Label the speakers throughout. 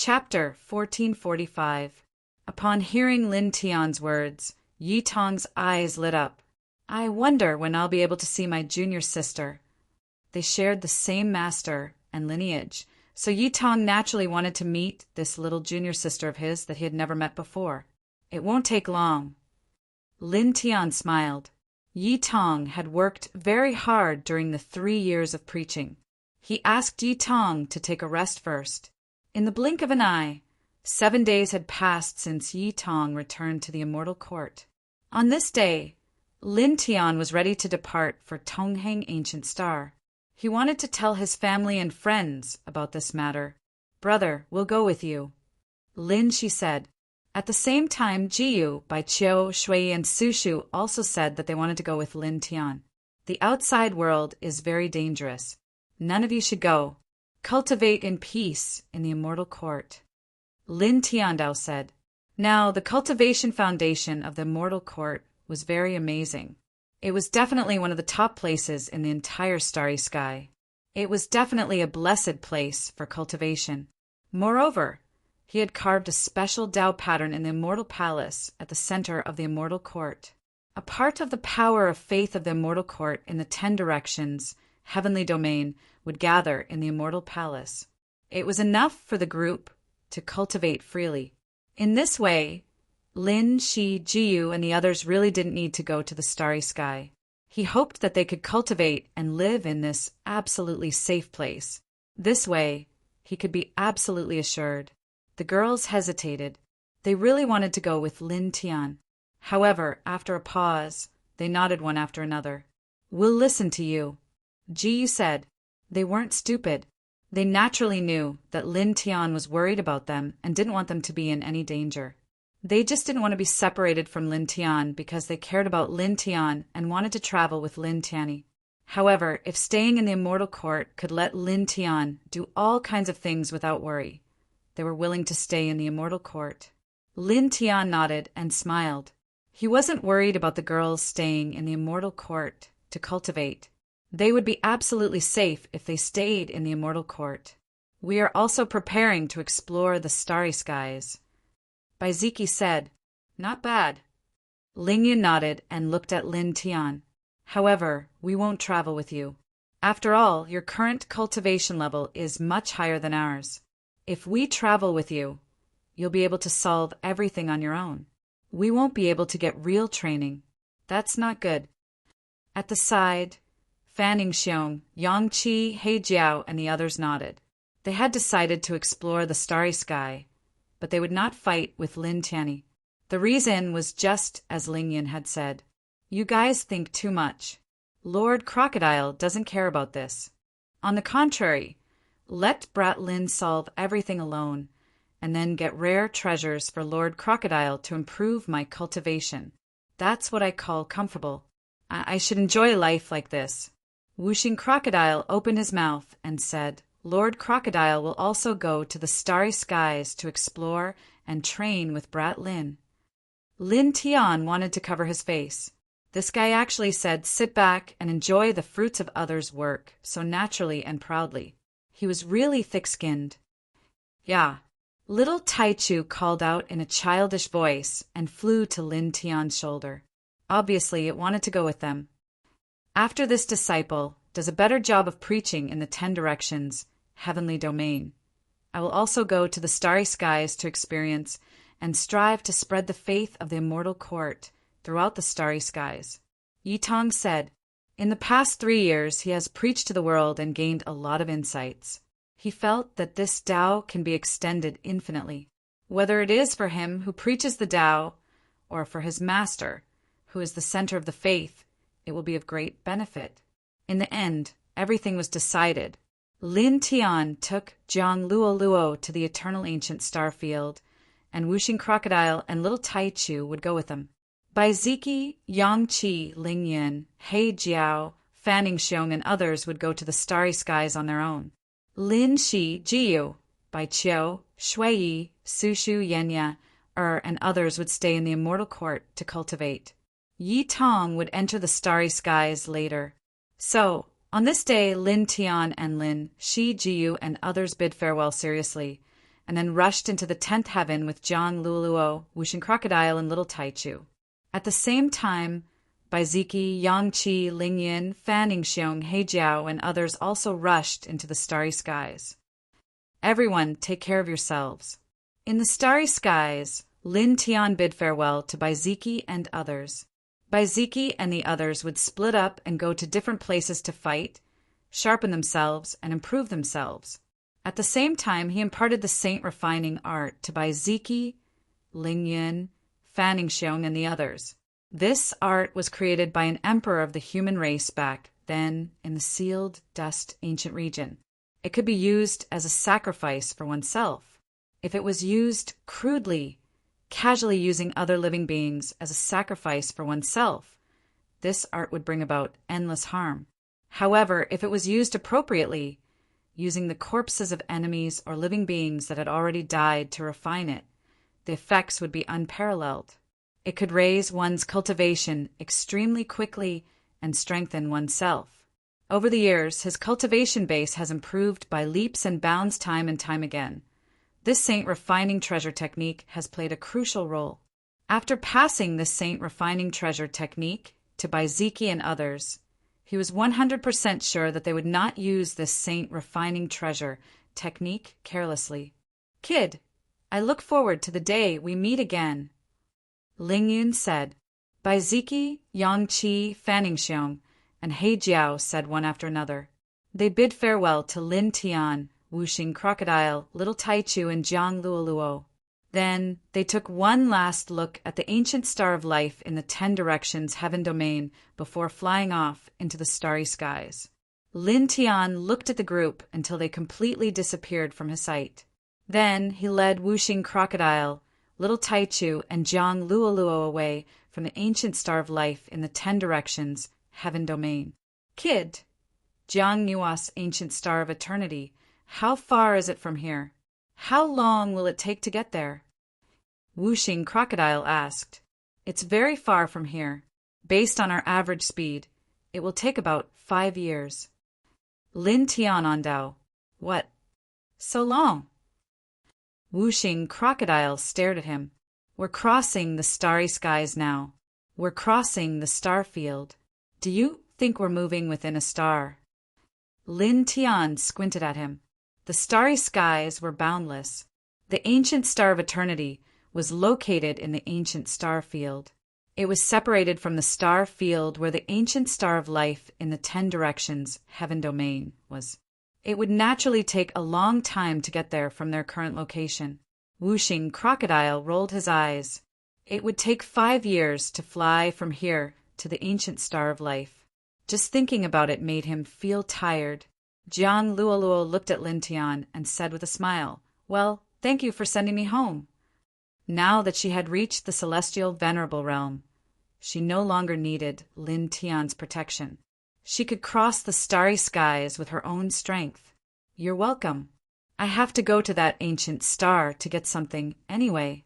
Speaker 1: Chapter 1445. Upon hearing Lin Tian's words, Yi Tong's eyes lit up. I wonder when I'll be able to see my junior sister. They shared the same master and lineage, so Yi Tong naturally wanted to meet this little junior sister of his that he had never met before. It won't take long. Lin Tian smiled. Yi Tong had worked very hard during the 3 years of preaching. He asked Yi Tong to take a rest first. In the blink of an eye, 7 days had passed since Yi Tong returned to the immortal court. On this day, Lin Tian was ready to depart for Tongheng Ancient Star. He wanted to tell his family and friends about this matter. Brother, we'll go with you. Lin, she said. At the same time, Jiyu, Bai Qiu, Shui, and Sushu also said that they wanted to go with Lin Tian. The outside world is very dangerous. None of you should go. Cultivate in peace in the immortal court. Lin Tiandao said. Now, the cultivation foundation of the immortal court was very amazing. It was definitely one of the top places in the entire starry sky. It was definitely a blessed place for cultivation. Moreover, he had carved a special Tao pattern in the immortal palace at the center of the immortal court. A part of the power of faith of the immortal court in the 10 directions, heavenly domain, would gather in the immortal palace. It was enough for the group to cultivate freely. In this way, Lin, Shi, Jiyu, and the others really didn't need to go to the starry sky. He hoped that they could cultivate and live in this absolutely safe place. This way, he could be absolutely assured. The girls hesitated. They really wanted to go with Lin Tian. However, after a pause, they nodded one after another. We'll listen to you. Jiyu said. They weren't stupid. They naturally knew that Lin Tian was worried about them and didn't want them to be in any danger. They just didn't want to be separated from Lin Tian because they cared about Lin Tian and wanted to travel with Lin Tianyi. However, if staying in the immortal court could let Lin Tian do all kinds of things without worry, they were willing to stay in the immortal court. Lin Tian nodded and smiled. He wasn't worried about the girls staying in the immortal court to cultivate. They would be absolutely safe if they stayed in the immortal court. We are also preparing to explore the starry skies. Baiziki said, Not bad. Lingyun nodded and looked at Lin Tian. However, we won't travel with you. After all, your current cultivation level is much higher than ours. If we travel with you, you'll be able to solve everything on your own. We won't be able to get real training. That's not good. At the side, Fan Ningxiong, Yang Qi, He Jiao, and the others nodded. They had decided to explore the starry sky, but they would not fight with Lin Tianyi. The reason was just as Lingyan had said. You guys think too much. Lord Crocodile doesn't care about this. On the contrary, let Brat Lin solve everything alone, and then get rare treasures for Lord Crocodile to improve my cultivation. That's what I call comfortable. I should enjoy life like this. Wuxing Crocodile opened his mouth and said, Lord Crocodile will also go to the starry skies to explore and train with Brat Lin. Lin Tian wanted to cover his face. This guy actually said sit back and enjoy the fruits of others' work, so naturally and proudly. He was really thick-skinned. Yeah. Little Taichu called out in a childish voice and flew to Lin Tian's shoulder. Obviously, it wanted to go with them. After this disciple does a better job of preaching in the 10 directions, heavenly domain, I will also go to the starry skies to experience and strive to spread the faith of the immortal court throughout the starry skies. Yi Tong said, in the past 3 years, he has preached to the world and gained a lot of insights. He felt that this Tao can be extended infinitely, whether it is for him who preaches the Tao or for his master, who is the center of the faith. It will be of great benefit. In the end, everything was decided. Lin Tian took Jiang Luo to the eternal ancient star field, and Wuxing Crocodile and little Taichu would go with them. Baiziki, Yang Qi, Ling Yin, He Jiao, Fan Ningxiong, and others would go to the starry skies on their own. Lin Shi, Jiyu, Bai Qiu, Shui, Sushu, Yenya, and others would stay in the immortal court to cultivate. Yi Tong would enter the starry skies later. So, on this day, Lin Tian and Lin, Shi, Jiyu, and others bid farewell seriously, and then rushed into the 10th heaven with Jiang Luoluo, Wuxing Crocodile, and Little Taichu. At the same time, Baiziki, Yang Qi, Ling Yin, Fan Ningxiong, He Jiao, and others also rushed into the starry skies. Everyone, take care of yourselves. In the starry skies, Lin Tian bid farewell to Baiziki and others. Baiziki and the others would split up and go to different places to fight, sharpen themselves, and improve themselves. At the same time, he imparted the saint refining art to Baiziki, Ling Yin, Fan Ningxiong, and the others. This art was created by an emperor of the human race back then in the sealed dust ancient region. It could be used as a sacrifice for oneself. If it was used crudely, casually using other living beings as a sacrifice for oneself, this art would bring about endless harm. However, if it was used appropriately, using the corpses of enemies or living beings that had already died to refine it, the effects would be unparalleled. It could raise one's cultivation extremely quickly and strengthen oneself. Over the years, his cultivation base has improved by leaps and bounds time and time again. This saint refining treasure technique has played a crucial role. After passing this saint refining treasure technique to Baiziki and others, he was 100% sure that they would not use this saint refining treasure technique carelessly. Kid, I look forward to the day we meet again, Ling Yun said. Baiziki, Yang Qi, Fan Ningxiong, and He Jiao said one after another. They bid farewell to Lin Tian, Wuxing Crocodile, Little Taichu, and Jiang Luoluo. Then they took one last look at the ancient star of life in the 10 directions heaven domain before flying off into the starry skies. Lin Tian looked at the group until they completely disappeared from his sight. Then he led Wuxing Crocodile, Little Taichu, and Jiang Luoluo away from the ancient star of life in the 10 directions heaven domain. Kid, Jiang Nua's ancient star of eternity, how far is it from here? How long will it take to get there? Wuxing Crocodile asked. It's very far from here. Based on our average speed, it will take about 5 years. Lin Tian Ondao. What? So long? Wuxing Crocodile stared at him. We're crossing the starry skies now. We're crossing the star field. Do you think we're moving within a star? Lin Tian squinted at him. The starry skies were boundless. The ancient star of eternity was located in the ancient star field. It was separated from the star field where the ancient star of life in the 10 directions heaven domain was. It would naturally take a long time to get there from their current location. Wuxing Crocodile rolled his eyes. It would take 5 years to fly from here to the ancient star of life. Just thinking about it made him feel tired. Jiang Luoluo looked at Lin Tian and said with a smile, Well, thank you for sending me home. Now that she had reached the celestial venerable realm, she no longer needed Lin Tian's protection. She could cross the starry skies with her own strength. You're welcome. I have to go to that ancient star to get something anyway.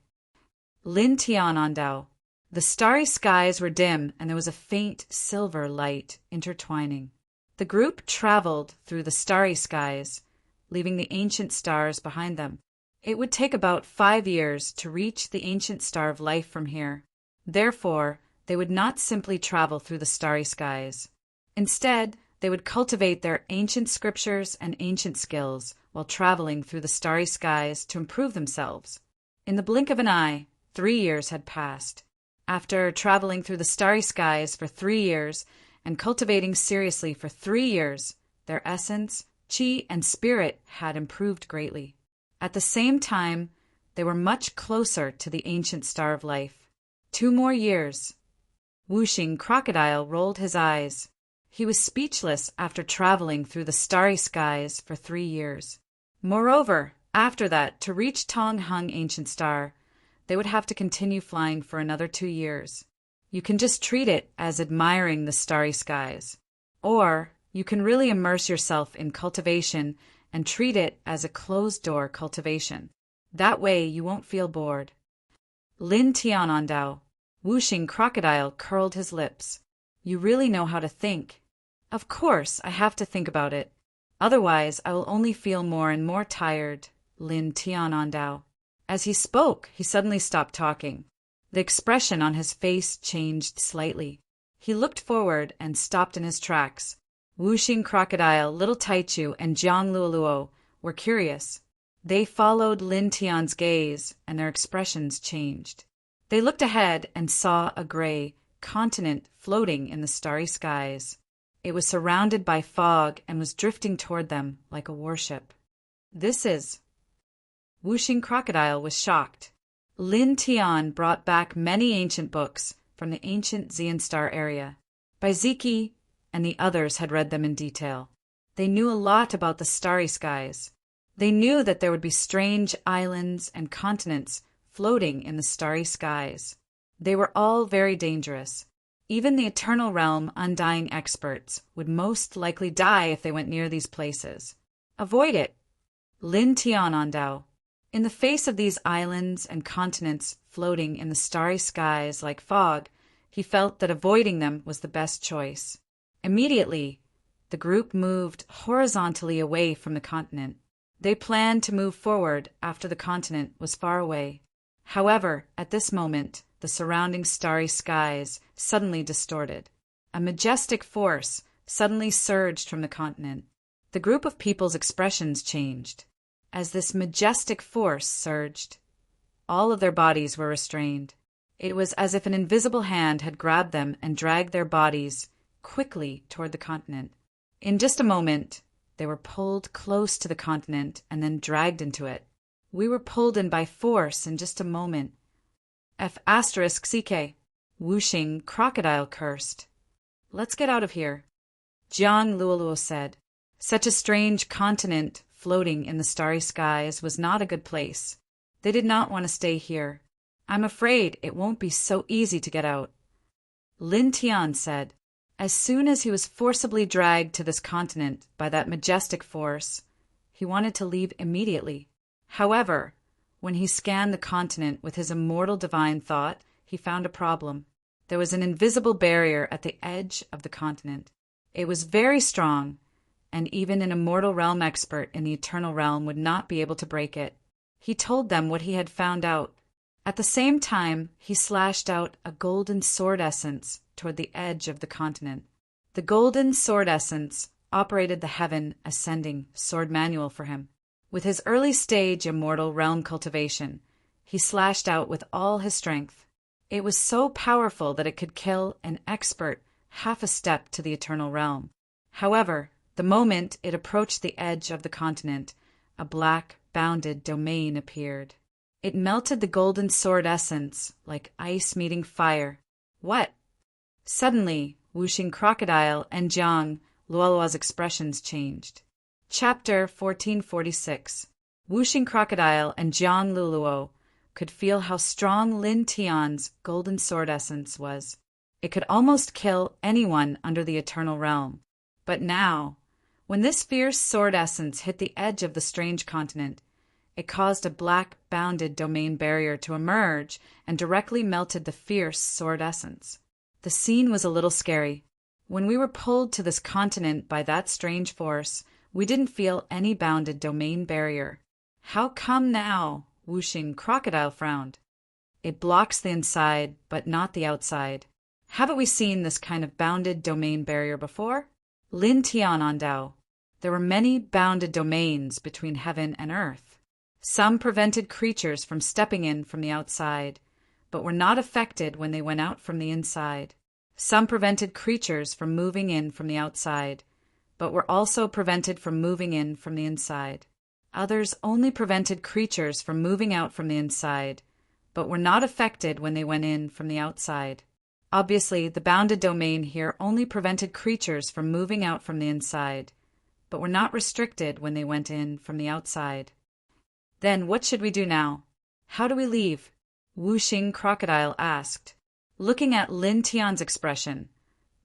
Speaker 1: Lin Tian Ondao. The starry skies were dim and there was a faint silver light intertwining. The group traveled through the starry skies, leaving the ancient stars behind them. It would take about 5 years to reach the ancient star of life from here. Therefore, they would not simply travel through the starry skies. Instead, they would cultivate their ancient scriptures and ancient skills while traveling through the starry skies to improve themselves. In the blink of an eye, 3 years had passed. After traveling through the starry skies for 3 years and cultivating seriously for 3 years, their essence, chi, and spirit had improved greatly. At the same time, they were much closer to the ancient star of life. 2 more years. Wuxing Crocodile rolled his eyes. He was speechless after traveling through the starry skies for 3 years. Moreover, after that, to reach Tong Hung Ancient Star, they would have to continue flying for another 2 years. You can just treat it as admiring the starry skies. Or you can really immerse yourself in cultivation and treat it as a closed-door cultivation. That way you won't feel bored. Lin Tian Ondao. Wuxing Crocodile curled his lips. You really know how to think. Of course, I have to think about it. Otherwise, I will only feel more and more tired, Lin Tianandao. As he spoke, he suddenly stopped talking. The expression on his face changed slightly. He looked forward and stopped in his tracks. Wuxing Crocodile, Little Taichu, and Jiang Luoluo were curious. They followed Lin Tian's gaze, and their expressions changed. They looked ahead and saw a gray continent floating in the starry skies. It was surrounded by fog and was drifting toward them like a warship. This is... Wuxing Crocodile was shocked. Lin Tian brought back many ancient books from the ancient Xianstar area. Baiziki and the others had read them in detail. They knew a lot about the starry skies. They knew that there would be strange islands and continents floating in the starry skies. They were all very dangerous. Even the Eternal Realm Undying experts would most likely die if they went near these places. Avoid it. Lin Tianandao. In the face of these islands and continents floating in the starry skies like fog, he felt that avoiding them was the best choice. Immediately, the group moved horizontally away from the continent. They planned to move forward after the continent was far away. However, at this moment, the surrounding starry skies suddenly distorted. A majestic force suddenly surged from the continent. The group of people's expressions changed. As this majestic force surged, all of their bodies were restrained. It was as if an invisible hand had grabbed them and dragged their bodies quickly toward the continent. In just a moment, they were pulled close to the continent and then dragged into it. We were pulled in by force in just a moment. F***ck. Wuxing Crocodile cursed. Let's get out of here. Jiang Luoluo said. Such a strange continent floating in the starry skies was not a good place. They did not want to stay here. I'm afraid it won't be so easy to get out. Lin Tian said. As soon as he was forcibly dragged to this continent by that majestic force, he wanted to leave immediately. However, when he scanned the continent with his immortal divine thought, he found a problem. There was an invisible barrier at the edge of the continent. It was very strong, and even an immortal realm expert in the Eternal Realm would not be able to break it. He told them what he had found out. At the same time, he slashed out a golden sword essence toward the edge of the continent. The golden sword essence operated the heaven ascending sword manual for him. With his early stage immortal realm cultivation, he slashed out with all his strength. It was so powerful that it could kill an expert half a step to the Eternal Realm. However, the moment it approached the edge of the continent, a black, bounded domain appeared. It melted the golden sword essence like ice meeting fire. What? Suddenly, Wuxing Crocodile and Jiang Luoluo's expressions changed. Chapter 1446. Wuxing Crocodile and Jiang Luoluo could feel how strong Lin Tian's golden sword essence was. It could almost kill anyone under the Eternal Realm. But now, when this fierce sword essence hit the edge of the strange continent, it caused a black, bounded domain barrier to emerge and directly melted the fierce sword essence. The scene was a little scary. When we were pulled to this continent by that strange force, we didn't feel any bounded domain barrier. How come now? Wuxing Crocodile frowned. It blocks the inside, but not the outside. Haven't we seen this kind of bounded domain barrier before? Lin Tianandao. There were many bounded domains between heaven and earth. Some prevented creatures from stepping in from the outside, but were not affected when they went out from the inside. Some prevented creatures from moving in from the outside, but were also prevented from moving in from the inside. Others only prevented creatures from moving out from the inside, but were not affected when they went in from the outside. Obviously, the bounded domain here only prevented creatures from moving out from the inside, but were not restricted when they went in from the outside. Then what should we do now? How do we leave? Wuxing Crocodile asked. Looking at Lin Tian's expression,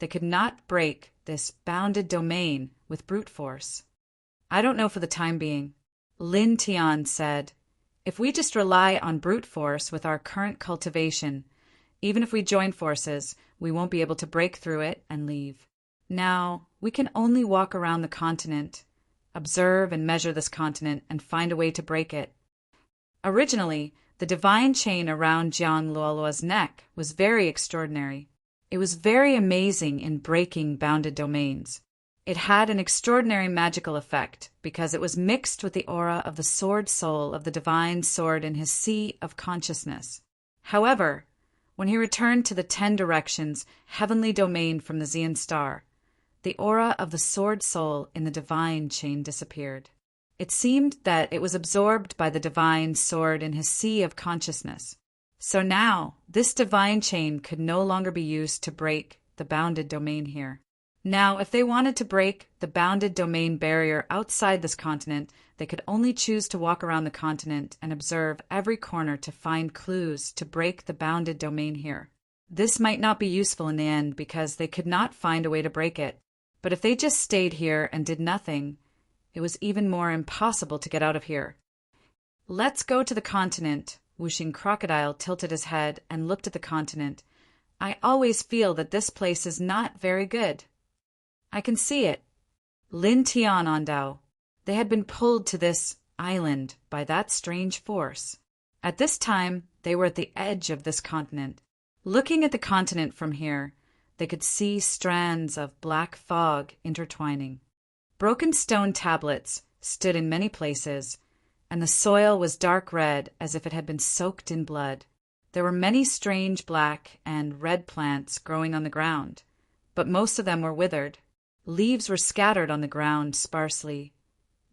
Speaker 1: they could not break this bounded domain with brute force. I don't know for the time being. Lin Tian said, if we just rely on brute force with our current cultivation, even if we join forces, we won't be able to break through it and leave. Now, we can only walk around the continent observe and measure this continent and find a way to break it. Originally, the divine chain around Jiang Luoluo's neck was very extraordinary. It was very amazing in breaking bounded domains. It had an extraordinary magical effect because it was mixed with the aura of the sword soul of the divine sword in his sea of consciousness. However, when he returned to the 10 directions heavenly domain from the Xian star, the aura of the sword soul in the divine chain disappeared. It seemed that it was absorbed by the divine sword in his sea of consciousness. So now, this divine chain could no longer be used to break the bounded domain here. Now, if they wanted to break the bounded domain barrier outside this continent, they could only choose to walk around the continent and observe every corner to find clues to break the bounded domain here. This might not be useful in the end because they could not find a way to break it. But if they just stayed here and did nothing, it was even more impossible to get out of here. Let's go to the continent. Whooshing Crocodile tilted his head and looked at the continent. I always feel that this place is not very good. I can see it. Lin Tian Ondao. They had been pulled to this island by that strange force. At this time, they were at the edge of this continent. Looking at the continent from here, they could see strands of black fog intertwining. Broken stone tablets stood in many places, and the soil was dark red as if it had been soaked in blood. There were many strange black and red plants growing on the ground, but most of them were withered. Leaves were scattered on the ground sparsely.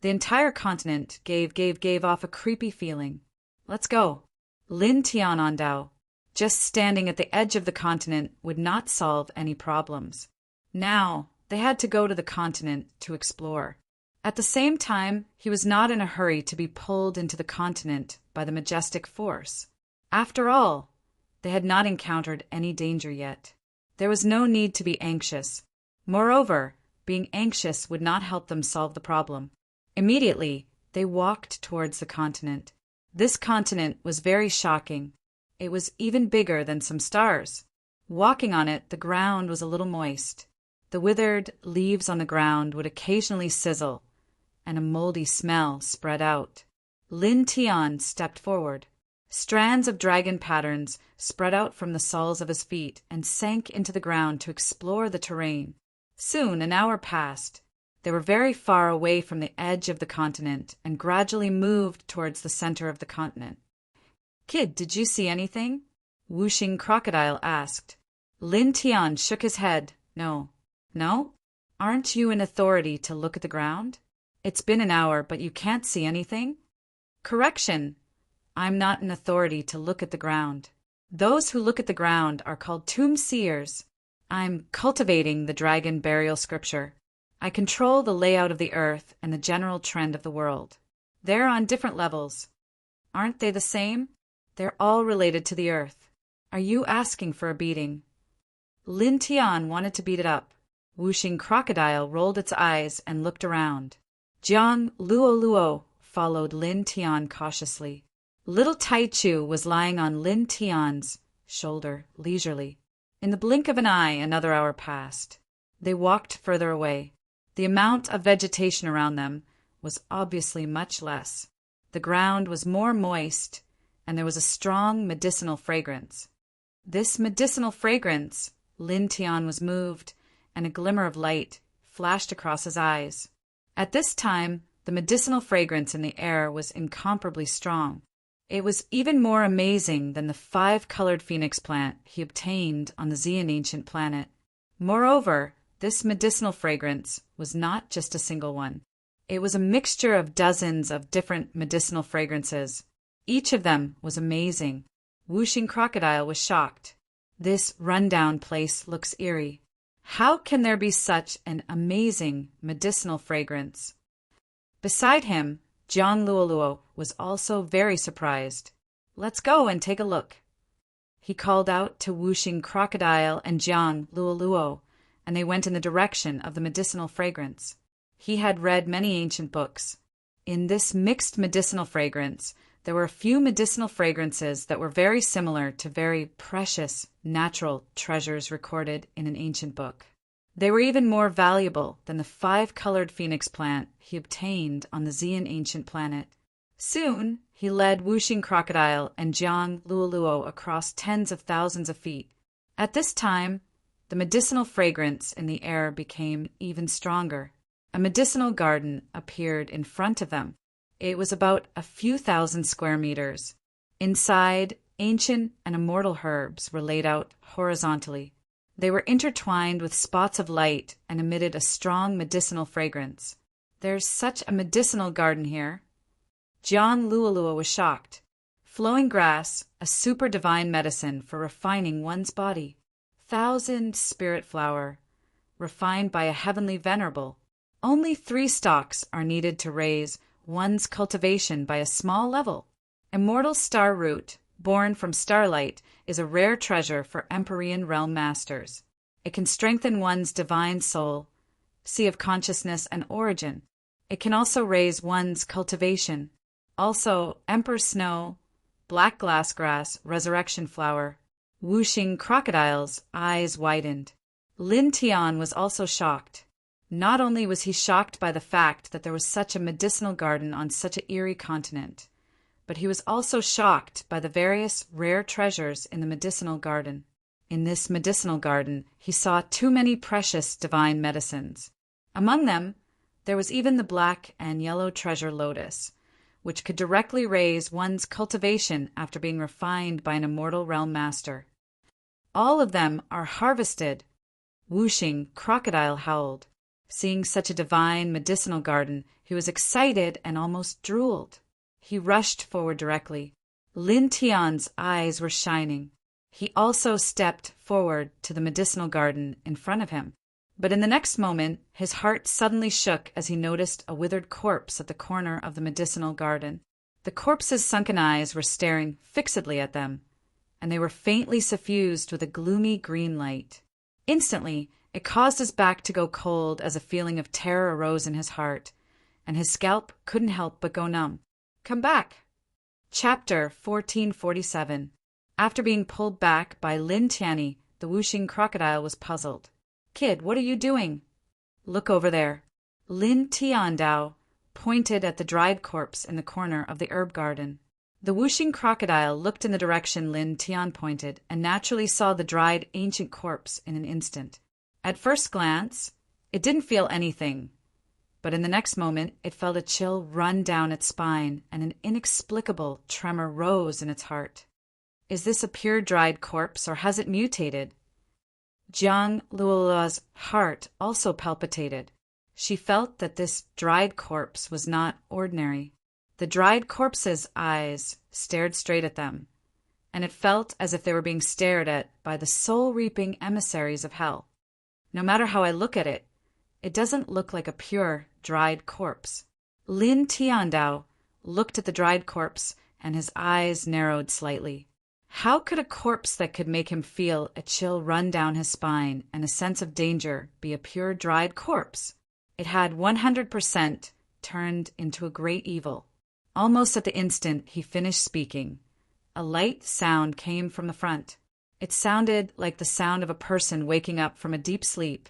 Speaker 1: The entire continent gave off a creepy feeling. Let's go. Lin Tian Ondao. Just standing at the edge of the continent would not solve any problems. Now, they had to go to the continent to explore. At the same time, he was not in a hurry to be pulled into the continent by the majestic force. After all, they had not encountered any danger yet. There was no need to be anxious. Moreover, being anxious would not help them solve the problem. Immediately, they walked towards the continent. This continent was very shocking. It was even bigger than some stars. Walking on it, the ground was a little moist. The withered leaves on the ground would occasionally sizzle, and a moldy smell spread out. Lin Tian stepped forward. Strands of dragon patterns spread out from the soles of his feet and sank into the ground to explore the terrain. Soon an hour passed. They were very far away from the edge of the continent and gradually moved towards the center of the continent. Kid, did you see anything? Whooshing Crocodile asked. Lin Tian shook his head. No. No? Aren't you an authority to look at the ground? It's been an hour, but you can't see anything? Correction. I'm not an authority to look at the ground. Those who look at the ground are called tomb seers. I'm cultivating the dragon burial scripture. I control the layout of the earth and the general trend of the world. They're on different levels. Aren't they the same? They're all related to the earth. Are you asking for a beating? Lin Tian wanted to beat it up. Whooshing Crocodile rolled its eyes and looked around. Jiang Luoluo followed Lin Tian cautiously. Little Taichu was lying on Lin Tian's shoulder leisurely. In the blink of an eye, another hour passed. They walked further away. The amount of vegetation around them was obviously much less. The ground was more moist, and there was a strong medicinal fragrance. This medicinal fragrance, Lin Tian was moved, and a glimmer of light flashed across his eyes. At this time, the medicinal fragrance in the air was incomparably strong. It was even more amazing than the 5-colored phoenix plant he obtained on the Xian ancient planet. Moreover, this medicinal fragrance was not just a single one. It was a mixture of dozens of different medicinal fragrances. Each of them was amazing. Whooshing Crocodile was shocked. This rundown place looks eerie. How can there be such an amazing medicinal fragrance? Beside him, Jiang Luoluo was also very surprised. Let's go and take a look. He called out to Whooshing Crocodile and Jiang Luoluo, and they went in the direction of the medicinal fragrance. He had read many ancient books. In this mixed medicinal fragrance, there were a few medicinal fragrances that were very similar to very precious natural treasures recorded in an ancient book. They were even more valuable than the 5-colored phoenix plant he obtained on the Xian ancient planet. Soon, he led Whooshing Crocodile and Jiang Luoluo across tens of thousands of feet. At this time, the medicinal fragrance in the air became even stronger. A medicinal garden appeared in front of them. It was about a few thousand square meters. Inside, ancient and immortal herbs were laid out horizontally. They were intertwined with spots of light and emitted a strong medicinal fragrance. "There's such a medicinal garden here." Jiang Luoluo was shocked. Flowing grass, a super divine medicine for refining one's body. Thousand spirit flower, refined by a heavenly venerable. Only 3 stalks are needed to raise one's cultivation by a small level. Immortal star root, born from starlight, is a rare treasure for Empyrean realm masters. It can strengthen one's divine soul, sea of consciousness and origin. It can also raise one's cultivation. Also, Emperor Snow, black glassgrass, resurrection flower. Whooshing Crocodile's eyes widened. Lin Tian was also shocked. Not only was he shocked by the fact that there was such a medicinal garden on such an eerie continent, but he was also shocked by the various rare treasures in the medicinal garden. In this medicinal garden, he saw too many precious divine medicines. Among them, there was even the black and yellow treasure lotus, which could directly raise one's cultivation after being refined by an immortal realm master. All of them are harvested. Whooshing Crocodile howled. Seeing such a divine medicinal garden, he was excited and almost drooled. He rushed forward directly. Lin Tian's eyes were shining. He also stepped forward to the medicinal garden in front of him. But in the next moment, his heart suddenly shook as he noticed a withered corpse at the corner of the medicinal garden. The corpse's sunken eyes were staring fixedly at them, and they were faintly suffused with a gloomy green light. Instantly, it caused his back to go cold as a feeling of terror arose in his heart, and his scalp couldn't help but go numb. Come back. Chapter 1447. After being pulled back by Lin Tianyi, the Whooshing Crocodile was puzzled. "Kid, what are you doing?" "Look over there." Lin Tiandao pointed at the dried corpse in the corner of the herb garden. The Whooshing Crocodile looked in the direction Lin Tian pointed and naturally saw the dried ancient corpse in an instant. At first glance, it didn't feel anything, but in the next moment it felt a chill run down its spine and an inexplicable tremor rose in its heart. Is this a pure dried corpse or has it mutated? Jiang Luoluo's heart also palpitated. She felt that this dried corpse was not ordinary. The dried corpse's eyes stared straight at them, and it felt as if they were being stared at by the soul-reaping emissaries of hell. No matter how I look at it, it doesn't look like a pure, dried corpse. Lin Tiandao looked at the dried corpse, and his eyes narrowed slightly. How could a corpse that could make him feel a chill run down his spine and a sense of danger be a pure, dried corpse? It had 100% turned into a great evil. Almost at the instant he finished speaking, a light sound came from the front. It sounded like the sound of a person waking up from a deep sleep.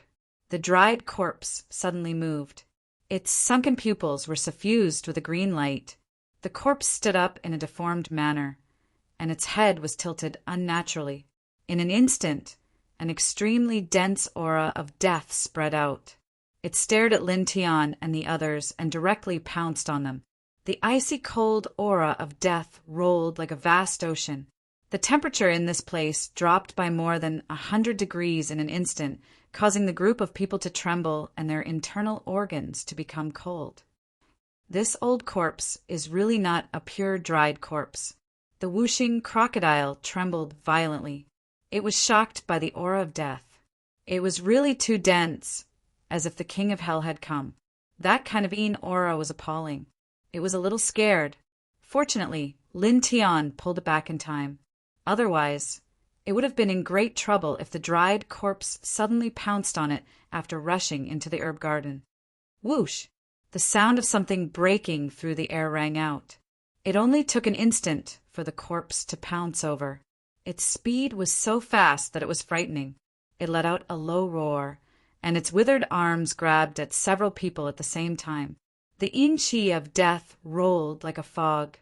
Speaker 1: The dried corpse suddenly moved. Its sunken pupils were suffused with a green light. The corpse stood up in a deformed manner, and its head was tilted unnaturally. In an instant, an extremely dense aura of death spread out. It stared at Lin Tian and the others and directly pounced on them. The icy cold aura of death rolled like a vast ocean. The temperature in this place dropped by more than 100 degrees in an instant, causing the group of people to tremble and their internal organs to become cold. This old corpse is really not a pure dried corpse. The Whooshing Crocodile trembled violently. It was shocked by the aura of death. It was really too dense, as if the king of hell had come. That kind of aura was appalling. It was a little scared. Fortunately, Lin Tian pulled it back in time. Otherwise, it would have been in great trouble if the dried corpse suddenly pounced on it after rushing into the herb garden. Whoosh! The sound of something breaking through the air rang out. It only took an instant for the corpse to pounce over. Its speed was so fast that it was frightening. It let out a low roar, and its withered arms grabbed at several people at the same time. The yin-chi of death rolled like a fog,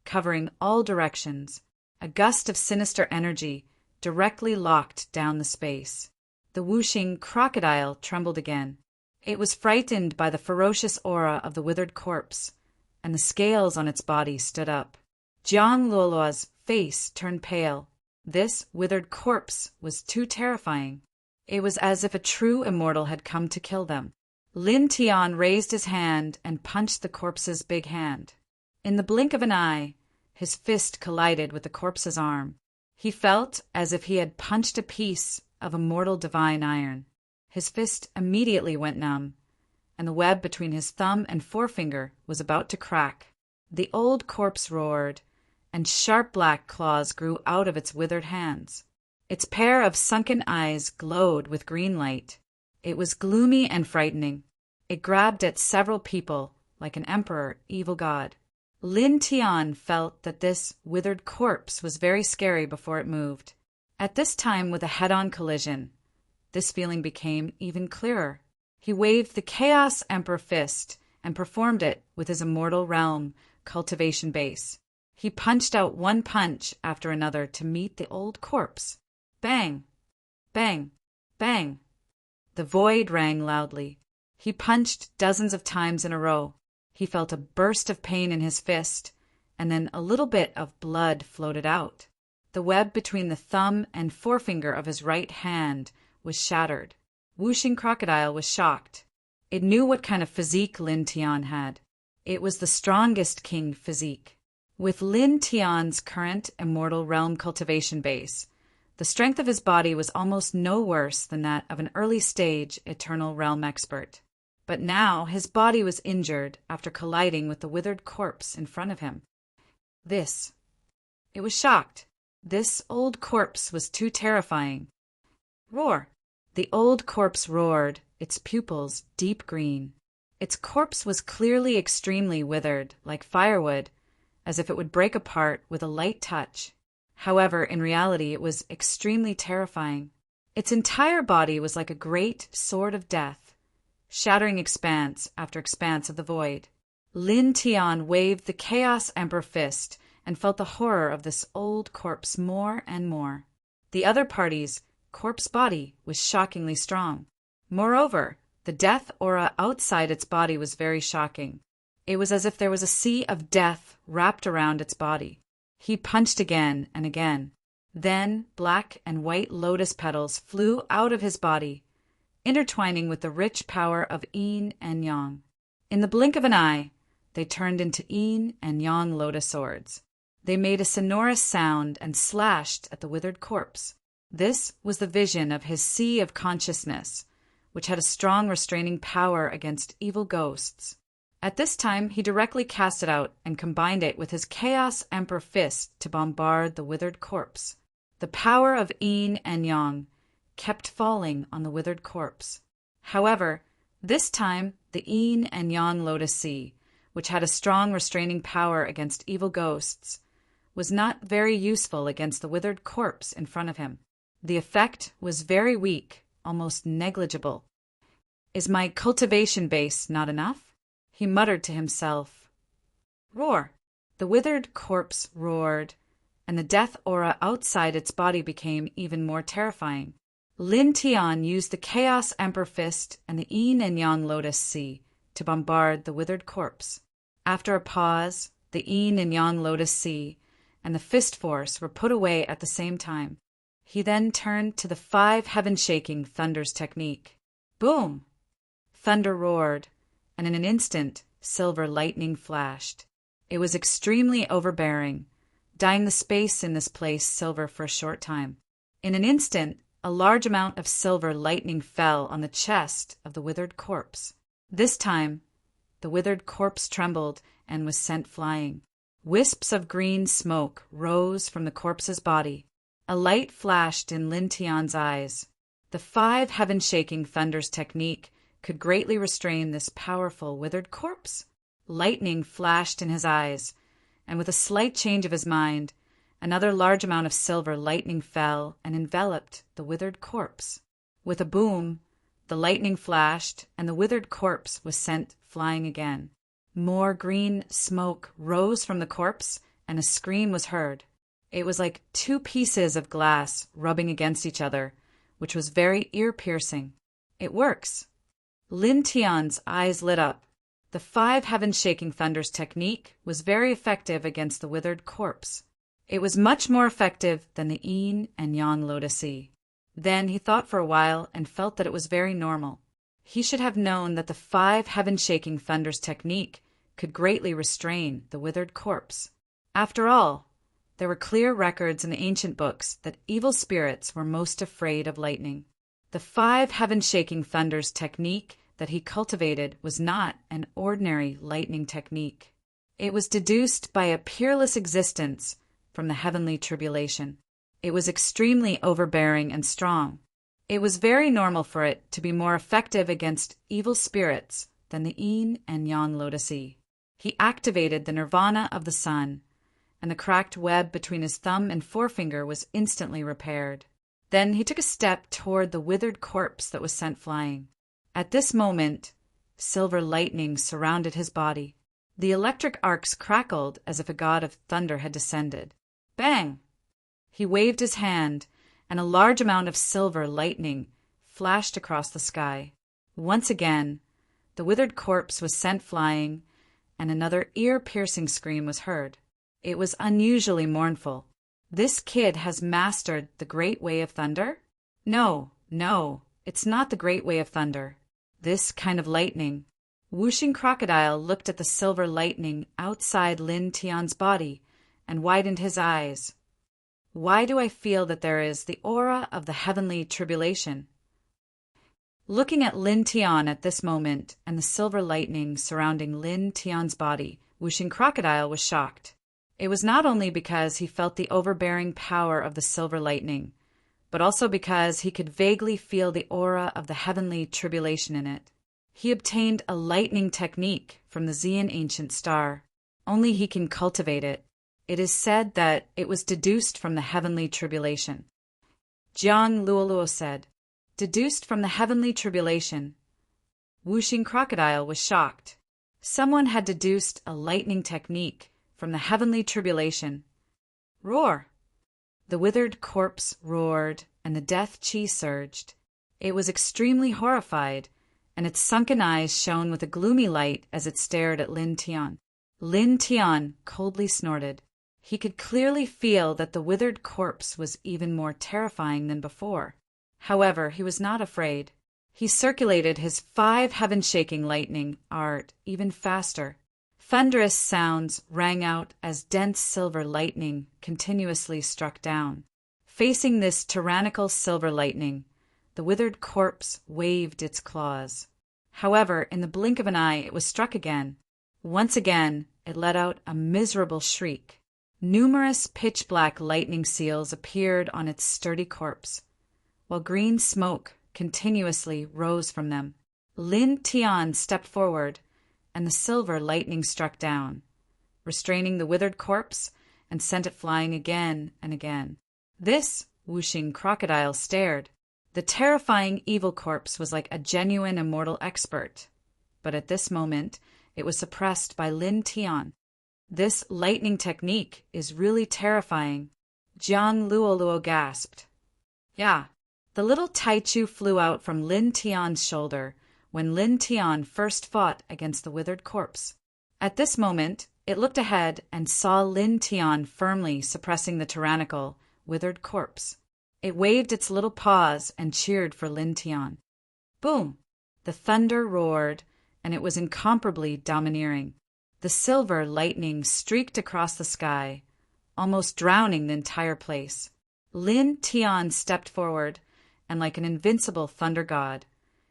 Speaker 1: covering all directions. A gust of sinister energy directly locked down the space. The whooshing crocodile trembled again. It was frightened by the ferocious aura of the withered corpse, and the scales on its body stood up. Jiang Luoluo's face turned pale. This withered corpse was too terrifying. It was as if a true immortal had come to kill them. Lin Tian raised his hand and punched the corpse's big hand. In the blink of an eye, his fist collided with the corpse's arm. He felt as if he had punched a piece of immortal divine iron. His fist immediately went numb, and the web between his thumb and forefinger was about to crack. The old corpse roared, and sharp black claws grew out of its withered hands. Its pair of sunken eyes glowed with green light. It was gloomy and frightening. It grabbed at several people like an emperor, evil god. Lin Tian felt that this withered corpse was very scary before it moved. At this time, with a head-on collision, this feeling became even clearer. He waved the Chaos Emperor fist and performed it with his immortal realm cultivation base. He punched out one punch after another to meet the old corpse. Bang! Bang! Bang! The void rang loudly. He punched dozens of times in a row. He felt a burst of pain in his fist, and then a little bit of blood floated out. The web between the thumb and forefinger of his right hand was shattered. Whooshing Crocodile was shocked. It knew what kind of physique Lin Tian had. It was the strongest king physique. With Lin Tian's current immortal realm cultivation base, the strength of his body was almost no worse than that of an early-stage eternal realm expert. But now his body was injured after colliding with the withered corpse in front of him. It was shocked. This old corpse was too terrifying. Roar! The old corpse roared, its pupils deep green. Its corpse was clearly extremely withered, like firewood, as if it would break apart with a light touch. However, in reality, it was extremely terrifying. Its entire body was like a great sword of death, shattering expanse after expanse of the void. Lin Tian waved the Chaos Emperor fist and felt the horror of this old corpse more and more. The other party's corpse body was shockingly strong. Moreover, the death aura outside its body was very shocking. It was as if there was a sea of death wrapped around its body. He punched again and again. Then black and white lotus petals flew out of his body, intertwining with the rich power of yin and yang. In the blink of an eye, they turned into yin and yang lotus swords. They made a sonorous sound and slashed at the withered corpse. This was the vision of his sea of consciousness, which had a strong restraining power against evil ghosts. At this time, he directly cast it out and combined it with his Chaos Emperor fist to bombard the withered corpse. The power of yin and yang kept falling on the withered corpse. However, this time the yin and yang lotus sea, which had a strong restraining power against evil ghosts, was not very useful against the withered corpse in front of him. The effect was very weak, almost negligible. Is my cultivation base not enough? He muttered to himself. Roar! The withered corpse roared, and the death aura outside its body became even more terrifying. Lin Tian used the Chaos Emperor fist and the yin and yang lotus sea to bombard the withered corpse. After a pause, the yin and yang lotus sea and the fist force were put away at the same time. He then turned to the 5 heaven-shaking thunders technique. Boom! Thunder roared, and in an instant, silver lightning flashed. It was extremely overbearing, dyeing the space in this place silver for a short time. In an instant, a large amount of silver lightning fell on the chest of the withered corpse. This time, the withered corpse trembled and was sent flying. Wisps of green smoke rose from the corpse's body. A light flashed in Lin Tian's eyes. The 5 heaven-shaking thunders technique could greatly restrain this powerful withered corpse. Lightning flashed in his eyes, and with a slight change of his mind, another large amount of silver lightning fell and enveloped the withered corpse. With a boom, The lightning flashed, and the withered corpse was sent flying again. More green smoke rose from the corpse, and a scream was heard. It was like two pieces of glass rubbing against each other, which was very ear-piercing. It works. Lin Tian's eyes lit up. The 5 heaven-shaking thunders technique was very effective against the withered corpse. It was much more effective than the yin and yang lotus-y. Then he thought for a while and felt that it was very normal. He should have known that the 5 heaven-shaking thunders technique could greatly restrain the withered corpse. After all, there were clear records in the ancient books that evil spirits were most afraid of lightning. The 5 heaven-shaking thunders technique that he cultivated was not an ordinary lightning technique. It was deduced by a peerless existence from the heavenly tribulation. It was extremely overbearing and strong. It was very normal for it to be more effective against evil spirits than the yin and yang lotus-y. He activated the nirvana of the sun, and the cracked web between his thumb and forefinger was instantly repaired. Then he took a step toward the withered corpse that was sent flying. At this moment, silver lightning surrounded his body. The electric arcs crackled as if a god of thunder had descended. Bang! He waved his hand, and a large amount of silver lightning flashed across the sky. Once again, the withered corpse was sent flying, and another ear-piercing scream was heard. It was unusually mournful. This kid has mastered the great way of thunder? No, it's not the great way of thunder. This kind of lightning. Whooshing Crocodile looked at the silver lightning outside Lin Tian's body and widened his eyes. Why do I feel that there is the aura of the heavenly tribulation? Looking at Lin Tian at this moment and the silver lightning surrounding Lin Tian's body, Whooshing Crocodile was shocked. It was not only because he felt the overbearing power of the silver lightning, but also because he could vaguely feel the aura of the heavenly tribulation in it. He obtained a lightning technique from the Xian ancient star. Only he can cultivate it. It is said that it was deduced from the heavenly tribulation. Jiang Luoluo said, "Deduced from the heavenly tribulation." Whooshing Crocodile was shocked. Someone had deduced a lightning technique from the heavenly tribulation. Roar! The withered corpse roared, and the death chi surged. It was extremely horrified, and its sunken eyes shone with a gloomy light as it stared at Lin Tian. Lin Tian coldly snorted. He could clearly feel that the withered corpse was even more terrifying than before. However, he was not afraid. He circulated his 5 heaven-shaking lightning art even faster. Thunderous sounds rang out as dense silver lightning continuously struck down. Facing this tyrannical silver lightning, the withered corpse waved its claws. However, in the blink of an eye, it was struck again. Once again, it let out a miserable shriek. Numerous pitch-black lightning seals appeared on its sturdy corpse, while green smoke continuously rose from them. Lin Tian stepped forward, and the silver lightning struck down, restraining the withered corpse, and sent it flying again and again. This Whooshing Crocodile stared. The terrifying evil corpse was like a genuine immortal expert, but at this moment it was suppressed by Lin Tian. This lightning technique is really terrifying. Jiang Luoluo gasped. Yeah, the little Taichu flew out from Lin Tian's shoulder when Lin Tian first fought against the withered corpse. At this moment, it looked ahead and saw Lin Tian firmly suppressing the tyrannical, withered corpse. It waved its little paws and cheered for Lin Tian. Boom! The thunder roared, and it was incomparably domineering. The silver lightning streaked across the sky, almost drowning the entire place. Lin Tian stepped forward, and like an invincible thunder god,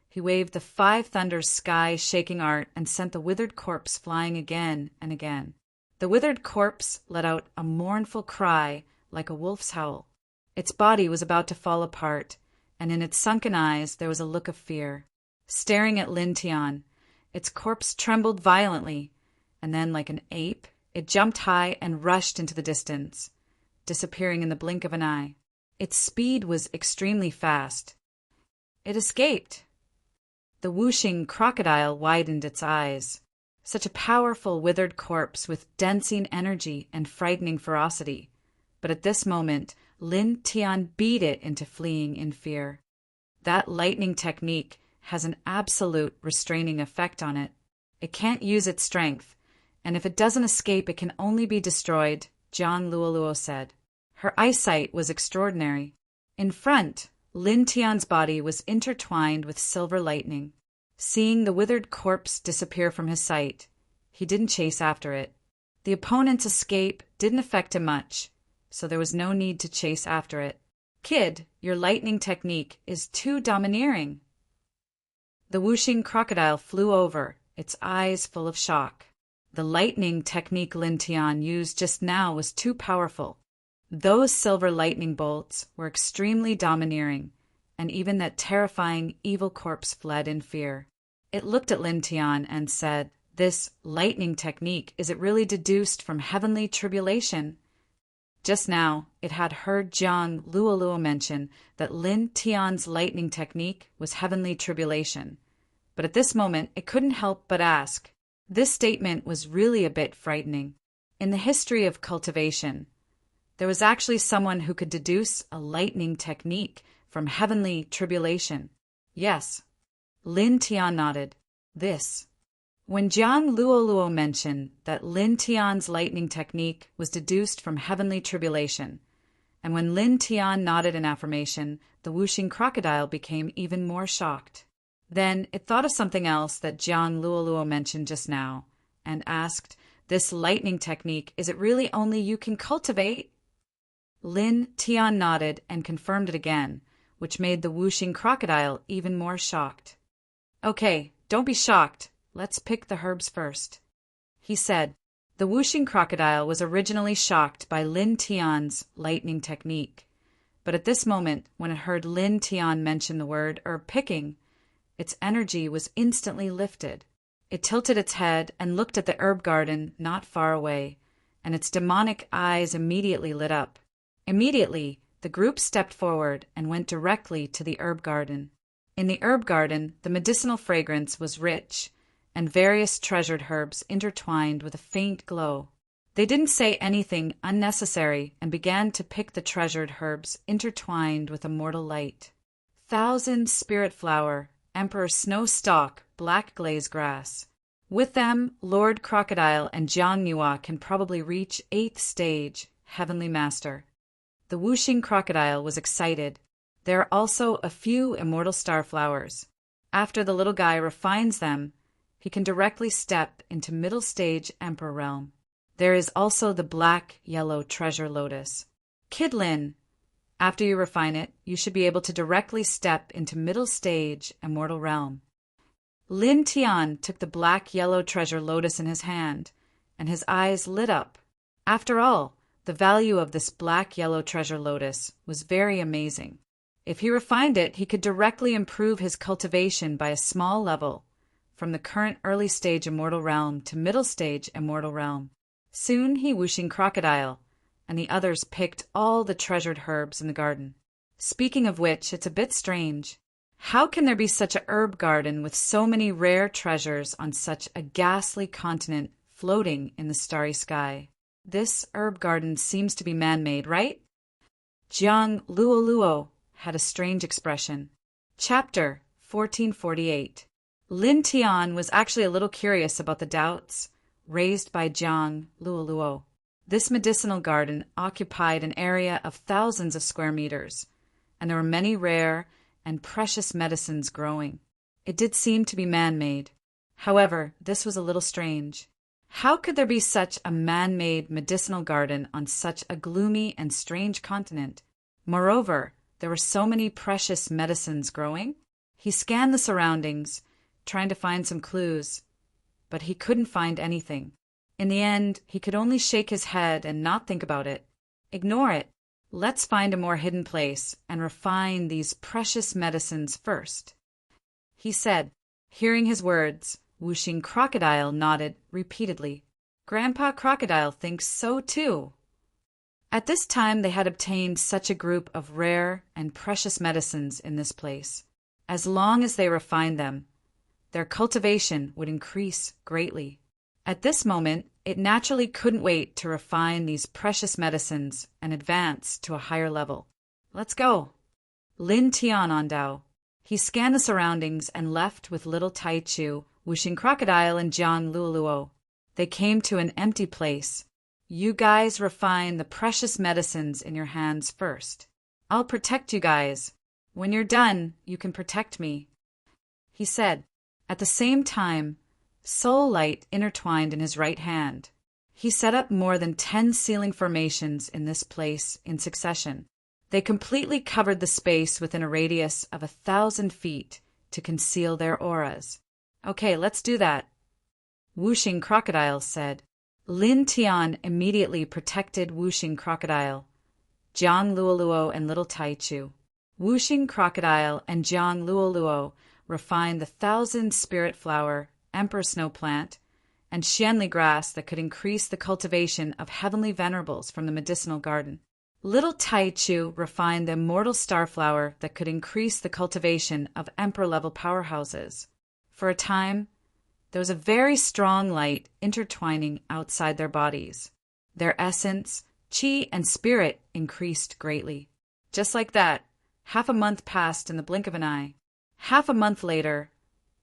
Speaker 1: he waved the 5 thunders sky-shaking art and sent the withered corpse flying again and again. The withered corpse let out a mournful cry like a wolf's howl. Its body was about to fall apart, and in its sunken eyes there was a look of fear. Staring at Lin Tian, its corpse trembled violently, and then, like an ape, it jumped high and rushed into the distance, disappearing in the blink of an eye. Its speed was extremely fast. It escaped. The whooshing crocodile widened its eyes. Such a powerful, withered corpse with dancing energy and frightening ferocity. But at this moment, Lin Tian beat it into fleeing in fear. That lightning technique has an absolute restraining effect on it. It can't use its strength, and if it doesn't escape, it can only be destroyed, Jiang Luoluo said. Her eyesight was extraordinary. In front, Lin Tian's body was intertwined with silver lightning. Seeing the withered corpse disappear from his sight, he didn't chase after it. The opponent's escape didn't affect him much, so there was no need to chase after it. Kid, your lightning technique is too domineering. The whooshing crocodile flew over, its eyes full of shock. The lightning technique Lin Tian used just now was too powerful. Those silver lightning bolts were extremely domineering, and even that terrifying evil corpse fled in fear. It looked at Lin Tian and said, "This lightning technique, is it really deduced from heavenly tribulation?" Just now, it had heard Jiang Luoluo mention that Lin Tian's lightning technique was heavenly tribulation. But at this moment, it couldn't help but ask. This statement was really a bit frightening. In the history of cultivation, there was actually someone who could deduce a lightning technique from heavenly tribulation. Yes. Lin Tian nodded. This. When Jiang Luoluo mentioned that Lin Tian's lightning technique was deduced from heavenly tribulation, and when Lin Tian nodded in affirmation, the whooshing crocodile became even more shocked. Then it thought of something else that Jiang Luoluo mentioned just now, and asked, "This lightning technique, is it really only you can cultivate?" Lin Tian nodded and confirmed it again, which made the whooshing crocodile even more shocked. "Okay, don't be shocked. Let's pick the herbs first," he said. The whooshing crocodile was originally shocked by Lin Tian's lightning technique, but at this moment, when it heard Lin Tian mention the word herb picking, its energy was instantly lifted. It tilted its head and looked at the herb garden not far away, and its demonic eyes immediately lit up. Immediately, the group stepped forward and went directly to the herb garden. In the herb garden, the medicinal fragrance was rich, and various treasured herbs intertwined with a faint glow. They didn't say anything unnecessary and began to pick the treasured herbs intertwined with immortal light. Thousand spirit flower, emperor snow stalk, black glaze grass. With them, Lord Crocodile and Jiang Nua can probably reach 8th stage, Heavenly Master. The whooshing crocodile was excited. There are also a few immortal star flowers. After the little guy refines them, he can directly step into middle stage Emperor realm. There is also the black-yellow treasure lotus. Kid Lin, after you refine it, you should be able to directly step into middle stage Immortal realm. Lin Tian took the black-yellow treasure lotus in his hand, and his eyes lit up. After all, the value of this black-yellow treasure lotus was very amazing. If he refined it, he could directly improve his cultivation by a small level, from the current early stage Immortal realm to middle stage Immortal realm. Soon he whooshing crocodile, and the others picked all the treasured herbs in the garden. Speaking of which, it's a bit strange. How can there be such a herb garden with so many rare treasures on such a ghastly continent floating in the starry sky? This herb garden seems to be man-made, right? Jiang Luoluo had a strange expression. Chapter 1448. Lin Tian was actually a little curious about the doubts raised by Jiang Luoluo. This medicinal garden occupied an area of thousands of square meters, and there were many rare and precious medicines growing. It did seem to be man-made. However, this was a little strange. How could there be such a man-made medicinal garden on such a gloomy and strange continent? Moreover, there were so many precious medicines growing. He scanned the surroundings, trying to find some clues, but he couldn't find anything. In the end, he could only shake his head and not think about it. Ignore it. Let's find a more hidden place and refine these precious medicines first, he said. Hearing his words, whooshing crocodile nodded repeatedly. Grandpa Crocodile thinks so too. At this time they had obtained such a group of rare and precious medicines in this place. As long as they refined them, their cultivation would increase greatly. At this moment, it naturally couldn't wait to refine these precious medicines and advance to a higher level. Let's go. Lin Tian on Dao. He scanned the surroundings and left with little Tai Chu, Wuxing Crocodile, and Jiang Luoluo. They came to an empty place. You guys refine the precious medicines in your hands first. I'll protect you guys. When you're done, you can protect me, he said. At the same time, soul light intertwined in his right hand. He set up more than 10 sealing formations in this place in succession. They completely covered the space within a radius of 1,000 feet to conceal their auras. Okay, let's do that, Wuxing Crocodile said. Lin Tian immediately protected Wuxing Crocodile, Jiang Luoluo, and little Tai Chu. Wuxing Crocodile and Jiang Luoluo refined the 1,000 spirit flower, emperor snow plant, and Xianli grass that could increase the cultivation of heavenly venerables from the medicinal garden. Little Tai Chu refined the immortal starflower that could increase the cultivation of emperor-level powerhouses. For a time, there was a very strong light intertwining outside their bodies. Their essence, qi, and spirit increased greatly. Just like that, half a month passed in the blink of an eye. Half a month later,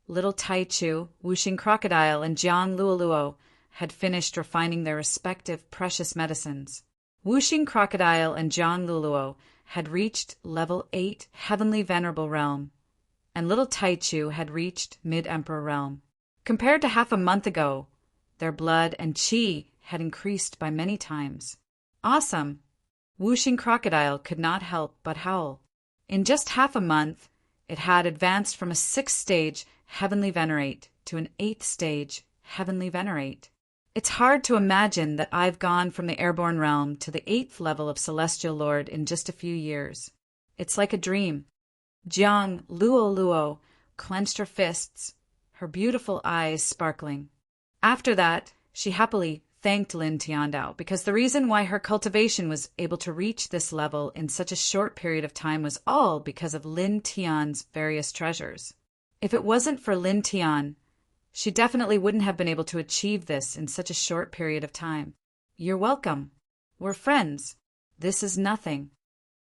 Speaker 1: little Tai Chu, Wuxing Crocodile, and Jiang Luoluo had finished refining their respective precious medicines. Wuxing Crocodile and Jiang Luoluo had reached level 8 Heavenly Venerable Realm, and little Tai Chu had reached Mid-Emperor Realm. Compared to half a month ago, their blood and qi had increased by many times. Awesome! Wuxing Crocodile could not help but howl. In just half a month, it had advanced from a 6th stage Heavenly Venerate to an 8th stage Heavenly Venerate. It's hard to imagine that I've gone from the airborne realm to the 8th level of Celestial Lord in just a few years. It's like a dream. Jiang Luoluo clenched her fists, her beautiful eyes sparkling. After that, she happily thanked Lin Tiandao because the reason why her cultivation was able to reach this level in such a short period of time was all because of Lin Tian's various treasures. If it wasn't for Lin Tian, she definitely wouldn't have been able to achieve this in such a short period of time. You're welcome. We're friends. This is nothing.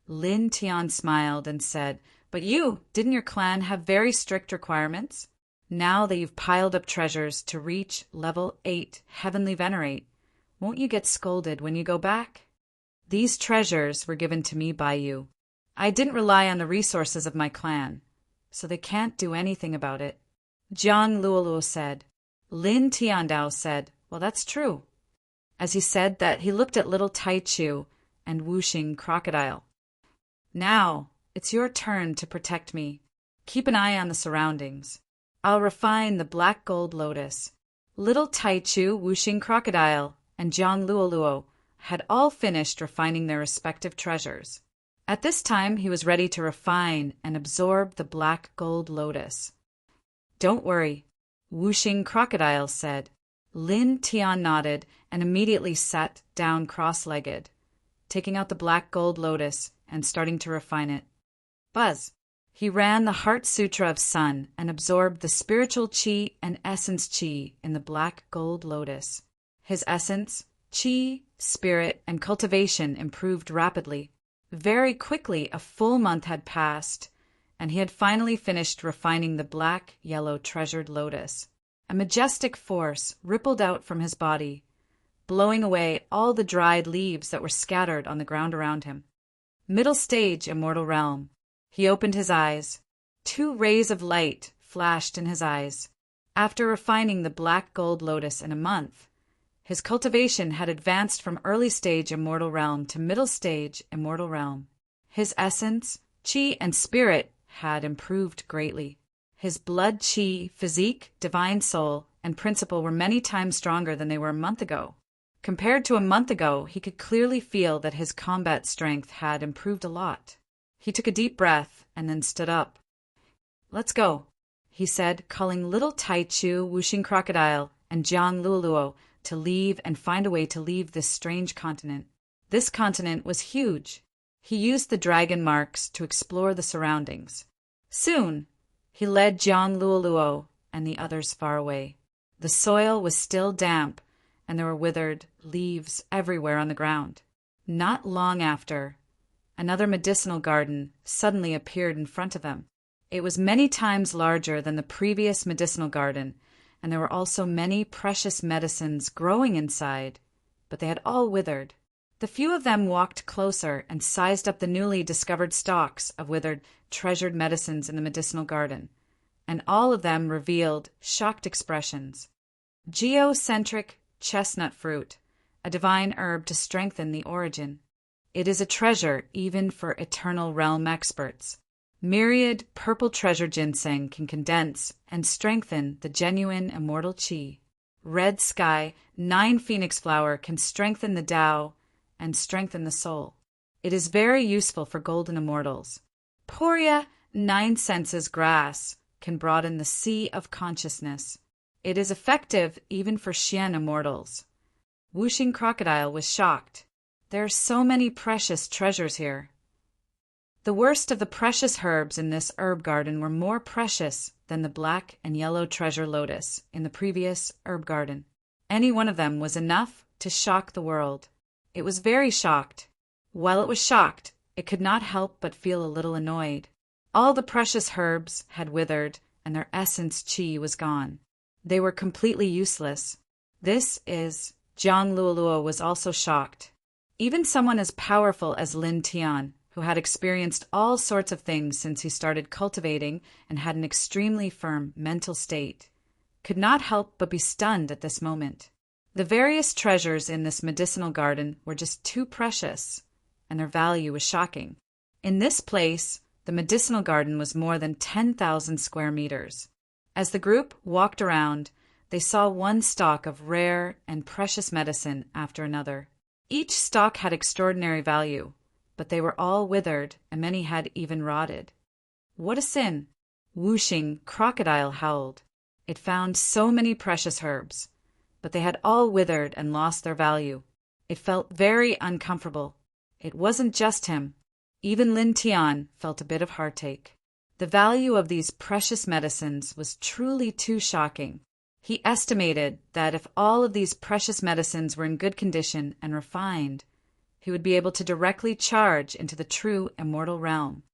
Speaker 1: Lin Tian smiled and said, But didn't your clan have very strict requirements? Now that you've piled up treasures to reach level 8 Heavenly Venerate, won't you get scolded when you go back? These treasures were given to me by you. I didn't rely on the resources of my clan, so they can't do anything about it. Jiang Luoluo said. Lin Tiandao said, Well, that's true. As he said that, he looked at little Tai Chu and Wuxing Crocodile. Now, it's your turn to protect me. Keep an eye on the surroundings. I'll refine the black gold lotus. Little Tai Chu, Wuxing Crocodile, and Jiang Luoluo had all finished refining their respective treasures. At this time, he was ready to refine and absorb the black gold lotus. Don't worry, Wuxing Crocodile said. Lin Tian nodded and immediately sat down cross-legged, taking out the black gold lotus and starting to refine it. Buzz! He ran the Heart Sutra of Sun and absorbed the spiritual qi and essence qi in the black gold lotus. His essence, qi, spirit, and cultivation improved rapidly. Very quickly, a full month had passed, and he had finally finished refining the black-yellow treasured lotus. A majestic force rippled out from his body, blowing away all the dried leaves that were scattered on the ground around him. Middle stage Immortal Realm. He opened his eyes. 2 rays of light flashed in his eyes. After refining the black gold lotus in a month, his cultivation had advanced from early stage Immortal Realm to middle stage Immortal Realm. His essence, qi, and spirit had improved greatly. His blood, qi, physique, divine soul, and principle were many times stronger than they were a month ago. Compared to a month ago, he could clearly feel that his combat strength had improved a lot. He took a deep breath and then stood up. Let's go, he said, calling little Tai Chu, Wuxing Crocodile, and Jiang Luoluo to leave and find a way to leave this strange continent. This continent was huge. He used the dragon marks to explore the surroundings. Soon, he led Jiang Luoluo, and the others far away. The soil was still damp, and there were withered leaves everywhere on the ground. Not long after, another medicinal garden suddenly appeared in front of them. It was many times larger than the previous medicinal garden, and there were also many precious medicines growing inside, but they had all withered. The few of them walked closer and sized up the newly discovered stalks of withered, treasured medicines in the medicinal garden, and all of them revealed shocked expressions. Geocentric chestnut fruit, a divine herb to strengthen the origin. It is a treasure even for eternal realm experts. Myriad purple treasure ginseng can condense and strengthen the genuine immortal chi. Red sky 9 phoenix flower can strengthen the Tao and strengthen the soul. It is very useful for golden immortals. Poria 9 senses grass can broaden the sea of consciousness. It is effective even for Xian immortals. Wuxing Crocodile was shocked. There are so many precious treasures here. The worst of the precious herbs in this herb garden were more precious than the black and yellow treasure lotus in the previous herb garden. Any one of them was enough to shock the world. It was very shocked. While it was shocked, it could not help but feel a little annoyed. All the precious herbs had withered, and their essence chi was gone. They were completely useless. This is... Jiang Luoluo was also shocked. Even someone as powerful as Lin Tian, who had experienced all sorts of things since he started cultivating and had an extremely firm mental state, could not help but be stunned at this moment. The various treasures in this medicinal garden were just too precious, and their value was shocking. In this place, the medicinal garden was more than 10,000 square meters. As the group walked around, they saw one stalk of rare and precious medicine after another. Each stalk had extraordinary value, but they were all withered, and many had even rotted. What a sin! Wuxing Crocodile howled. It found so many precious herbs, but they had all withered and lost their value. It felt very uncomfortable. It wasn't just him. Even Lin Tian felt a bit of heartache. The value of these precious medicines was truly too shocking. He estimated that if all of these precious medicines were in good condition and refined, he would be able to directly charge into the true immortal realm.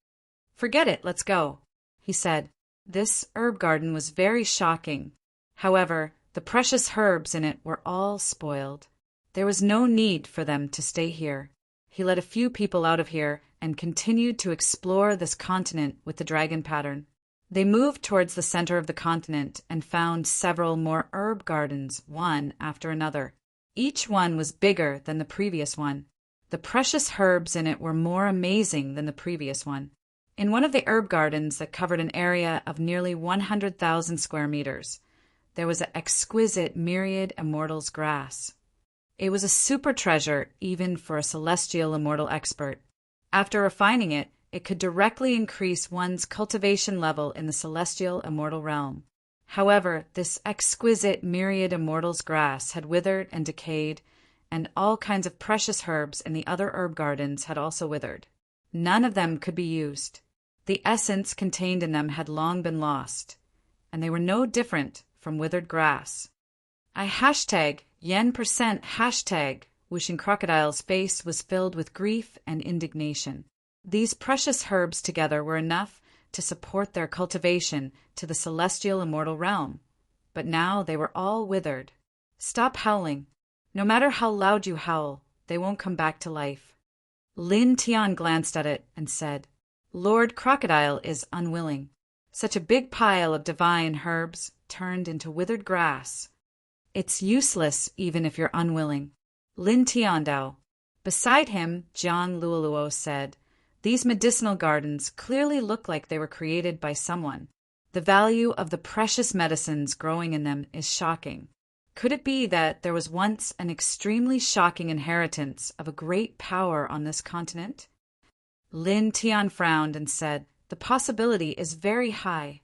Speaker 1: "Forget it, let's go," he said. This herb garden was very shocking. However, the precious herbs in it were all spoiled. There was no need for them to stay here. He let a few people out of here and continued to explore this continent with the dragon pattern. They moved towards the center of the continent and found several more herb gardens, one after another. Each one was bigger than the previous one. The precious herbs in it were more amazing than the previous one. In one of the herb gardens that covered an area of nearly 100,000 square meters, there was an exquisite myriad immortals grass. It was a super treasure even for a celestial immortal expert. After refining it, it could directly increase one's cultivation level in the celestial immortal realm. However, this exquisite myriad immortals grass had withered and decayed, and all kinds of precious herbs in the other herb gardens had also withered. None of them could be used. The essence contained in them had long been lost, and they were no different from withered grass. #yen% hashtag Wuxing Crocodile's face was filled with grief and indignation. These precious herbs together were enough to support their cultivation to the celestial immortal realm, but now they were all withered. Stop howling. No matter how loud you howl, they won't come back to life. Lin Tian glanced at it and said, "Lord Crocodile is unwilling. Such a big pile of divine herbs turned into withered grass. It's useless even if you're unwilling." Lin Tian Dao. Beside him, Jiang Luoluo said, "These medicinal gardens clearly look like they were created by someone. The value of the precious medicines growing in them is shocking. Could it be that there was once an extremely shocking inheritance of a great power on this continent?" Lin Tian frowned and said, "The possibility is very high.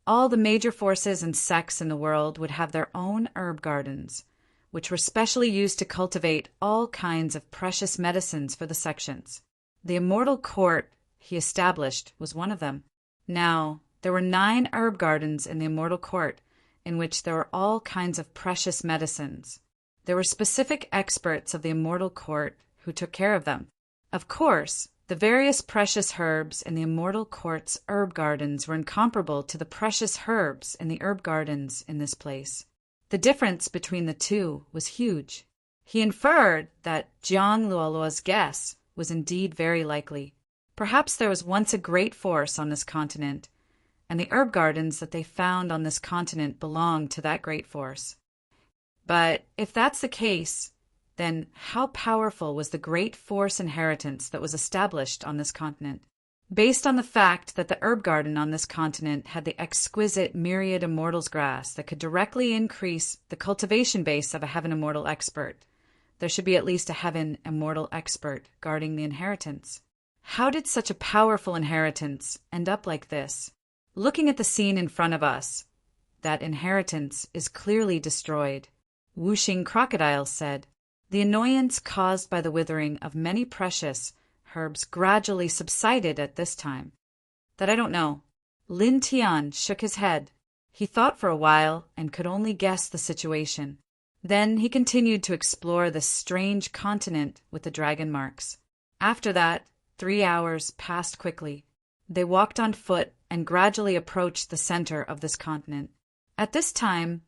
Speaker 1: All the major forces and sects in the world would have their own herb gardens, which were specially used to cultivate all kinds of precious medicines for the sections. The immortal court he established was one of them. Now, There were 9 herb gardens in the immortal court, in which there were all kinds of precious medicines. There were specific experts of the immortal court who took care of them. Of course, the various precious herbs in the immortal court's herb gardens were incomparable to the precious herbs in the herb gardens in this place. The difference between the two was huge. He inferred that Jiang Luoluo's guess was indeed very likely. Perhaps there was once a great force on this continent, and the herb gardens that they found on this continent belonged to that great force. But if that's the case, then how powerful was the great force inheritance that was established on this continent? Based on the fact that the herb garden on this continent had the exquisite myriad immortals grass that could directly increase the cultivation base of a heaven immortal expert, there should be at least a heaven immortal expert guarding the inheritance. How did such a powerful inheritance end up like this? Looking at the scene in front of us, that inheritance is clearly destroyed. Whooshing Crocodile said, "The annoyance caused by the withering of many precious herbs gradually subsided at this time." "That I don't know." Lin Tian shook his head. He thought for a while and could only guess the situation. Then he continued to explore this strange continent with the dragon marks. After that, 3 hours passed quickly. They walked on foot and gradually approached the center of this continent. At this time,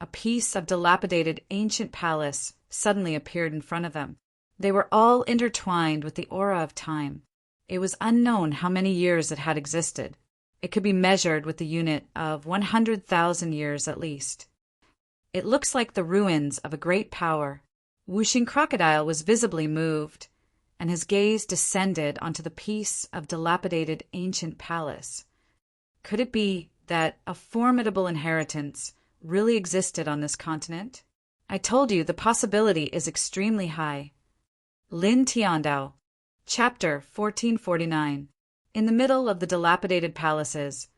Speaker 1: a piece of dilapidated ancient palace suddenly appeared in front of them. They were all intertwined with the aura of time. It was unknown how many years it had existed. It could be measured with the unit of 100,000 years at least. It looks like the ruins of a great power. Whooshing Crocodile was visibly moved, and his gaze descended onto the piece of dilapidated ancient palace. Could it be that a formidable inheritance really existed on this continent? I told you the possibility is extremely high. Lin Tiandao, Chapter 1449. In the middle of the dilapidated palaces,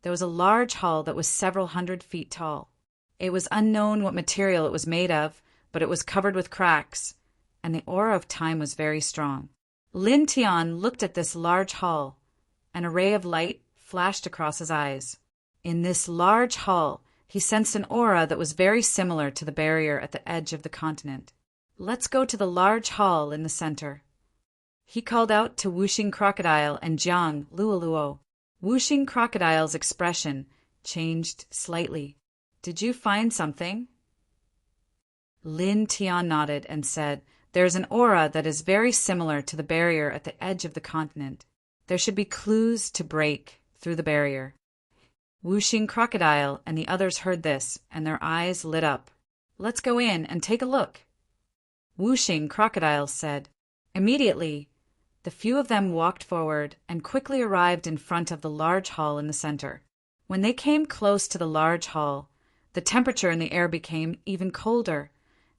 Speaker 1: there was a large hall that was several hundred feet tall. It was unknown what material it was made of, but it was covered with cracks, and the aura of time was very strong. Lin Tian looked at this large hall. An array of light flashed across his eyes. In this large hall, he sensed an aura that was very similar to the barrier at the edge of the continent. "Let's go to the large hall in the center." He called out to Whooshing Crocodile and Jiang Luoluo. Whooshing Crocodile's expression changed slightly. "Did you find something?" Lin Tian nodded and said, "There's an aura that is very similar to the barrier at the edge of the continent. There should be clues to break through the barrier." Whooshing Crocodile and the others heard this, and their eyes lit up. "Let's go in and take a look," Whooshing Crocodile said. Immediately, the few of them walked forward and quickly arrived in front of the large hall in the center. When they came close to the large hall, the temperature in the air became even colder,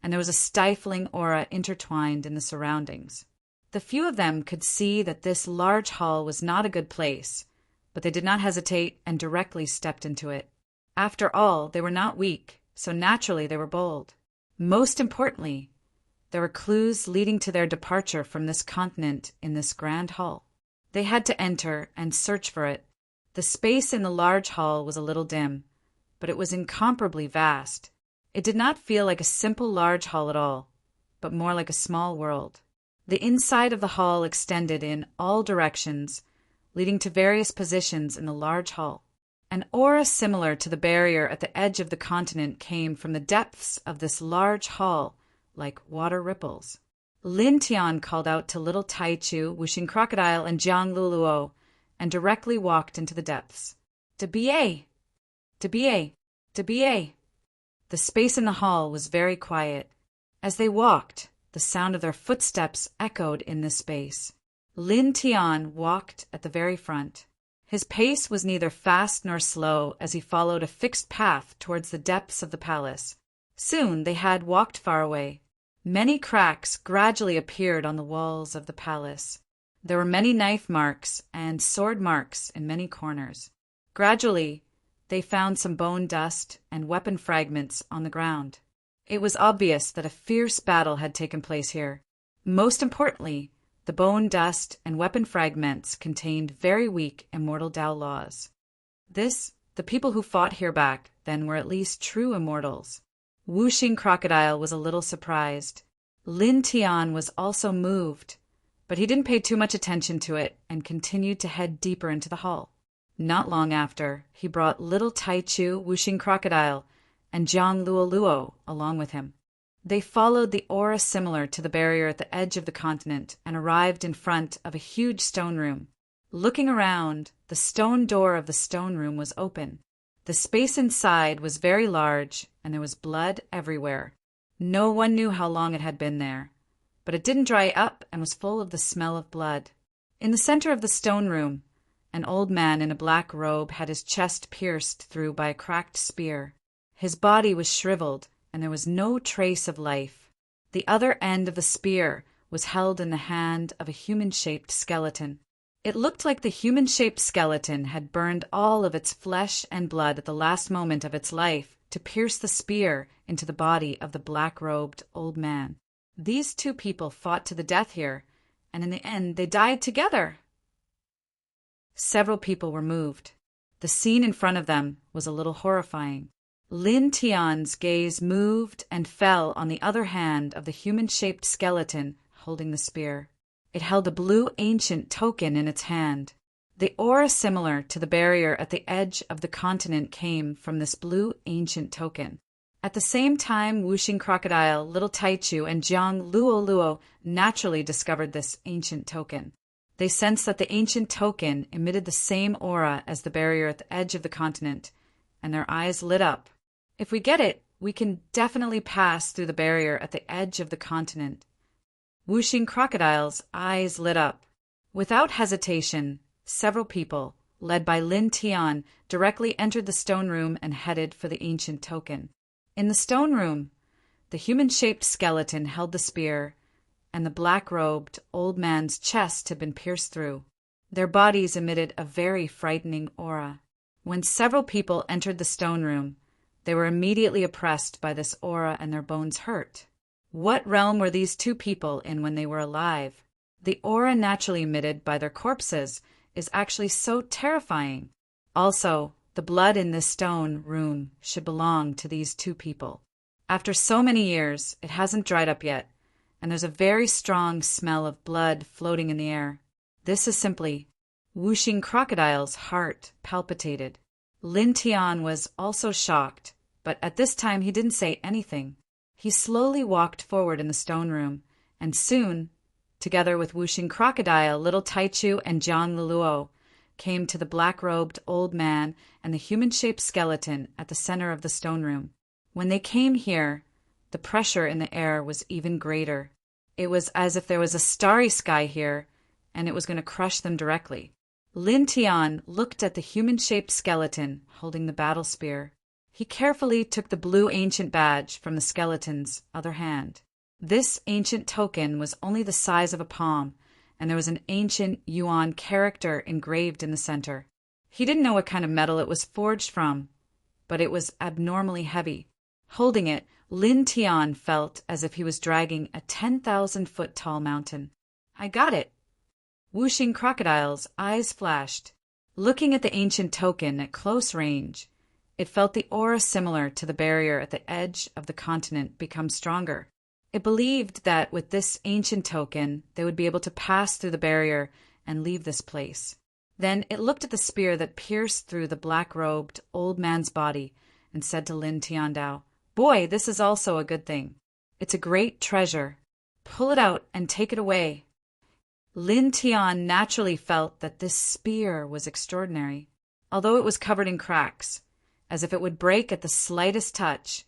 Speaker 1: and there was a stifling aura intertwined in the surroundings. The few of them could see that this large hall was not a good place, but they did not hesitate and directly stepped into it. After all, they were not weak, so naturally they were bold. Most importantly, there were clues leading to their departure from this continent in this grand hall. They had to enter and search for it. The space in the large hall was a little dim, but it was incomparably vast. It did not feel like a simple large hall at all, but more like a small world. The inside of the hall extended in all directions, leading to various positions in the large hall. An aura similar to the barrier at the edge of the continent came from the depths of this large hall, like water ripples. Lin Tian called out to little Taichu, Whooshing Crocodile, and Jiang Luoluo, and directly walked into the depths. "Debie! Debie! Debie!" The space in the hall was very quiet. As they walked, the sound of their footsteps echoed in this space. Lin Tian walked at the very front. His pace was neither fast nor slow as he followed a fixed path towards the depths of the palace. Soon they had walked far away. Many cracks gradually appeared on the walls of the palace. There were many knife marks and sword marks in many corners. Gradually, they found some bone dust and weapon fragments on the ground. It was obvious that a fierce battle had taken place here. Most importantly, the bone dust and weapon fragments contained very weak immortal Tao laws. The people who fought here back then were at least true immortals. Whooshing Crocodile was a little surprised. Lin Tian was also moved, but he didn't pay too much attention to it and continued to head deeper into the hall. Not long after, he brought little Taichu, Whooshing Crocodile, and Jiang Luoluo along with him. They followed the aura similar to the barrier at the edge of the continent and arrived in front of a huge stone room. Looking around, the stone door of the stone room was open. The space inside was very large, and there was blood everywhere. No one knew how long it had been there, but it didn't dry up and was full of the smell of blood. In the center of the stone room, an old man in a black robe had his chest pierced through by a cracked spear. His body was shriveled, and there was no trace of life. The other end of the spear was held in the hand of a human-shaped skeleton. It looked like the human-shaped skeleton had burned all of its flesh and blood at the last moment of its life to pierce the spear into the body of the black-robed old man. These two people fought to the death here, and in the end they died together. Several people were moved. The scene in front of them was a little horrifying. Lin Tian's gaze moved and fell on the other hand of the human-shaped skeleton holding the spear. It held a blue ancient token in its hand. The aura similar to the barrier at the edge of the continent came from this blue ancient token. At the same time, Whooshing Crocodile, Little Taichu, and Jiang Luoluo naturally discovered this ancient token. They sensed that the ancient token emitted the same aura as the barrier at the edge of the continent, and their eyes lit up. If we get it, we can definitely pass through the barrier at the edge of the continent. Whooshing Crocodile's eyes lit up. Without hesitation, several people, led by Lin Tian, directly entered the stone room and headed for the ancient token. In the stone room, the human-shaped skeleton held the spear, and the black-robed old man's chest had been pierced through. Their bodies emitted a very frightening aura. When several people entered the stone room, they were immediately oppressed by this aura and their bones hurt. What realm were these two people in when they were alive? The aura naturally emitted by their corpses is actually so terrifying. Also, the blood in this stone room should belong to these two people. After so many years, it hasn't dried up yet, and there's a very strong smell of blood floating in the air. This is simply Whooshing Crocodile's heart palpitated. Lin Tian was also shocked, but at this time he didn't say anything. He slowly walked forward in the stone room, and soon, together with Whooshing Crocodile, Little Taichu, and Jiang Luoluo, came to the black-robed old man and the human-shaped skeleton at the center of the stone room. When they came here, the pressure in the air was even greater. It was as if there was a starry sky here, and it was going to crush them directly. Lin Tian looked at the human-shaped skeleton holding the battle spear. He carefully took the blue ancient badge from the skeleton's other hand. This ancient token was only the size of a palm, and there was an ancient Yuan character engraved in the center. He didn't know what kind of metal it was forged from, but it was abnormally heavy. Holding it, Lin Tian felt as if he was dragging a 10,000-foot-tall mountain. I got it! Whooshing Crocodile's eyes flashed. Looking at the ancient token at close range, it felt the aura similar to the barrier at the edge of the continent become stronger. It believed that with this ancient token, they would be able to pass through the barrier and leave this place. Then it looked at the spear that pierced through the black-robed old man's body and said to Lin Tiandao, "Boy, this is also a good thing. It's a great treasure. Pull it out and take it away." Lin Tian naturally felt that this spear was extraordinary. Although it was covered in cracks, as if it would break at the slightest touch,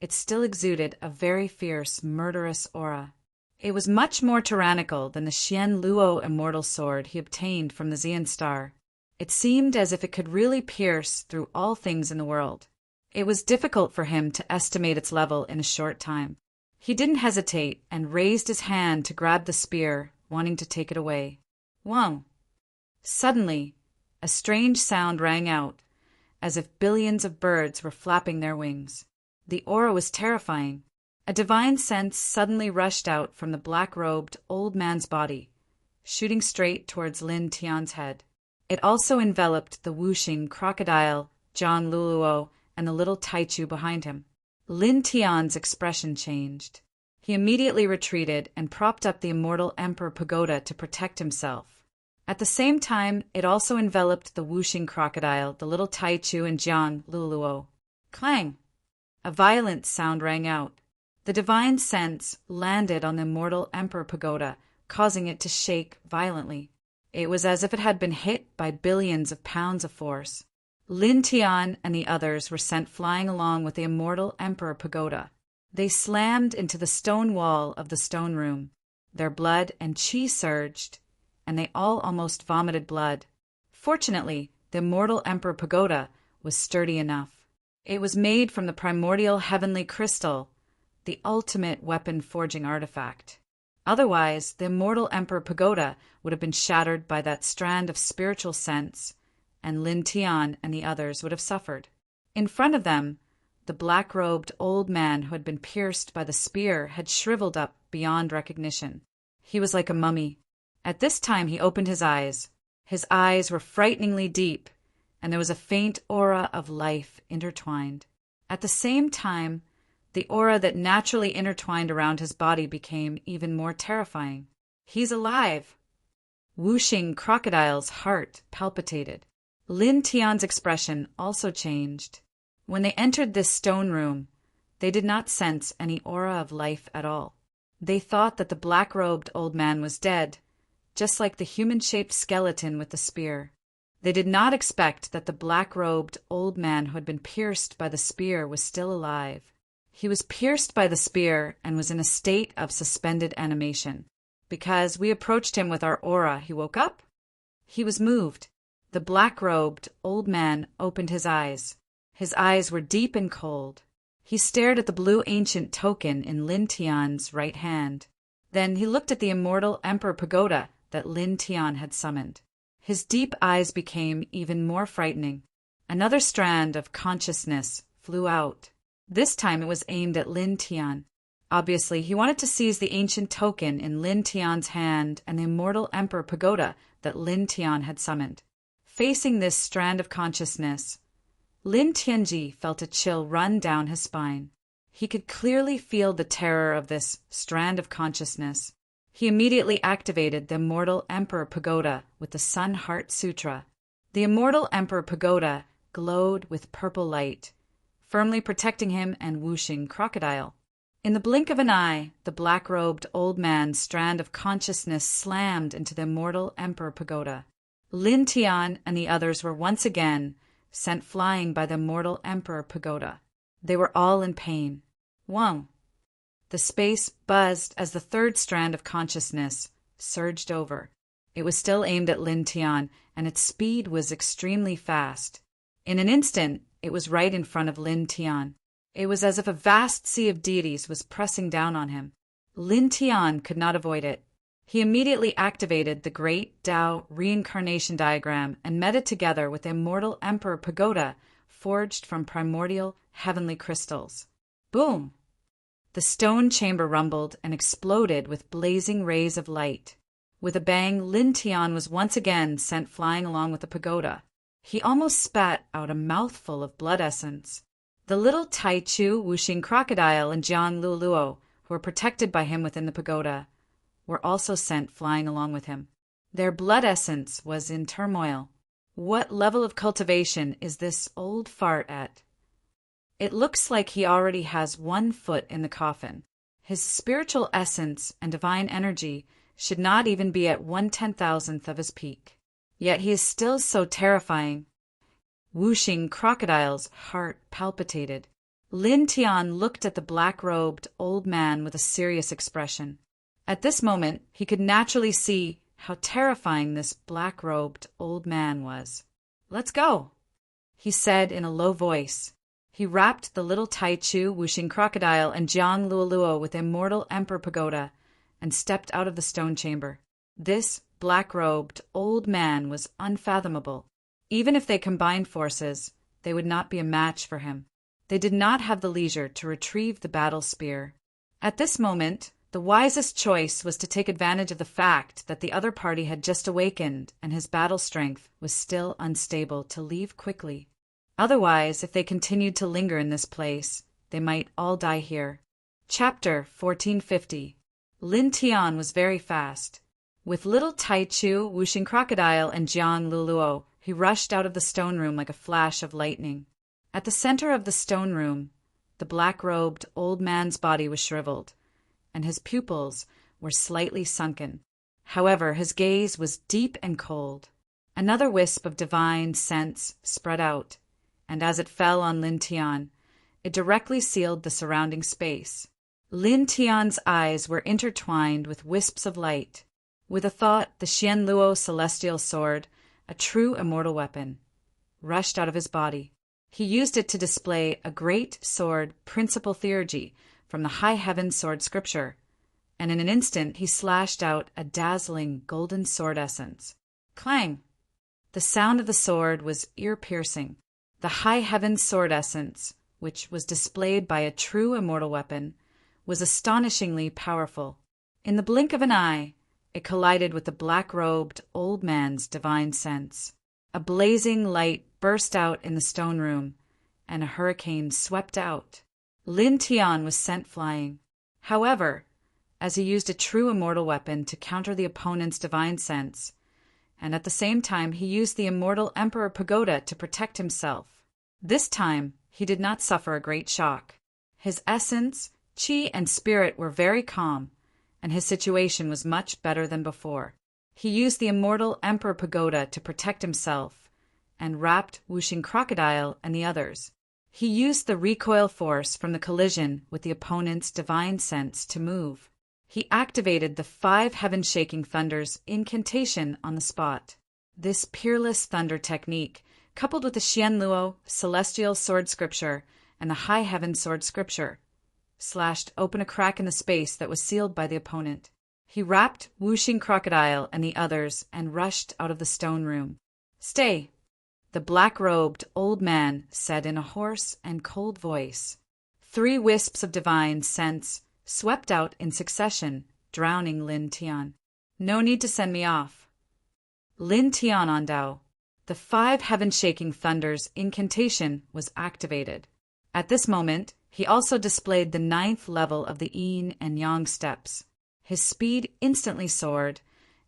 Speaker 1: it still exuded a very fierce, murderous aura. It was much more tyrannical than the Xian Luo immortal sword he obtained from the Xian star. It seemed as if it could really pierce through all things in the world. It was difficult for him to estimate its level in a short time. He didn't hesitate and raised his hand to grab the spear, wanting to take it away. Whoa! Suddenly, a strange sound rang out, as if billions of birds were flapping their wings. The aura was terrifying. A divine sense suddenly rushed out from the black-robed old man's body, shooting straight towards Lin Tian's head. It also enveloped the whooshing crocodile, Jiang Luluo, and the little Taichu behind him. Lin Tian's expression changed. He immediately retreated and propped up the immortal Emperor Pagoda to protect himself. At the same time, it also enveloped the whooshing crocodile, the little Taichu, and Jiang Luluo. Clang! A violent sound rang out. The divine sense landed on the immortal Emperor Pagoda, causing it to shake violently. It was as if it had been hit by billions of pounds of force. Lin Tian and the others were sent flying along with the immortal Emperor Pagoda. They slammed into the stone wall of the stone room. Their blood and qi surged, and they all almost vomited blood. Fortunately, the immortal Emperor Pagoda was sturdy enough. It was made from the primordial heavenly crystal, the ultimate weapon-forging artifact. Otherwise, the immortal Emperor Pagoda would have been shattered by that strand of spiritual sense, and Lin Tian and the others would have suffered. In front of them, the black-robed old man who had been pierced by the spear had shriveled up beyond recognition. He was like a mummy. At this time he opened his eyes. His eyes were frighteningly deep, and there was a faint aura of life intertwined. At the same time, the aura that naturally intertwined around his body became even more terrifying. He's alive! Whooshing crocodile's heart palpitated. Lin Tian's expression also changed. When they entered this stone room, they did not sense any aura of life at all. They thought that the black-robed old man was dead, just like the human-shaped skeleton with the spear. They did not expect that the black-robed old man who had been pierced by the spear was still alive. He was pierced by the spear and was in a state of suspended animation. Because we approached him with our aura, he woke up. He was moved. The black-robed old man opened his eyes. His eyes were deep and cold. He stared at the blue ancient token in Lin Tian's right hand. Then he looked at the immortal Emperor Pagoda that Lin Tian had summoned. His deep eyes became even more frightening. Another strand of consciousness flew out. This time it was aimed at Lin Tian. Obviously, he wanted to seize the ancient token in Lin Tian's hand and the immortal Emperor Pagoda that Lin Tian had summoned. Facing this strand of consciousness, Lin Tianji felt a chill run down his spine. He could clearly feel the terror of this strand of consciousness. He immediately activated the immortal Emperor Pagoda with the Sun Heart Sutra. The immortal Emperor Pagoda glowed with purple light, firmly protecting him and whooshing crocodile. In the blink of an eye, the black-robed old man's strand of consciousness slammed into the immortal Emperor Pagoda. Lin Tian and the others were once again sent flying by the immortal Emperor Pagoda. They were all in pain. Wang! The space buzzed as the third strand of consciousness surged over. It was still aimed at Lin Tian, and its speed was extremely fast. In an instant, it was right in front of Lin Tian. It was as if a vast sea of deities was pressing down on him. Lin Tian could not avoid it. He immediately activated the Great Tao reincarnation diagram and met it together with the immortal Emperor Pagoda forged from primordial heavenly crystals. Boom! The stone chamber rumbled and exploded with blazing rays of light. With a bang, Lin Tian was once again sent flying along with the pagoda. He almost spat out a mouthful of blood essence. The little Taichu, whooshing crocodile, and Jiang Luluo, who were protected by him within the pagoda, were also sent flying along with him. Their blood essence was in turmoil. What level of cultivation is this old fart at? It looks like he already has 1 foot in the coffin. His spiritual essence and divine energy should not even be at 1/10,000th of his peak. Yet he is still so terrifying. Whooshing crocodile's heart palpitated. Lin Tian looked at the black-robed old man with a serious expression. At this moment, he could naturally see how terrifying this black-robed old man was. "Let's go," he said in a low voice. He wrapped the little Taichu, whooshing crocodile, and Jiang Luoluo with immortal Emperor Pagoda and stepped out of the stone chamber. This black-robed old man was unfathomable. Even if they combined forces, they would not be a match for him. They did not have the leisure to retrieve the battle spear. At this moment, The wisest choice was to take advantage of the fact that the other party had just awakened and his battle strength was still unstable to leave quickly. Otherwise, if they continued to linger in this place, they might all die here. Chapter 1450. Lin Tian was very fast. With little Tai Chu, Wuxing Crocodile, and Jiang Luluo, he rushed out of the stone room like a flash of lightning. At the center of the stone room, the black-robed old man's body was shriveled, and his pupils were slightly sunken. However, his gaze was deep and cold. Another wisp of divine sense spread out, and as it fell on Lin Tian, it directly sealed the surrounding space. Lin Tian's eyes were intertwined with wisps of light. With a thought, the Xian Luo celestial sword, a true immortal weapon, rushed out of his body. He used it to display a great sword principal theurgy from the high heaven sword scripture, and in an instant he slashed out a dazzling golden sword essence. Clang! The sound of the sword was ear-piercing. The high heaven sword essence, which was displayed by a true immortal weapon, was astonishingly powerful. In the blink of an eye, it collided with the black-robed old man's divine sense. A blazing light burst out in the stone room, and a hurricane swept out. Lin Tian was sent flying. However, as he used a true immortal weapon to counter the opponent's divine sense, and at the same time he used the immortal Emperor Pagoda to protect himself, this time he did not suffer a great shock. His essence, chi, and spirit were very calm, and his situation was much better than before. He used the immortal Emperor Pagoda to protect himself, and wrapped Wuxing Crocodile and the others. He used the recoil force from the collision with the opponent's divine sense to move. He activated the 5 heaven-shaking thunders incantation on the spot. This peerless thunder technique, coupled with the Xian Luo celestial sword scripture and the high heaven sword scripture, slashed open a crack in the space that was sealed by the opponent. He wrapped Wuxing Crocodile and the others and rushed out of the stone room. "Stay," the black-robed old man said in a hoarse and cold voice. 3 wisps of divine sense swept out in succession, drowning Lin Tian. "No need to send me off." Lin Tian on Dao. The 5 heaven-shaking thunders incantation was activated. At this moment, he also displayed the 9th level of the yin and yang steps. His speed instantly soared,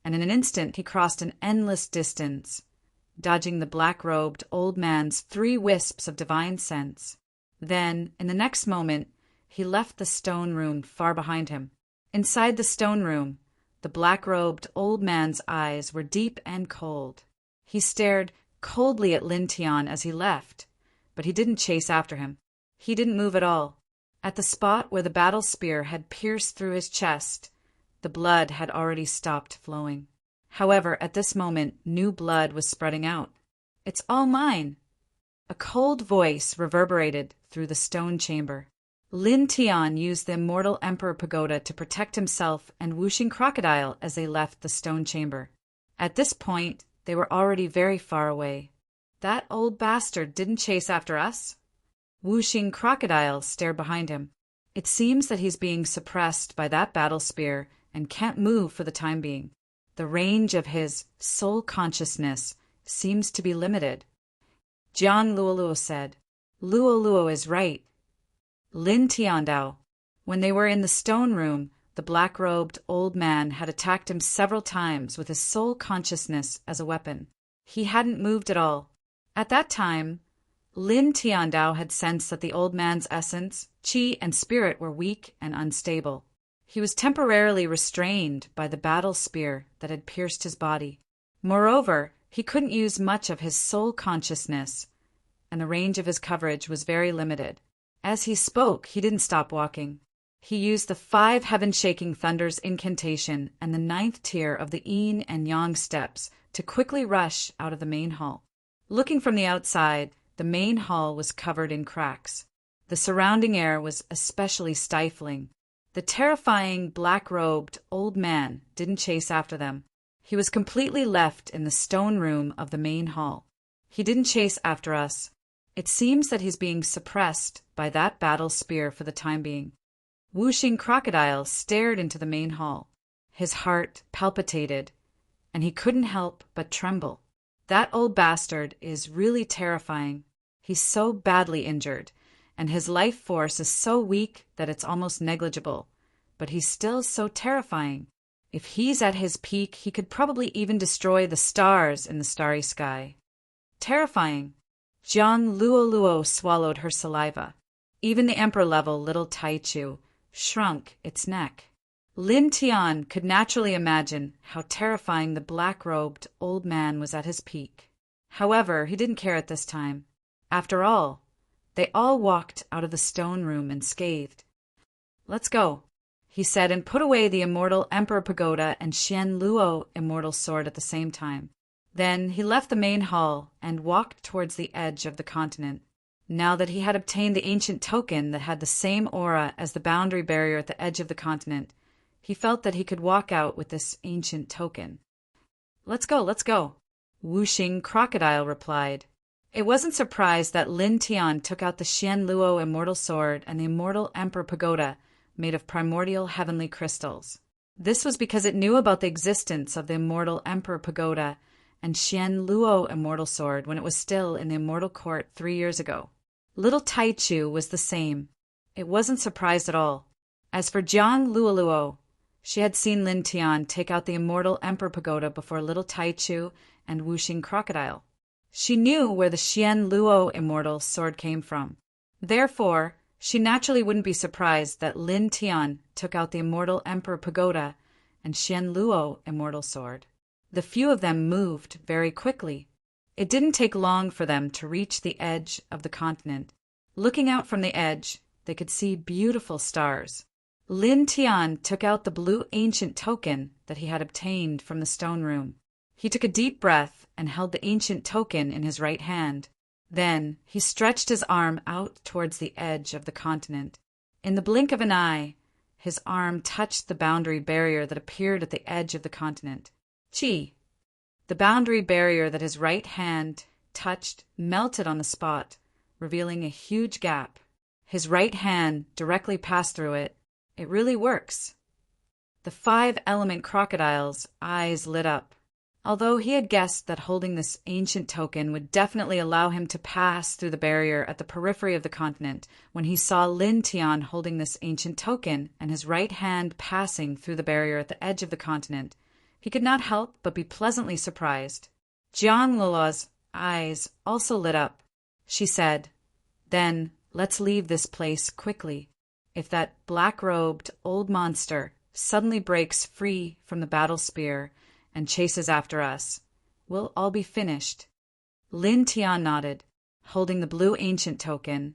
Speaker 1: and in an instant he crossed an endless distance, dodging the black-robed old man's 3 wisps of divine sense. Then, in the next moment, he left the stone room far behind him. Inside the stone room, the black-robed old man's eyes were deep and cold. He stared coldly at Lin Tian as he left, but he didn't chase after him. He didn't move at all. At the spot where the battle spear had pierced through his chest, the blood had already stopped flowing. However, at this moment, new blood was spreading out. "It's all mine!" A cold voice reverberated through the stone chamber. Lin Tian used the immortal Emperor Pagoda to protect himself and Wuxing Crocodile as they left the stone chamber. At this point, they were already very far away. "That old bastard didn't chase after us?" Wuxing Crocodile stared behind him. "It seems that he's being suppressed by that battle spear and can't move for the time being. The range of his soul consciousness seems to be limited." Jiang Luoluo said. "Luoluo is right." Lin Tiandao. When they were in the stone room, the black-robed old man had attacked him several times with his soul consciousness as a weapon. He hadn't moved at all. At that time, Lin Tiandao had sensed that the old man's essence, chi, and spirit were weak and unstable. He was temporarily restrained by the battle spear that had pierced his body. Moreover, he couldn't use much of his soul consciousness, and the range of his coverage was very limited. As he spoke, he didn't stop walking. He used the 5 heaven-shaking thunders incantation and the 9th tier of the yin and yang steps to quickly rush out of the main hall. Looking from the outside, the main hall was covered in cracks. The surrounding air was especially stifling. The terrifying black-robed old man didn't chase after them. He was completely left in the stone room of the main hall. "He didn't chase after us. It seems that he's being suppressed by that battle spear for the time being." Whooshing Crocodile stared into the main hall. His heart palpitated, and he couldn't help but tremble. That old bastard is really terrifying. He's so badly injured, and his life force is so weak that it's almost negligible. But he's still so terrifying. If he's at his peak, he could probably even destroy the stars in the starry sky. Terrifying. Jiang Luoluo swallowed her saliva. Even the emperor-level little Taichu shrunk its neck. Lin Tian could naturally imagine how terrifying the black-robed old man was at his peak. However, he didn't care at this time. After all, they all walked out of the stone room unscathed. "Let's go," he said, and put away the immortal Emperor Pagoda and Xian Luo immortal sword at the same time. Then he left the main hall and walked towards the edge of the continent. Now that he had obtained the ancient token that had the same aura as the boundary barrier at the edge of the continent, he felt that he could walk out with this ancient token. Let's go," Whooshing Crocodile replied. It wasn't surprised that Lin Tian took out the Xian Luo immortal sword and the immortal Emperor Pagoda made of primordial heavenly crystals. This was because it knew about the existence of the immortal Emperor Pagoda and Xian Luo immortal sword when it was still in the immortal court 3 years ago. Little Taichu was the same. It wasn't surprised at all. As for Jiang Luoluo, she had seen Lin Tian take out the immortal Emperor Pagoda before little Taichu and Whooshing Crocodile. She knew where the Xian Luo immortal sword came from. Therefore, she naturally wouldn't be surprised that Lin Tian took out the immortal Emperor Pagoda and Xian Luo immortal sword. The few of them moved very quickly. It didn't take long for them to reach the edge of the continent. Looking out from the edge, they could see beautiful stars. Lin Tian took out the blue ancient token that he had obtained from the stone room. He took a deep breath and held the ancient token in his right hand. Then he stretched his arm out towards the edge of the continent. In the blink of an eye, his arm touched the boundary barrier that appeared at the edge of the continent. Chi! The boundary barrier that his right hand touched melted on the spot, revealing a huge gap. His right hand directly passed through it. It really works. The 5-element crocodile's eyes lit up. Although he had guessed that holding this ancient token would definitely allow him to pass through the barrier at the periphery of the continent, when he saw Lin Tian holding this ancient token and his right hand passing through the barrier at the edge of the continent, he could not help but be pleasantly surprised. Jiang Luoluo's eyes also lit up. She said, "Then let's leave this place quickly. If that black-robed old monster suddenly breaks free from the battle spear and chases after us, we'll all be finished." Lin Tian nodded, holding the blue ancient token.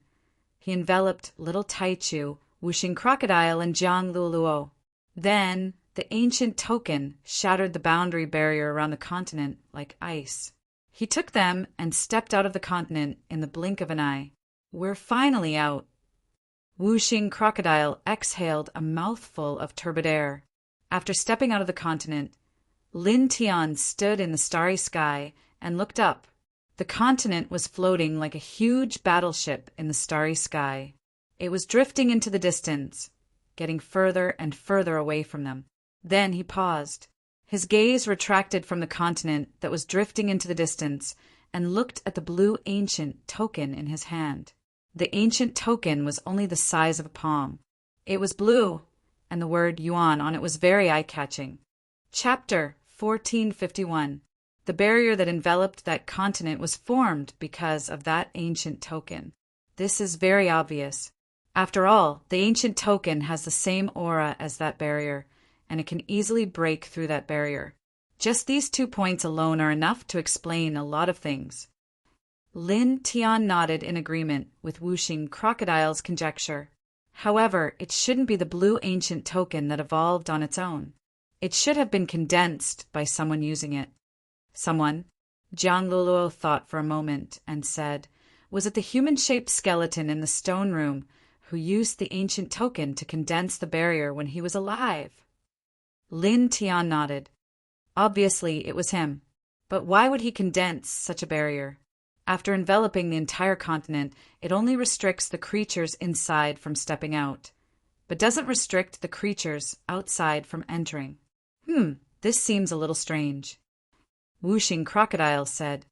Speaker 1: He enveloped little Taichu, Whooshing Crocodile, and Jiang Luoluo. Then the ancient token shattered the boundary barrier around the continent like ice. He took them and stepped out of the continent in the blink of an eye. "We're finally out." Whooshing Crocodile exhaled a mouthful of turbid air. After stepping out of the continent, Lin Tian stood in the starry sky and looked up. The continent was floating like a huge battleship in the starry sky. It was drifting into the distance, getting further and further away from them. Then he paused. His gaze retracted from the continent that was drifting into the distance and looked at the blue ancient token in his hand. The ancient token was only the size of a palm. It was blue, and the word yuan on it was very eye-catching. Chapter 1451. The barrier that enveloped that continent was formed because of that ancient token. This is very obvious. After all, the ancient token has the same aura as that barrier, and it can easily break through that barrier. Just these 2 points alone are enough to explain a lot of things. Lin Tian nodded in agreement with Whooshing Crocodile's conjecture. However, it shouldn't be the blue ancient token that evolved on its own. It should have been condensed by someone using it. Someone? Jiang Luoluo thought for a moment and said, "Was it the human-shaped skeleton in the stone room who used the ancient token to condense the barrier when he was alive?" Lin Tian nodded. Obviously, it was him. But why would he condense such a barrier? After enveloping the entire continent, it only restricts the creatures inside from stepping out. but doesn't restrict the creatures outside from entering. This seems a little strange. Whooshing Crocodile said,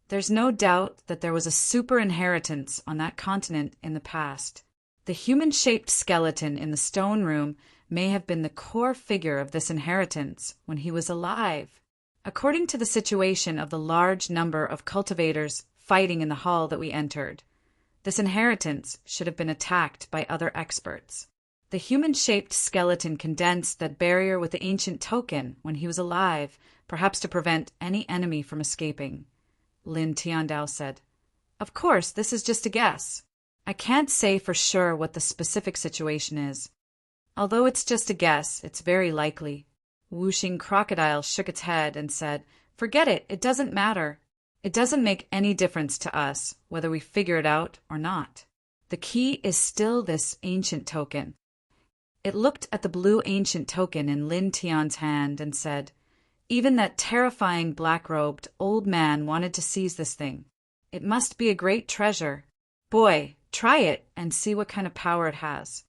Speaker 1: "There's no doubt that there was a super inheritance on that continent in the past. The human-shaped skeleton in the stone room may have been the core figure of this inheritance when he was alive. According to the situation of the large number of cultivators fighting in the hall that we entered, this inheritance should have been attacked by other experts. The human-shaped skeleton condensed that barrier with the ancient token when he was alive, perhaps to prevent any enemy from escaping," Lin Tiandao said. "Of course, this is just a guess. I can't say for sure what the specific situation is. Although it's just a guess, it's very likely." Whooshing Crocodile shook its head and said, "Forget it, it doesn't matter. It doesn't make any difference to us whether we figure it out or not. The key is still this ancient token." It looked at the blue ancient token in Lin Tian's hand and said, "Even that terrifying black-robed old man wanted to seize this thing. It must be a great treasure. Boy, try it and see what kind of power it has."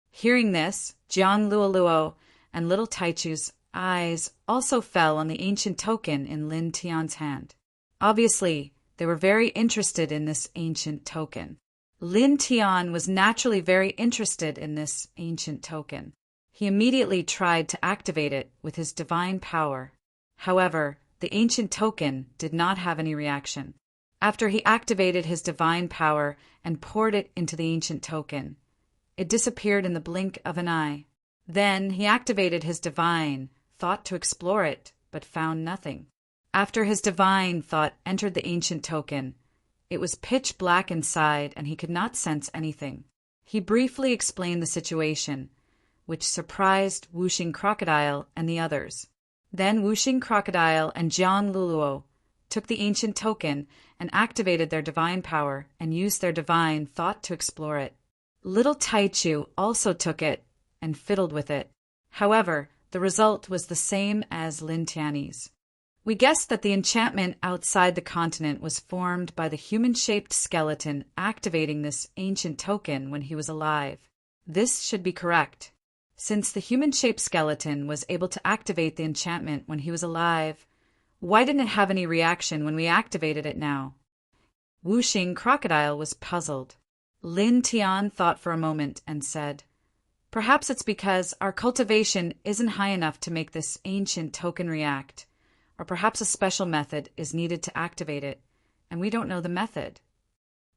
Speaker 1: Hearing this, Jiang Luoluo and little Taichu's eyes also fell on the ancient token in Lin Tian's hand. Obviously, they were very interested in this ancient token. Lin Tian was naturally very interested in this ancient token. He immediately tried to activate it with his divine power. However, the ancient token did not have any reaction. After he activated his divine power and poured it into the ancient token, it disappeared in the blink of an eye. Then he activated his divine thought to explore it, but found nothing. After his divine thought entered the ancient token, it was pitch black inside and he could not sense anything. He briefly explained the situation, which surprised Whooshing Crocodile and the others. Then Whooshing Crocodile and Jiang Luoluo took the ancient token and activated their divine power and used their divine thought to explore it. Little Taichu also took it and fiddled with it. However, the result was the same as Lin Tian's. We guessed that the enchantment outside the continent was formed by the human-shaped skeleton activating this ancient token when he was alive. This should be correct. Since the human-shaped skeleton was able to activate the enchantment when he was alive, why didn't it have any reaction when we activated it now? Whooshing Crocodile was puzzled. Lin Tian thought for a moment and said, "Perhaps it's because our cultivation isn't high enough to make this ancient token react. Or perhaps a special method is needed to activate it, and we don't know the method."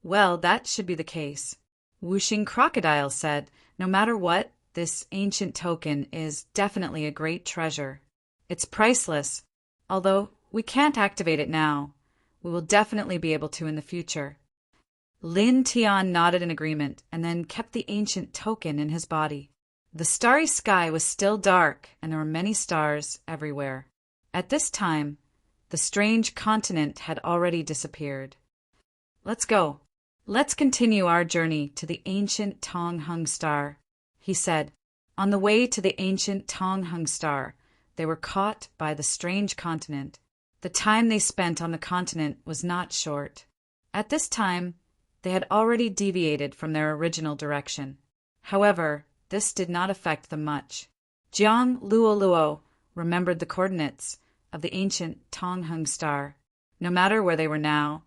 Speaker 1: "Well, that should be the case." Whooshing Crocodile said, "No matter what, this ancient token is definitely a great treasure. It's priceless. Although we can't activate it now, we will definitely be able to in the future." Lin Tian nodded in agreement and then kept the ancient token in his body. The starry sky was still dark and there were many stars everywhere. At this time, the strange continent had already disappeared. "Let's go. Let's continue our journey to the ancient Tong Hung Star," he said. On the way to the ancient Tong Hung Star, they were caught by the strange continent. The time they spent on the continent was not short. At this time, they had already deviated from their original direction. However, this did not affect them much. Jiang Luoluo remembered the coordinates of the ancient Tong Hung Star. No matter where they were now,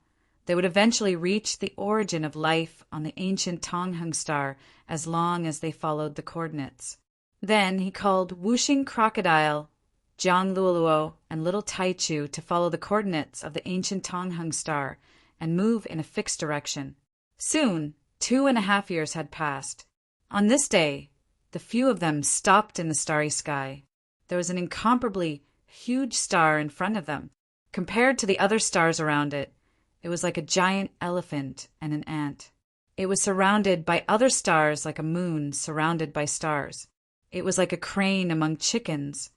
Speaker 1: they would eventually reach the origin of life on the ancient Tong Hung Star as long as they followed the coordinates. Then he called Whooshing Crocodile, Jiang Luoluo, and little Taichu to follow the coordinates of the ancient Tong Hung Star and move in a fixed direction. Soon, 2.5 years had passed. On this day, the few of them stopped in the starry sky. There was an incomparably huge star in front of them. Compared to the other stars around it, it was like a giant elephant and an ant. It was surrounded by other stars like a moon surrounded by stars. It was like a crane among chickens.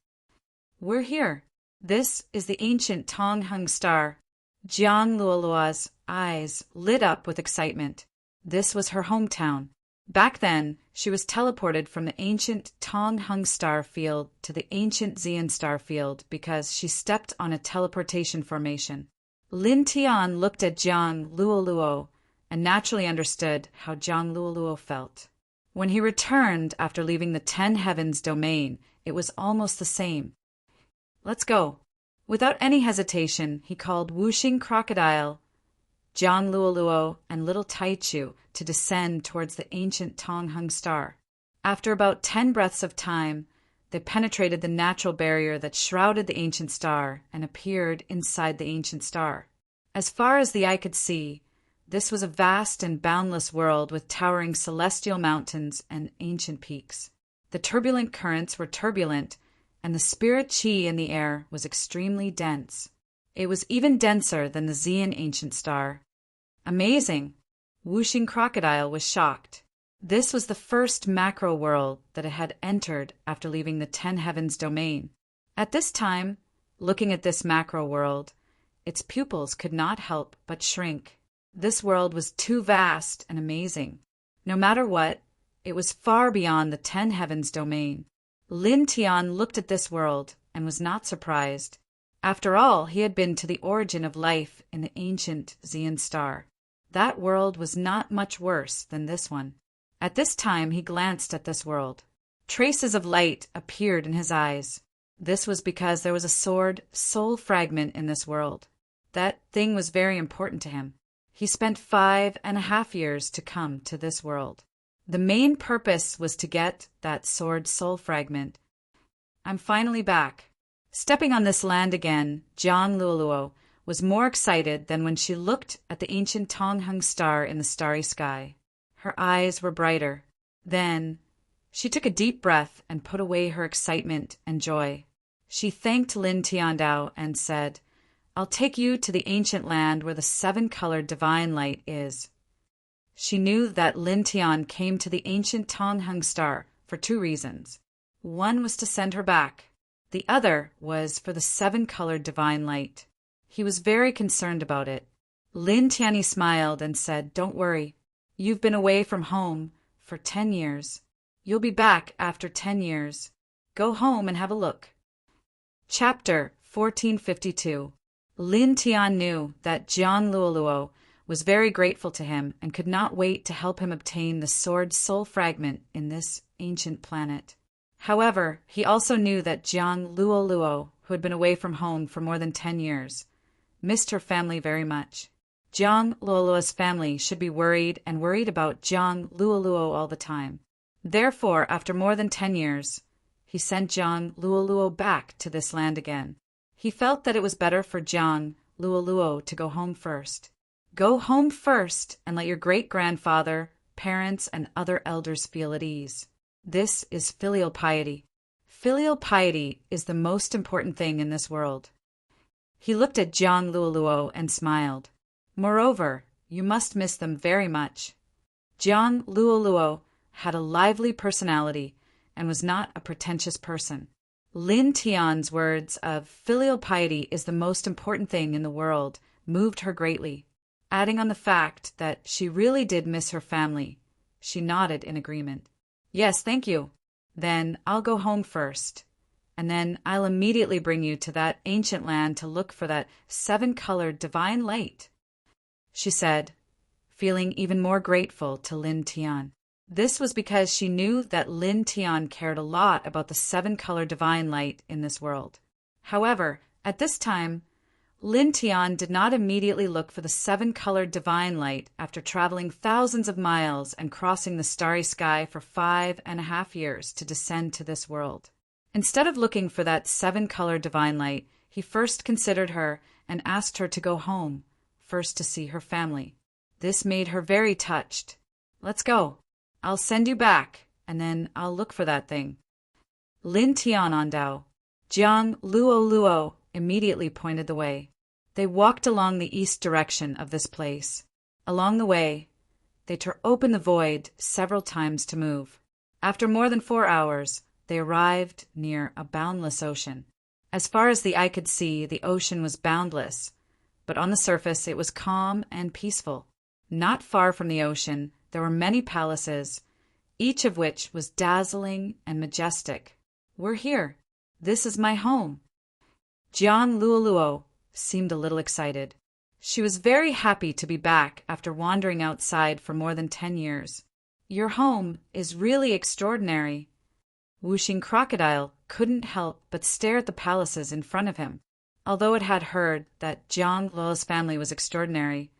Speaker 1: "We're here. This is the ancient Tong Hung Star." Jiang Luoluo's eyes lit up with excitement. This was her hometown. Back then, she was teleported from the ancient Tong Hung Star field to the ancient Xian Star field because she stepped on a teleportation formation. Lin Tian looked at Jiang Luoluo and naturally understood how Jiang Luoluo felt. When he returned after leaving the 10 heavens domain, it was almost the same. Let's go. Without any hesitation, he called Whooshing Crocodile, John Luoluo, and Little Taichu to descend towards the ancient Tonghung star. After about 10 breaths of time, they penetrated the natural barrier that shrouded the ancient star and appeared inside the ancient star. As far as the eye could see, this was a vast and boundless world with towering celestial mountains and ancient peaks. The turbulent currents were turbulent, and the spirit chi in the air was extremely dense. It was even denser than the Xian ancient star. Amazing! Whooshing Crocodile was shocked. This was the first macro world that it had entered after leaving the 10 heavens domain. At this time, looking at this macro world, its pupils could not help but shrink. This world was too vast and amazing. No matter what, it was far beyond the 10 heavens domain. Lin Tian looked at this world and was not surprised. After all, he had been to the origin of life in the ancient Xian star. That world was not much worse than this one. At this time, he glanced at this world. Traces of light appeared in his eyes. This was because there was a sword soul fragment in this world. That thing was very important to him. He spent 5.5 years to come to this world. The main purpose was to get that sword soul fragment. I'm finally back. Stepping on this land again, John Luoluo was more excited than when she looked at the ancient Tonghung star in the starry sky. Her eyes were brighter. Then she took a deep breath and put away her excitement and joy. She thanked Lin Tiandao and said, I'll take you to the ancient land where the 7-colored divine light is. She knew that Lin Tian came to the ancient Tonghung star for 2 reasons. One was to send her back. The other was for the 7-colored divine light. He was very concerned about it. Lin Tianyi smiled and said, Don't worry. You've been away from home for 10 years. You'll be back after 10 years. Go home and have a look. Chapter 1452. Lin Tian knew that Jiang Luoluo was very grateful to him and could not wait to help him obtain the sword soul fragment in this ancient planet. However, he also knew that Jiang Luoluo, who had been away from home for more than 10 years, missed her family very much. Jiang Luoluo's family should be worried about Jiang Luoluo all the time. Therefore, after more than 10 years, he sent Jiang Luoluo back to this land again. He felt that it was better for Jiang Luoluo to go home first. Go home first and let your great-grandfather, parents, and other elders feel at ease. This is filial piety. Filial piety is the most important thing in this world. He looked at Jiang Luoluo and smiled. Moreover, you must miss them very much. Jiang Luoluo had a lively personality and was not a pretentious person. Lin Tian's words of filial piety is the most important thing in the world moved her greatly. Adding on the fact that she really did miss her family, she nodded in agreement. Yes, thank you. Then I'll go home first, and then I'll immediately bring you to that ancient land to look for that 7-colored divine light, she said, feeling even more grateful to Lin Tian. This was because she knew that Lin Tian cared a lot about the 7-colored divine light in this world. However, at this time, Lin Tian did not immediately look for the 7-colored divine light after traveling thousands of miles and crossing the starry sky for 5.5 years to descend to this world. Instead of looking for that 7-colored divine light, he first considered her and asked her to go home, first to see her family. This made her very touched. Let's go. I'll send you back, and then I'll look for that thing. Lin Tian Andao. Jiang Luoluo immediately pointed the way. They walked along the east direction of this place. Along the way, they tore open the void several times to move. After more than 4 hours, they arrived near a boundless ocean. As far as the eye could see, the ocean was boundless, but on the surface it was calm and peaceful. Not far from the ocean, there were many palaces, each of which was dazzling and majestic. We're here. This is my home. Jiang Luoluo seemed a little excited. She was very happy to be back after wandering outside for more than 10 years. Your home is really extraordinary. Whooshing Crocodile couldn't help but stare at the palaces in front of him. Although it had heard that Jiang Luo's family was extraordinary,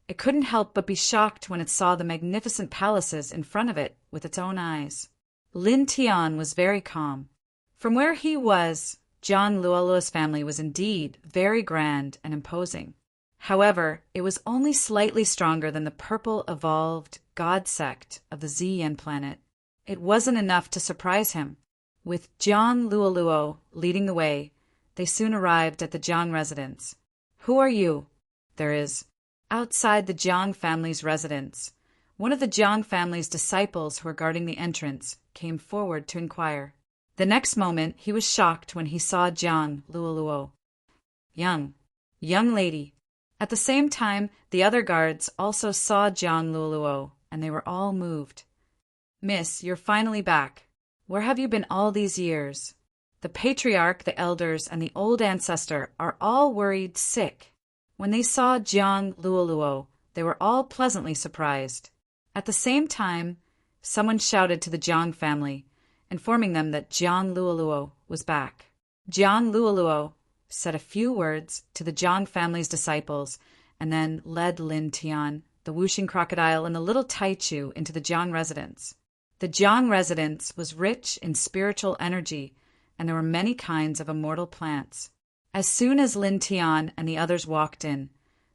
Speaker 1: it couldn't help but be shocked when it saw the magnificent palaces in front of it with its own eyes. Lin Tian was very calm. From where he was, Jiang Luoluo's family was indeed very grand and imposing. However, it was only slightly stronger than the purple evolved god sect of the Ziyan planet. It wasn't enough to surprise him. With Jiang Luoluo leading the way, they soon arrived at the Jiang residence. Who are you? There is. Outside the Jiang family's residence, one of the Jiang family's disciples who were guarding the entrance came forward to inquire. The next moment, he was shocked when he saw Jiang Luoluo. Young lady. At the same time, the other guards also saw Jiang Luoluo, and they were all moved. Miss, you're finally back. Where have you been all these years? The patriarch, the elders, and the old ancestor are all worried sick. When they saw Jiang Luoluo, they were all pleasantly surprised. At the same time, someone shouted to the Jiang family, informing them that Jiang Luoluo was back. Jiang Luoluo said a few words to the Jiang family's disciples and then led Lin Tian, the Whooshing Crocodile, and the little Taichu into the Jiang residence. The Jiang residence was rich in spiritual energy, and there were many kinds of immortal plants. As soon as Lin Tian and the others walked in,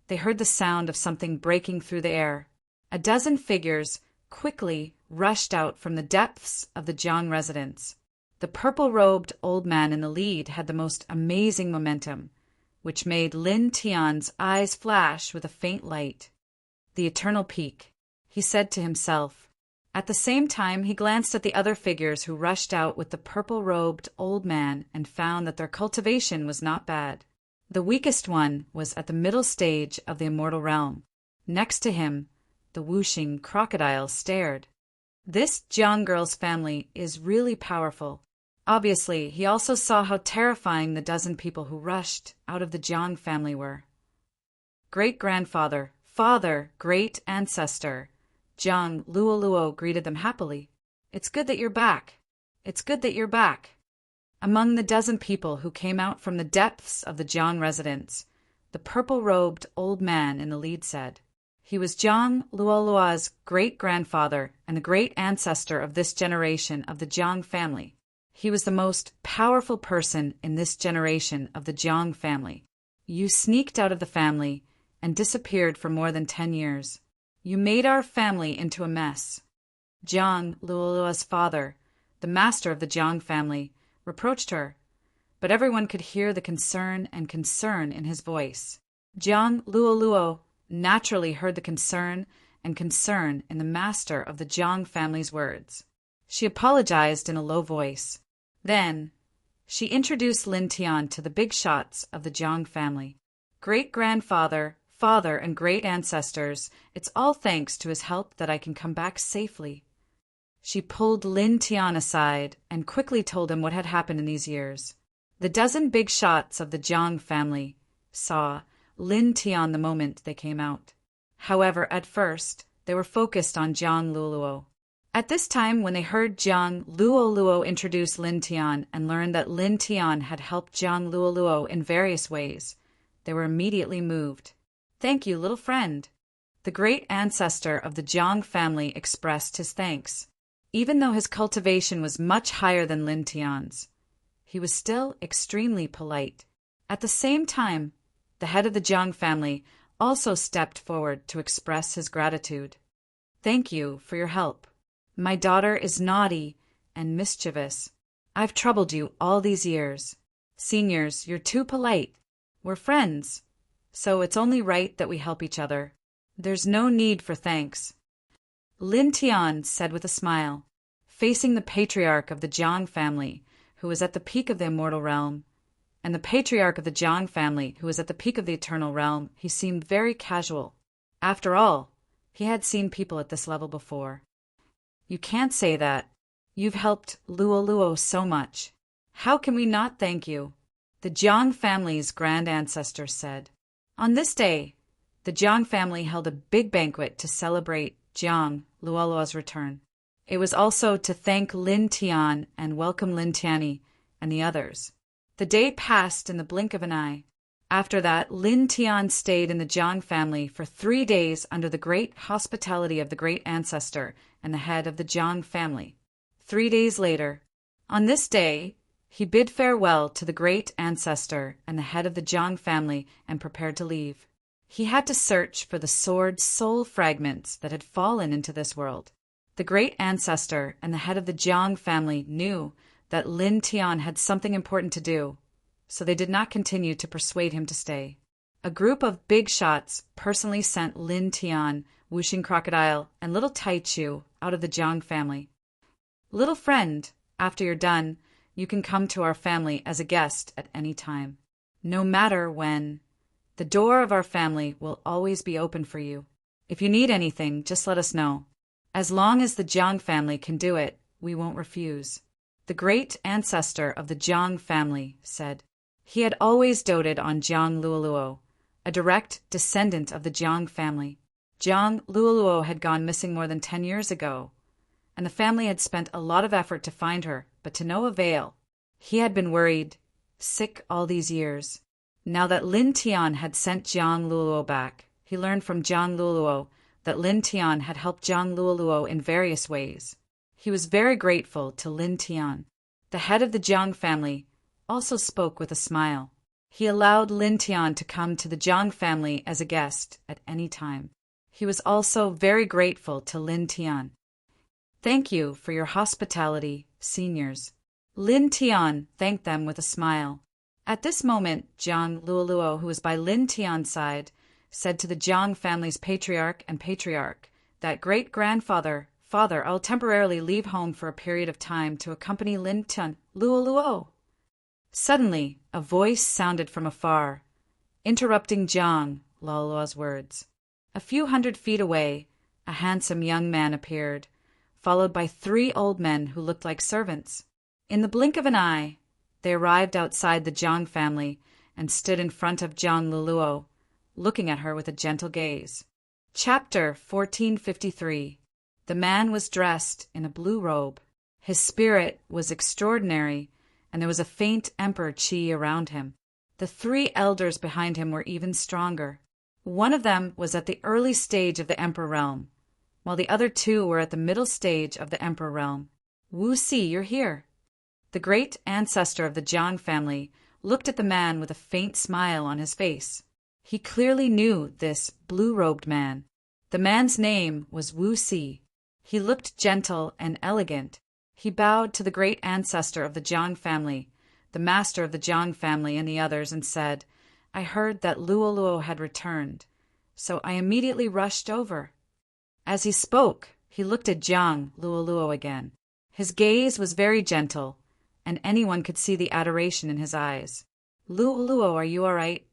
Speaker 1: they heard the sound of something breaking through the air. A dozen figures quickly rushed out from the depths of the Jiang residence. The purple-robed old man in the lead had the most amazing momentum, which made Lin Tian's eyes flash with a faint light. The eternal peak, he said to himself. At the same time, he glanced at the other figures who rushed out with the purple-robed old man and found that their cultivation was not bad. The weakest one was at the middle stage of the immortal realm. Next to him, the Whooshing Crocodile stared. This Jiang girl's family is really powerful. Obviously, he also saw how terrifying the dozen people who rushed out of the Jiang family were. Great-grandfather, father, great ancestor. Jiang Luoluo greeted them happily. It's good that you're back. It's good that you're back. Among the dozen people who came out from the depths of the Jiang residence, the purple-robed old man in the lead said. He was Jiang Luoluo's great-grandfather and the great ancestor of this generation of the Jiang family. He was the most powerful person in this generation of the Jiang family. You sneaked out of the family and disappeared for more than 10 years. You made our family into a mess. Jiang Luoluo's father, the master of the Jiang family, reproached her, but everyone could hear the concern in his voice. Jiang Luoluo naturally heard the concern in the master of the Jiang family's words. She apologized in a low voice. Then, she introduced Lin Tian to the big shots of the Jiang family. Great-grandfather, father, and great ancestors, it's all thanks to his help that I can come back safely. She pulled Lin Tian aside and quickly told him what had happened in these years. The dozen big shots of the Jiang family saw Lin Tian the moment they came out. However, at first, they were focused on Jiang Luoluo. At this time, when they heard Jiang Luoluo introduce Lin Tian and learned that Lin Tian had helped Jiang Luoluo in various ways, they were immediately moved. Thank you, little friend. The great ancestor of the Jiang family expressed his thanks. Even though his cultivation was much higher than Lin Tian's, he was still extremely polite. At the same time, the head of the Jiang family also stepped forward to express his gratitude. Thank you for your help. My daughter is naughty and mischievous. I've troubled you all these years. Seniors, you're too polite. We're friends, so it's only right that we help each other. There's no need for thanks. Lin Tian said with a smile, facing the patriarch of the Jiang family, who was at the peak of the immortal realm, and the patriarch of the Jiang family, who was at the peak of the eternal realm. He seemed very casual. After all, he had seen people at this level before. You can't say that. You've helped Luoluo so much. How can we not thank you? The Jiang family's grand ancestor said. On this day, the Jiang family held a big banquet to celebrate Jiang Luoluo's return. It was also to thank Lin Tian and welcome Lin Tianyi and the others. The day passed in the blink of an eye. After that, Lin Tian stayed in the Jiang family for 3 days under the great hospitality of the great ancestor and the head of the Jiang family. 3 days later, on this day, he bid farewell to the great ancestor and the head of the Jiang family and prepared to leave. He had to search for the sword soul fragments that had fallen into this world. The great ancestor and the head of the Jiang family knew that Lin Tian had something important to do, so they did not continue to persuade him to stay. A group of big shots personally sent Lin Tian, Wuxing Crocodile, and little Taichu out of the Jiang family. Little friend, after you're done, you can come to our family as a guest at any time. No matter when. The door of our family will always be open for you. If you need anything, just let us know. As long as the Jiang family can do it, we won't refuse. The great ancestor of the Jiang family said. He had always doted on Jiang Luoluo, a direct descendant of the Jiang family. Jiang Luoluo had gone missing more than 10 years ago, and the family had spent a lot of effort to find her, but to no avail. He had been worried, sick all these years. Now that Lin Tian had sent Jiang Luoluo back, he learned from Jiang Luoluo that Lin Tian had helped Jiang Luoluo in various ways. He was very grateful to Lin Tian. The head of the Jiang family also spoke with a smile. He allowed Lin Tian to come to the Jiang family as a guest at any time. He was also very grateful to Lin Tian. Thank you for your hospitality, seniors. Lin Tian thanked them with a smile. At this moment, Jiang Luoluo, who was by Lin Tian's side, said to the Jiang family's patriarch and patriarch, that great-grandfather, father, I'll temporarily leave home for a period of time to accompany Lin Tian Luoluo. Suddenly, a voice sounded from afar, interrupting Jiang Luoluo's words. A few 100 feet away, a handsome young man appeared, followed by 3 old men who looked like servants. In the blink of an eye, they arrived outside the Jiang family and stood in front of Jiang Luoluo, looking at her with a gentle gaze. Chapter 1453. The man was dressed in a blue robe. His spirit was extraordinary, and there was a faint emperor chi around him. The 3 elders behind him were even stronger. One of them was at the early stage of the emperor realm, while the other 2 were at the middle stage of the emperor realm. Wu Si, you're here. The great ancestor of the Jiang family looked at the man with a faint smile on his face. He clearly knew this blue-robed man. The man's name was Wu Si. He looked gentle and elegant. He bowed to the great ancestor of the Jiang family, the master of the Jiang family and the others, and said, I heard that Luoluo had returned, so I immediately rushed over. As he spoke, he looked at Jiang Luoluo again. His gaze was very gentle, and anyone could see the adoration in his eyes. Luoluo, are you all right?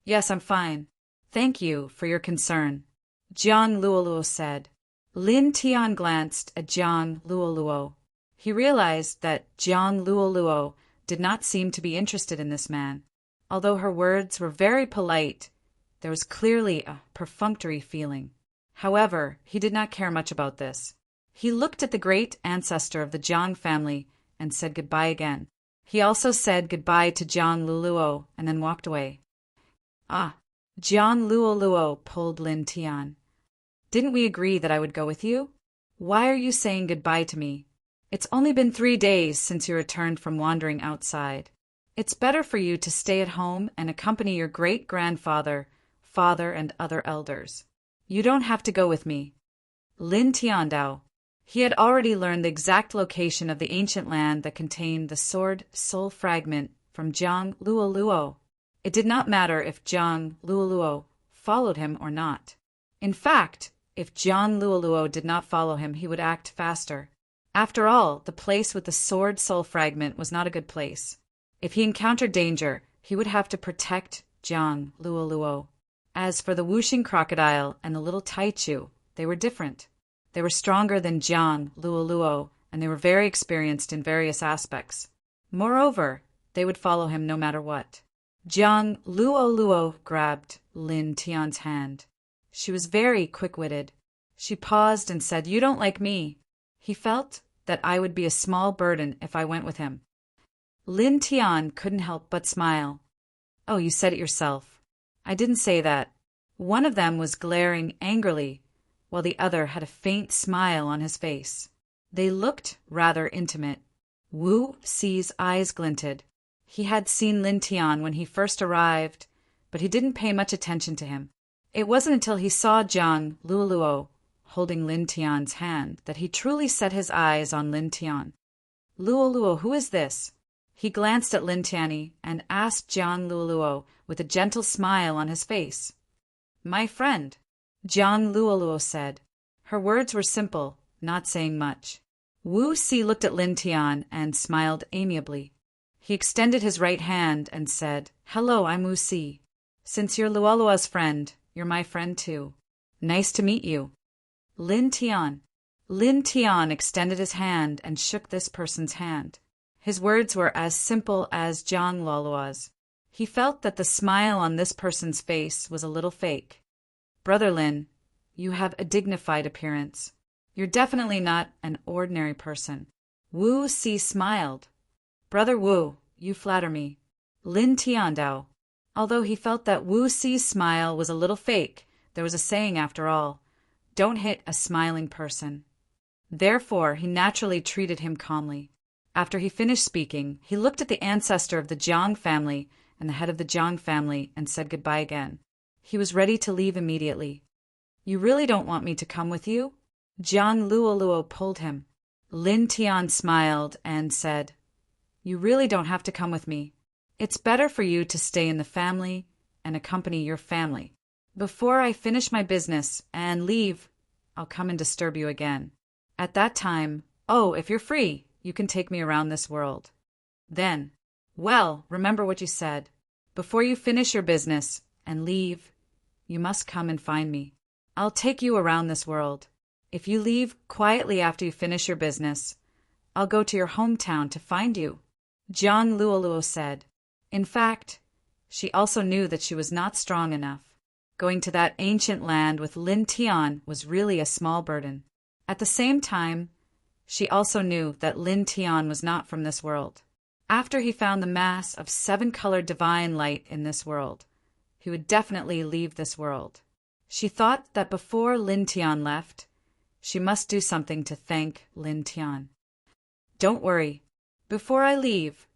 Speaker 1: Yes, I'm fine. Thank you for your concern, Jiang Luoluo said. Lin Tian glanced at Jiang Luoluo. He realized that Jiang Luoluo did not seem to be interested in this man. Although her words were very polite, there was clearly a perfunctory feeling. However, he did not care much about this. He looked at the great ancestor of the Jiang family and said goodbye again. He also said goodbye to Jiang Luoluo and then walked away. Ah, Jiang Luoluo pulled Lin Tian. Didn't we agree that I would go with you? Why are you saying goodbye to me? It's only been 3 days since you returned from wandering outside. It's better for you to stay at home and accompany your great-grandfather, father, and other elders. You don't have to go with me. Lin Tiandao. He had already learned the exact location of the ancient land that contained the sword soul fragment from Jiang Luoluo. It did not matter if Jiang Luoluo followed him or not. In fact, if Jiang Luoluo did not follow him, he would act faster. After all, the place with the sword soul fragment was not a good place. If he encountered danger, he would have to protect Jiang Luoluo. As for the Wuxing Crocodile and the little Taichu, they were different. They were stronger than Jiang Luoluo, and they were very experienced in various aspects. Moreover, they would follow him no matter what. Jiang Luoluo grabbed Lin Tian's hand. She was very quick-witted. She paused and said, "You don't like me." He felt that I would be a small burden if I went with him. Lin Tian couldn't help but smile. "Oh, you said it yourself." "I didn't say that." One of them was glaring angrily, while the other had a faint smile on his face. They looked rather intimate. Wu Si's eyes glinted. He had seen Lin Tian when he first arrived, but he didn't pay much attention to him. It wasn't until he saw Jiang Luoluo holding Lin Tian's hand that he truly set his eyes on Lin Tian. "Luoluo, who is this?" He glanced at Lin Tian and asked Jiang Luoluo with a gentle smile on his face. "My friend," Jiang Luoluo said. Her words were simple, not saying much. Wu Si looked at Lin Tian and smiled amiably. He extended his right hand and said, "Hello, I'm Wu Si. Since you're Luoluo's friend, you're my friend too. Nice to meet you." Lin Tian. Lin Tian extended his hand and shook this person's hand. His words were as simple as Jiang Luoluo's. He felt that the smile on this person's face was a little fake. "Brother Lin, you have a dignified appearance. You're definitely not an ordinary person." Wu Si smiled. "Brother Wu, you flatter me." Lin Tian Dao. Although he felt that Wu Si's smile was a little fake, there was a saying after all, "Don't hit a smiling person." Therefore, he naturally treated him calmly. After he finished speaking, he looked at the ancestor of the Jiang family and the head of the Jiang family and said goodbye again. He was ready to leave immediately. "You really don't want me to come with you?" Jiang Luoluo pulled him. Lin Tian smiled and said, "You really don't have to come with me. It's better for you to stay in the family and accompany your family. Before I finish my business and leave, I'll come and disturb you again. At that time, if you're free, you can take me around this world. Then, remember what you said. Before you finish your business and leave, you must come and find me. I'll take you around this world. If you leave quietly after you finish your business, I'll go to your hometown to find you." Jiang Luoluo said. In fact, she also knew that she was not strong enough. Going to that ancient land with Lin Tian was really a small burden. At the same time, she also knew that Lin Tian was not from this world. After he found the mass of 7-colored divine light in this world, he would definitely leave this world. She thought that before Lin Tian left, she must do something to thank Lin Tian. "Don't worry. Before I leave,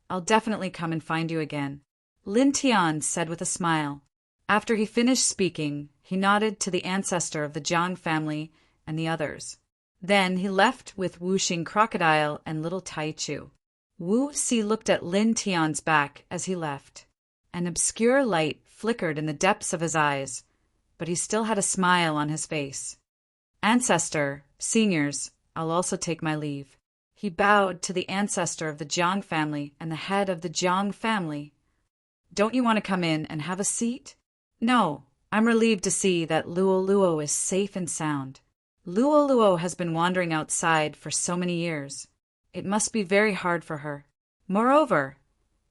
Speaker 1: I'll definitely come and find you again," Lin Tian said with a smile. After he finished speaking, he nodded to the ancestor of the Jiang family and the others. Then he left with Wu Xing Crocodile and little Tai Chu. Wu Si looked at Lin Tian's back as he left. An obscure light flickered in the depths of his eyes, but he still had a smile on his face. "Ancestor, seniors, I'll also take my leave." He bowed to the ancestor of the Jiang family and the head of the Jiang family. "Don't you want to come in and have a seat?" "No, I'm relieved to see that Luoluo is safe and sound. Luoluo has been wandering outside for so many years. It must be very hard for her. Moreover,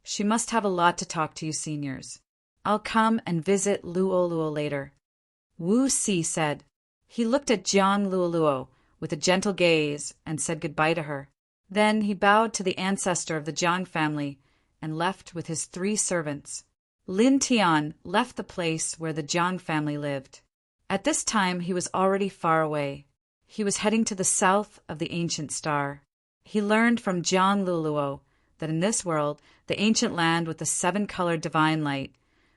Speaker 1: she must have a lot to talk to you seniors. I'll come and visit Luoluo later." Wu Si said. He looked at Jiang Luoluo with a gentle gaze and said goodbye to her. Then he bowed to the ancestor of the Jiang family and left with his 3 servants. Lin Tian left the place where the Jiang family lived. At this time he was already far away. He was heading to the south of the ancient star. He learned from Jiang Luoluo that in this world, the ancient land with the 7-colored divine light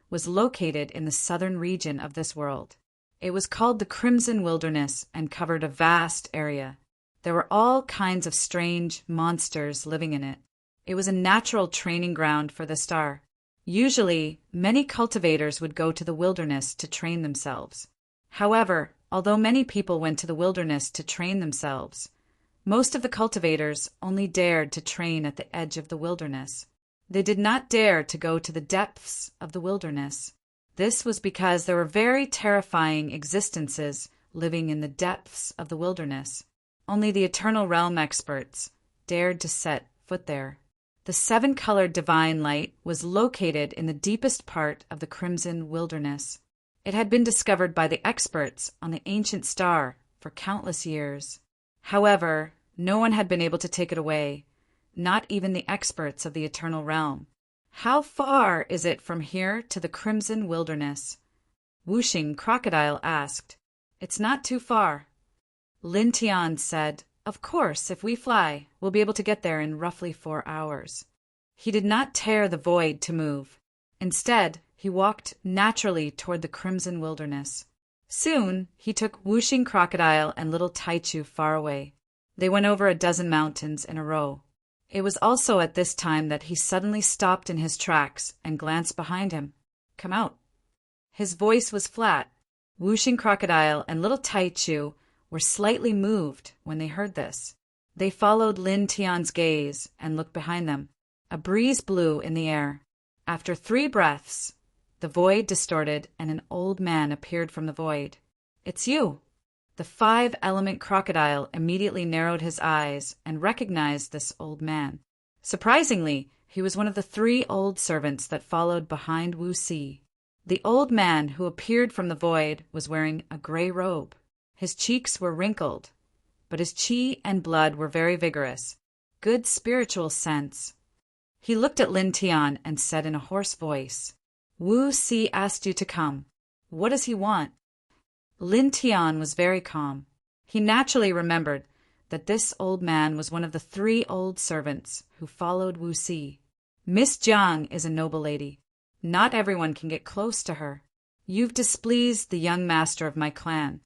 Speaker 1: was located in the southern region of this world. It was called the Crimson Wilderness and covered a vast area. There were all kinds of strange monsters living in it. It was a natural training ground for the star. Usually, many cultivators would go to the wilderness to train themselves. However, although many people went to the wilderness to train themselves, most of the cultivators only dared to train at the edge of the wilderness. They did not dare to go to the depths of the wilderness. This was because there were very terrifying existences living in the depths of the wilderness. Only the Eternal Realm experts dared to set foot there. The 7-colored divine light was located in the deepest part of the Crimson Wilderness. It had been discovered by the experts on the ancient star for countless years. However, no one had been able to take it away, not even the experts of the Eternal Realm. "How far is it from here to the Crimson Wilderness?" Whooshing Crocodile asked. "It's not too far." Lin Tian said, "Of course, if we fly, we'll be able to get there in roughly 4 hours." He did not tear the void to move. Instead, he walked naturally toward the Crimson Wilderness. Soon, he took Whooshing Crocodile and little Taichu far away. They went over a dozen mountains in a row. It was also at this time that he suddenly stopped in his tracks and glanced behind him. "Come out." His voice was flat. Whooshing Crocodile and little Taichu were slightly moved when they heard this. They followed Lin Tian's gaze and looked behind them. A breeze blew in the air. After 3 breaths, the void distorted and an old man appeared from the void. "It's you." The 5-element crocodile immediately narrowed his eyes and recognized this old man. Surprisingly, he was one of the 3 old servants that followed behind Wu Si. The old man who appeared from the void was wearing a gray robe. His cheeks were wrinkled, but his chi and blood were very vigorous. Good spiritual sense. He looked at Lin Tian and said in a hoarse voice, "Wu Si asked you to come. What does he want?" Lin Tian was very calm. He naturally remembered that this old man was one of the 3 old servants who followed Wu Si. "Miss Jiang is a noble lady. Not everyone can get close to her. You've displeased the young master of my clan,"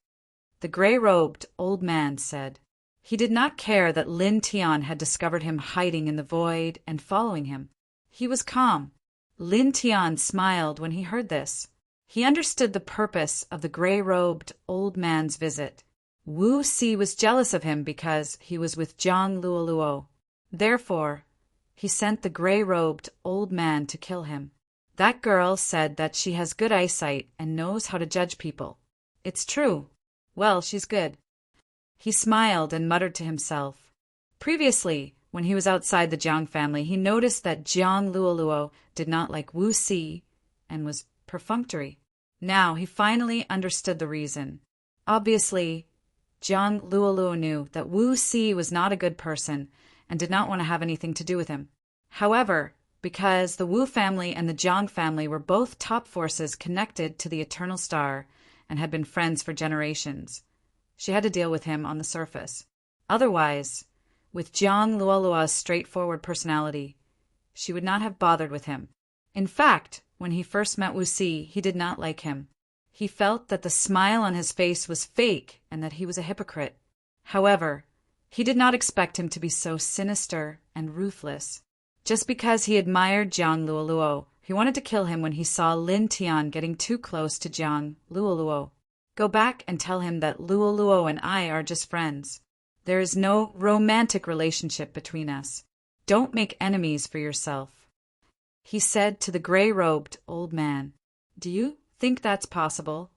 Speaker 1: the gray-robed old man said. He did not care that Lin Tian had discovered him hiding in the void and following him. He was calm. Lin Tian smiled when he heard this. He understood the purpose of the gray-robed old man's visit. Wu Si was jealous of him because he was with Zhang Luoluo. Therefore, he sent the gray-robed old man to kill him. That girl said that she has good eyesight and knows how to judge people. It's true. Well, she's good. He smiled and muttered to himself. Previously, when he was outside the Jiang family, he noticed that Zhang Luoluo did not like Wu Si and was perfunctory. Now he finally understood the reason. Obviously, Zhang Luoluo knew that Wu Si was not a good person and did not want to have anything to do with him. However, because the Wu family and the Jiang family were both top forces connected to the Eternal Star and had been friends for generations, she had to deal with him on the surface. Otherwise, with Zhang Luoluo's straightforward personality, she would not have bothered with him. In fact, when he first met Wu Si, he did not like him. He felt that the smile on his face was fake and that he was a hypocrite. However, he did not expect him to be so sinister and ruthless. Just because he admired Zhang Luoluo, he wanted to kill him when he saw Lin Tian getting too close to Zhang Luoluo. "Go back and tell him that Luoluo and I are just friends. There is no romantic relationship between us. Don't make enemies for yourself," he said to the gray-robed old man. "Do you think that's possible?"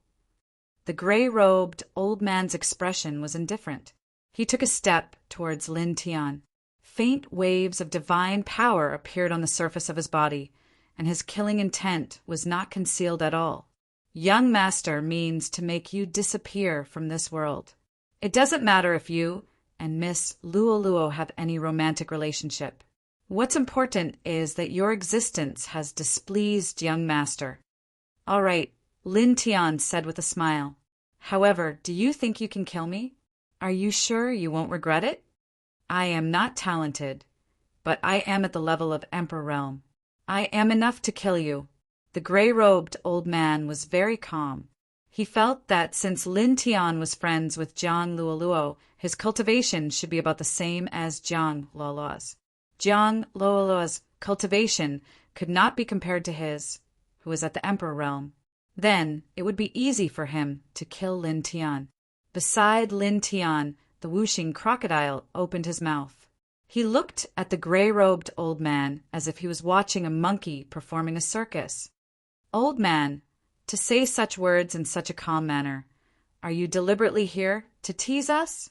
Speaker 1: The gray-robed old man's expression was indifferent. He took a step towards Lin Tian. Faint waves of divine power appeared on the surface of his body, and his killing intent was not concealed at all. "Young master means to make you disappear from this world. It doesn't matter if you and Miss Luoluo have any romantic relationship. What's important is that your existence has displeased young master." "All right," Lin Tian said with a smile. "However, do you think you can kill me? Are you sure you won't regret it? I am not talented, but I am at the level of Emperor Realm. I am enough to kill you." The gray-robed old man was very calm. He felt that since Lin Tian was friends with Zhang Luoluo, his cultivation should be about the same as Zhang Luoluo's. Zhang Luoluo's cultivation could not be compared to his, who was at the Emperor Realm. Then it would be easy for him to kill Lin Tian. Beside Lin Tian, the Whooshing Crocodile opened his mouth. He looked at the gray-robed old man as if he was watching a monkey performing a circus. "Old man, to say such words in such a calm manner, are you deliberately here to tease us?"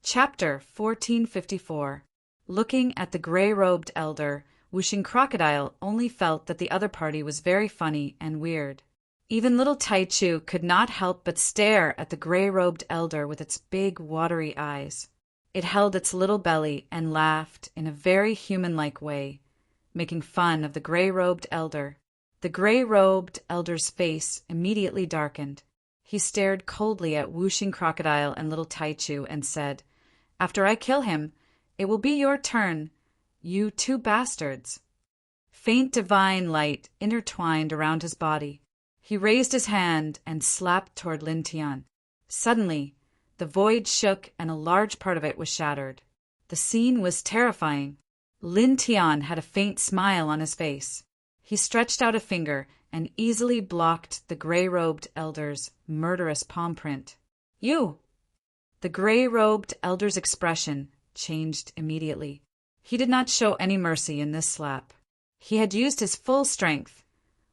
Speaker 1: Chapter 1454. Looking at the gray-robed elder, Whooshing Crocodile only felt that the other party was very funny and weird. Even little Taichu could not help but stare at the gray-robed elder with its big, watery eyes. It held its little belly and laughed in a very human-like way, making fun of the gray-robed elder. The gray-robed elder's face immediately darkened. He stared coldly at Whooshing Crocodile and little Taichu and said, "After I kill him, it will be your turn, you two bastards." Faint divine light intertwined around his body. He raised his hand and slapped toward Lin Tian. Suddenly, the void shook and a large part of it was shattered. The scene was terrifying. Lin Tian had a faint smile on his face. He stretched out a finger and easily blocked the gray-robed elder's murderous palm print. "You!" The gray-robed elder's expression changed immediately. He did not show any mercy in this slap. He had used his full strength,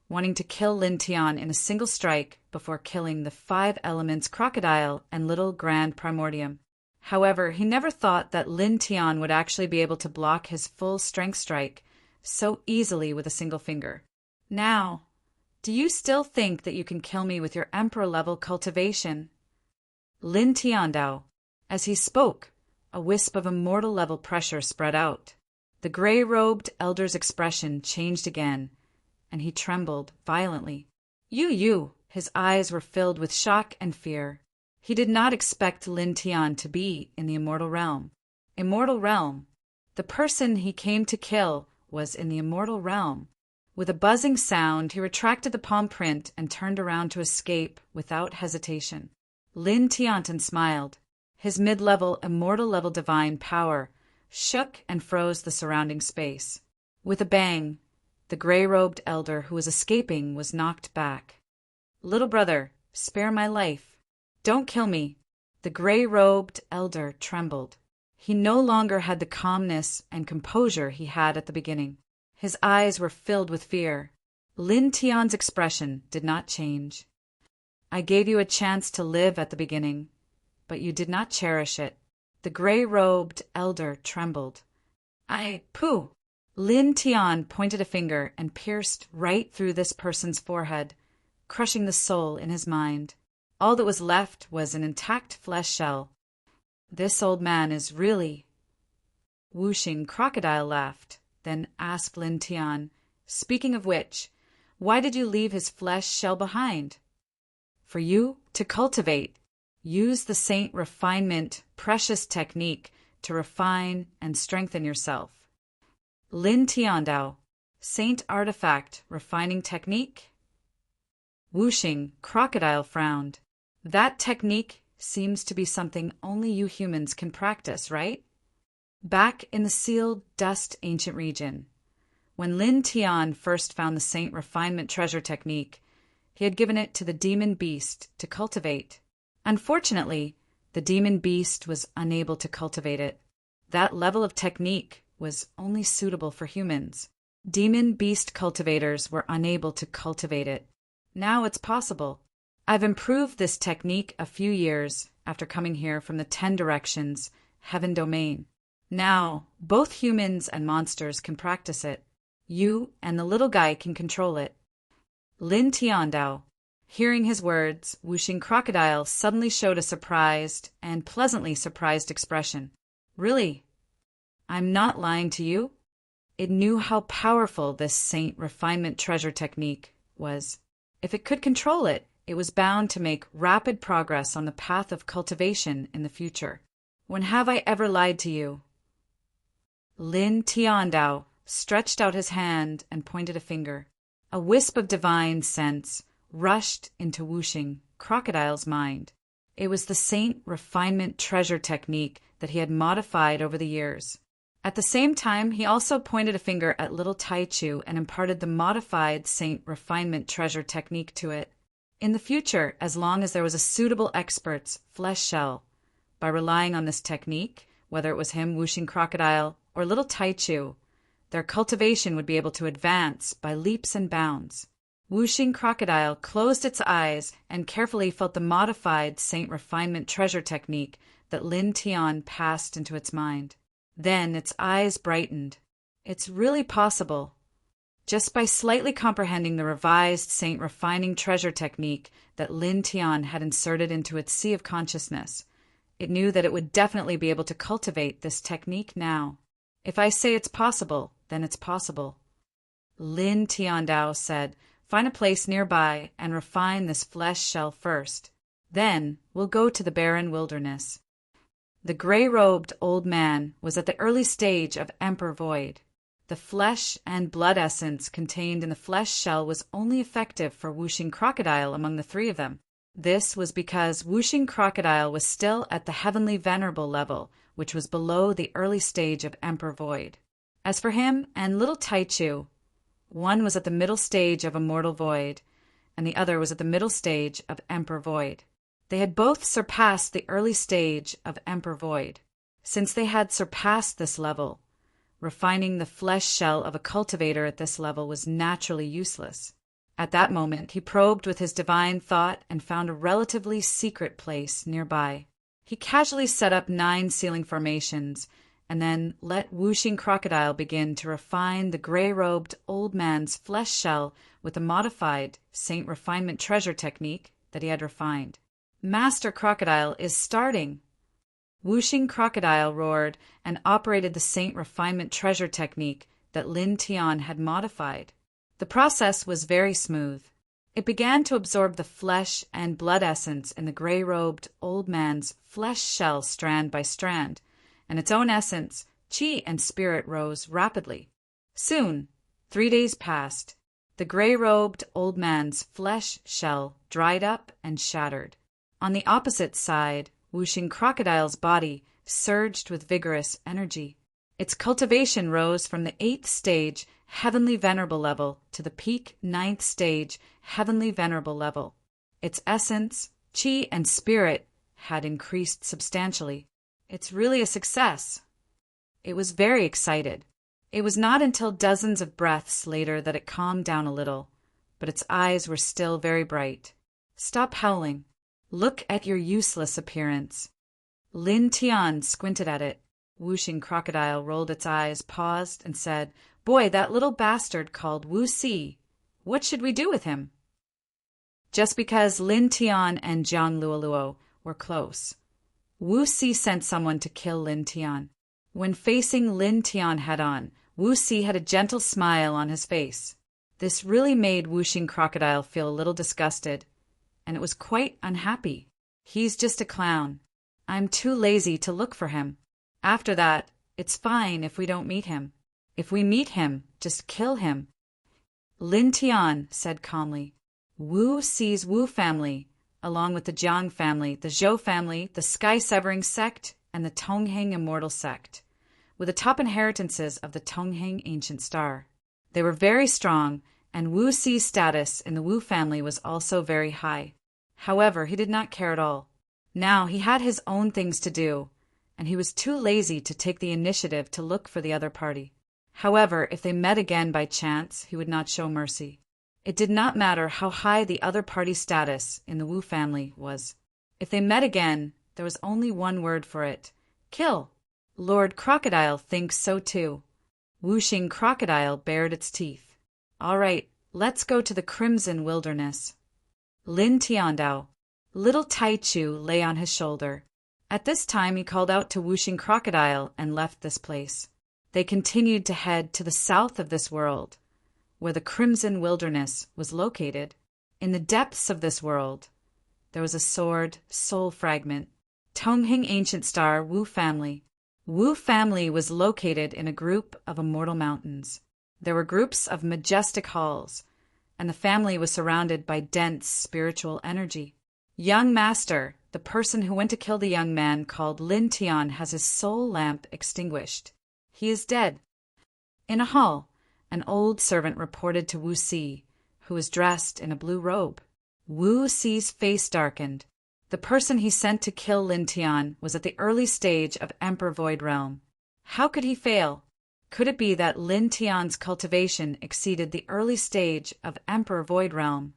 Speaker 1: wanting to kill Lin Tian in a single strike before killing the 5 elements crocodile and little grand primordium. However, he never thought that Lin Tian would actually be able to block his full strength strike so easily with a single finger. "Now, do you still think that you can kill me with your emperor-level cultivation?" Lin Tiandao. As he spoke, a wisp of immortal-level pressure spread out. The gray-robed elder's expression changed again, and he trembled violently. You! His eyes were filled with shock and fear. He did not expect Lin Tian to be in the immortal realm. Immortal realm. The person he came to kill was in the immortal realm. With a buzzing sound, he retracted the palm print and turned around to escape without hesitation. Lin Tiantan smiled. His mid-level, immortal-level divine power shook and froze the surrounding space. With a bang, the gray-robed elder who was escaping was knocked back. "Little brother, spare my life. Don't kill me." The gray-robed elder trembled. He no longer had the calmness and composure he had at the beginning. His eyes were filled with fear. Lin Tian's expression did not change. "I gave you a chance to live at the beginning, but you did not cherish it." The gray-robed elder trembled. Pooh! Lin Tian pointed a finger and pierced right through this person's forehead, crushing the soul in his mind. All that was left was an intact flesh shell. "This old man is really—" Whooshing Crocodile laughed, then asked Lin Tian, "Speaking of which, why did you leave his flesh shell behind?" "For you to cultivate. Use the Saint Refinement precious technique to refine and strengthen yourself." Lin Tiandao. Saint Artifact Refining Technique? Whooshing Crocodile frowned. "That technique seems to be something only you humans can practice, right?" Back in the sealed dust ancient region, when Lin Tian first found the Saint Refinement treasure technique, he had given it to the demon beast to cultivate. Unfortunately, the demon beast was unable to cultivate it. That level of technique was only suitable for humans. Demon beast cultivators were unable to cultivate it. Now it's possible. I've improved this technique a few years after coming here from the 10 directions, heaven domain. Now, both humans and monsters can practice it. You and the little guy can control it. Lin Tiandao. Hearing his words, Whooshing Crocodile suddenly showed a surprised and pleasantly surprised expression. "Really? I'm not lying to you?" It knew how powerful this Saint Refinement treasure technique was. If it could control it, it was bound to make rapid progress on the path of cultivation in the future. "When have I ever lied to you?" Lin Tiandao stretched out his hand and pointed a finger. A wisp of divine sense rushed into Whooshing Crocodile's mind. It was the Saint Refinement treasure technique that he had modified over the years. At the same time, he also pointed a finger at little Taichu and imparted the modified Saint Refinement treasure technique to it. In the future, as long as there was a suitable expert's flesh shell, by relying on this technique, whether it was him, Whooshing Crocodile, or little Taichu, their cultivation would be able to advance by leaps and bounds. Whooshing Crocodile closed its eyes and carefully felt the modified Saint Refinement treasure technique that Lin Tian passed into its mind. Then its eyes brightened. "It's really possible. Just by slightly comprehending the revised Saint refining treasure technique that Lin Tian had inserted into its sea of consciousness, it knew that it would definitely be able to cultivate this technique now. If I say it's possible, then it's possible. Lin Tiandao said, find a place nearby and refine this flesh shell first. Then we'll go to the barren wilderness. The gray-robed old man was at the early stage of Emperor Void. The flesh and blood essence contained in the flesh shell was only effective for Wuxing Crocodile among the three of them. This was because Wuxing Crocodile was still at the heavenly venerable level, which was below the early stage of Emperor Void. As for him and little Taichu, one was at the middle stage of Immortal Void, and the other was at the middle stage of Emperor Void. They had both surpassed the early stage of Emperor Void. Since they had surpassed this level, refining the flesh shell of a cultivator at this level was naturally useless. At that moment, he probed with his divine thought and found a relatively secret place nearby. He casually set up 9 sealing formations and then let Wuxing Crocodile begin to refine the gray-robed old man's flesh shell with the modified Saint Refinement Treasure technique that he had refined. Master Crocodile is starting! Wuxing Crocodile roared and operated the Saint Refinement Treasure technique that Lin Tian had modified. The process was very smooth. It began to absorb the flesh and blood essence in the gray-robed old man's flesh shell strand by strand, and its own essence, qi and spirit rose rapidly. Soon, 3 days passed. The gray-robed old man's flesh shell dried up and shattered. On the opposite side, Wuxing Crocodile's body surged with vigorous energy. Its cultivation rose from the 8th stage heavenly venerable level to the peak 9th stage heavenly venerable level. Its essence, qi, and spirit had increased substantially. It's really a success. It was very excited. It was not until dozens of breaths later that it calmed down a little, but its eyes were still very bright. Stop howling. Look at your useless appearance. Lin Tian squinted at it. Wuxing Crocodile rolled its eyes, paused, and said, Boy, that little bastard called Wu Si. What should we do with him? Just because Lin Tian and Jiang Luoluo were close, Wu Si sent someone to kill Lin Tian. When facing Lin Tian head-on, Wu Si had a gentle smile on his face. This really made Wuxing Crocodile feel a little disgusted, and it was quite unhappy. He's just a clown. I'm too lazy to look for him. After that, it's fine if we don't meet him. If we meet him, just kill him. Lin Tian said calmly. Wu Si's Wu family, along with the Jiang family, the Zhou family, the Sky-Severing sect, and the Tongheng Immortal sect, were the top inheritances of the Tongheng Ancient Star. They were very strong, and Wu Si's status in the Wu family was also very high. However, he did not care at all. Now he had his own things to do, and he was too lazy to take the initiative to look for the other party. However, if they met again by chance, he would not show mercy. It did not matter how high the other party's status in the Wu family was. If they met again, there was only one word for it: kill. Lord Crocodile thinks so too. Wuxing Crocodile bared its teeth. All right, let's go to the Crimson Wilderness. Lin Tiandao. Little Taichu lay on his shoulder. At this time he called out to Wuxing Crocodile and left this place. They continued to head to the south of this world, where the Crimson Wilderness was located. In the depths of this world, there was a sword soul fragment. Tongheng Ancient Star Wu family. Wu family was located in a group of immortal mountains. There were groups of majestic halls, and the family was surrounded by dense spiritual energy. Young Master, the person who went to kill the young man called Lin Tian, has his soul lamp extinguished. He is dead. In a hall, an old servant reported to Wu Si, who was dressed in a blue robe. Wu Si's face darkened. The person he sent to kill Lin Tian was at the early stage of Emperor Void Realm. How could he fail? Could it be that Lin Tian's cultivation exceeded the early stage of Emperor Void Realm?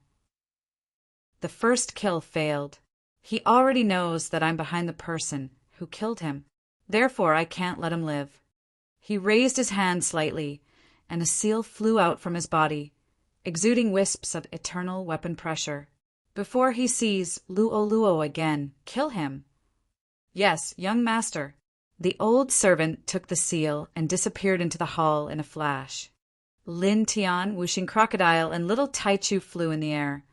Speaker 1: The first kill failed. He already knows that I'm behind the person who killed him. Therefore, I can't let him live. He raised his hand slightly, and a seal flew out from his body, exuding wisps of eternal weapon pressure. Before he sees Luo again, kill him. Yes, young master. The old servant took the seal and disappeared into the hall in a flash. Lin Tian, Wuxing Crocodile, and little Taichu flew in the air,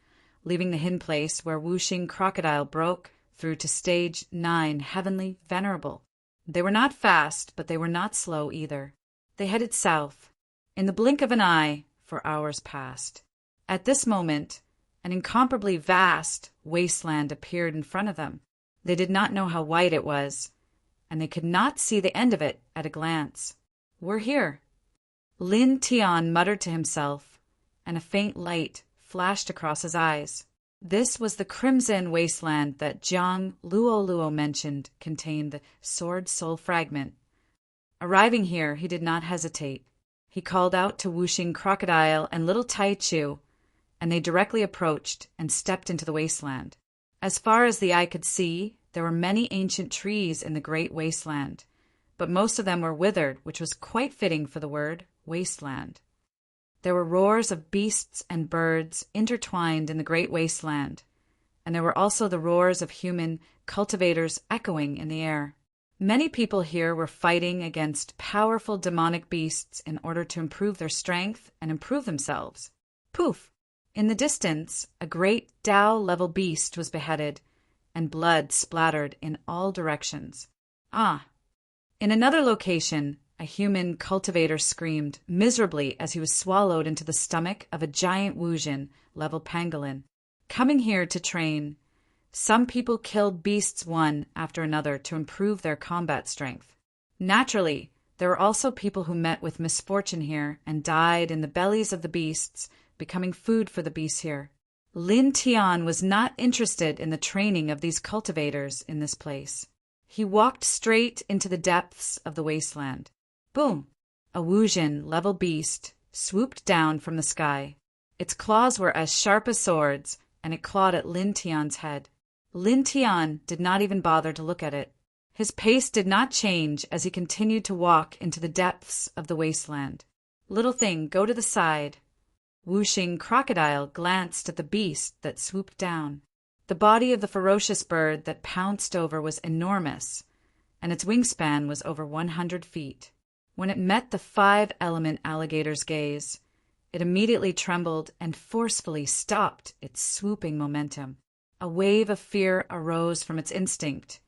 Speaker 1: leaving the hidden place where Wuxing Crocodile broke through to stage 9, Heavenly Venerable. They were not fast, but they were not slow either. They headed south. In the blink of an eye, for hours passed. At this moment, an incomparably vast wasteland appeared in front of them. They did not know how wide it was, and they could not see the end of it at a glance. We're here. Lin Tian muttered to himself, and a faint light flashed across his eyes. This was the crimson wasteland that Jiang Luo mentioned contained the sword soul fragment. Arriving here, he did not hesitate. He called out to Wuxing Crocodile and little Taichu, and they directly approached and stepped into the wasteland. As far as the eye could see, there were many ancient trees in the great wasteland, but most of them were withered, which was quite fitting for the word wasteland. There were roars of beasts and birds intertwined in the great wasteland, and there were also the roars of human cultivators echoing in the air. Many people here were fighting against powerful demonic beasts in order to improve their strength and improve themselves. Poof! In the distance, a great Tao-level beast was beheaded, and blood splattered in all directions. Ah! In another location, a human cultivator screamed miserably as he was swallowed into the stomach of a giant Wuxin-level pangolin. Coming here to train, some people killed beasts one after another to improve their combat strength. Naturally, there were also people who met with misfortune here and died in the bellies of the beasts, becoming food for the beasts here. Lin Tian was not interested in the training of these cultivators in this place. He walked straight into the depths of the wasteland. Boom! A Wuxin-level beast swooped down from the sky. Its claws were as sharp as swords, and it clawed at Lin Tian's head. Lin Tian did not even bother to look at it. His pace did not change as he continued to walk into the depths of the wasteland. Little thing, go to the side. Wuxing Crocodile glanced at the beast that swooped down. The body of the ferocious bird that pounced over was enormous, and its wingspan was over 100 feet. When it met the 5-element alligator's gaze, it immediately trembled and forcefully stopped its swooping momentum. A wave of fear arose from its instinct,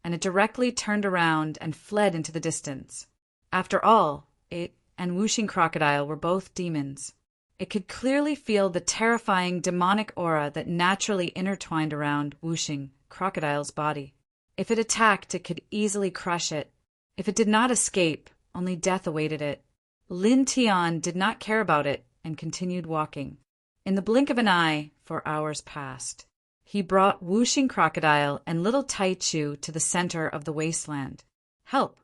Speaker 1: and it directly turned around and fled into the distance. After all, it and Wuxing Crocodile were both demons. It could clearly feel the terrifying demonic aura that naturally intertwined around Wuxing Crocodile's body. If it attacked, it could easily crush it. If it did not escape, only death awaited it. Lin Tian did not care about it and continued walking. In the blink of an eye, for hours passed. He brought Wuxing Crocodile and little Taichu to the center of the wasteland. Help!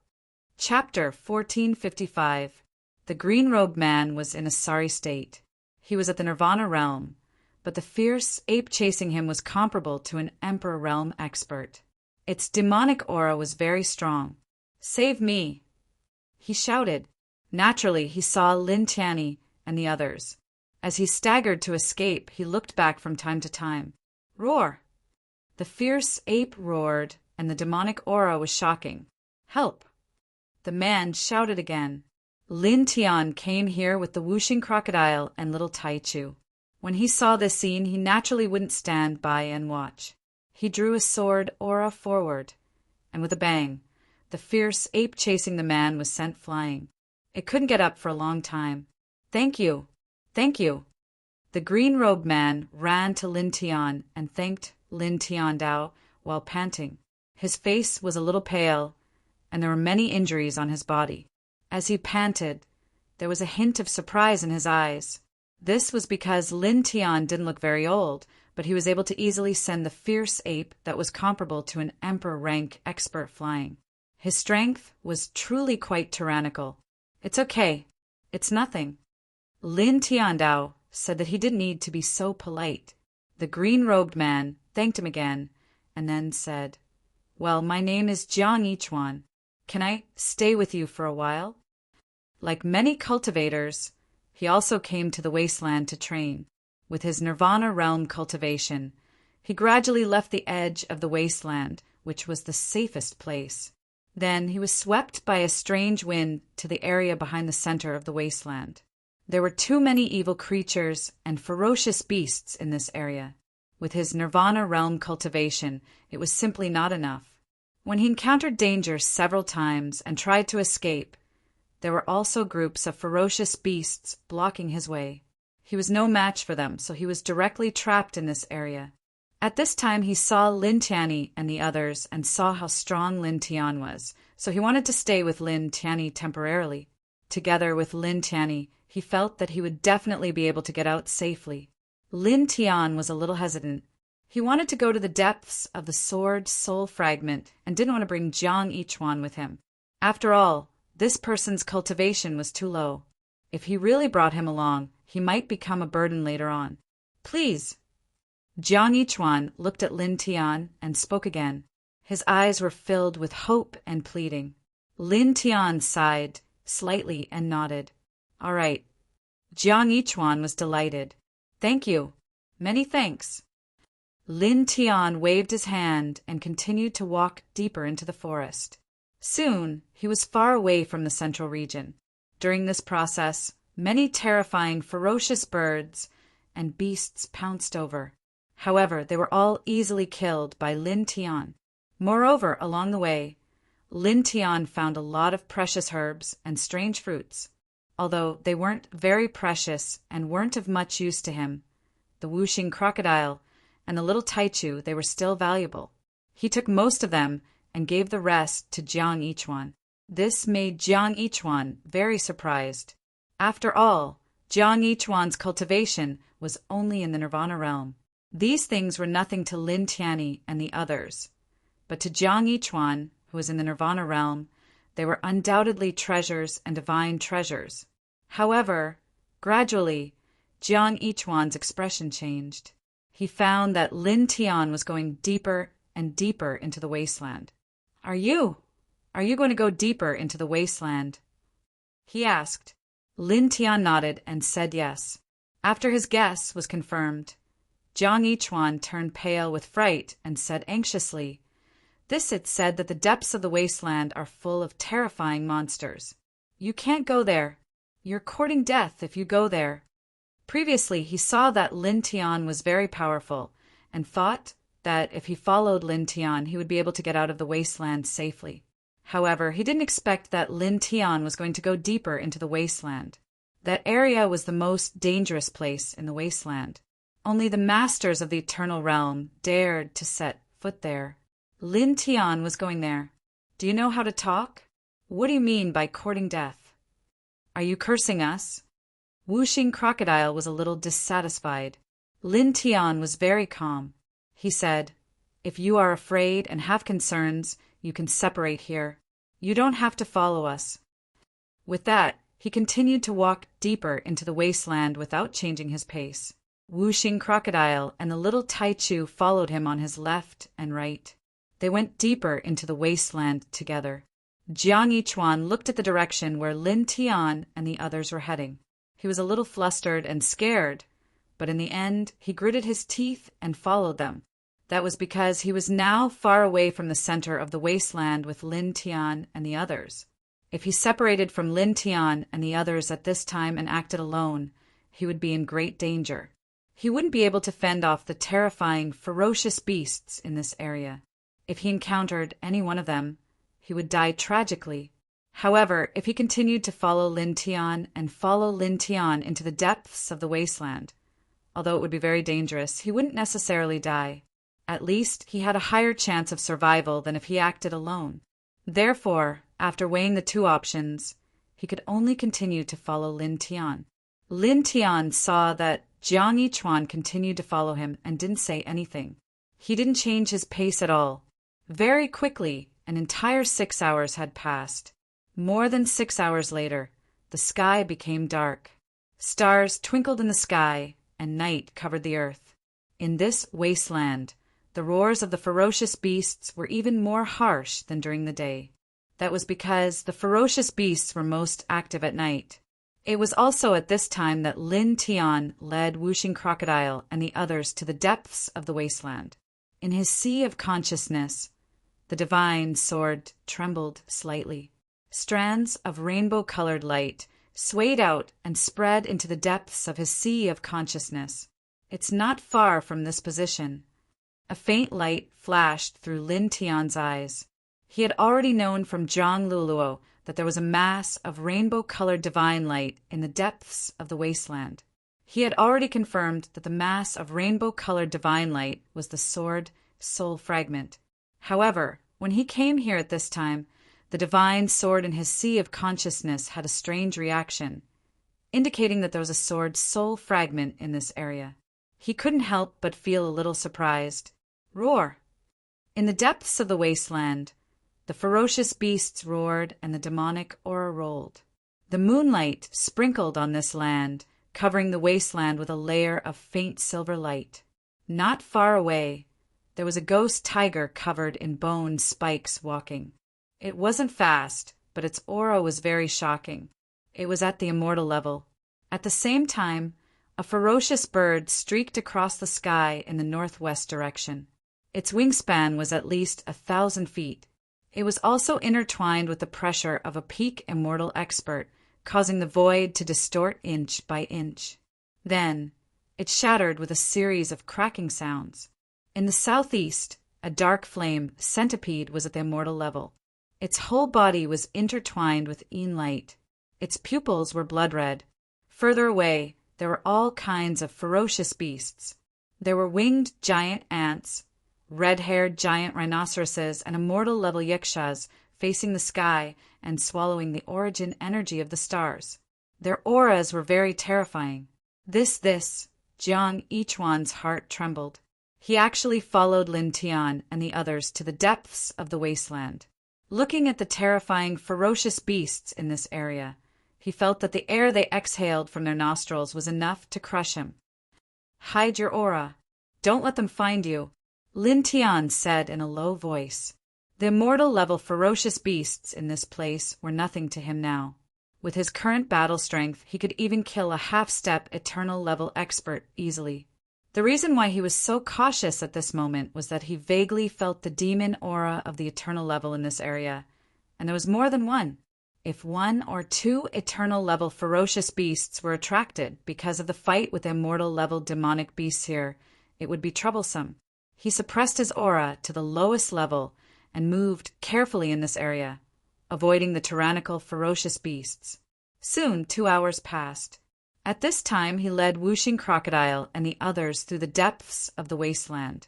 Speaker 1: Chapter 1455. The green-robed man was in a sorry state. He was at the Nirvana realm, but the fierce ape chasing him was comparable to an Emperor realm expert. Its demonic aura was very strong. Save me! He shouted. Naturally, he saw Lin Tian and the others. As he staggered to escape, he looked back from time to time. Roar! The fierce ape roared, and the demonic aura was shocking. Help! The man shouted again. Lin Tian came here with the Wuxing Crocodile and little Taichu. When he saw this scene, he naturally wouldn't stand by and watch. He drew a sword aura forward, and with a bang, the fierce ape chasing the man was sent flying. It couldn't get up for a long time. Thank you. Thank you. The green-robed man ran to Lin Tian and thanked Lin Tian Dao while panting. His face was a little pale, and there were many injuries on his body. As he panted, there was a hint of surprise in his eyes. This was because Lin Tian didn't look very old, but he was able to easily send the fierce ape that was comparable to an emperor rank expert flying. His strength was truly quite tyrannical. It's okay. It's nothing. Lin Tian Dao said that he didn't need to be so polite. The green-robed man thanked him again, and then said, Well, my name is Jiang Yichuan. Can I stay with you for a while? Like many cultivators, he also came to the wasteland to train. With his Nirvana realm cultivation, he gradually left the edge of the wasteland, which was the safest place. Then he was swept by a strange wind to the area behind the center of the wasteland. There were too many evil creatures and ferocious beasts in this area. With his Nirvana realm cultivation, it was simply not enough. When he encountered danger several times and tried to escape, there were also groups of ferocious beasts blocking his way. He was no match for them, so he was directly trapped in this area. At this time, he saw Lin Tianyi and the others and saw how strong Lin Tian was, so he wanted to stay with Lin Tianyi temporarily. Together with Lin Tianyi, he felt that he would definitely be able to get out safely. Lin Tian was a little hesitant. He wanted to go to the depths of the sword soul fragment and didn't want to bring Jiang Yichuan with him. After all, this person's cultivation was too low. If he really brought him along, he might become a burden later on. Please. Jiang Yichuan looked at Lin Tian and spoke again. His eyes were filled with hope and pleading. Lin Tian sighed slightly and nodded. All right. Jiang Yichuan was delighted. Thank you. Many thanks. Lin Tian waved his hand and continued to walk deeper into the forest. Soon, he was far away from the central region. During this process, many terrifying, ferocious birds and beasts pounced over. However, they were all easily killed by Lin Tian. Moreover, along the way, Lin Tian found a lot of precious herbs and strange fruits. Although they weren't very precious and weren't of much use to him, the whooshing crocodile and the little taichu, they were still valuable. He took most of them and gave the rest to Jiang Yichuan. This made Jiang Yichuan very surprised. After all, Jiang Yichuan's cultivation was only in the Nirvana realm. These things were nothing to Lin Tianyi and the others. But to Jiang Yichuan, who was in the Nirvana realm, they were undoubtedly treasures and divine treasures. However, gradually, Jiang Yichuan's expression changed. He found that Lin Tian was going deeper and deeper into the wasteland. Are you going to go deeper into the wasteland? He asked. Lin Tian nodded and said yes. After his guess was confirmed, Jiang Yichuan turned pale with fright and said anxiously, "This it said that the depths of the wasteland are full of terrifying monsters. You can't go there. You're courting death if you go there." Previously, he saw that Lin Tian was very powerful and thought that if he followed Lin Tian, he would be able to get out of the wasteland safely. However, he didn't expect that Lin Tian was going to go deeper into the wasteland. That area was the most dangerous place in the wasteland. Only the masters of the Eternal Realm dared to set foot there. Lin Tian was going there. Do you know how to talk? What do you mean by courting death? Are you cursing us? Whooshing Crocodile was a little dissatisfied. Lin Tian was very calm. He said, "If you are afraid and have concerns, you can separate here. You don't have to follow us." With that, he continued to walk deeper into the wasteland without changing his pace. Whooshing Crocodile and the little Taichu followed him on his left and right. They went deeper into the wasteland together. Jiang Yichuan looked at the direction where Lin Tian and the others were heading. He was a little flustered and scared, but in the end, he gritted his teeth and followed them. That was because he was now far away from the center of the wasteland with Lin Tian and the others. If he separated from Lin Tian and the others at this time and acted alone, he would be in great danger. He wouldn't be able to fend off the terrifying, ferocious beasts in this area. If he encountered any one of them, he would die tragically. However, if he continued to follow Lin Tian and follow Lin Tian into the depths of the wasteland, although it would be very dangerous, he wouldn't necessarily die. At least, he had a higher chance of survival than if he acted alone. Therefore, after weighing the two options, he could only continue to follow Lin Tian. Lin Tian saw that Jiang Yichuan continued to follow him and didn't say anything. He didn't change his pace at all. Very quickly, an entire 6 hours had passed. More than 6 hours later, the sky became dark. Stars twinkled in the sky, and night covered the earth. In this wasteland, the roars of the ferocious beasts were even more harsh than during the day. That was because the ferocious beasts were most active at night. It was also at this time that Lin Tian led Whooshing Crocodile and the others to the depths of the wasteland. In his sea of consciousness, the divine sword trembled slightly. Strands of rainbow-colored light swayed out and spread into the depths of his sea of consciousness. It's not far from this position. A faint light flashed through Lin Tian's eyes. He had already known from Zhang Luluo that there was a mass of rainbow-colored divine light in the depths of the wasteland. He had already confirmed that the mass of rainbow-colored divine light was the sword soul fragment. However, when he came here at this time, the divine sword in his sea of consciousness had a strange reaction, indicating that there was a sword soul fragment in this area. He couldn't help but feel a little surprised. Roar! In the depths of the wasteland, the ferocious beasts roared and the demonic aura rolled. The moonlight sprinkled on this land, covering the wasteland with a layer of faint silver light. Not far away, there was a ghost tiger covered in bone spikes walking. It wasn't fast, but its aura was very shocking. It was at the immortal level. At the same time, a ferocious bird streaked across the sky in the northwest direction. Its wingspan was at least 1,000 feet. It was also intertwined with the pressure of a peak immortal expert, causing the void to distort inch by inch. Then, it shattered with a series of cracking sounds. In the southeast, a dark flame centipede was at the immortal level. Its whole body was intertwined with light. Its pupils were blood red. Further away, there were all kinds of ferocious beasts. There were winged giant ants, red-haired giant rhinoceroses, and immortal-level yakshas facing the sky and swallowing the origin energy of the stars. Their auras were very terrifying. Jiang Yichuan's heart trembled. He actually followed Lin Tian and the others to the depths of the wasteland. Looking at the terrifying, ferocious beasts in this area, he felt that the air they exhaled from their nostrils was enough to crush him. Hide your aura. Don't let them find you, Lin Tian said in a low voice. The immortal-level ferocious beasts in this place were nothing to him now. With his current battle strength, he could even kill a half-step eternal-level expert easily. The reason why he was so cautious at this moment was that he vaguely felt the demon aura of the eternal level in this area, and there was more than one. If 1 or 2 eternal-level ferocious beasts were attracted because of the fight with immortal-level demonic beasts here, it would be troublesome. He suppressed his aura to the lowest level and moved carefully in this area, avoiding the tyrannical, ferocious beasts. Soon 2 hours passed. At this time, he led Whooshing Crocodile and the others through the depths of the wasteland.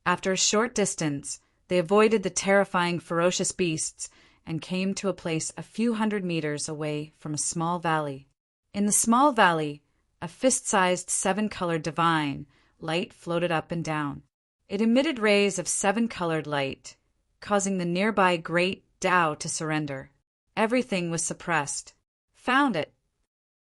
Speaker 1: After a short distance, they avoided the terrifying, ferocious beasts and came to a place a few hundred meters away from a small valley. In the small valley, a fist-sized 7-colored divine light floated up and down. It emitted rays of 7-colored light, causing the nearby great Tao to surrender. Everything was suppressed. Found it.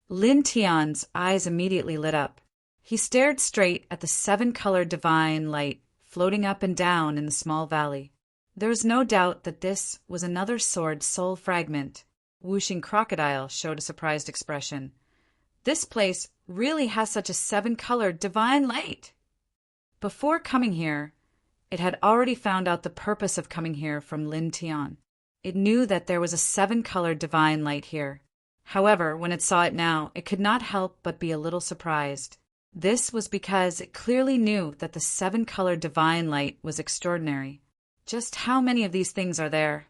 Speaker 1: Lin Tian's eyes immediately lit up. He stared straight at the 7-colored divine light floating up and down in the small valley. There was no doubt that this was another sword soul fragment. Whooshing Crocodile showed a surprised expression. This place really has such a 7-colored divine light. Before coming here, it had already found out the purpose of coming here from Lin Tian. It knew that there was a 7-colored divine light here. However, when it saw it now, it could not help but be a little surprised. This was because it clearly knew that the 7-colored divine light was extraordinary. Just how many of these things are there?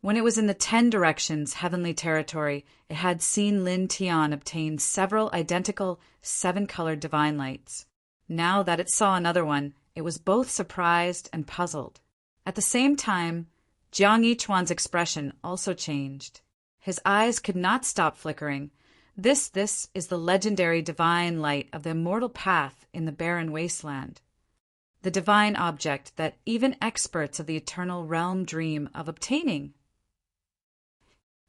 Speaker 1: When it was in the 10 directions heavenly territory, it had seen Lin Tian obtain several identical 7-colored divine lights. Now that it saw another one, it was both surprised and puzzled. At the same time, Jiang Yichuan's expression also changed. His eyes could not stop flickering. This is the legendary divine light of the immortal path in the barren wasteland. The divine object that even experts of the eternal realm dream of obtaining.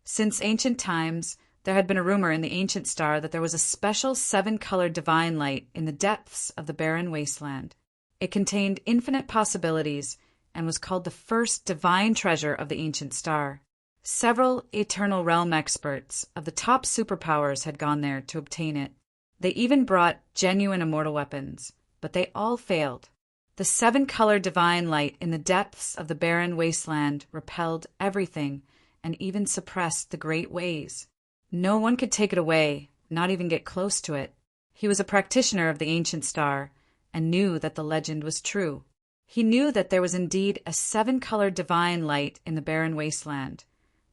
Speaker 1: Since ancient times, there had been a rumor in the ancient star that there was a special 7-colored divine light in the depths of the barren wasteland. It contained infinite possibilities and was called the first divine treasure of the ancient star. Several Eternal Realm experts of the top superpowers had gone there to obtain it. They even brought genuine immortal weapons, but they all failed. The seven-color divine light in the depths of the barren wasteland repelled everything and even suppressed the great ways. No one could take it away, not even get close to it. He was a practitioner of the ancient star and knew that the legend was true. He knew that there was indeed a seven-colored divine light in the barren wasteland,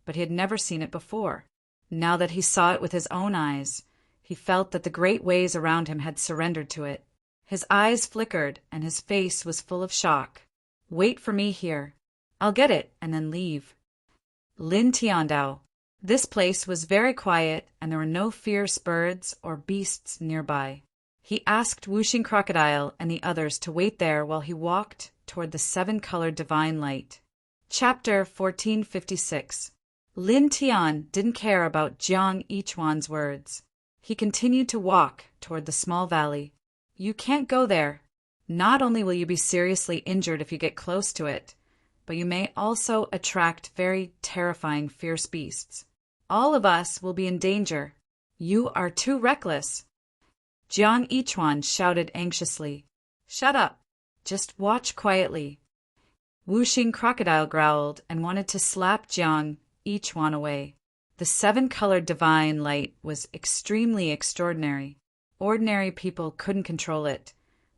Speaker 1: but he had never seen it before. Now that he saw it with his own eyes, he felt that the great ways around him had surrendered to it. His eyes flickered and his face was full of shock. "Wait for me here. I'll get it and then leave." Lin Tiandao. This place was very quiet and there were no fierce birds or beasts nearby. He asked Whooshing Crocodile and the others to wait there while he walked toward the seven-colored divine light. Chapter 1456. Lin Tian didn't care about Jiang Yichuan's words. He continued to walk toward the small valley. "You can't go there. Not only will you be seriously injured if you get close to it, but you may also attract very terrifying fierce beasts. All of us will be in danger. You are too reckless." Jiang Yichuan shouted anxiously. "Shut up. Just watch quietly." Whooshing Crocodile growled and wanted to slap Jiang Yichuan away. The seven-colored divine light was extremely extraordinary. Ordinary people couldn't control it,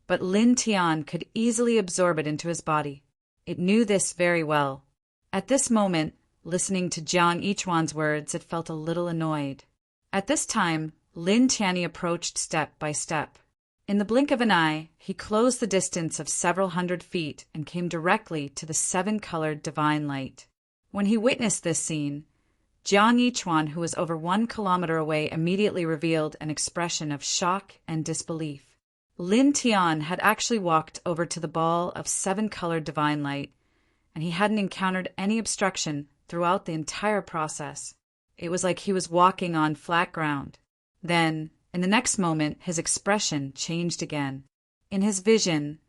Speaker 1: but Lin Tian could easily absorb it into his body. It knew this very well. At this moment, listening to Jiang Yichuan's words, it felt a little annoyed. At this time, Lin Tianyi approached step by step. In the blink of an eye, he closed the distance of several hundred feet and came directly to the seven-colored divine light. When he witnessed this scene, Jiang Yichuan, who was over 1 kilometer away, immediately revealed an expression of shock and disbelief. Lin Tian had actually walked over to the ball of seven-colored divine light, and he hadn't encountered any obstruction throughout the entire process. It was like he was walking on flat ground. Then, in the next moment, his expression changed again. In his vision,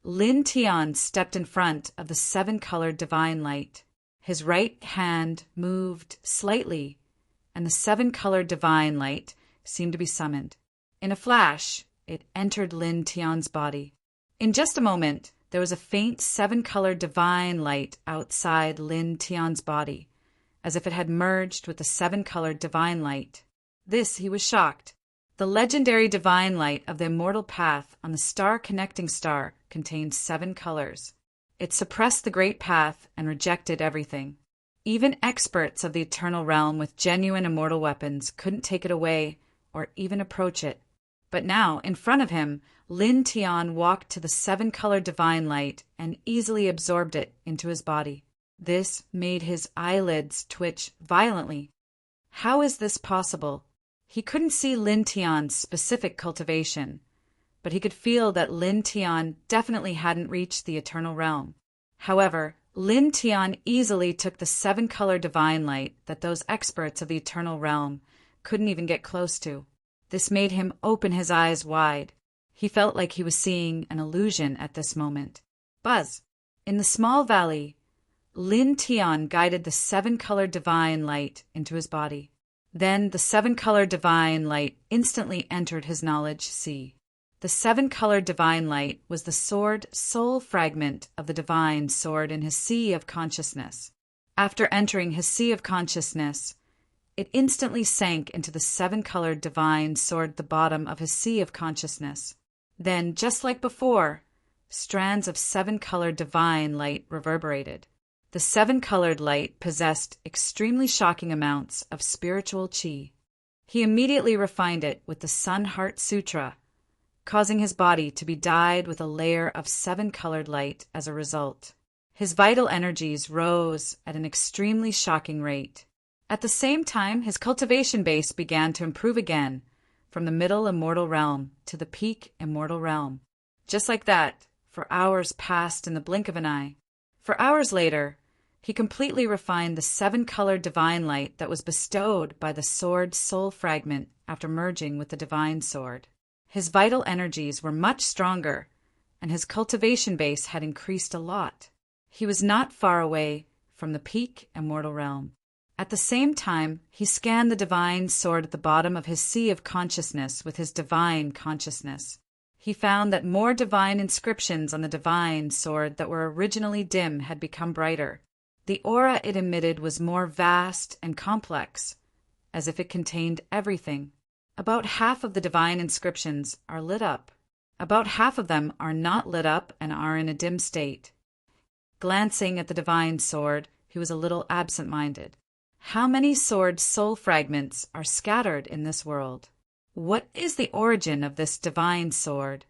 Speaker 1: Lin Tian stepped in front of the seven-colored divine light. His right hand moved slightly, and the seven-colored divine light seemed to be summoned. In a flash, it entered Lin Tian's body. In just a moment, there was a faint seven-colored divine light outside Lin Tian's body, as if it had merged with the seven-colored divine light. This, he was shocked. The legendary divine light of the immortal path on the star-connecting star contained 7 colors. It suppressed the great path and rejected everything. Even experts of the eternal realm with genuine immortal weapons couldn't take it away or even approach it. But now, in front of him, Lin Tian walked to the 7-colored divine light and easily absorbed it into his body. This made his eyelids twitch violently. How is this possible? He couldn't see Lin Tian's specific cultivation, but he could feel that Lin Tian definitely hadn't reached the eternal realm. However, Lin Tian easily took the 7-colored divine light that those experts of the eternal realm couldn't even get close to. This made him open his eyes wide. He felt like he was seeing an illusion at this moment. Buzz! In the small valley, Lin Tian guided the 7-colored divine light into his body. Then the 7-colored divine light instantly entered his knowledge sea. The 7-colored divine light was the sword soul fragment of the divine sword in his sea of consciousness. After entering his sea of consciousness, it instantly sank into the 7-colored divine sword at the bottom of his sea of consciousness. Then, just like before, strands of 7-colored divine light reverberated. The 7-colored light possessed extremely shocking amounts of spiritual qi. He immediately refined it with the Sun Heart Sutra, causing his body to be dyed with a layer of 7-colored light as a result. His vital energies rose at an extremely shocking rate. At the same time, his cultivation base began to improve again, from the middle immortal realm to the peak immortal realm. Just like that, for hours passed in the blink of an eye. For hours later, he completely refined the 7-colored divine light that was bestowed by the sword soul fragment after merging with the divine sword. His vital energies were much stronger, and his cultivation base had increased a lot. He was not far away from the peak immortal realm. At the same time, he scanned the divine sword at the bottom of his sea of consciousness with his divine consciousness. He found that more divine inscriptions on the divine sword that were originally dim had become brighter. The aura it emitted was more vast and complex, as if it contained everything. About half of the divine inscriptions are lit up. About half of them are not lit up and are in a dim state. Glancing at the divine sword, he was a little absent-minded. How many sword soul fragments are scattered in this world? What is the origin of this divine sword?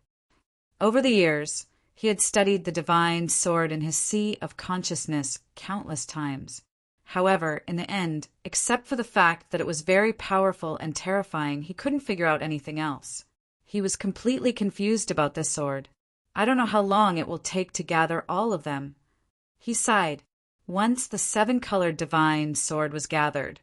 Speaker 1: Over the years, he had studied the divine sword in his sea of consciousness countless times. However, in the end, except for the fact that it was very powerful and terrifying, he couldn't figure out anything else. He was completely confused about this sword. I don't know how long it will take to gather all of them. He sighed. Once the 7-colored divine sword was gathered,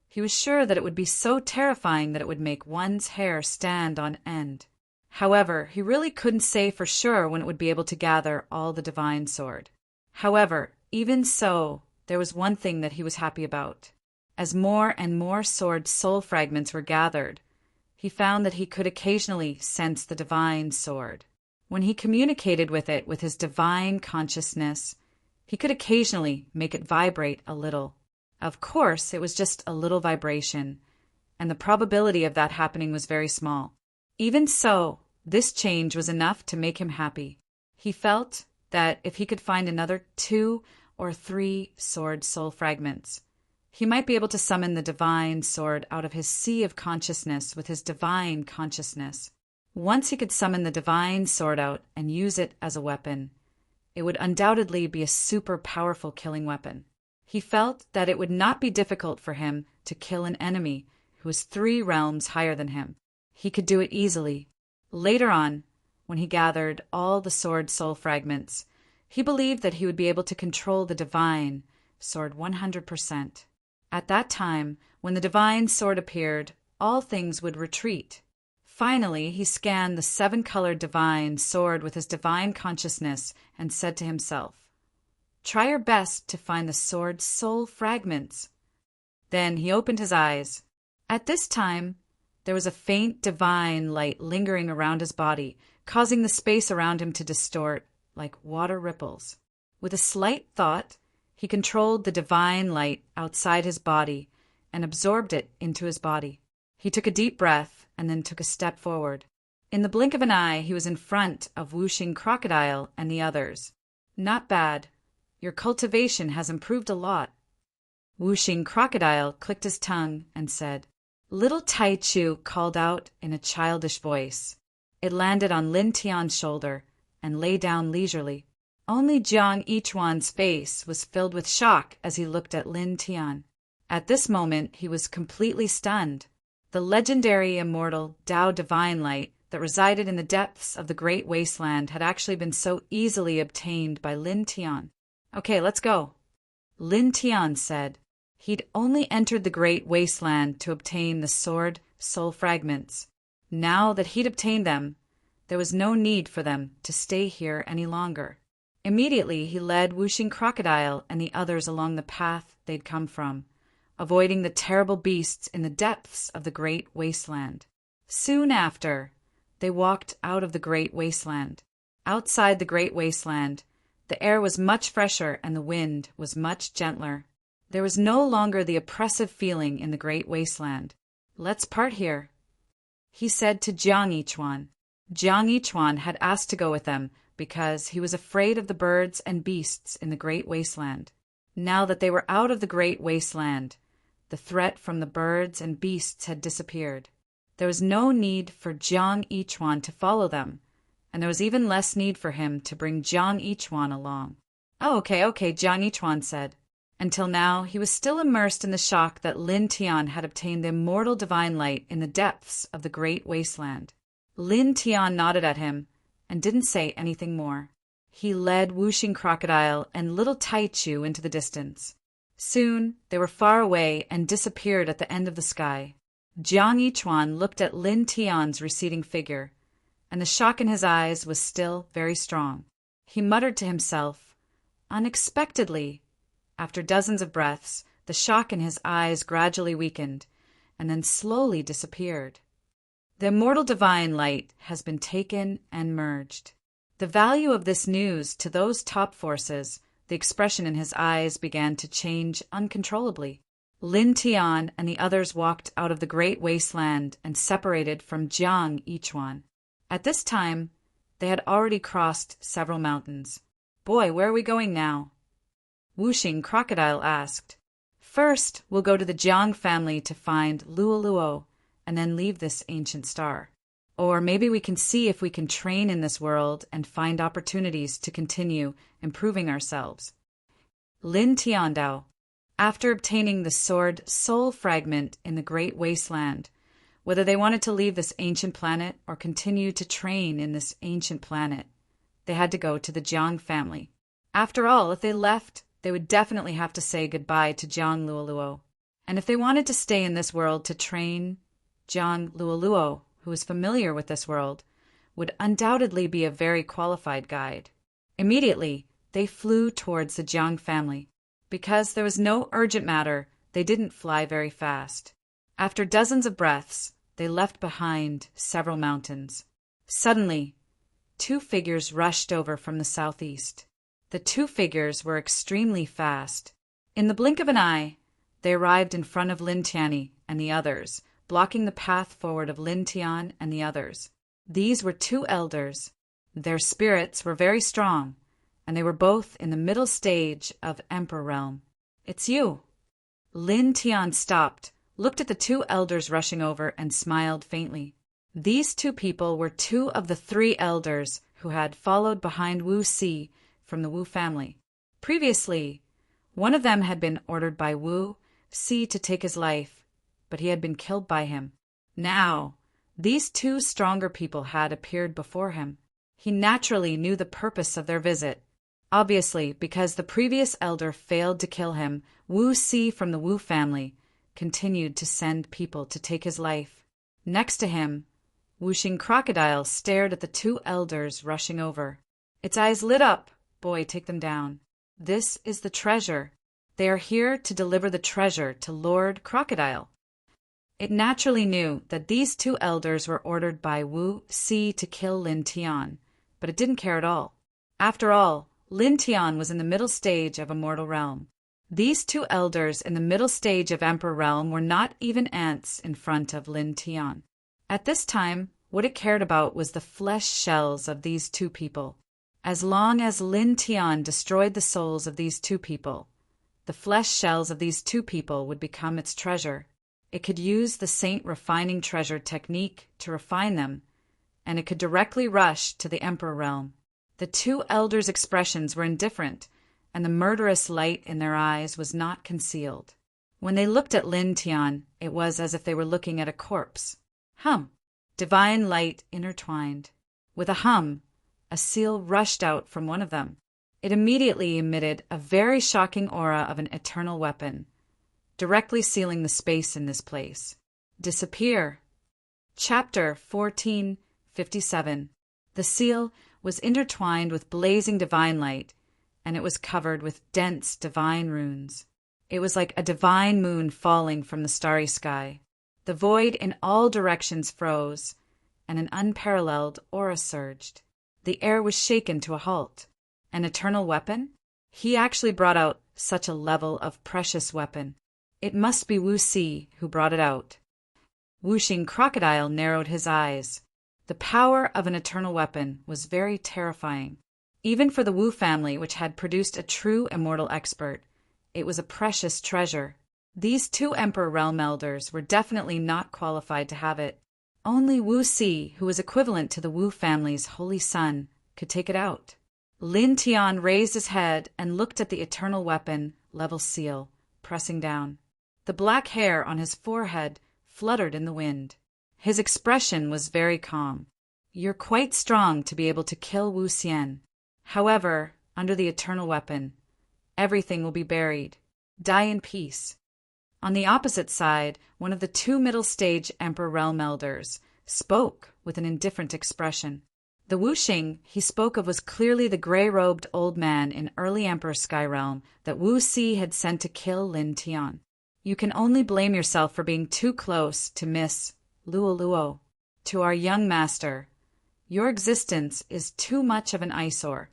Speaker 1: he was sure that it would be so terrifying that it would make one's hair stand on end. However, he really couldn't say for sure when it would be able to gather all the divine sword. However, even so, there was one thing that he was happy about. As more and more sword soul fragments were gathered, he found that he could occasionally sense the divine sword. When he communicated with it with his divine consciousness, he could occasionally make it vibrate a little. Of course, it was just a little vibration, and the probability of that happening was very small. Even so, this change was enough to make him happy. He felt that if he could find another 2 or 3 sword soul fragments, he might be able to summon the divine sword out of his sea of consciousness with his divine consciousness. Once he could summon the divine sword out and use it as a weapon, it would undoubtedly be a super powerful killing weapon. He felt that it would not be difficult for him to kill an enemy who was 3 realms higher than him. He could do it easily. Later on, when he gathered all the sword soul fragments, he believed that he would be able to control the divine sword 100%. At that time, when the divine sword appeared, all things would retreat. Finally, he scanned the 7-colored divine sword with his divine consciousness and said to himself, "Try your best to find the sword soul fragments." Then he opened his eyes. At this time, there was a faint divine light lingering around his body, causing the space around him to distort like water ripples. With a slight thought, he controlled the divine light outside his body and absorbed it into his body. He took a deep breath and then took a step forward. In the blink of an eye, he was in front of Whooshing Crocodile and the others. "Not bad. Your cultivation has improved a lot." Whooshing Crocodile clicked his tongue and said, "Little Tai Chu," called out in a childish voice. It landed on Lin Tian's shoulder and lay down leisurely. Only Jiang Yichuan's face was filled with shock as he looked at Lin Tian. At this moment, he was completely stunned. The legendary immortal Tao Divine Light that resided in the depths of the Great Wasteland had actually been so easily obtained by Lin Tian. "Okay, let's go," Lin Tian said. He'd only entered the Great Wasteland to obtain the sword soul fragments. Now that he'd obtained them, there was no need for them to stay here any longer. Immediately, he led Whooshing Crocodile and the others along the path they'd come from, avoiding the terrible beasts in the depths of the Great Wasteland. Soon after, they walked out of the Great Wasteland. Outside the Great Wasteland, the air was much fresher and the wind was much gentler. There was no longer the oppressive feeling in the Great Wasteland. "Let's part here," he said to Jiang Yichuan. Jiang Yichuan had asked to go with them because he was afraid of the birds and beasts in the Great Wasteland. Now that they were out of the Great Wasteland, the threat from the birds and beasts had disappeared. There was no need for Jiang Yichuan to follow them, and there was even less need for him to bring Jiang Yichuan along. "Oh, okay, Jiang Yichuan said. Until now, he was still immersed in the shock that Lin Tian had obtained the immortal divine light in the depths of the Great Wasteland. Lin Tian nodded at him and didn't say anything more. He led Whooshing Crocodile and little Tai Chu into the distance. Soon, they were far away and disappeared at the end of the sky. Jiang Yichuan looked at Lin Tian's receding figure, and the shock in his eyes was still very strong. He muttered to himself, "Unexpectedly." After dozens of breaths, The shock in his eyes gradually weakened, and then slowly disappeared. The immortal divine light has been taken and merged. The value of this news to those top forces, the expression in his eyes began to change uncontrollably. Lin Tian and the others walked out of the great wasteland and separated from Jiang Yichuan. At this time, they had already crossed several mountains. "Boy, where are we going now?" Wuxing Crocodile asked. "First, we'll go to the Jiang family to find Luoluo, and then leave this ancient star. Or maybe we can see if we can train in this world and find opportunities to continue improving ourselves." Lin Tiandao, after obtaining the sword soul fragment in the Great Wasteland, whether they wanted to leave this ancient planet or continue to train in this ancient planet, they had to go to the Jiang family. After all, if they left, they would definitely have to say goodbye to Jiang Luoluo. And if they wanted to stay in this world to train, Jiang Luoluo, who was familiar with this world, would undoubtedly be a very qualified guide. Immediately, they flew towards the Jiang family. Because there was no urgent matter, they didn't fly very fast. After dozens of breaths, they left behind several mountains. Suddenly, two figures rushed over from the southeast. The two figures were extremely fast. In the blink of an eye, they arrived in front of Lin Tianyi and the others, blocking the path forward of Lin Tian and the others. These were two elders. Their spirits were very strong, and they were both in the middle stage of Emperor Realm. "It's you." Lin Tian stopped, looked at the two elders rushing over, and smiled faintly. These two people were two of the three elders who had followed behind Wu Si from the Wu family. Previously, one of them had been ordered by Wu Si to take his life, but he had been killed by him. Now, these two stronger people had appeared before him. He naturally knew the purpose of their visit. Obviously, because the previous elder failed to kill him, Wu Si from the Wu family continued to send people to take his life. Next to him, Wuxing Crocodile stared at the two elders rushing over. Its eyes lit up. "Boy, take them down. This is the treasure. They are here to deliver the treasure to Lord Crocodile." It naturally knew that these two elders were ordered by Wu Si to kill Lin Tian, but it didn't care at all. After all, Lin Tian was in the middle stage of Immortal Realm. These two elders in the middle stage of Emperor Realm were not even ants in front of Lin Tian. At this time, what it cared about was the flesh shells of these two people. As long as Lin Tian destroyed the souls of these two people, the flesh shells of these two people would become its treasure. It could use the Saint Refining Treasure technique to refine them, and it could directly rush to the Emperor Realm. The two elders' expressions were indifferent, and the murderous light in their eyes was not concealed. When they looked at Lin Tian, it was as if they were looking at a corpse. Hum! Divine light intertwined. With a hum, a seal rushed out from one of them. It immediately emitted a very shocking aura of an eternal weapon, directly sealing the space in this place. Disappear. Chapter 1457. The seal was intertwined with blazing divine light, and it was covered with dense divine runes. It was like a divine moon falling from the starry sky. The void in all directions froze, and an unparalleled aura surged. The air was shaken to a halt. An eternal weapon? He actually brought out such a level of precious weapon. It must be Wu Si who brought it out. Wuxing Crocodile narrowed his eyes. The power of an eternal weapon was very terrifying. Even for the Wu family, which had produced a true immortal expert, it was a precious treasure. These two Emperor Realm Elders were definitely not qualified to have it. Only Wu Si, who was equivalent to the Wu family's holy son, could take it out. Lin Tian raised his head and looked at the eternal weapon, level seal, pressing down. The black hair on his forehead fluttered in the wind. His expression was very calm. "You're quite strong to be able to kill Wu Xian. However, under the eternal weapon, everything will be buried. Die in peace." On the opposite side, one of the two middle-stage Emperor Realm Elders spoke with an indifferent expression. The Wuxing he spoke of was clearly the gray-robed old man in early Emperor Sky Realm that Wu Si had sent to kill Lin Tian. You can only blame yourself for being too close to Miss Luo, to our young master. Your existence is too much of an eyesore.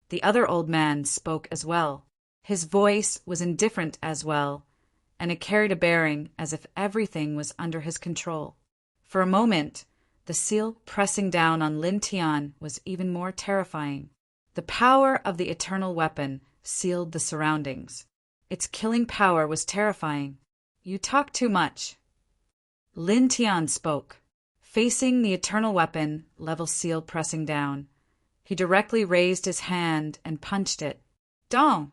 Speaker 1: The other old man spoke as well. His voice was indifferent as well, and it carried a bearing as if everything was under his control. For a moment, the seal pressing down on Lin Tian was even more terrifying. The power of the eternal weapon sealed the surroundings. Its killing power was terrifying. You talk too much. Lin Tian spoke. Facing the eternal weapon, level seal pressing down, he directly raised his hand and punched it. Dong!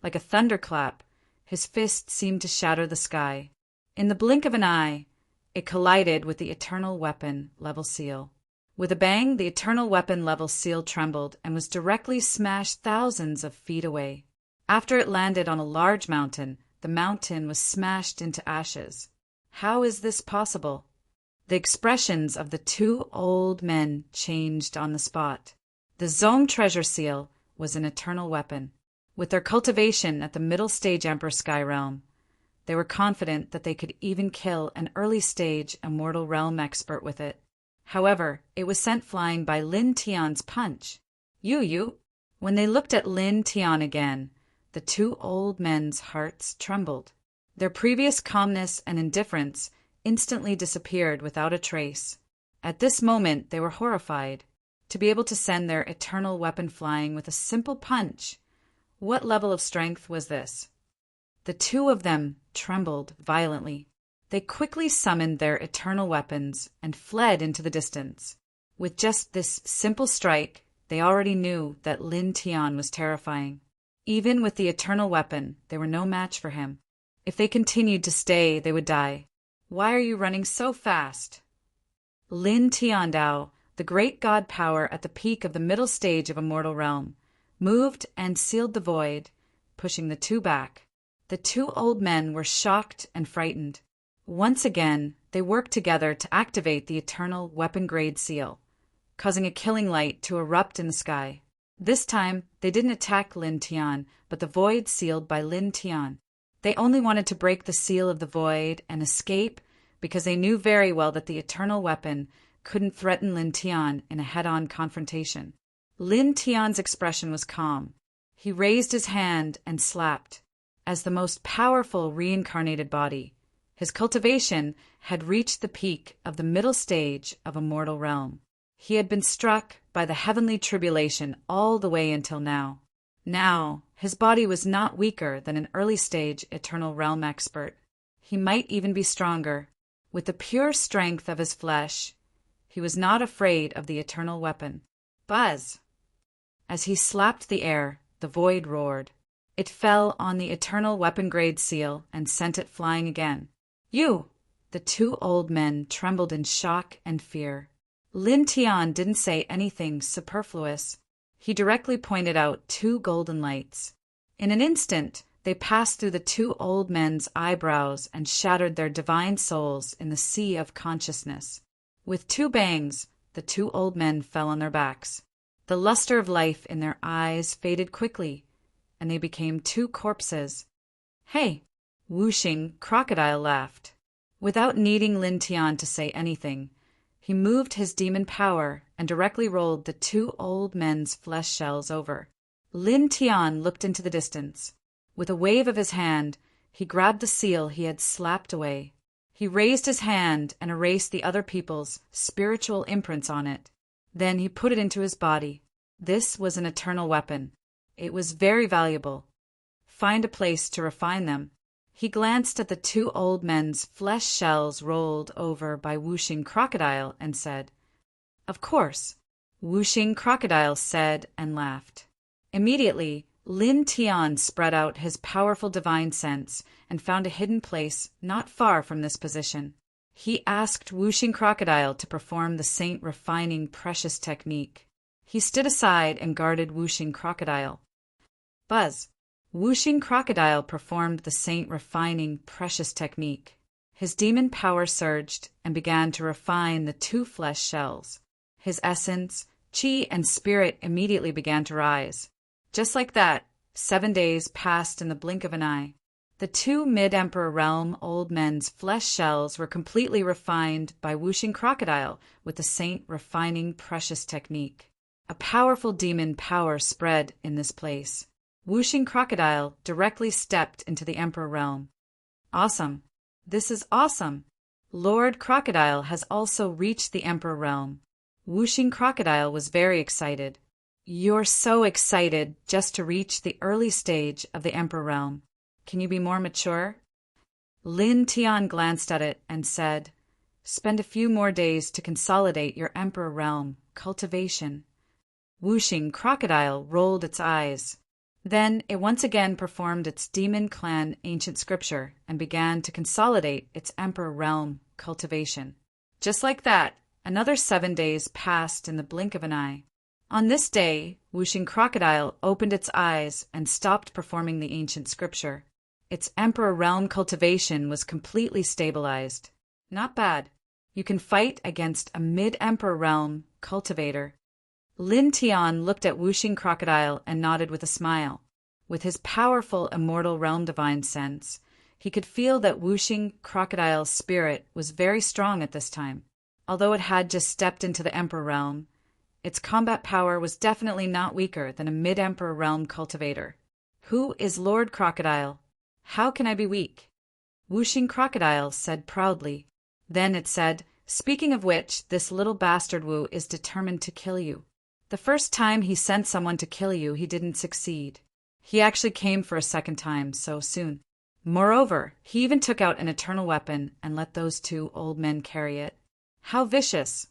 Speaker 1: Like a thunderclap, his fist seemed to shatter the sky. In the blink of an eye, it collided with the eternal weapon level seal. With a bang, the eternal weapon level seal trembled and was directly smashed thousands of feet away. After it landed on a large mountain, the mountain was smashed into ashes. How is this possible? The expressions of the two old men changed on the spot. The Zong treasure seal was an eternal weapon. With their cultivation at the middle stage Emperor Sky Realm, they were confident that they could even kill an early-stage Immortal Realm expert with it. However, it was sent flying by Lin Tian's punch. You. When they looked at Lin Tian again, the two old men's hearts trembled. Their previous calmness and indifference instantly disappeared without a trace. At this moment, they were horrified. To be able to send their eternal weapon flying with a simple punch. What level of strength was this? The two of them trembled violently. They quickly summoned their eternal weapons and fled into the distance. With just this simple strike, they already knew that Lin Tian was terrifying. Even with the eternal weapon, they were no match for him. If they continued to stay, they would die. Why are you running so fast? Lin Tiandao, the great god power at the peak of the middle stage of Immortal Realm, moved and sealed the void, pushing the two back. The two old men were shocked and frightened. Once again, they worked together to activate the eternal weapon-grade seal, causing a killing light to erupt in the sky. This time, they didn't attack Lin Tian, but the void sealed by Lin Tian. They only wanted to break the seal of the void and escape because they knew very well that the eternal weapon couldn't threaten Lin Tian in a head-on confrontation. Lin Tian's expression was calm. He raised his hand and slapped. As the most powerful reincarnated body, his cultivation had reached the peak of the middle stage of Immortal Realm. He had been struck by the heavenly tribulation all the way until now. Now, his body was not weaker than an early-stage Eternal Realm expert. He might even be stronger. With the pure strength of his flesh, he was not afraid of the eternal weapon. Buzz! As he slapped the air, the void roared. It fell on the eternal weapon-grade seal and sent it flying again. You! The two old men trembled in shock and fear. Lin Tian didn't say anything superfluous. He directly pointed out two golden lights. In an instant, they passed through the two old men's eyebrows and shattered their divine souls in the sea of consciousness. With two bangs, the two old men fell on their backs. The luster of life in their eyes faded quickly, and they became two corpses. Hey! Wuxing Crocodile laughed. Without needing Lin Tian to say anything, he moved his demon power and directly rolled the two old men's flesh shells over. Lin Tian looked into the distance. With a wave of his hand, he grabbed the seal he had slapped away. He raised his hand and erased the other people's spiritual imprints on it. Then he put it into his body. This was an eternal weapon. It was very valuable. Find a place to refine them. He glanced at the two old men's flesh shells rolled over by Wuxing Crocodile and said, "Of course." Wuxing Crocodile said and laughed. Immediately, Lin Tian spread out his powerful divine sense and found a hidden place not far from this position. He asked Wuxing Crocodile to perform the saint refining precious technique. He stood aside and guarded Wuxing Crocodile. Buzz! Wuxing Crocodile performed the saint refining precious technique. His demon power surged and began to refine the two flesh shells. His essence, Qi and spirit immediately began to rise. Just like that, 7 days passed in the blink of an eye. The two mid-emperor realm old men's flesh shells were completely refined by whooshing crocodile with the saint refining precious technique. A powerful demon power spread in this place. Whooshing crocodile directly stepped into the emperor realm. Awesome. This is awesome. Lord Crocodile has also reached the emperor realm. Whooshing crocodile was very excited. You're so excited just to reach the early stage of the emperor realm. Can you be more mature? Lin Tian glanced at it and said, Spend a few more days to consolidate your emperor realm, cultivation. Whooshing crocodile rolled its eyes. Then it once again performed its demon clan ancient scripture and began to consolidate its emperor realm, cultivation. Just like that, another 7 days passed in the blink of an eye. On this day, Whooshing crocodile opened its eyes and stopped performing the ancient scripture. Its emperor realm cultivation was completely stabilized. Not bad. You can fight against a mid-emperor realm cultivator. Lin Tian looked at Whooshing crocodile and nodded with a smile. With his powerful immortal realm divine sense, he could feel that Whooshing crocodile's spirit was very strong at this time. Although it had just stepped into the emperor realm, its combat power was definitely not weaker than a mid-emperor realm cultivator. Who is Lord Crocodile? How can I be weak? Whooshing crocodile said proudly. Then it said, Speaking of which, this little bastard Wu is determined to kill you. The first time he sent someone to kill you, he didn't succeed. He actually came for a second time so soon. Moreover, he even took out an eternal weapon and let those two old men carry it. How vicious!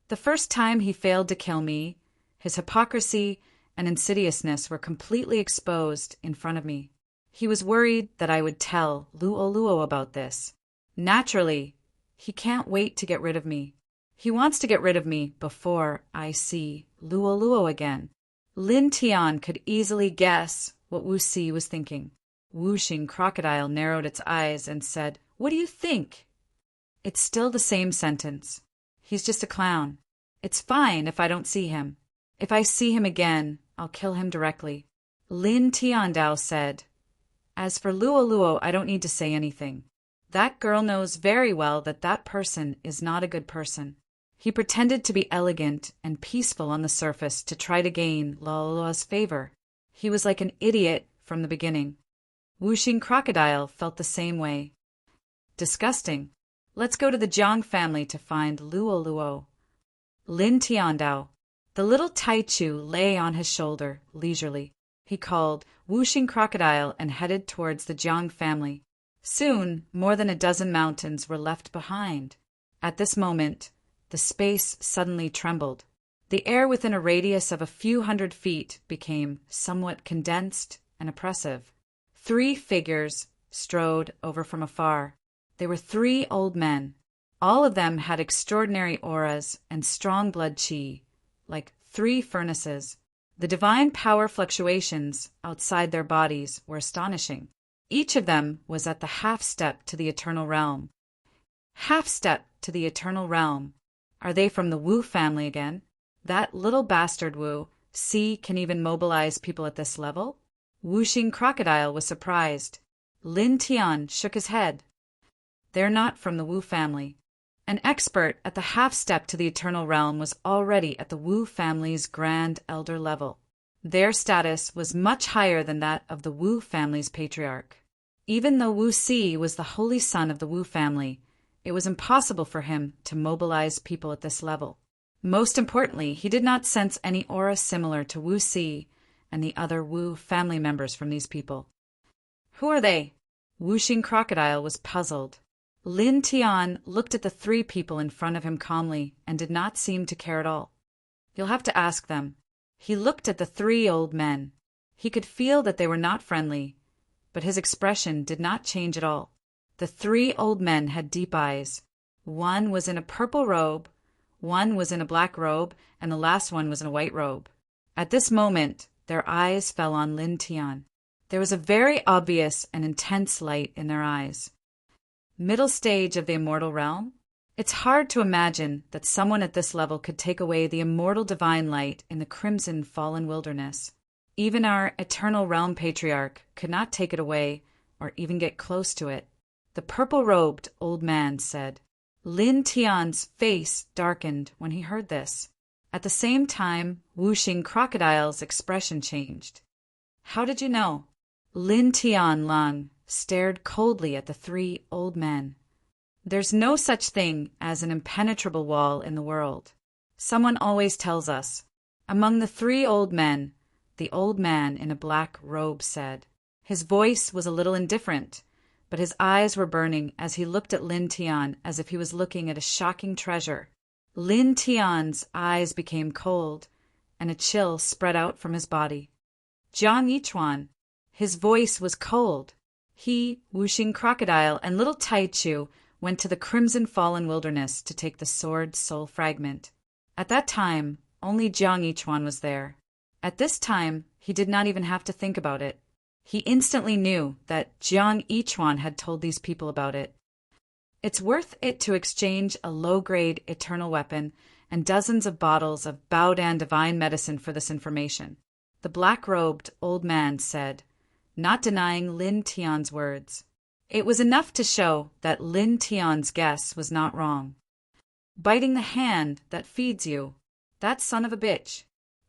Speaker 1: The first time he failed to kill me, his hypocrisy and insidiousness were completely exposed in front of me. He was worried that I would tell Luo about this. Naturally, he can't wait to get rid of me. He wants to get rid of me before I see Luo again. Lin Tian could easily guess what Wu Si was thinking. Whooshing crocodile narrowed its eyes and said, What do you think? It's still the same sentence. He's just a clown. It's fine if I don't see him. If I see him again, I'll kill him directly. Lin Tiandao said, As for Luo, I don't need to say anything. That girl knows very well that that person is not a good person. He pretended to be elegant and peaceful on the surface to try to gain Luo's favor. He was like an idiot from the beginning. Whooshing crocodile felt the same way. Disgusting. Let's go to the Jiang family to find Luo. Lin Tiandao. The little Taichu lay on his shoulder, leisurely. He called Whooshing crocodile and headed towards the Jiang family. Soon, more than a dozen mountains were left behind. At this moment, the space suddenly trembled. The air within a radius of a few hundred feet became somewhat condensed and oppressive. 3 figures strode over from afar. They were 3 old men. All of them had extraordinary auras and strong blood qi, like 3 furnaces. The divine power fluctuations outside their bodies were astonishing. Each of them was at the half-step to the eternal realm. Half-step to the eternal realm. Are they from the Wu family again? That little bastard Wu Si can even mobilize people at this level? Whooshing crocodile was surprised. Lin Tian shook his head. They're not from the Wu family. An expert at the half-step to the eternal realm was already at the Wu family's grand elder level. Their status was much higher than that of the Wu family's patriarch. Even though Wu Si was the holy son of the Wu family, it was impossible for him to mobilize people at this level. Most importantly, he did not sense any aura similar to Wu Si and the other Wu family members from these people. Who are they? Whooshing crocodile was puzzled. Lin Tian looked at the 3 people in front of him calmly and did not seem to care at all. You'll have to ask them. He looked at the 3 old men. He could feel that they were not friendly, but his expression did not change at all. The 3 old men had deep eyes. One was in a purple robe, one was in a black robe, and the last one was in a white robe. At this moment, their eyes fell on Lin Tian. There was a very obvious and intense light in their eyes. Middle stage of the immortal realm? It's hard to imagine that someone at this level could take away the immortal divine light in the crimson fallen wilderness. Even our eternal realm patriarch could not take it away or even get close to it. The purple-robed old man said. Lin Tian's face darkened when he heard this. At the same time, Wuxing Crocodile's expression changed. How did you know? Lin Tian Lang stared coldly at the three old men. There's no such thing as an impenetrable wall in the world. Someone always tells us. Among the three old men, the old man in a black robe said. His voice was a little indifferent, but his eyes were burning as he looked at Lin Tian as if he was looking at a shocking treasure. Lin Tian's eyes became cold, and a chill spread out from his body. Jiang Yichuan, his voice was cold. He, Wuxing Crocodile, and little Taichu went to the crimson fallen wilderness to take the sword soul fragment. At that time, only Jiang Yichuan was there. At this time, he did not even have to think about it. He instantly knew that Jiang Yichuan had told these people about it. It's worth it to exchange a low-grade eternal weapon and dozens of bottles of Baodan divine medicine for this information, the black-robed old man said, not denying Lin Tian's words. It was enough to show that Lin Tian's guess was not wrong. Biting the hand that feeds you, that son of a bitch.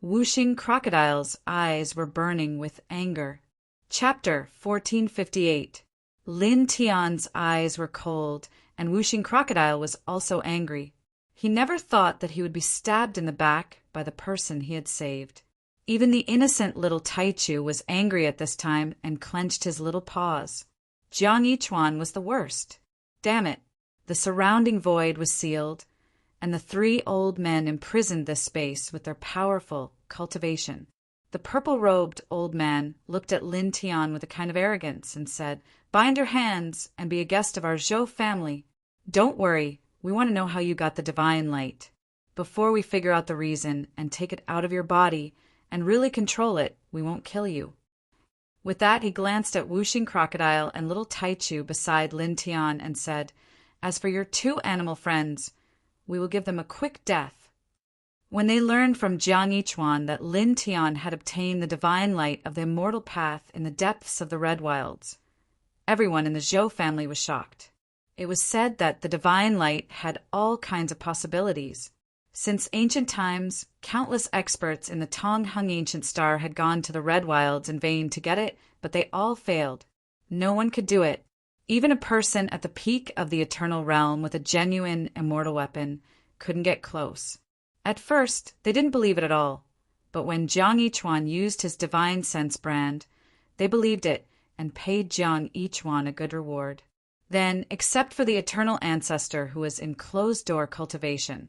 Speaker 1: Wuxing Crocodile's eyes were burning with anger. Chapter 1458. Lin Tian's eyes were cold, and Wuxing Crocodile was also angry. He never thought that he would be stabbed in the back by the person he had saved. Even the innocent little Taichu was angry at this time and clenched his little paws. Jiang Yichuan was the worst. Damn it! The surrounding void was sealed, and the three old men imprisoned this space with their powerful cultivation. The purple-robed old man looked at Lin Tian with a kind of arrogance and said, "Bind your hands and be a guest of our Zhou family. Don't worry, we want to know how you got the divine light. Before we figure out the reason and take it out of your body and really control it, we won't kill you." With that, he glanced at Wuxing Crocodile and little Taichu beside Lin Tian and said, "As for your two animal friends, we will give them a quick death." When they learned from Jiang Yichuan that Lin Tian had obtained the divine light of the immortal path in the depths of the Red Wilds, everyone in the Zhou family was shocked. It was said that the divine light had all kinds of possibilities. Since ancient times, countless experts in the Tong Hung ancient star had gone to the Red Wilds in vain to get it, but they all failed. No one could do it. Even a person at the peak of the eternal realm with a genuine immortal weapon couldn't get close. At first, they didn't believe it at all, but when Jiang Yichuan used his divine sense brand, they believed it and paid Jiang Yichuan a good reward. Then, except for the eternal ancestor who was in closed-door cultivation,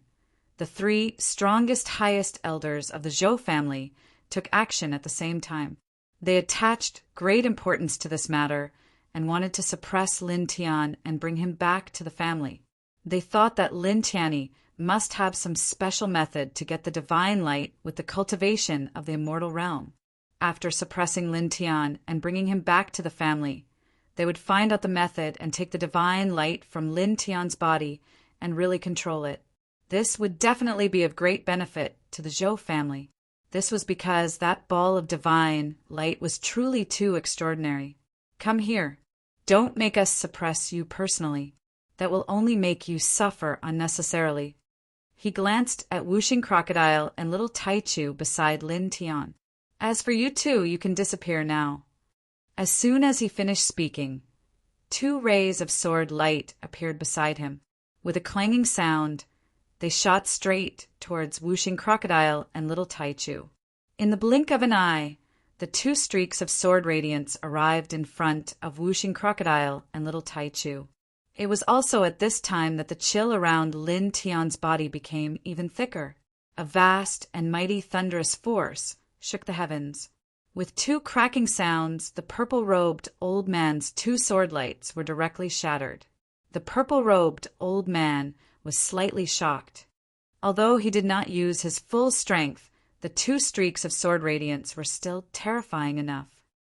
Speaker 1: the three strongest, highest elders of the Zhou family took action at the same time. They attached great importance to this matter and wanted to suppress Lin Tian and bring him back to the family. They thought that Lin Tianyi must have some special method to get the divine light with the cultivation of the immortal realm. After suppressing Lin Tian and bringing him back to the family, they would find out the method and take the divine light from Lin Tian's body and really control it. This would definitely be of great benefit to the Zhou family. This was because that ball of divine light was truly too extraordinary. Come here. Don't make us suppress you personally. That will only make you suffer unnecessarily. He glanced at Wuxing Crocodile and little Taichu beside Lin Tian. As for you two, you can disappear now. As soon as he finished speaking, two rays of sword light appeared beside him. With a clanging sound, they shot straight towards Wuxing Crocodile and little Taichu. In the blink of an eye, the two streaks of sword radiance arrived in front of Wuxing Crocodile and little Taichu. It was also at this time that the chill around Lin Tian's body became even thicker. A vast and mighty thunderous force shook the heavens. With two cracking sounds, the purple-robed old man's two sword lights were directly shattered. The purple-robed old man was slightly shocked. Although he did not use his full strength, the two streaks of sword radiance were still terrifying enough.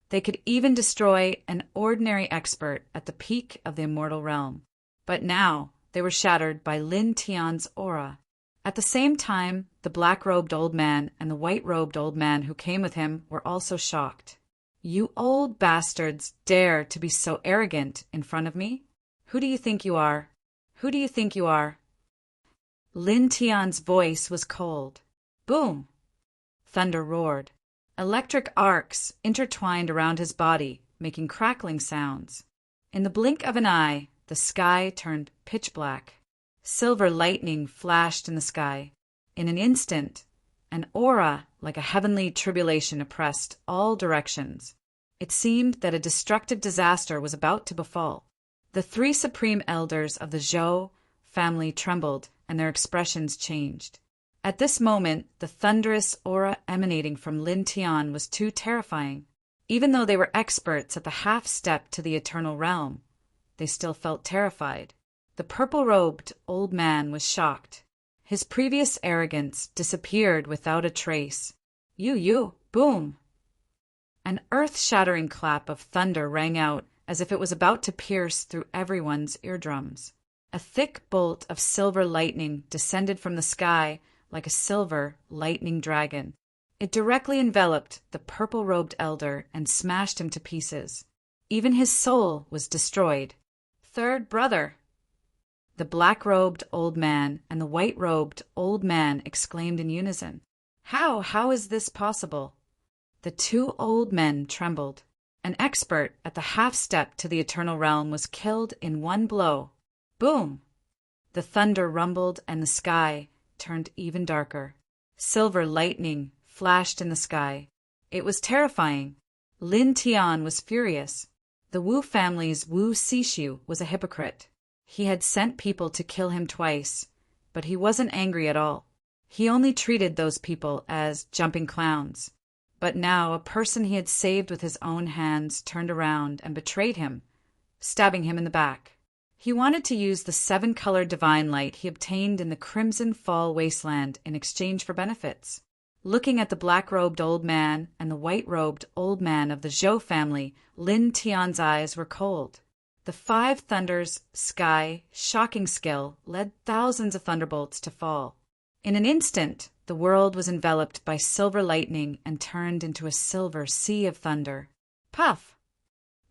Speaker 1: They could even destroy an ordinary expert at the peak of the immortal realm. But now, They were shattered by Lin Tian's aura. At the same time, the black-robed old man and the white-robed old man who came with him were also shocked. "You old bastards dare to be so arrogant in front of me? Who do you think you are? Who do you think you are?" Lin Tian's voice was cold. Boom! Thunder roared. Electric arcs intertwined around his body, making crackling sounds. In the blink of an eye, the sky turned pitch black. Silver lightning flashed in the sky. In an instant, an aura like a heavenly tribulation oppressed all directions. It seemed that a destructive disaster was about to befall. The three supreme elders of the Zhou family trembled, and their expressions changed. At this moment, the thunderous aura emanating from Lin Tian was too terrifying. Even though they were experts at the half-step to the eternal realm, they still felt terrified. The purple-robed old man was shocked. His previous arrogance disappeared without a trace. You, boom! An earth-shattering clap of thunder rang out as if it was about to pierce through everyone's eardrums. A thick bolt of silver lightning descended from the sky like a silver lightning dragon. It directly enveloped the purple-robed elder and smashed him to pieces. Even his soul was destroyed. "Third brother!" The black-robed old man and the white-robed old man exclaimed in unison. How is this possible?" The two old men trembled. An expert at the half-step to the eternal realm was killed in one blow. Boom! The thunder rumbled and the sky turned even darker. Silver lightning flashed in the sky. It was terrifying. Lin Tian was furious. The Wu family's Wu Sishu was a hypocrite. He had sent people to kill him twice, but he wasn't angry at all. He only treated those people as jumping clowns. But now a person he had saved with his own hands turned around and betrayed him, stabbing him in the back. He wanted to use the 7-color divine light he obtained in the Crimson Fall wasteland in exchange for benefits. Looking at the black-robed old man and the white-robed old man of the Zhou family, Lin Tian's eyes were cold. The 5 thunders, sky, shocking skill led thousands of thunderbolts to fall. In an instant, the world was enveloped by silver lightning and turned into a silver sea of thunder. Puff!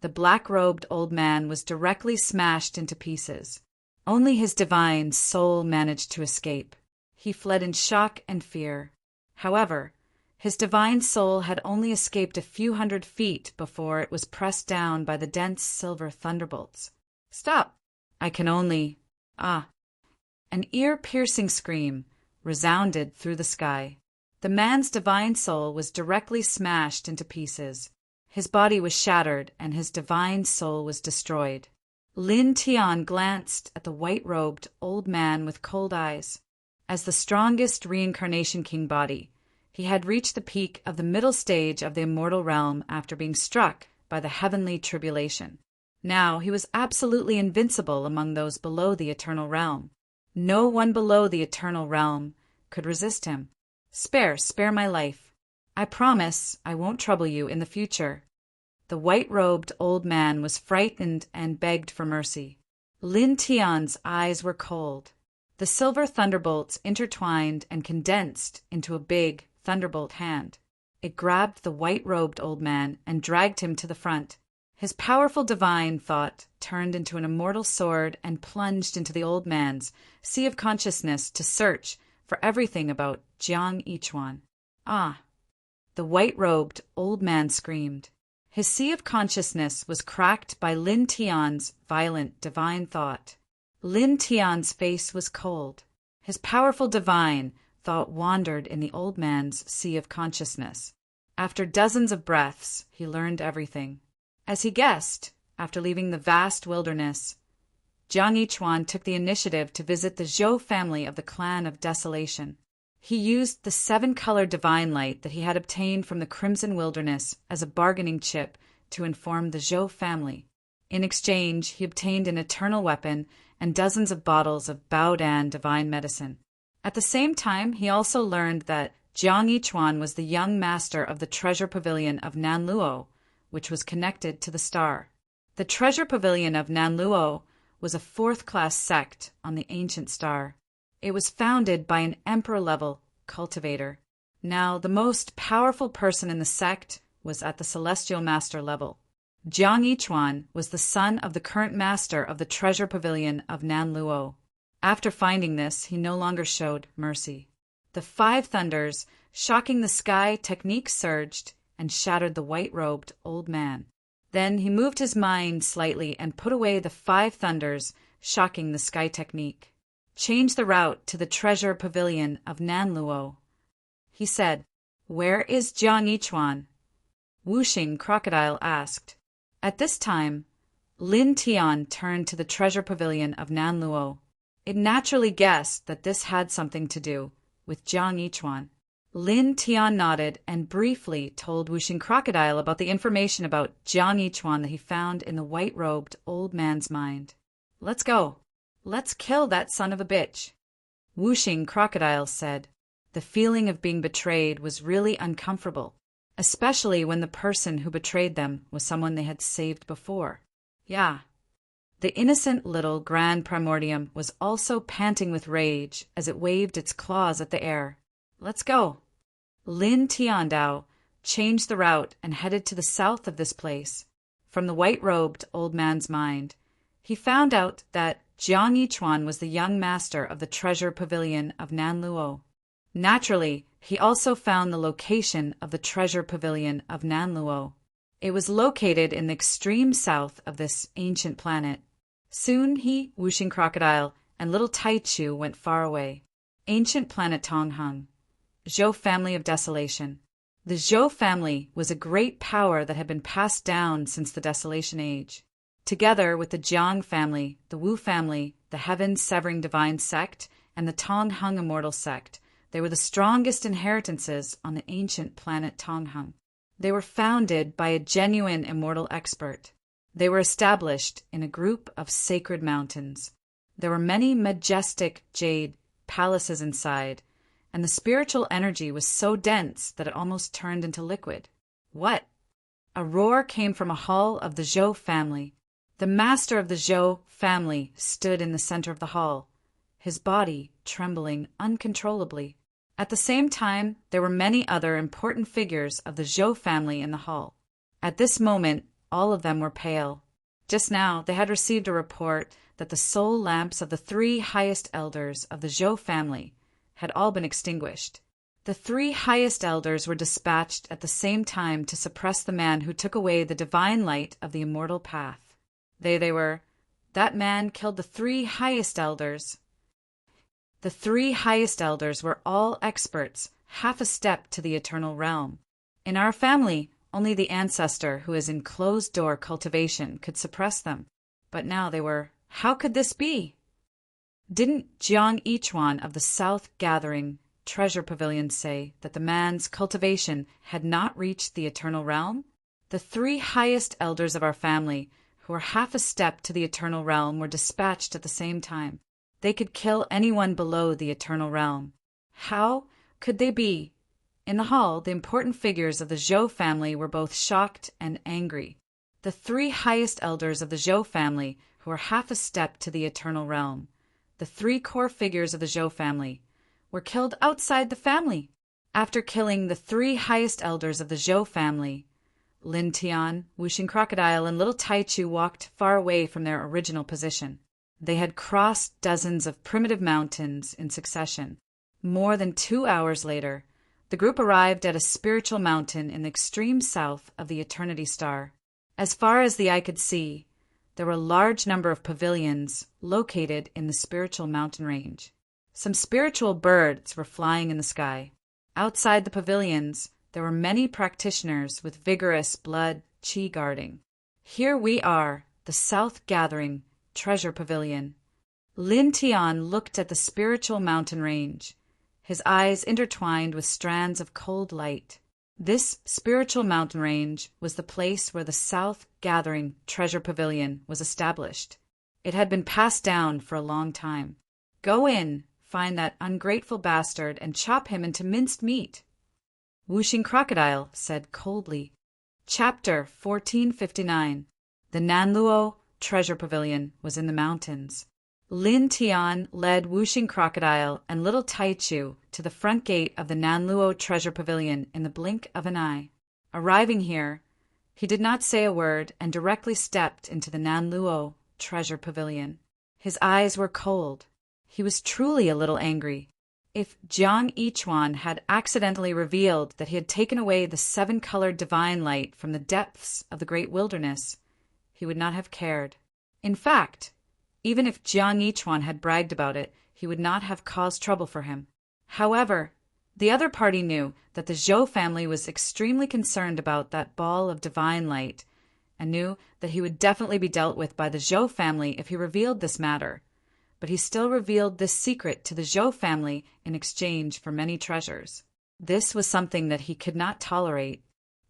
Speaker 1: The black-robed old man was directly smashed into pieces. Only his divine soul managed to escape. He fled in shock and fear. However, his divine soul had only escaped a few hundred feet before it was pressed down by the dense silver thunderbolts. "Stop! I can only—" An ear-piercing scream resounded through the sky. The man's divine soul was directly smashed into pieces. His body was shattered and his divine soul was destroyed. Lin Tian glanced at the white-robed old man with cold eyes. As the strongest reincarnation king body, he had reached the peak of the middle stage of the immortal realm after being struck by the heavenly tribulation. Now he was absolutely invincible among those below the eternal realm. No one below the eternal realm could resist him. Spare my life. I promise I won't trouble you in the future." The white-robed old man was frightened and begged for mercy. Lin Tian's eyes were cold. The silver thunderbolts intertwined and condensed into a big thunderbolt hand. It grabbed the white-robed old man and dragged him to the front. His powerful divine thought turned into an immortal sword and plunged into the old man's sea of consciousness to search for everything about Jiang Yichuan. The white-robed old man screamed. His sea of consciousness was cracked by Lin Tian's violent divine thought. Lin Tian's face was cold. His powerful divine thought wandered in the old man's sea of consciousness. After dozens of breaths, he learned everything. As he guessed, after leaving the vast wilderness, Jiang Yichuan took the initiative to visit the Zhou family of the Clan of Desolation. He used the 7-color divine light that he had obtained from the Crimson Wilderness as a bargaining chip to inform the Zhou family. In exchange, he obtained an eternal weapon and dozens of bottles of Baodan divine medicine. At the same time, he also learned that Jiang Yichuan was the young master of the treasure pavilion of Nanluo, which was connected to the star. The treasure pavilion of Nanluo was a fourth-class sect on the ancient star. It was founded by an emperor-level cultivator. Now, the most powerful person in the sect was at the celestial master level. Jiang Yichuan was the son of the current master of the treasure pavilion of Nanluo. After finding this, he no longer showed mercy. The five thunders, shocking the sky technique, surged and shattered the white-robed old man. Then he moved his mind slightly and put away the five thunders, shocking the sky technique. Change the route to the treasure pavilion of Nanluo. He said, "Where is Jiang Yichuan?" Wuxing Crocodile asked. At this time, Lin Tian turned to the treasure pavilion of Nanluo. It naturally guessed that this had something to do with Jiang Yichuan. Lin Tian nodded and briefly told Wuxing Crocodile about the information about Jiang Yichuan that he found in the white-robed old man's mind. "Let's go. Let's kill that son of a bitch," Wuxing Crocodile said. The feeling of being betrayed was really uncomfortable, especially when the person who betrayed them was someone they had saved before. Yeah. The innocent little Grand Primordium was also panting with rage as it waved its claws at the air. "Let's go." Lin Tiandao changed the route and headed to the south of this place. From the white-robed old man's mind, he found out that Jiang Yichuan was the young master of the treasure pavilion of Nanluo. Naturally, he also found the location of the treasure pavilion of Nanluo. It was located in the extreme south of this ancient planet. Soon he, Wuxing Crocodile, and little Taichu went far away. Ancient planet Tonghung. Zhou family of desolation. The Zhou family was a great power that had been passed down since the Desolation Age. Together with the Jiang family, the Wu family, the Heaven-Severing Divine sect, and the Tonghung Immortal sect, they were the strongest inheritances on the ancient planet Tonghung. They were founded by a genuine immortal expert. They were established in a group of sacred mountains. There were many majestic jade palaces inside, and the spiritual energy was so dense that it almost turned into liquid. What? A roar came from a hall of the Zhou family. The master of the Zhou family stood in the center of the hall, his body trembling uncontrollably. At the same time, there were many other important figures of the Zhou family in the hall. At this moment, all of them were pale. Just now, they had received a report that the soul lamps of the three highest elders of the Zhou family had all been extinguished. The three highest elders were dispatched at the same time to suppress the man who took away the divine light of the immortal path. They were. That man killed the three highest elders. The three highest elders were all experts, half a step to the eternal realm. In our family, only the ancestor who is in closed-door cultivation could suppress them. But now they were. How could this be? Didn't Jiang Yichuan of the South Gathering Treasure Pavilion say that the man's cultivation had not reached the eternal realm? The three highest elders of our family, who were half a step to the eternal realm, were dispatched at the same time. They could kill anyone below the eternal realm. How could they be? In the hall, the important figures of the Zhou family were both shocked and angry. The three highest elders of the Zhou family, who were half a step to the eternal realm, the three core figures of the Zhou family, were killed outside the family. After killing the three highest elders of the Zhou family, Lin Tian, Wuxing Crocodile, and little Taichu walked far away from their original position. They had crossed dozens of primitive mountains in succession. More than 2 hours later, the group arrived at a spiritual mountain in the extreme south of the Eternity Star. As far as the eye could see, there were a large number of pavilions located in the spiritual mountain range. Some spiritual birds were flying in the sky. Outside the pavilions, there were many practitioners with vigorous blood qi guarding. Here we are, the South Gathering Treasure Pavilion. Lin Tian looked at the spiritual mountain range, his eyes intertwined with strands of cold light. This spiritual mountain range was the place where the South Gathering Treasure Pavilion was established. It had been passed down for a long time. Go in, find that ungrateful bastard, and chop him into minced meat, Wuxing Crocodile said coldly. Chapter 1459. The Nanluo treasure pavilion was in the mountains. Lin Tian led Whooshing Crocodile and little Taichu to the front gate of the Nanluo treasure pavilion in the blink of an eye. Arriving here, he did not say a word and directly stepped into the Nanluo treasure pavilion. His eyes were cold. He was truly a little angry. If Jiang Yichuan had accidentally revealed that he had taken away the 7-colored divine light from the depths of the great wilderness, he would not have cared. In fact, even if Jiang Yichuan had bragged about it, he would not have caused trouble for him. However, the other party knew that the Zhou family was extremely concerned about that ball of divine light, and knew that he would definitely be dealt with by the Zhou family if he revealed this matter. But he still revealed this secret to the Zhou family in exchange for many treasures. This was something that he could not tolerate.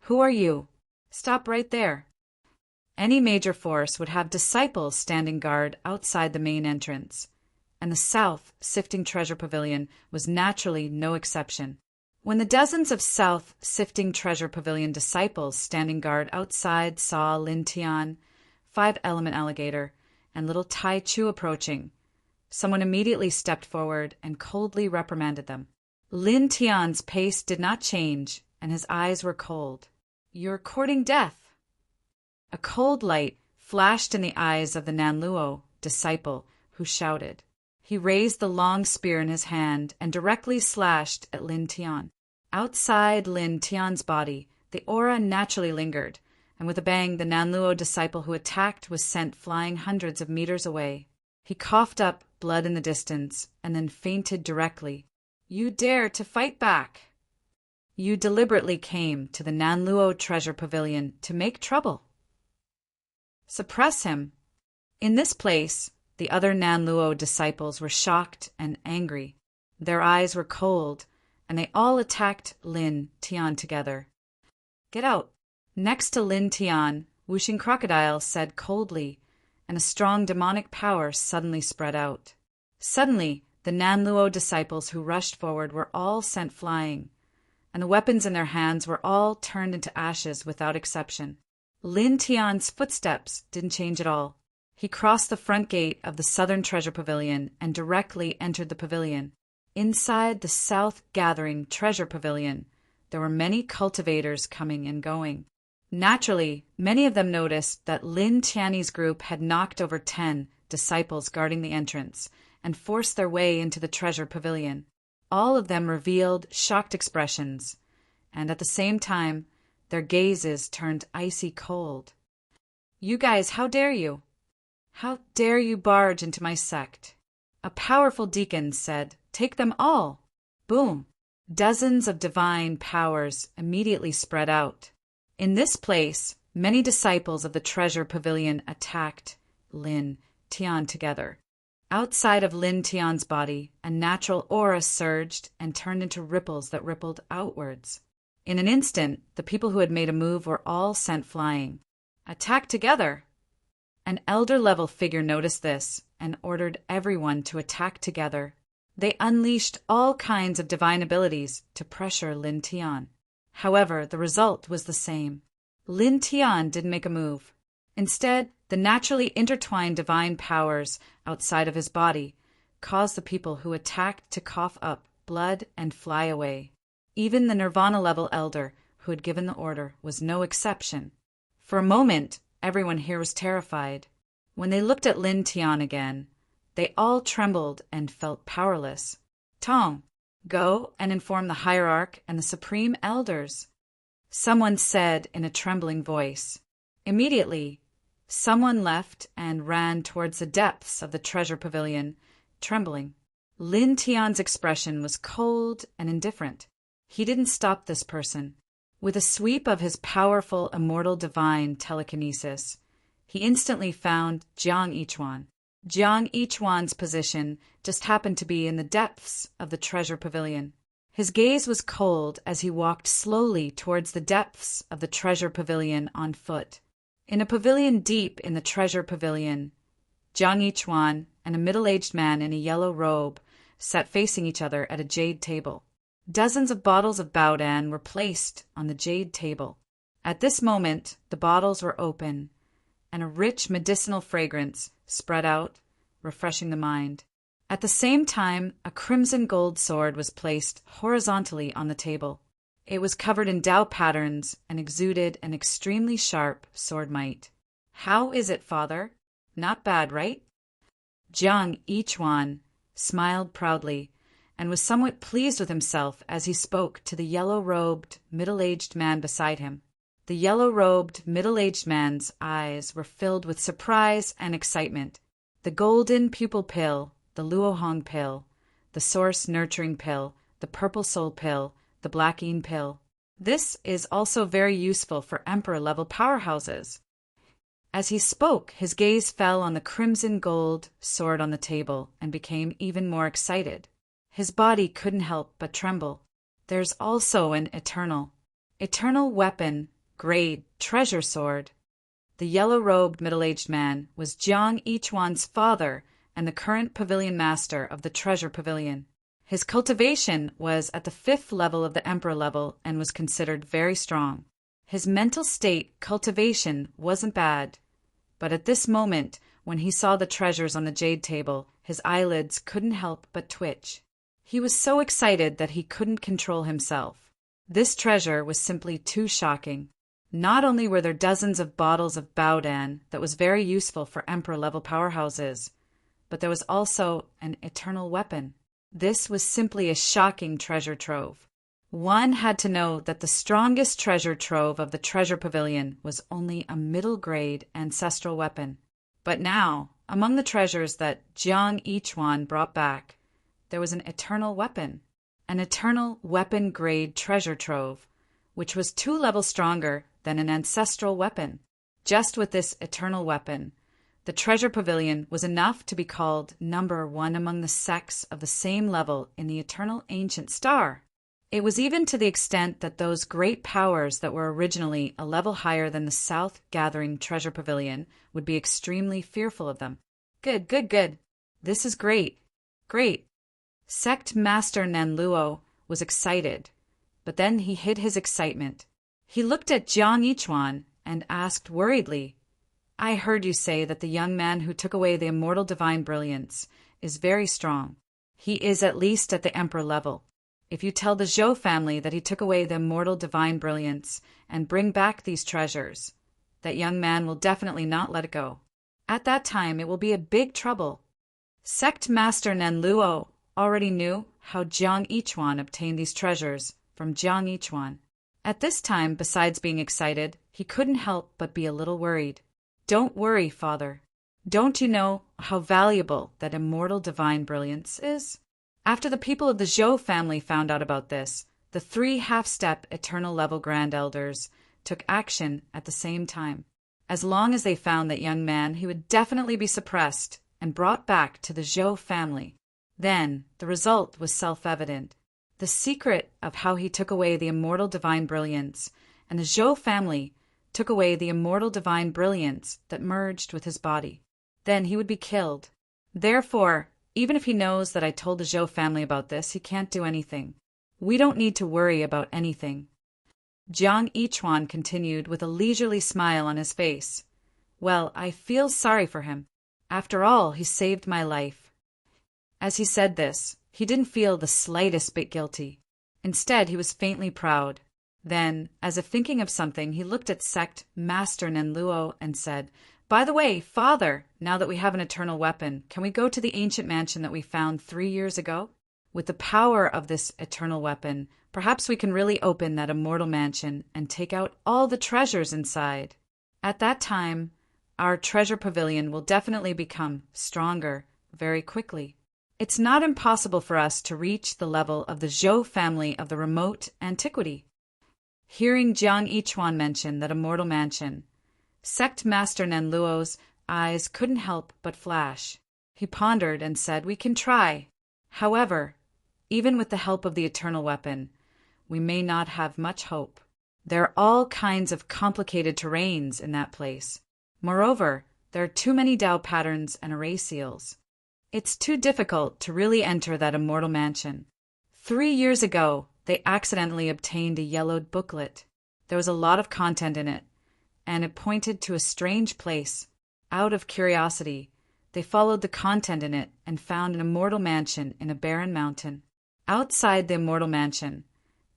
Speaker 1: Who are you? Stop right there. Any major force would have disciples standing guard outside the main entrance, and the South Sifting Treasure Pavilion was naturally no exception. When the dozens of South Sifting Treasure Pavilion disciples standing guard outside saw Lin Tian, 5-element alligator, and little Tai Chu approaching, someone immediately stepped forward and coldly reprimanded them. Lin Tian's pace did not change, and his eyes were cold. "You're courting death." A cold light flashed in the eyes of the Nanluo disciple, who shouted. He raised the long spear in his hand and directly slashed at Lin Tian. Outside Lin Tian's body, the aura naturally lingered, and with a bang the Nanluo disciple who attacked was sent flying hundreds of meters away. He coughed up blood in the distance and then fainted directly. "You dare to fight back! You deliberately came to the Nanluo treasure pavilion to make trouble. Suppress him." In this place, the other Nanluo disciples were shocked and angry. Their eyes were cold, and they all attacked Lin Tian together. "Get out." Next to Lin Tian, Whooshing Crocodile said coldly, and a strong demonic power suddenly spread out. Suddenly, the Nanluo disciples who rushed forward were all sent flying, and the weapons in their hands were all turned into ashes without exception. Lin Tian's footsteps didn't change at all. He crossed the front gate of the Southern Treasure Pavilion and directly entered the pavilion. Inside the South Gathering Treasure Pavilion, there were many cultivators coming and going. Naturally, many of them noticed that Lin Tian's group had knocked over 10 disciples guarding the entrance and forced their way into the Treasure Pavilion. All of them revealed shocked expressions, and at the same time, their gazes turned icy cold. "You guys, how dare you? How dare you barge into my sect?" A powerful deacon said, "Take them all." Boom! Dozens of divine powers immediately spread out. In this place, many disciples of the treasure pavilion attacked Lin Tian together. Outside of Lin Tian's body, a natural aura surged and turned into ripples that rippled outwards. In an instant, the people who had made a move were all sent flying. "Attack together!" An elder-level figure noticed this and ordered everyone to attack together. They unleashed all kinds of divine abilities to pressure Lin Tian. However, the result was the same. Lin Tian didn't make a move. Instead, the naturally intertwined divine powers outside of his body caused the people who attacked to cough up blood and fly away. Even the Nirvana-level elder who had given the order was no exception. For a moment, everyone here was terrified. When they looked at Lin Tian again, they all trembled and felt powerless. "Tong, go and inform the hierarch and the supreme elders," someone said in a trembling voice. Immediately, someone left and ran towards the depths of the treasure pavilion, trembling. Lin Tian's expression was cold and indifferent. He didn't stop this person. With a sweep of his powerful immortal divine telekinesis, he instantly found Jiang Yichuan. Jiang Yichuan's position just happened to be in the depths of the treasure pavilion. His gaze was cold as he walked slowly towards the depths of the treasure pavilion on foot. In a pavilion deep in the treasure pavilion, Jiang Yichuan and a middle-aged man in a yellow robe sat facing each other at a jade table. Dozens of bottles of Baodan were placed on the jade table. At this moment, the bottles were open, and a rich medicinal fragrance spread out, refreshing the mind. At the same time, a crimson gold sword was placed horizontally on the table. It was covered in Tao patterns and exuded an extremely sharp sword might. "How is it, father? Not bad, right?" Jiang Yichuan smiled proudly and was somewhat pleased with himself as he spoke to the yellow-robed, middle-aged man beside him. The yellow-robed, middle-aged man's eyes were filled with surprise and excitement. The golden pupil pill, the Luohong pill, the source nurturing pill, the purple soul pill, the black yin pill. This is also very useful for emperor-level powerhouses. As he spoke, his gaze fell on the crimson gold sword on the table and became even more excited. His body couldn't help but tremble. There's also an eternal weapon, grade, treasure sword. The yellow-robed middle-aged man was Jiang Yichuan's father and the current pavilion master of the treasure pavilion. His cultivation was at the 5th level of the emperor level and was considered very strong. His mental state cultivation wasn't bad, but at this moment, when he saw the treasures on the jade table, his eyelids couldn't help but twitch. He was so excited that he couldn't control himself. This treasure was simply too shocking. Not only were there dozens of bottles of Baodan that was very useful for emperor-level powerhouses, but there was also an eternal weapon. This was simply a shocking treasure trove. One had to know that the strongest treasure trove of the treasure pavilion was only a middle-grade ancestral weapon. But now, among the treasures that Jiang Yichuan brought back, there was an eternal weapon grade treasure trove, which was 2 levels stronger than an ancestral weapon. Just with this eternal weapon, the treasure pavilion was enough to be called number 1 among the sects of the same level in the eternal ancient star. It was even to the extent that those great powers that were originally a level higher than the South Gathering Treasure Pavilion would be extremely fearful of them. Good. This is great. Sect Master Nanluo was excited, but then he hid his excitement. He looked at Jiang Yichuan and asked worriedly, "I heard you say that the young man who took away the immortal divine brilliance is very strong. He is at least at the emperor level. If you tell the Zhou family that he took away the immortal divine brilliance and bring back these treasures, that young man will definitely not let it go. At that time, it will be a big trouble." Sect Master Nanluo already knew how Jiang Yichuan obtained these treasures from Jiang Yichuan. At this time, besides being excited, he couldn't help but be a little worried. "Don't worry, father. Don't you know how valuable that immortal divine brilliance is?" After the people of the Zhou family found out about this, the 3 half-step eternal level grand elders took action at the same time. As long as they found that young man, he would definitely be suppressed and brought back to the Zhou family. Then, the result was self-evident. The secret of how he took away the immortal divine brilliance, and the Zhou family took away the immortal divine brilliance that merged with his body. Then he would be killed. Therefore, even if he knows that I told the Zhou family about this, he can't do anything. We don't need to worry about anything. Jiang Yichuan continued with a leisurely smile on his face. "Well, I feel sorry for him. After all, he saved my life." As he said this, he didn't feel the slightest bit guilty. Instead, he was faintly proud. Then, as if thinking of something, he looked at Sect Master Nanluo and said, "By the way, father, now that we have an eternal weapon, can we go to the ancient mansion that we found 3 years ago? With the power of this eternal weapon, perhaps we can really open that immortal mansion and take out all the treasures inside. At that time, our treasure pavilion will definitely become stronger very quickly. It's not impossible for us to reach the level of the Zhou family of the remote antiquity." Hearing Jiang Yichuan mention that immortal mansion, Sect Master Nanluo's eyes couldn't help but flash. He pondered and said, "We can try. However, even with the help of the eternal weapon, we may not have much hope. There are all kinds of complicated terrains in that place. Moreover, there are too many Tao patterns and array seals. It's too difficult to really enter that immortal mansion. 3 years ago, they accidentally obtained a yellowed booklet. There was a lot of content in it, and it pointed to a strange place. Out of curiosity, they followed the content in it and found an immortal mansion in a barren mountain. Outside the immortal mansion,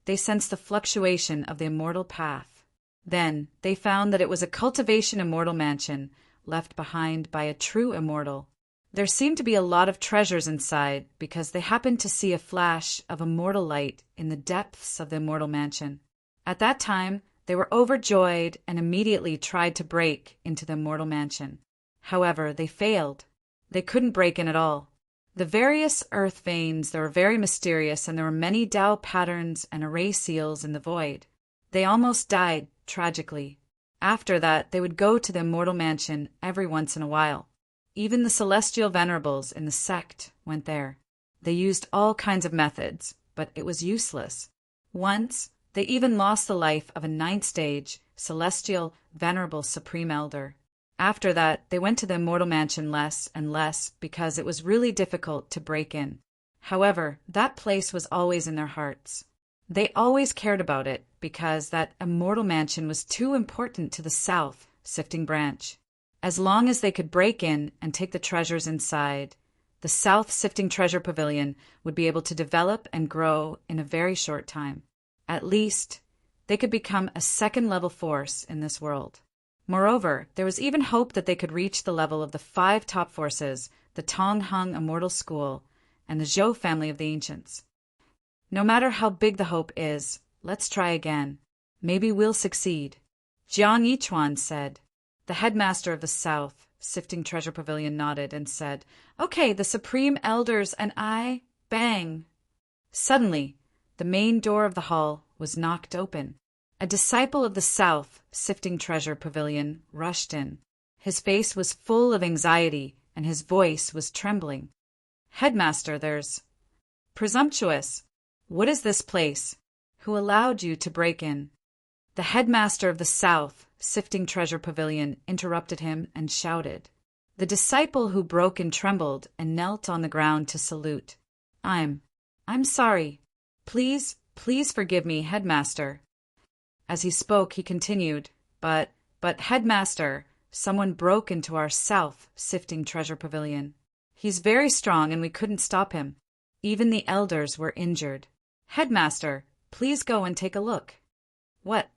Speaker 1: they sensed the fluctuation of the immortal path. Then they found that it was a cultivation immortal mansion left behind by a true immortal. There seemed to be a lot of treasures inside because they happened to see a flash of immortal light in the depths of the immortal mansion. At that time, they were overjoyed and immediately tried to break into the immortal mansion. However, they failed. They couldn't break in at all. The various earth veins, they were very mysterious, and there were many Tao patterns and array seals in the void. They almost died, tragically. After that, they would go to the immortal mansion every once in a while. Even the celestial venerables in the sect went there. They used all kinds of methods, but it was useless. Once, they even lost the life of a 9th stage, celestial, venerable supreme elder. After that, they went to the immortal mansion less and less because it was really difficult to break in. However, that place was always in their hearts. They always cared about it because that immortal mansion was too important to the south, sifting branch. As long as they could break in and take the treasures inside, the South Sifting Treasure Pavilion would be able to develop and grow in a very short time. At least, they could become a second-level force in this world. Moreover, there was even hope that they could reach the level of the 5 top forces, the Tong Hung Immortal School, and the Zhou family of the ancients. No matter how big the hope is, let's try again. Maybe we'll succeed. Jiang Yichuan said. The headmaster of the South Sifting Treasure Pavilion nodded and said, "Okay, the Supreme Elders and I, bang." Suddenly, the main door of the hall was knocked open. A disciple of the South Sifting Treasure Pavilion rushed in. His face was full of anxiety and his voice was trembling. "Headmaster, there's presumptuous. What is this place? Who allowed you to break in?" The headmaster of the South Sifting Treasure Pavilion interrupted him and shouted. The disciple who broke in trembled and knelt on the ground to salute. I'm sorry. Please forgive me, headmaster." As he spoke, he continued, But headmaster, someone broke into our South Sifting Treasure Pavilion. He's very strong and we couldn't stop him. Even the elders were injured. Headmaster, please go and take a look." "What?"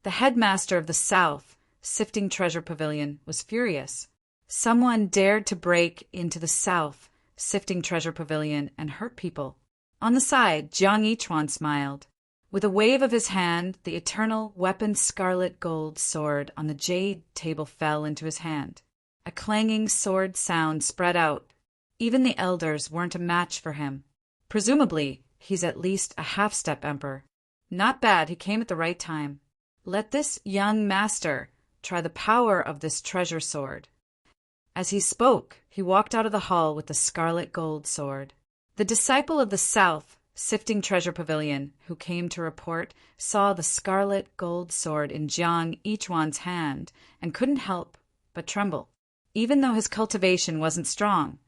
Speaker 1: The headmaster of the South Sifting Treasure Pavilion was furious. Someone dared to break into the South Sifting Treasure Pavilion and hurt people. On the side, Jiang Yichuan smiled. With a wave of his hand, the eternal weapon scarlet gold sword on the jade table fell into his hand. A clanging sword sound spread out. Even the elders weren't a match for him. Presumably, he's at least a half-step emperor. Not bad, he came at the right time. Let this young master try the power of this treasure sword. As he spoke, he walked out of the hall with the scarlet gold sword. The disciple of the South Sifting Treasure Pavilion, who came to report, saw the scarlet gold sword in Jiang Yichuan's hand and couldn't help but tremble. Even though his cultivation wasn't strong,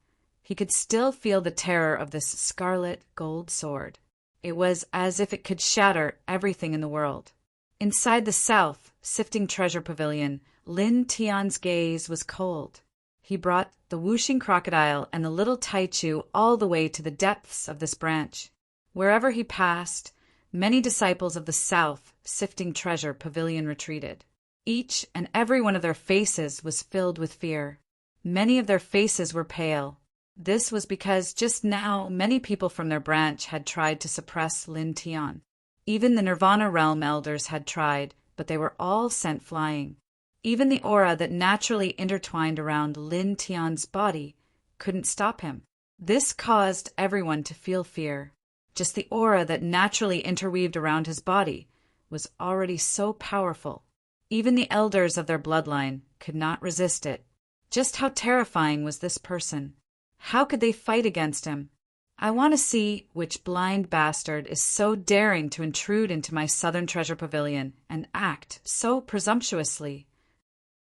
Speaker 1: he could still feel the terror of this scarlet gold sword. It was as if it could shatter everything in the world. Inside the South Sifting Treasure Pavilion, Lin Tian's gaze was cold. He brought the whooshing crocodile and the little Taichu all the way to the depths of this branch. Wherever he passed, many disciples of the South Sifting Treasure Pavilion retreated. Each and every one of their faces was filled with fear. Many of their faces were pale. This was because just now many people from their branch had tried to suppress Lin Tian. Even the Nirvana Realm elders had tried, but they were all sent flying. Even the aura that naturally intertwined around Lin Tian's body couldn't stop him. This caused everyone to feel fear. Just the aura that naturally interweaved around his body was already so powerful. Even the elders of their bloodline could not resist it. Just how terrifying was this person? How could they fight against him? I want to see which blind bastard is so daring to intrude into my Southern Treasure Pavilion and act so presumptuously.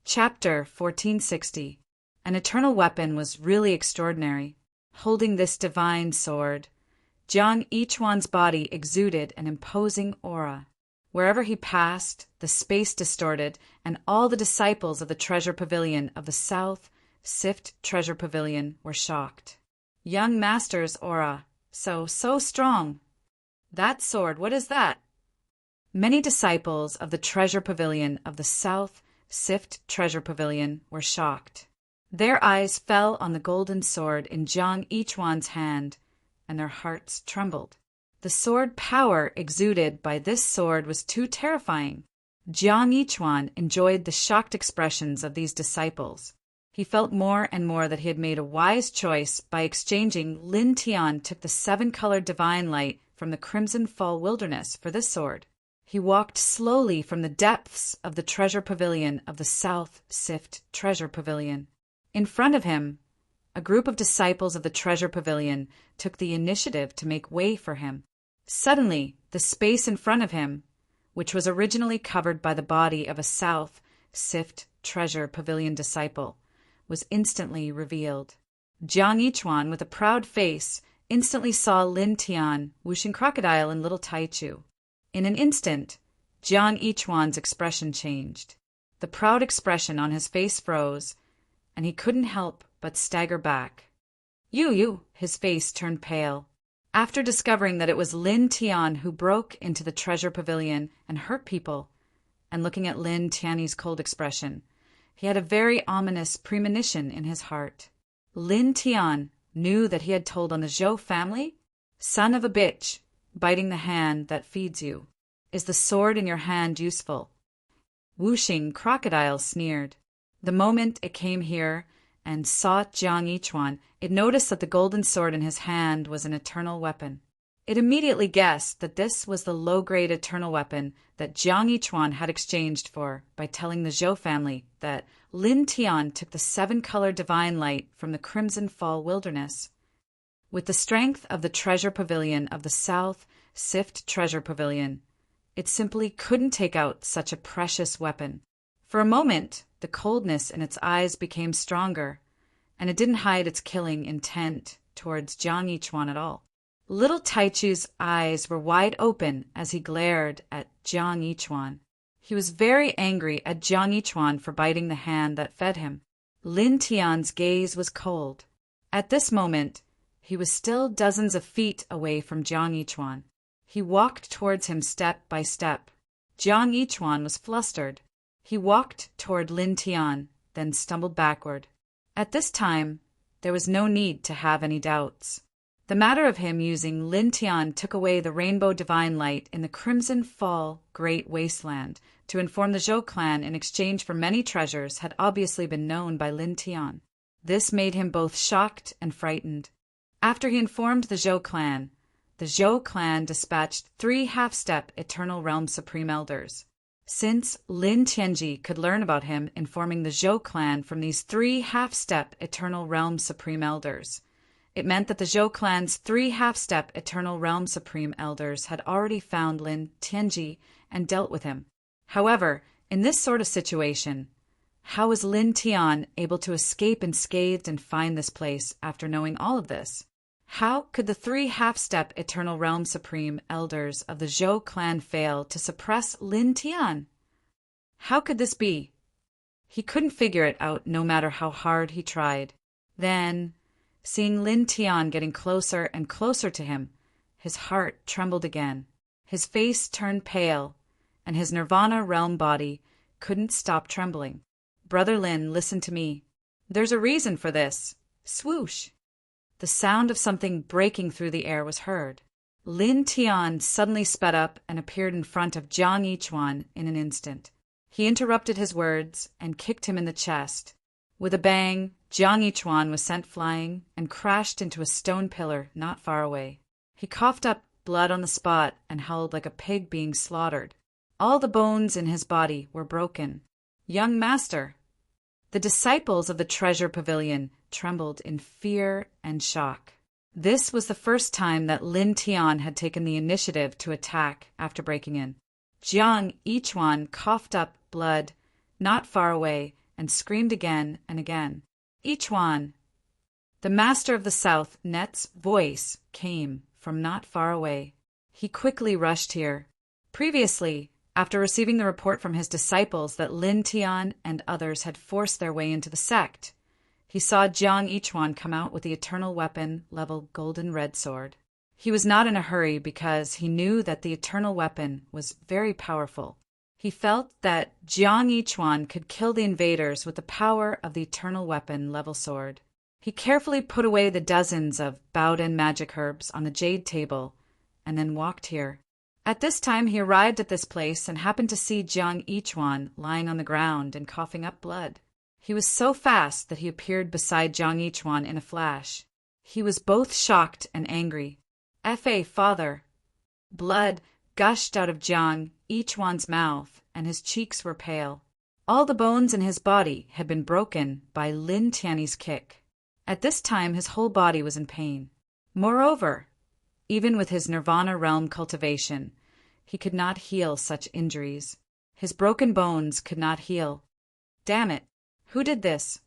Speaker 1: Chapter 1460. An eternal weapon was really extraordinary. Holding this divine sword, Jiang Yichuan's body exuded an imposing aura. Wherever he passed, the space distorted, and all the disciples of the treasure pavilion of the South Sift Treasure Pavilion were shocked. Young master's aura, so strong. That sword, what is that? Many disciples of the treasure pavilion of the South Sift Treasure Pavilion were shocked. Their eyes fell on the golden sword in Jiang Yichuan's hand, and their hearts trembled. The sword power exuded by this sword was too terrifying. Jiang Yichuan enjoyed the shocked expressions of these disciples. He felt more and more that he had made a wise choice by exchanging Lin Tian took the seven-colored divine light from the Crimson Fall wilderness for this sword. He walked slowly from the depths of the treasure pavilion of the South Sift Treasure Pavilion. In front of him, a group of disciples of the treasure pavilion took the initiative to make way for him. Suddenly, the space in front of him, which was originally covered by the body of a South Sift Treasure Pavilion disciple, was instantly revealed. Jiang Yichuan, with a proud face, instantly saw Lin Tian, Wuxing Crocodile, and Little Taichu. In an instant, Jiang Yichuan's expression changed. The proud expression on his face froze, and he couldn't help but stagger back. You, his face turned pale. After discovering that it was Lin Tian who broke into the treasure pavilion and hurt people, and looking at Lin Tian's cold expression, he had a very ominous premonition in his heart. Lin Tian knew that he had told on the Zhou family. Son of a bitch, biting the hand that feeds you. Is the sword in your hand useful? Wuxing Crocodile sneered. The moment it came here and saw Jiang Yichuan, it noticed that the golden sword in his hand was an eternal weapon. It immediately guessed that this was the low-grade eternal weapon that Jiang Yichuan had exchanged for by telling the Zhou family that Lin Tian took the seven-color divine light from the Crimson Fall wilderness. With the strength of the treasure pavilion of the South Sift Treasure Pavilion, it simply couldn't take out such a precious weapon. For a moment, the coldness in its eyes became stronger, and it didn't hide its killing intent towards Jiang Yichuan at all. Little Taichu's eyes were wide open as he glared at Jiang Yichuan. He was very angry at Jiang Yichuan for biting the hand that fed him. Lin Tian's gaze was cold. At this moment, he was still dozens of feet away from Jiang Yichuan. He walked towards him step by step. Jiang Yichuan was flustered. He walked toward Lin Tian, then stumbled backward. At this time, there was no need to have any doubts. The matter of him using Lin Tian took away the rainbow divine light in the Crimson Fall Great Wasteland to inform the Zhou clan in exchange for many treasures had obviously been known by Lin Tian. This made him both shocked and frightened. After he informed the Zhou clan dispatched 3 half-step Eternal Realm Supreme Elders. Since Lin Tianji could learn about him informing the Zhou clan from these 3 half-step Eternal Realm Supreme Elders, it meant that the Zhou clan's 3 half-step Eternal Realm Supreme Elders had already found Lin Tianji and dealt with him. However, in this sort of situation, how was Lin Tian able to escape unscathed and find this place after knowing all of this? How could the 3 half-step Eternal Realm Supreme Elders of the Zhou clan fail to suppress Lin Tian? How could this be? He couldn't figure it out no matter how hard he tried. Then, seeing Lin Tian getting closer and closer to him, his heart trembled again. His face turned pale, and his Nirvana realm body couldn't stop trembling. Brother Lin, listen to me. There's a reason for this. Swoosh! The sound of something breaking through the air was heard. Lin Tian suddenly sped up and appeared in front of Jiang Yichuan in an instant. He interrupted his words and kicked him in the chest. With a bang, Jiang Yichuan was sent flying and crashed into a stone pillar not far away. He coughed up blood on the spot and howled like a pig being slaughtered. All the bones in his body were broken. Young master! The disciples of the treasure pavilion trembled in fear and shock. This was the first time that Lin Tian had taken the initiative to attack after breaking in. Jiang Yichuan coughed up blood not far away and screamed again and again. Yichuan! The master of the South Net's voice came from not far away. He quickly rushed here. Previously, After receiving the report from his disciples that Lin Tian and others had forced their way into the sect, he saw Jiang Yichuan come out with the eternal weapon level golden red sword. He was not in a hurry because he knew that the eternal weapon was very powerful. He felt that Jiang Yichuan could kill the invaders with the power of the eternal weapon level sword. He carefully put away the dozens of Baoden magic herbs on the jade table and then walked here. At this time he arrived at this place and happened to see Jiang Yichuan lying on the ground and coughing up blood. He was so fast that he appeared beside Jiang Yichuan in a flash. He was both shocked and angry. Father! Blood gushed out of Jiang Yichuan's mouth, and his cheeks were pale. All the bones in his body had been broken by Lin Tian's kick. At this time his whole body was in pain. Moreover, even with his Nirvana realm cultivation, he could not heal such injuries. His broken bones could not heal. Damn it! Who did this?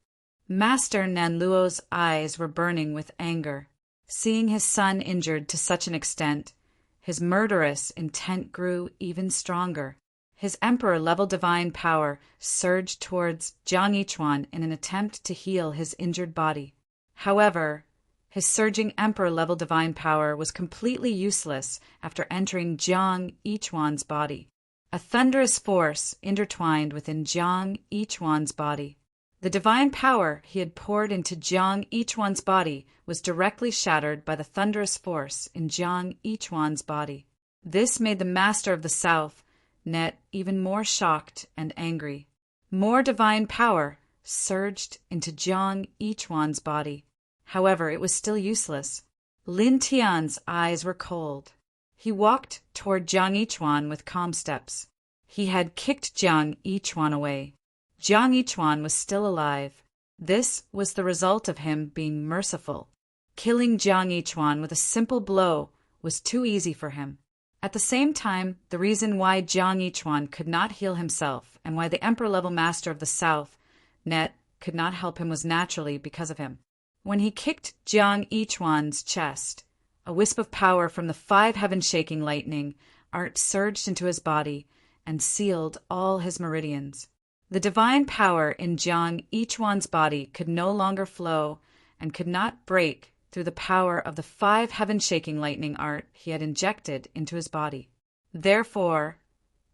Speaker 1: Master Nanluo's eyes were burning with anger. Seeing his son injured to such an extent, his murderous intent grew even stronger. His emperor-level divine power surged towards Jiang Yichuan in an attempt to heal his injured body. However, his surging emperor-level divine power was completely useless after entering Jiang Yichuan's body. A thunderous force intertwined within Jiang Yichuan's body. The divine power he had poured into Jiang Yichuan's body was directly shattered by the thunderous force in Jiang Yichuan's body. This made the Master of the South Net even more shocked and angry. More divine power surged into Jiang Yichuan's body. However, it was still useless. Lin Tian's eyes were cold. He walked toward Jiang Yichuan with calm steps. He had kicked Jiang Yichuan away. Jiang Yichuan was still alive. This was the result of him being merciful. Killing Jiang Yichuan with a simple blow was too easy for him. At the same time, the reason why Jiang Yichuan could not heal himself and why the Emperor-level Master of the South Net could not help him was naturally because of him. When he kicked Jiang Yichuan's chest, a wisp of power from the 5 heaven-shaking lightning art surged into his body and sealed all his meridians. The divine power in Jiang Yichuan's body could no longer flow and could not break through the power of the 5 heaven-shaking lightning art he had injected into his body. Therefore,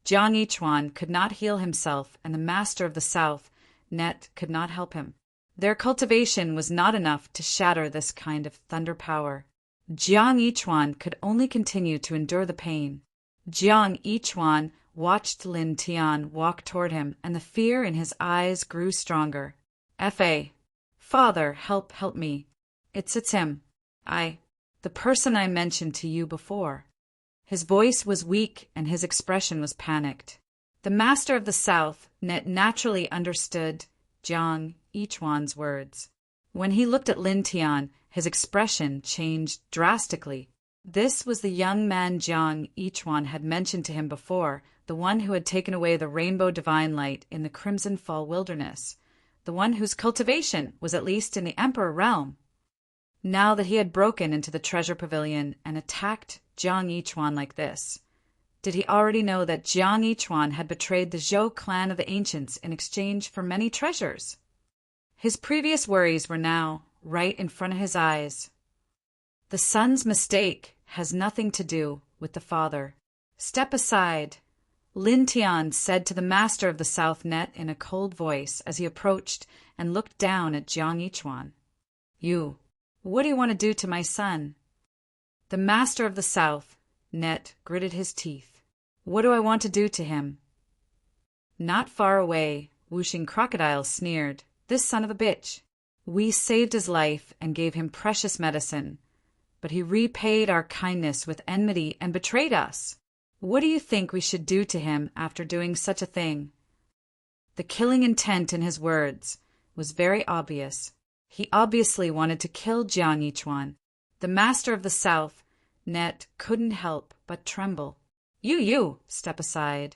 Speaker 1: Jiang Yichuan could not heal himself, and the Master of the South Net could not help him. Their cultivation was not enough to shatter this kind of thunder power. Jiang Yichuan could only continue to endure the pain. Jiang Yichuan watched Lin Tian walk toward him, and the fear in his eyes grew stronger. Father, help me. It's him. The person I mentioned to you before. His voice was weak and his expression was panicked. The Master of the South Net naturally understood Jiang Yichuan's words. When he looked at Lin Tian, his expression changed drastically. This was the young man Jiang Yichuan had mentioned to him before, the one who had taken away the rainbow divine light in the Crimson Fall wilderness, the one whose cultivation was at least in the Emperor realm. Now that he had broken into the treasure pavilion and attacked Jiang Yichuan like this, did he already know that Jiang Yichuan had betrayed the Zhou clan of the ancients in exchange for many treasures? His previous worries were now right in front of his eyes. The son's mistake has nothing to do with the father. Step aside, Lin Tian said to the Master of the South Net in a cold voice as he approached and looked down at Jiang Yichuan. What do you want to do to my son? The Master of the South Net gritted his teeth. What do I want to do to him? Not far away, Whooshing Crocodile sneered, "This son of a bitch. We saved his life and gave him precious medicine, but he repaid our kindness with enmity and betrayed us. What do you think we should do to him after doing such a thing?" The killing intent in his words was very obvious. He obviously wanted to kill Jiang Yichuan. The Master of the South Net couldn't help but tremble. You, step aside,"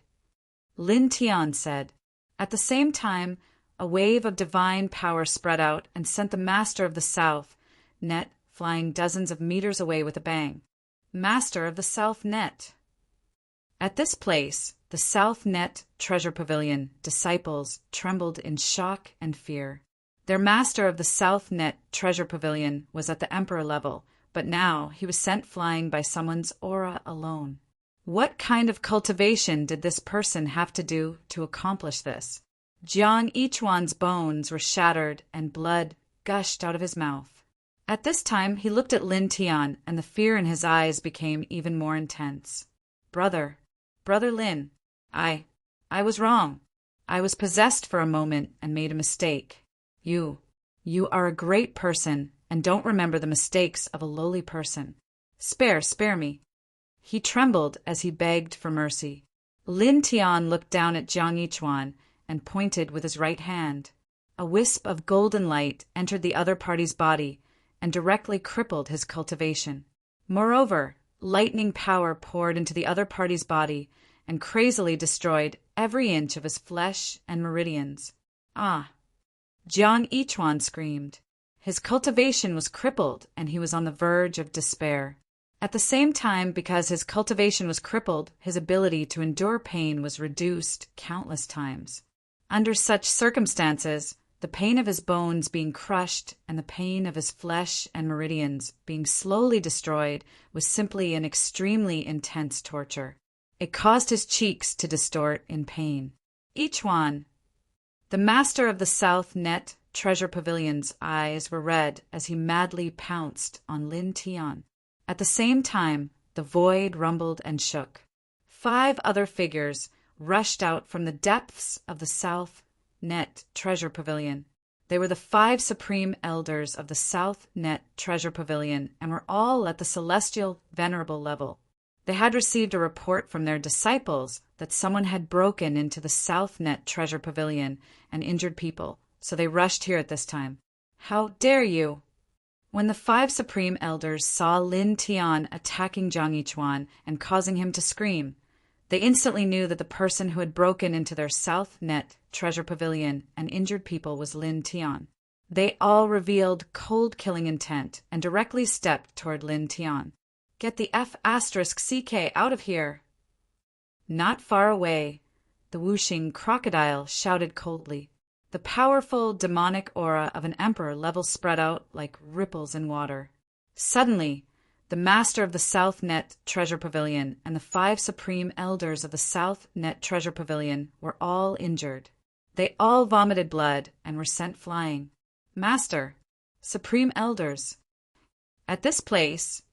Speaker 1: Lin Tian said. At the same time, a wave of divine power spread out and sent the Master of the South Net flying dozens of meters away with a bang. Master of the South Net. At this place, the South Net Treasure Pavilion disciples trembled in shock and fear. Their master of the South Net Treasure Pavilion was at the Emperor level, but now he was sent flying by someone's aura alone. What kind of cultivation did this person have to do to accomplish this? Jiang Yichuan's bones were shattered and blood gushed out of his mouth. At this time, he looked at Lin Tian, and the fear in his eyes became even more intense. Brother Lin, I was wrong. I was possessed for a moment and made a mistake. You are a great person and don't remember the mistakes of a lowly person. Spare me. He trembled as he begged for mercy. Lin Tian looked down at Jiang Yichuan and pointed with his right hand. A wisp of golden light entered the other party's body and directly crippled his cultivation. Moreover, lightning power poured into the other party's body and crazily destroyed every inch of his flesh and meridians. Ah! Jiang Yichuan screamed. His cultivation was crippled and he was on the verge of despair. At the same time, because his cultivation was crippled, his ability to endure pain was reduced countless times. Under such circumstances, the pain of his bones being crushed and the pain of his flesh and meridians being slowly destroyed was simply an extremely intense torture. It caused his cheeks to distort in pain. Yichuan, the master of the South Net Treasure Pavilion's eyes were red as he madly pounced on Lin Tian. At the same time, the void rumbled and shook. 5 other figures rushed out from the depths of the South Net Treasure Pavilion. They were the 5 supreme elders of the South Net Treasure Pavilion and were all at the celestial venerable level. They had received a report from their disciples that someone had broken into the South Net Treasure Pavilion and injured people, so they rushed here at this time. How dare you! When the 5 supreme elders saw Lin Tian attacking Jiang Yichuan and causing him to scream, they instantly knew that the person who had broken into their South Net Treasure Pavilion and injured people was Lin Tian. They all revealed cold-killing intent and directly stepped toward Lin Tian. Get the F***CK out of here! Not far away, the whooshing crocodile shouted coldly. The powerful demonic aura of an emperor level spread out like ripples in water. Suddenly, the master of the South Net Treasure Pavilion and the 5 supreme elders of the South Net Treasure Pavilion were all injured. They all vomited blood and were sent flying. Master, supreme elders. At this place,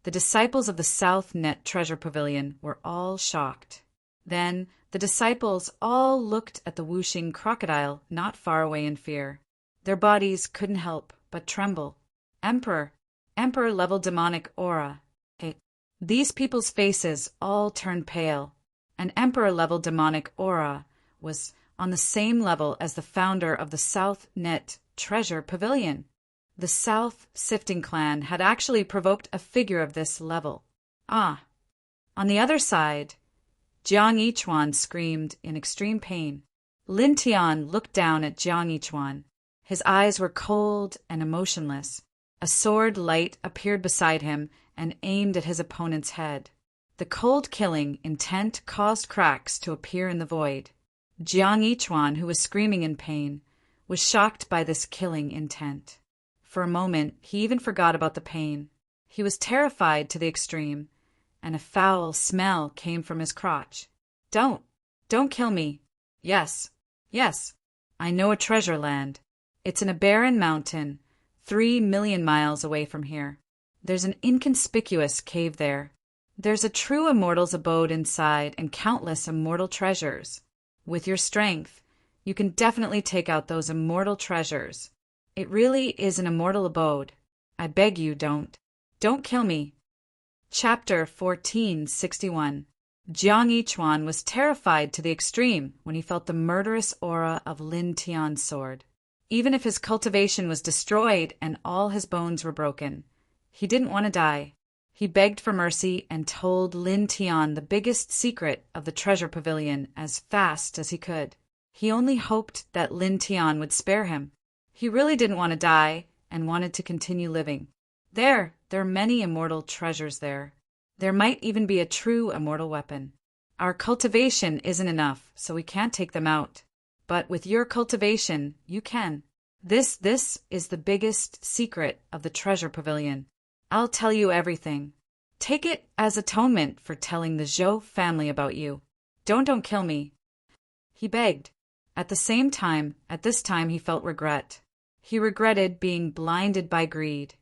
Speaker 1: the disciples of the South Net Treasure Pavilion were all shocked. Then the disciples all looked at the whooshing crocodile not far away in fear. Their bodies couldn't help but tremble. Emperor-level demonic aura. These people's faces all turned pale. An emperor-level demonic aura was on the same level as the founder of the South Net Treasure Pavilion. The South Sifting clan had actually provoked a figure of this level. Ah! On the other side, Jiang Yichuan screamed in extreme pain. Lin Tian looked down at Jiang Yichuan. His eyes were cold and emotionless. A sword light appeared beside him and aimed at his opponent's head. The cold-killing intent caused cracks to appear in the void. Jiang Yichuan, who was screaming in pain, was shocked by this killing intent. For a moment, he even forgot about the pain. He was terrified to the extreme, and a foul smell came from his crotch. Don't kill me. Yes, I know a treasure land. It's in a barren mountain, 3 million miles away from here. There's an inconspicuous cave there. There's a true immortal's abode inside and countless immortal treasures. With your strength, you can definitely take out those immortal treasures. It really is an immortal abode. I beg you, don't kill me. Chapter 1461. Jiang Yichuan was terrified to the extreme when he felt the murderous aura of Lin Tian's sword. Even if his cultivation was destroyed and all his bones were broken, he didn't want to die. He begged for mercy and told Lin Tian the biggest secret of the treasure pavilion as fast as he could. He only hoped that Lin Tian would spare him. He really didn't want to die and wanted to continue living. There are many immortal treasures there. There might even be a true immortal weapon. Our cultivation isn't enough, so we can't take them out. But with your cultivation, you can. This is the biggest secret of the treasure pavilion. I'll tell you everything. Take it as atonement for telling the Zhou family about you. Don't kill me. He begged. At this time he felt regret. He regretted being blinded by greed,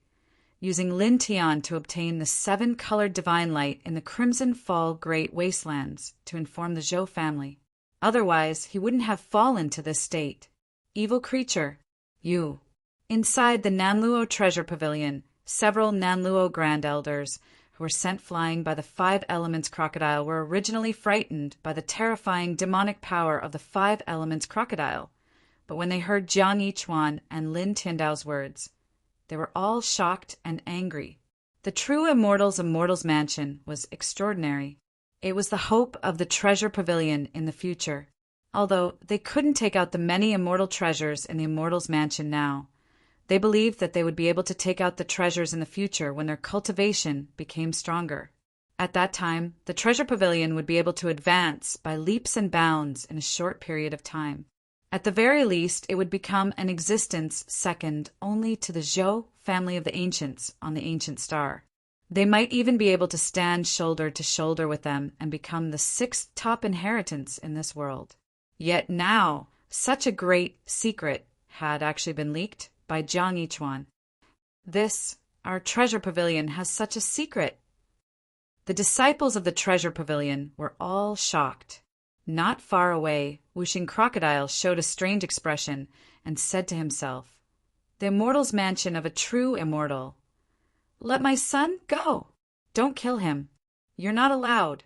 Speaker 1: using Lin Tian to obtain the 7-colored divine light in the Crimson Fall Great Wastelands to inform the Zhou family. Otherwise, he wouldn't have fallen to this state. Evil creature, you. Inside the Nanluo treasure pavilion, several Nanluo grand elders who were sent flying by the 5 Elements crocodile were originally frightened by the terrifying demonic power of the 5 Elements crocodile. But when they heard Jiang Yichuan and Lin Tiandao's words, they were all shocked and angry. The true Immortal's mansion was extraordinary. It was the hope of the treasure pavilion in the future. Although they couldn't take out the many immortal treasures in the Immortal's mansion now, they believed that they would be able to take out the treasures in the future when their cultivation became stronger. At that time, the treasure pavilion would be able to advance by leaps and bounds in a short period of time. At the very least, it would become an existence second only to the Zhou family of the ancients on the ancient star. They might even be able to stand shoulder to shoulder with them and become the 6th top inheritance in this world. Yet now, such a great secret had actually been leaked by Jiang Yichuan. Our treasure pavilion has such a secret. The disciples of the treasure pavilion were all shocked. Not far away, Wuxing Crocodile showed a strange expression and said to himself, "The Immortal's mansion of a true immortal. Let my son go. Don't kill him. You're not allowed."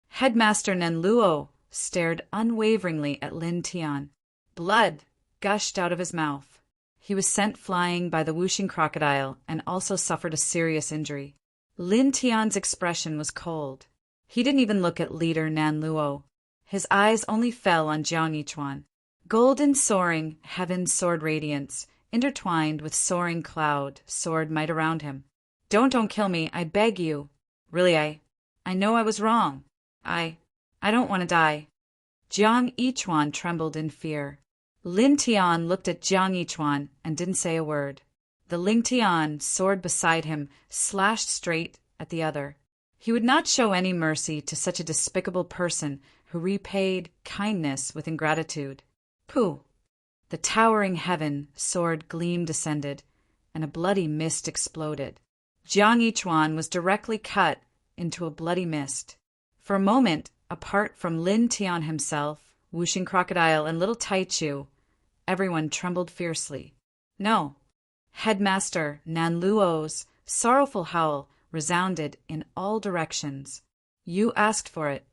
Speaker 1: Headmaster Nanluo stared unwaveringly at Lin Tian. Blood gushed out of his mouth. He was sent flying by the Wuxing Crocodile and also suffered a serious injury. Lin Tian's expression was cold. He didn't even look at leader Nanluo. His eyes only fell on Jiang Yichuan. Golden soaring, heaven's sword radiance, intertwined with soaring cloud, sword might around him. Don't kill me, I beg you. Really, I know I was wrong. I don't want to die. Jiang Yichuan trembled in fear. Lin Tian looked at Jiang Yichuan and didn't say a word. The Ling Tian, sword beside him, slashed straight at the other. He would not show any mercy to such a despicable person who repaid kindness with ingratitude. Pooh! The towering heaven sword gleam descended, and a bloody mist exploded. Jiang Yichuan was directly cut into a bloody mist. For a moment, apart from Lin Tian himself, Wuxing Crocodile, and little Taichu, everyone trembled fiercely. No! Headmaster Nanluo's sorrowful howl resounded in all directions. You asked for it.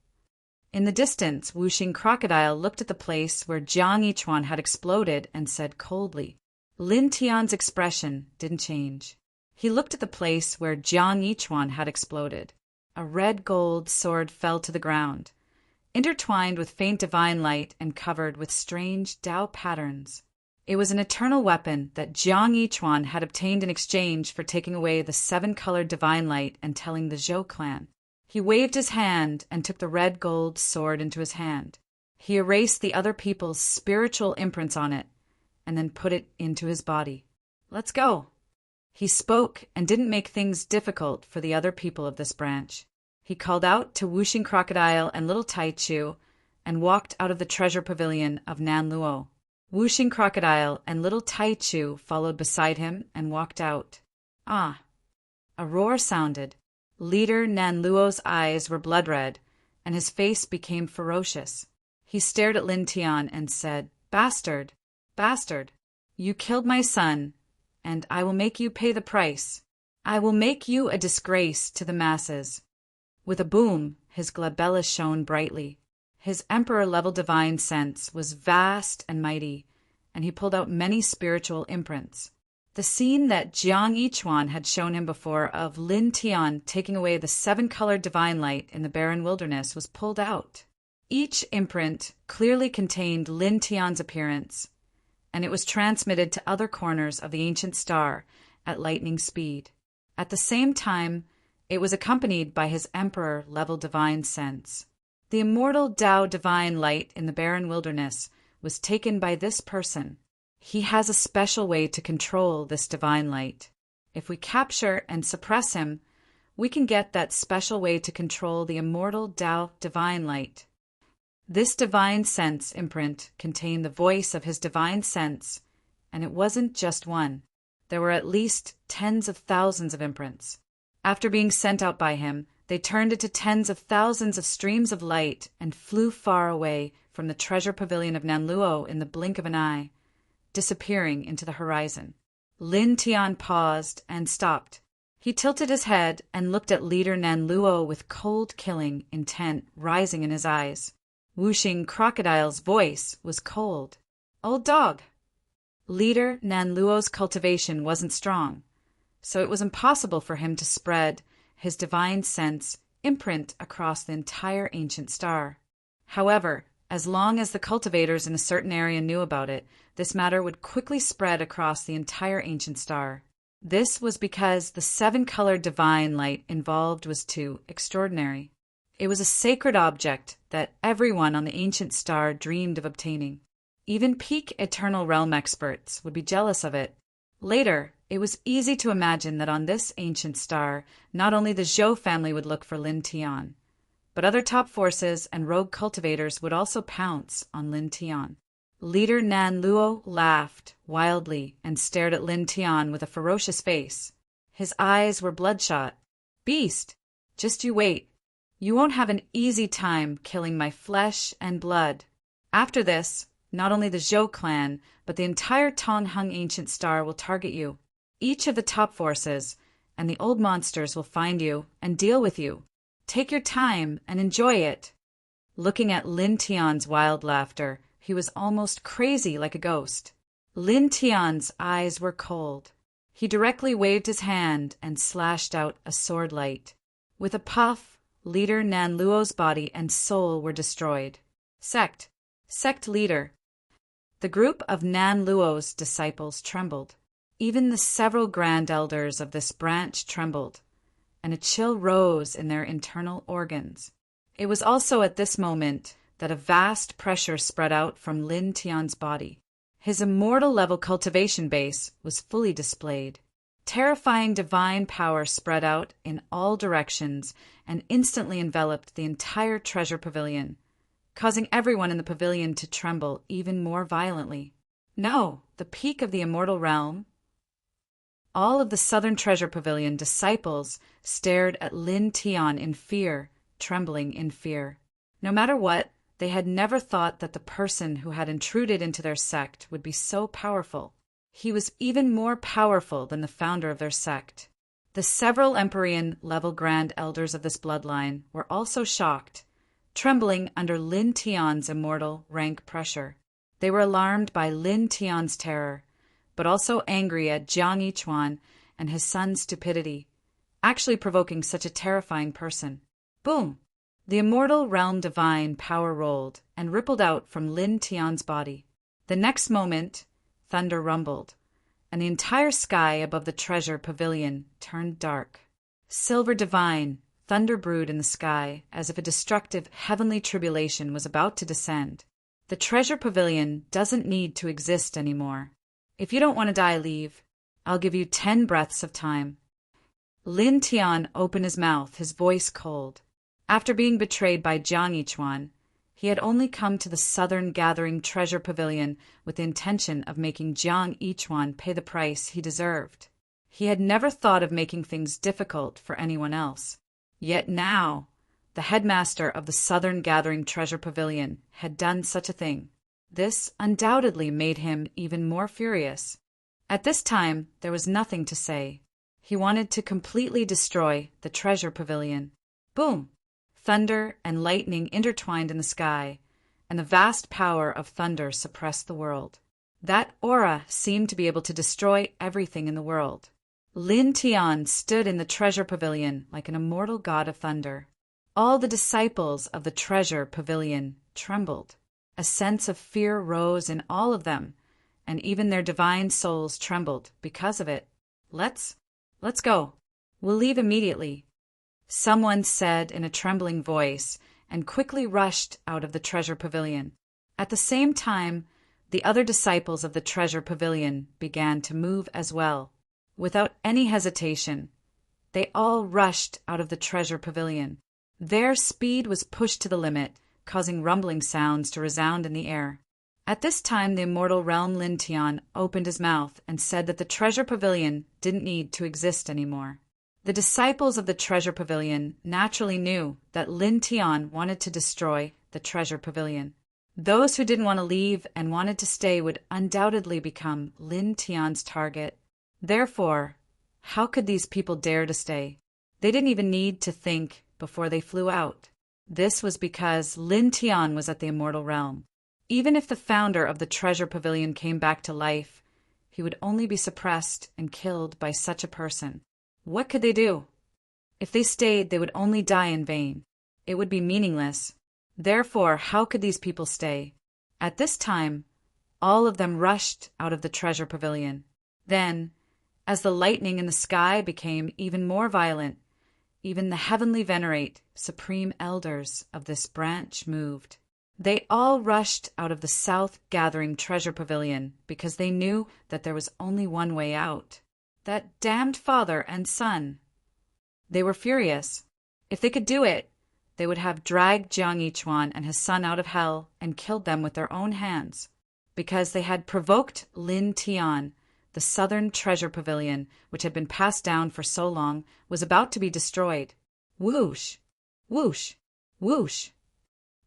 Speaker 1: In the distance, Wuxing Crocodile looked at the place where Jiang Yichuan had exploded and said coldly. Lin Tian's expression didn't change. He looked at the place where Jiang Yichuan had exploded. A red gold sword fell to the ground, intertwined with faint divine light and covered with strange Tao patterns. It was an eternal weapon that Jiang Yichuan had obtained in exchange for taking away the 7-colored divine light and telling the Zhou clan. He waved his hand and took the red gold sword into his hand. He erased the other people's spiritual imprints on it and then put it into his body. Let's go. He spoke and didn't make things difficult for the other people of this branch. He called out to Wuxing Crocodile and little Taichu and walked out of the treasure pavilion of Nanluo. Wuxing Crocodile and little Taichu followed beside him and walked out. Ah! A roar sounded. Leader Nanluo's eyes were blood red, and his face became ferocious. He stared at Lin Tian and said, "Bastard! Bastard! You killed my son, and I will make you pay the price. I will make you a disgrace to the masses." With a boom, his glabella shone brightly. His emperor-level divine sense was vast and mighty, and he pulled out many spiritual imprints. The scene that Jiang Yichuan had shown him before of Lin Tian taking away the 7-colored divine light in the barren wilderness was pulled out. Each imprint clearly contained Lin Tian's appearance, and it was transmitted to other corners of the ancient star at lightning speed. At the same time, it was accompanied by his emperor-level divine sense. The immortal Tao divine light in the barren wilderness was taken by this person. He has a special way to control this divine light. If we capture and suppress him, we can get that special way to control the immortal Tao divine light. This divine sense imprint contained the voice of his divine sense, and it wasn't just one. There were at least tens of thousands of imprints. After being sent out by him, they turned into tens of thousands of streams of light and flew far away from the treasure pavilion of Nanluo in the blink of an eye, disappearing into the horizon. Lin Tian paused and stopped. He tilted his head and looked at leader Nanluo with cold, killing intent rising in his eyes. Wuxing Crocodile's voice was cold. "Old dog." Leader Nanluo's cultivation wasn't strong, so it was impossible for him to spread his divine sense imprint across the entire ancient star. However, as long as the cultivators in a certain area knew about it, this matter would quickly spread across the entire ancient star. This was because the seven-colored divine light involved was too extraordinary. It was a sacred object that everyone on the ancient star dreamed of obtaining. Even peak Eternal Realm experts would be jealous of it. Later, it was easy to imagine that on this ancient star, not only the Zhou family would look for Lin Tian, but other top forces and rogue cultivators would also pounce on Lin Tian. Leader Nanluo laughed wildly and stared at Lin Tian with a ferocious face. His eyes were bloodshot. "Beast, just you wait. You won't have an easy time killing my flesh and blood. After this, not only the Zhou clan, but the entire Tonghung ancient star will target you. Each of the top forces and the old monsters will find you and deal with you. Take your time and enjoy it." Looking at Lin Tian's wild laughter, he was almost crazy like a ghost. Lin Tian's eyes were cold. He directly waved his hand and slashed out a sword light. With a puff, Leader Nanluo's body and soul were destroyed. Sect leader. The group of Nanluo's disciples trembled. Even the several grand elders of this branch trembled, and a chill rose in their internal organs. It was also at this moment that a vast pressure spread out from Lin Tian's body. His immortal-level cultivation base was fully displayed. Terrifying divine power spread out in all directions and instantly enveloped the entire treasure pavilion, causing everyone in the pavilion to tremble even more violently. No, the peak of the immortal realm. All of the southern treasure pavilion disciples stared at Lin Tian in fear, trembling in fear. No matter what, they had never thought that the person who had intruded into their sect would be so powerful. He was even more powerful than the founder of their sect. The several Empyrean-level grand elders of this bloodline were also shocked, trembling under Lin Tian's immortal rank pressure. They were alarmed by Lin Tian's terror, but also angry at Jiang Yichuan and his son's stupidity, actually provoking such a terrifying person. Boom! The immortal realm divine power rolled and rippled out from Lin Tian's body. The next moment, thunder rumbled, and the entire sky above the treasure pavilion turned dark. Silver divine, thunder brewed in the sky as if a destructive heavenly tribulation was about to descend. The treasure pavilion doesn't need to exist anymore. If you don't want to die, leave. I'll give you 10 breaths of time. Lin Tian opened his mouth, his voice cold. After being betrayed by Jiang Yichuan, he had only come to the southern gathering treasure pavilion with the intention of making Jiang Yichuan pay the price he deserved. He had never thought of making things difficult for anyone else. Yet now, the headmaster of the southern gathering treasure pavilion had done such a thing. This undoubtedly made him even more furious. At this time, there was nothing to say. He wanted to completely destroy the treasure pavilion. Boom! Thunder and lightning intertwined in the sky, and the vast power of thunder suppressed the world. That aura seemed to be able to destroy everything in the world. Lin Tian stood in the treasure pavilion like an immortal god of thunder. All the disciples of the treasure pavilion trembled. A sense of fear rose in all of them, and even their divine souls trembled because of it. Let's go. We'll leave immediately. Someone said in a trembling voice, and quickly rushed out of the treasure pavilion. At the same time, the other disciples of the treasure pavilion began to move as well. Without any hesitation, they all rushed out of the treasure pavilion. Their speed was pushed to the limit, causing rumbling sounds to resound in the air. At this time, the immortal realm Lin Tian opened his mouth and said that the treasure pavilion didn't need to exist anymore. The disciples of the treasure pavilion naturally knew that Lin Tian wanted to destroy the treasure pavilion. Those who didn't want to leave and wanted to stay would undoubtedly become Lin Tian's target. Therefore, how could these people dare to stay? They didn't even need to think before they flew out. This was because Lin Tian was at the immortal realm. Even if the founder of the treasure pavilion came back to life, he would only be suppressed and killed by such a person. What could they do? If they stayed, they would only die in vain. It would be meaningless. Therefore, how could these people stay? At this time, all of them rushed out of the treasure pavilion. Then, as the lightning in the sky became even more violent, even the heavenly venerate, supreme elders of this branch moved. They all rushed out of the south gathering treasure pavilion because they knew that there was only one way out. That damned father and son. They were furious. If they could do it, they would have dragged Jiang Yichuan and his son out of hell and killed them with their own hands. Because they had provoked Lin Tian, the southern treasure pavilion, which had been passed down for so long, was about to be destroyed. Whoosh! Whoosh! Whoosh!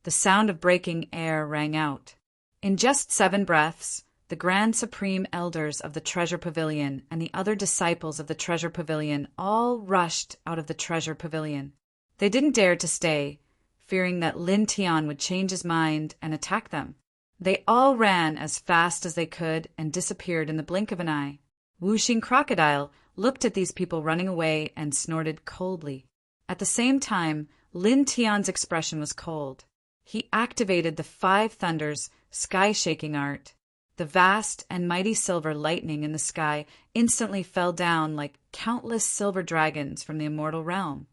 Speaker 1: The sound of breaking air rang out. In just 7 breaths, the grand supreme elders of the treasure pavilion and the other disciples of the treasure pavilion all rushed out of the treasure pavilion. They didn't dare to stay, fearing that Lin Tian would change his mind and attack them. They all ran as fast as they could and disappeared in the blink of an eye. Whooshing Crocodile looked at these people running away and snorted coldly. At the same time, Lin Tian's expression was cold. He activated the 5 thunders sky-shaking art. The vast and mighty silver lightning in the sky instantly fell down like countless silver dragons from the immortal realm,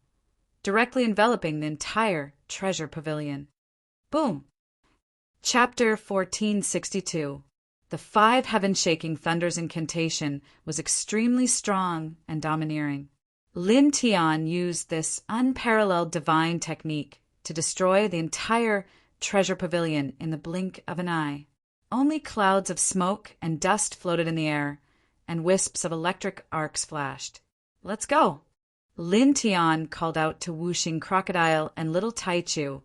Speaker 1: directly enveloping the entire treasure pavilion. Boom! Chapter 1462. The 5 heaven-shaking thunders incantation was extremely strong and domineering. Lin Tian used this unparalleled divine technique to destroy the entire treasure pavilion in the blink of an eye. Only clouds of smoke and dust floated in the air, and wisps of electric arcs flashed. Let's go! Lin Tian called out to Whooshing Crocodile and Little Taichu,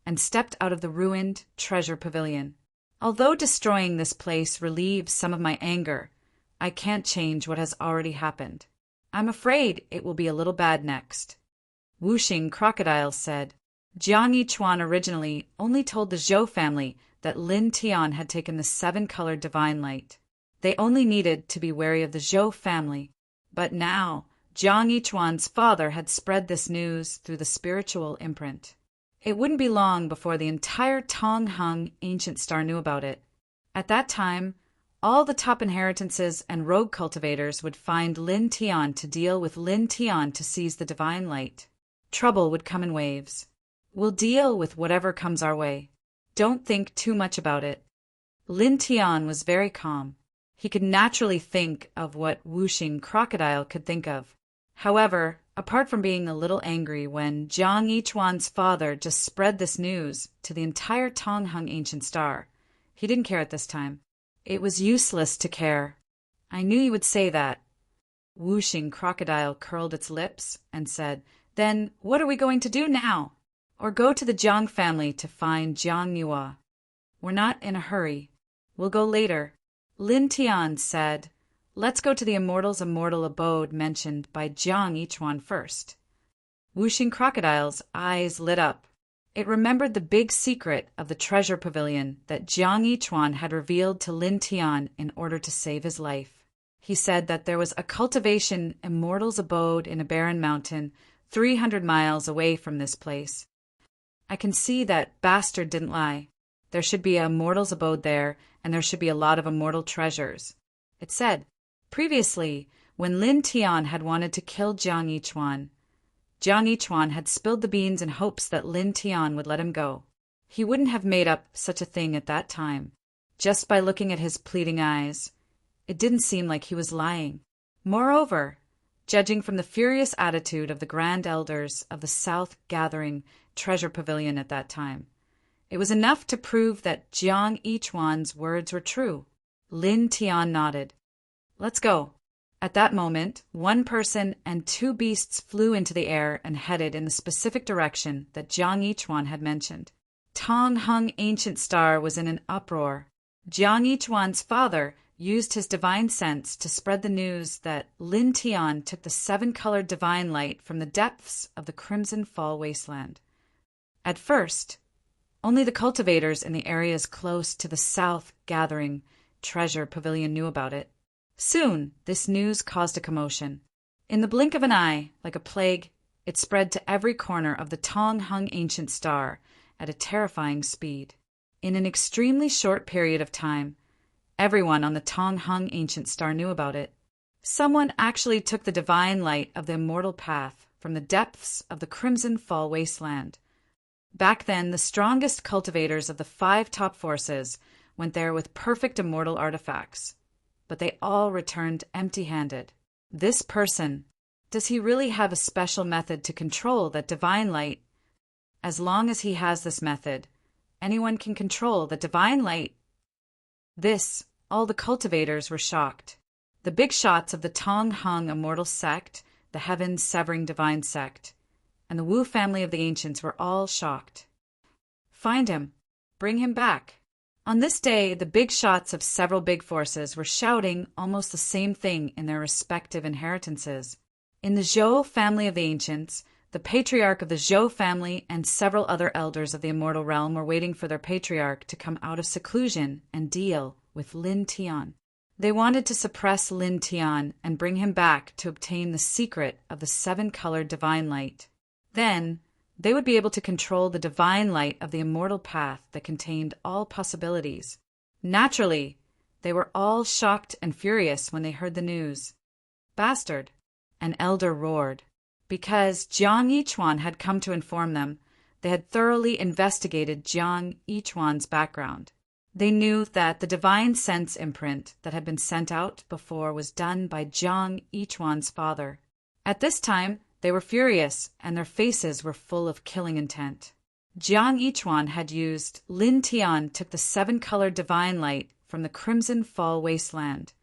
Speaker 1: and stepped out of the ruined treasure pavilion. Although destroying this place relieves some of my anger, I can't change what has already happened. I'm afraid it will be a little bad next. Whooshing Crocodile said, Jiang Yichuan originally only told the Zhou family that Lin Tian had taken the 7-colored divine light. They only needed to be wary of the Zhou family. But now, Jiang Yichuan's father had spread this news through the spiritual imprint. It wouldn't be long before the entire Tonghung ancient star knew about it. At that time, all the top inheritances and rogue cultivators would find Lin Tian to deal with Lin Tian to seize the divine light. Trouble would come in waves. We'll deal with whatever comes our way. Don't think too much about it. Lin Tian was very calm. He could naturally think of what Whooshing Crocodile could think of. However, apart from being a little angry when Jiang Yichuan's father just spread this news to the entire Tonghung ancient star, he didn't care at this time. It was useless to care. I knew you would say that. Whooshing Crocodile curled its lips and said, Then what are we going to do now? Or go to the Jiang family to find Jiang Yua. We're not in a hurry. We'll go later. Lin Tian said, Let's go to the immortal's immortal abode mentioned by Jiang Yichuan first. Whooshing Crocodile's eyes lit up. It remembered the big secret of the treasure pavilion that Jiang Yichuan had revealed to Lin Tian in order to save his life. He said that there was a cultivation immortal's abode in a barren mountain 300 miles away from this place. I can see that bastard didn't lie. There should be a immortal's abode there, and there should be a lot of immortal treasures. It said, previously, when Lin Tian had wanted to kill Jiang Yichuan, Jiang Yichuan had spilled the beans in hopes that Lin Tian would let him go. He wouldn't have made up such a thing at that time. Just by looking at his pleading eyes, it didn't seem like he was lying. Moreover, judging from the furious attitude of the grand elders of the South Gathering Treasure Pavilion at that time, it was enough to prove that Jiang Yichuan's words were true. Lin Tian nodded. "Let's go." At that moment, one person and two beasts flew into the air and headed in the specific direction that Jiang Yichuan had mentioned. Tong Hung Ancient Star was in an uproar. Jiang Yichuan's father used his divine sense to spread the news that Lin Tian took the seven-colored divine light from the depths of the Crimson Fall wasteland. At first, only the cultivators in the areas close to the South Gathering Treasure Pavilion knew about it. Soon, this news caused a commotion. In the blink of an eye, like a plague, it spread to every corner of the Tong Hung Ancient Star at a terrifying speed. In an extremely short period of time, everyone on the Tong Hung Ancient Star knew about it. Someone actually took the divine light of the immortal path from the depths of the Crimson Fall wasteland. Back then, the strongest cultivators of the 5 top forces went there with perfect immortal artifacts, but they all returned empty-handed. This person, does he really have a special method to control that divine light? As long as he has this method, anyone can control the divine light. All the cultivators were shocked. The big shots of the Tong Hung Immortal Sect, the Heaven-Severing Divine Sect, and the Wu family of the Ancients were all shocked. "Find him. Bring him back." On this day, the big shots of several big forces were shouting almost the same thing in their respective inheritances. In the Zhou family of the Ancients, the patriarch of the Zhou family and several other elders of the immortal realm were waiting for their patriarch to come out of seclusion and deal with Lin Tian. They wanted to suppress Lin Tian and bring him back to obtain the secret of the 7-colored divine light. Then, they would be able to control the divine light of the immortal path that contained all possibilities. Naturally, they were all shocked and furious when they heard the news. "Bastard!" an elder roared. Because Jiang Yichuan had come to inform them, they had thoroughly investigated Jiang Yichuan's background. They knew that the divine sense imprint that had been sent out before was done by Jiang Yichuan's father. At this time, they were furious, and their faces were full of killing intent. Jiang Yichuan had used Lin Tian took the 7-colored divine light from the Crimson Fall wasteland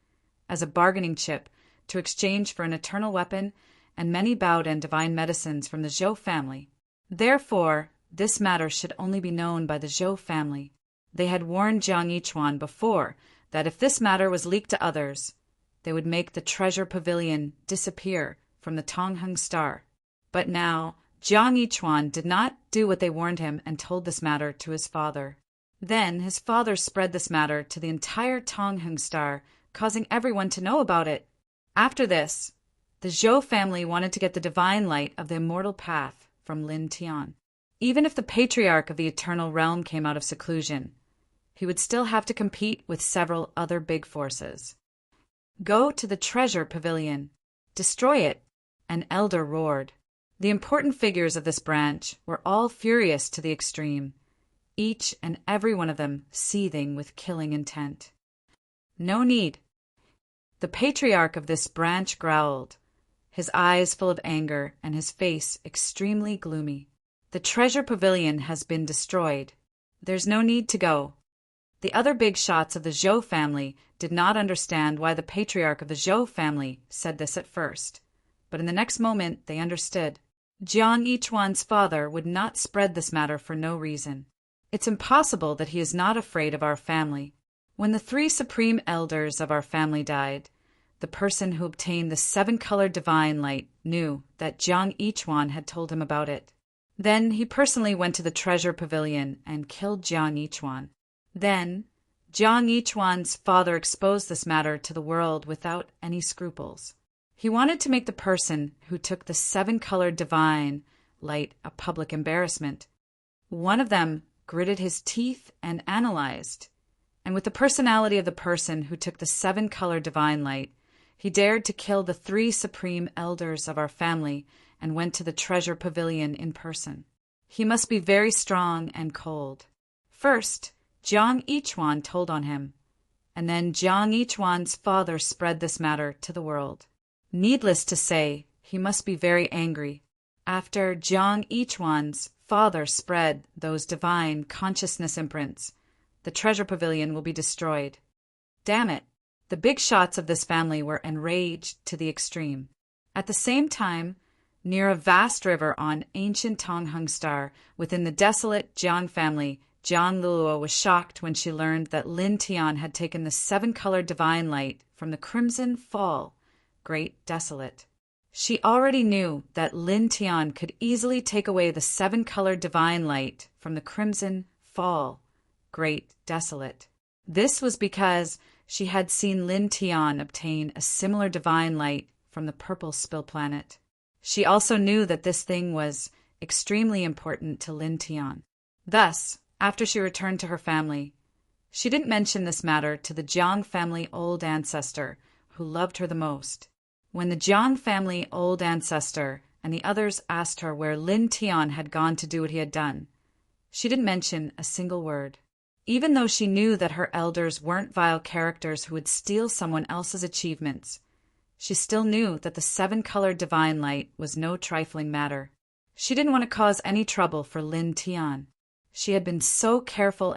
Speaker 1: as a bargaining chip to exchange for an eternal weapon and many Baodan divine medicines from the Zhou family. Therefore, this matter should only be known by the Zhou family. They had warned Jiang Yichuan before that if this matter was leaked to others, they would make the treasure pavilion disappear from the Tong Hung Star. But now, Jiang Yichuan did not do what they warned him and told this matter to his father. Then his father spread this matter to the entire Tong Hung Star, causing everyone to know about it. After this, the Zhou family wanted to get the divine light of the immortal path from Lin Tian. Even if the patriarch of the eternal realm came out of seclusion, he would still have to compete with several other big forces. "Go to the treasure pavilion. Destroy it," an elder roared. The important figures of this branch were all furious to the extreme, each and every one of them seething with killing intent. "No need." The patriarch of this branch growled, his eyes full of anger and his face extremely gloomy. "The treasure pavilion has been destroyed. There's no need to go." The other big shots of the Zhou family did not understand why the patriarch of the Zhou family said this at first, but in the next moment they understood. Jiang Yichuan's father would not spread this matter for no reason. It's impossible that he is not afraid of our family. When the 3 supreme elders of our family died, the person who obtained the 7-colored divine light knew that Jiang Yichuan had told him about it. Then he personally went to the treasure pavilion and killed Jiang Yichuan. Then, Jiang Yichuan's father exposed this matter to the world without any scruples. He wanted to make the person who took the 7-colored divine light a public embarrassment. One of them gritted his teeth and analyzed, and with the personality of the person who took the 7-colored divine light, he dared to kill the 3 supreme elders of our family and went to the treasure pavilion in person. He must be very strong and cold. First, Jiang Yichuan told on him, and then Jiang Yichuan's father spread this matter to the world. Needless to say, he must be very angry. After Jiang Yichuan's father spread those divine consciousness imprints, the treasure pavilion will be destroyed. Damn it! The big shots of this family were enraged to the extreme. At the same time, near a vast river on ancient Tonghung Star, within the desolate Jiang family, Jiang Luo was shocked when she learned that Lin Tian had taken the seven-colored divine light from the crimson fall, great desolate. She already knew that Lin Tian could easily take away the seven-colored divine light from the crimson fall, great desolate. This was because she had seen Lin Tian obtain a similar divine light from the purple spill planet. She also knew that this thing was extremely important to Lin Tian. Thus, after she returned to her family, she didn't mention this matter to the Jiang family old ancestor, who loved her the most. When the Jiang family old ancestor and the others asked her where Lin Tian had gone to do what he had done, she didn't mention a single word. Even though she knew that her elders weren't vile characters who would steal someone else's achievements, she still knew that the seven-colored divine light was no trifling matter. She didn't want to cause any trouble for Lin Tian. She had been so careful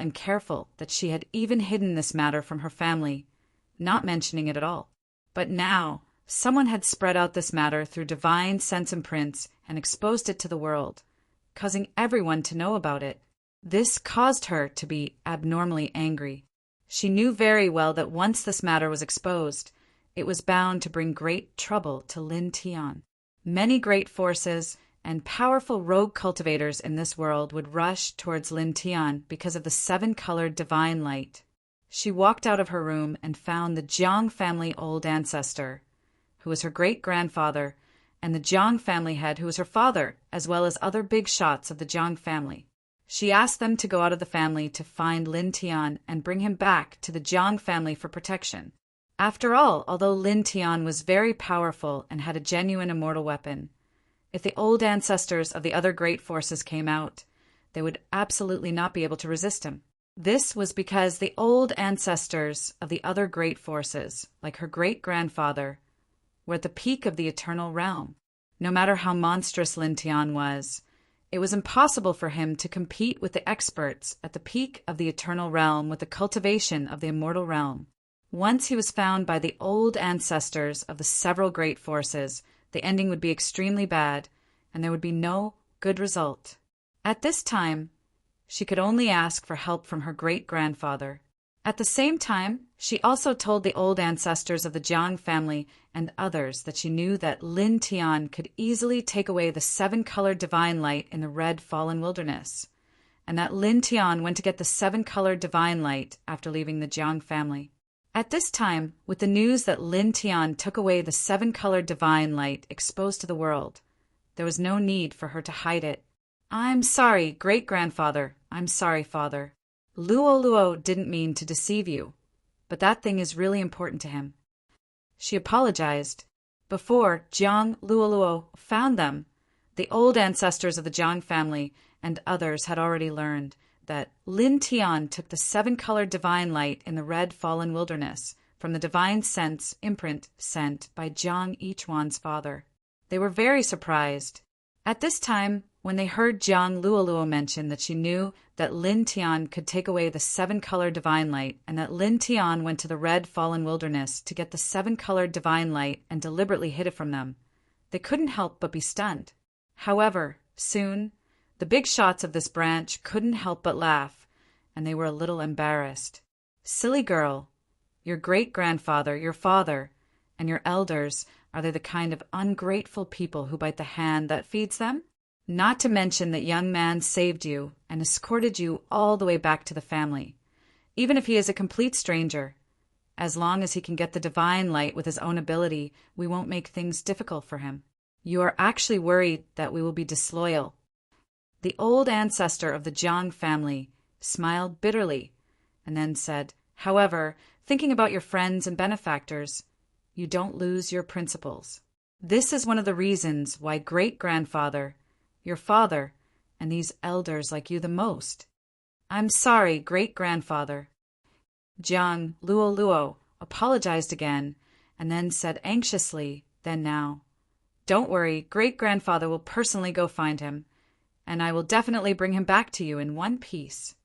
Speaker 1: that she had even hidden this matter from her family, not mentioning it at all. But now, someone had spread out this matter through divine sense imprints and exposed it to the world, causing everyone to know about it. This caused her to be abnormally angry. She knew very well that once this matter was exposed, it was bound to bring great trouble to Lin Tian. Many great forces and powerful rogue cultivators in this world would rush towards Lin Tian because of the seven-colored divine light. She walked out of her room and found the Jiang family old ancestor, who was her great-grandfather, and the Jiang family head, who was her father, as well as other big shots of the Jiang family. She asked them to go out of the family to find Lin Tian and bring him back to the Jiang family for protection. After all, although Lin Tian was very powerful and had a genuine immortal weapon, if the old ancestors of the other great forces came out, they would absolutely not be able to resist him. This was because the old ancestors of the other great forces, like her great-grandfather, were at the peak of the eternal realm. No matter how monstrous Lin Tian was, it was impossible for him to compete with the experts at the peak of the eternal realm with the cultivation of the immortal realm. Once he was found by the old ancestors of the several great forces, the ending would be extremely bad, and there would be no good result. At this time, she could only ask for help from her great-grandfather. At the same time, she also told the old ancestors of the Jiang family and others that she knew that Lin Tian could easily take away the seven-colored divine light in the red fallen wilderness, and that Lin Tian went to get the seven-colored divine light after leaving the Jiang family. At this time, with the news that Lin Tian took away the seven-colored divine light exposed to the world, there was no need for her to hide it. "I'm sorry, great-grandfather. I'm sorry, father. Luo didn't mean to deceive you, but that thing is really important to him." She apologized. Before Jiang Luo found them, the old ancestors of the Jiang family and others had already learned that Lin Tian took the seven-colored divine light in the red fallen wilderness from the divine sense imprint sent by Jiang Yichuan's father. They were very surprised. At this time, when they heard Jiang Luo mention that she knew that Lin Tian could take away the seven-colored divine light and that Lin Tian went to the red fallen wilderness to get the seven-colored divine light and deliberately hid it from them, they couldn't help but be stunned. However, soon, the big shots of this branch couldn't help but laugh, and they were a little embarrassed. "Silly girl, your great-grandfather, your father, and your elders, are they the kind of ungrateful people who bite the hand that feeds them? Not to mention that young man saved you and escorted you all the way back to the family. Even if he is a complete stranger, as long as he can get the divine light with his own ability, we won't make things difficult for him. You are actually worried that we will be disloyal." The old ancestor of the Jiang family smiled bitterly and then said, "However, thinking about your friends and benefactors, you don't lose your principles. This is one of the reasons why great-grandfather, your father, and these elders like you the most. I'm sorry, great-grandfather. Jiang Luo apologized again and then said anxiously, then now, "Don't worry, great-grandfather will personally go find him, and I will definitely bring him back to you in one piece."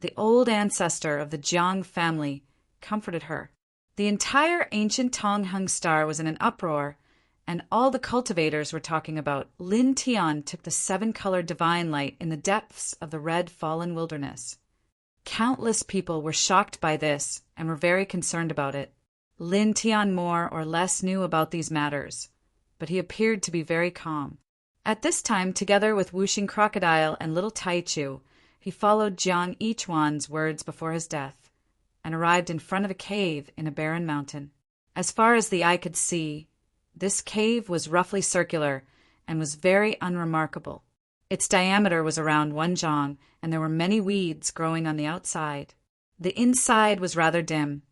Speaker 1: The old ancestor of the Jiang family comforted her. The entire ancient Tonghung star was in an uproar, and all the cultivators were talking about Lin Tian took the seven-colored divine light in the depths of the red fallen wilderness. Countless people were shocked by this and were very concerned about it. Lin Tian more or less knew about these matters, but he appeared to be very calm. At this time, together with Wuxing Crocodile and little Taichu, he followed Jiang Yichuan's words before his death, and arrived in front of a cave in a barren mountain. As far as the eye could see, this cave was roughly circular and was very unremarkable. Its diameter was around 1 zhang, and there were many weeds growing on the outside. The inside was rather dim,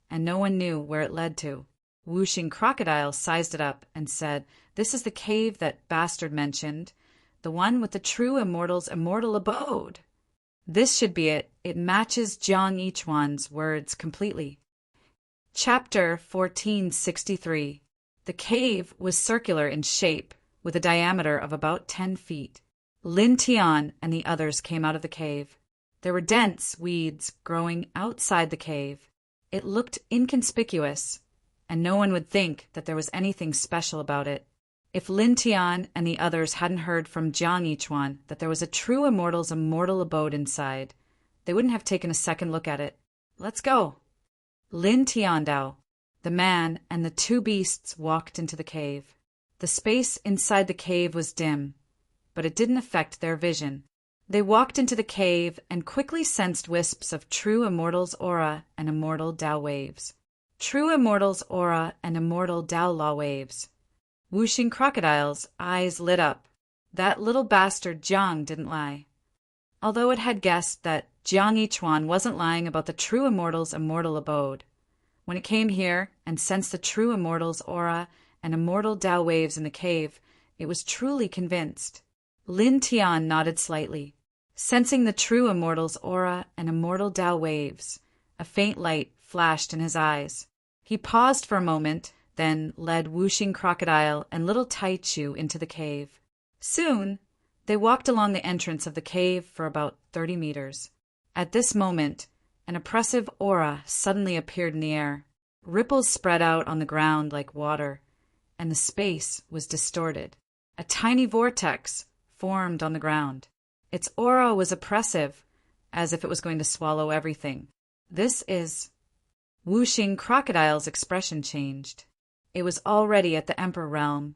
Speaker 1: and no one knew where it led to. Wuxing Crocodile sized it up and said, "This is the cave that Bastard mentioned, the one with the true immortal's immortal abode. This should be it. It matches Jiang Yichuan's words completely." Chapter 1463. The cave was circular in shape, with a diameter of about 10 feet. Lin Tian and the others came out of the cave. There were dense weeds growing outside the cave. It looked inconspicuous, and no one would think that there was anything special about it. If Lin Tian and the others hadn't heard from Jiang Yichuan that there was a true immortal's immortal abode inside, they wouldn't have taken a second look at it. "Let's go." Lin Tiandao, the man, and the two beasts walked into the cave. The space inside the cave was dim, but it didn't affect their vision. They walked into the cave and quickly sensed wisps of true immortal's aura and immortal Dao waves. True immortal's aura and immortal Dao law waves. Wuxing Crocodile's eyes lit up. That little bastard Jiang didn't lie. Although it had guessed that Jiang Yichuan wasn't lying about the true immortal's immortal abode, when it came here and sensed the true immortal's aura and immortal Dao waves in the cave, it was truly convinced. Lin Tian nodded slightly. Sensing the true immortal's aura and immortal Dao waves, a faint light flashed in his eyes. He paused for a moment, then led Wuxing Crocodile and little Taichu into the cave. Soon, they walked along the entrance of the cave for about 30 meters. At this moment, an oppressive aura suddenly appeared in the air. Ripples spread out on the ground like water, and the space was distorted. A tiny vortex formed on the ground. Its aura was oppressive, as if it was going to swallow everything. "This is..." Wuxing Crocodile's expression changed. It was already at the Emperor realm,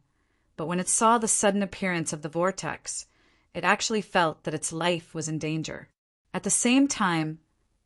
Speaker 1: but when it saw the sudden appearance of the vortex, it actually felt that its life was in danger. At the same time,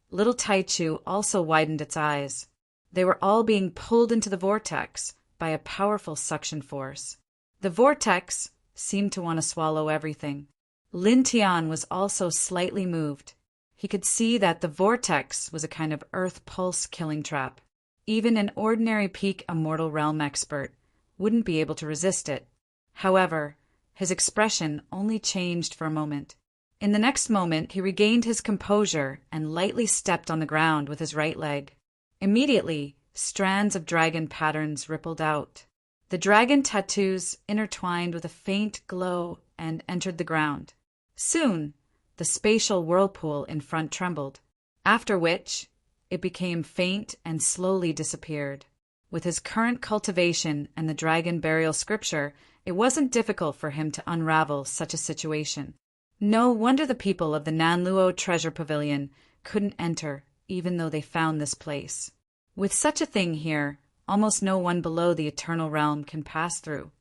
Speaker 1: little Taichu also widened its eyes. They were all being pulled into the vortex by a powerful suction force. The vortex seemed to want to swallow everything. Lin Tian was also slightly moved. He could see that the vortex was a kind of earth pulse killing trap. Even an ordinary peak immortal realm expert wouldn't be able to resist it. However, his expression only changed for a moment. In the next moment, he regained his composure and lightly stepped on the ground with his right leg. Immediately, strands of dragon patterns rippled out. The dragon tattoos intertwined with a faint glow and entered the ground. Soon, the spatial whirlpool in front trembled, after which it became faint and slowly disappeared. With his current cultivation and the dragon burial scripture, it wasn't difficult for him to unravel such a situation. No wonder the people of the Nanluo Treasure Pavilion couldn't enter, even though they found this place. With such a thing here, almost no one below the Eternal Realm can pass through.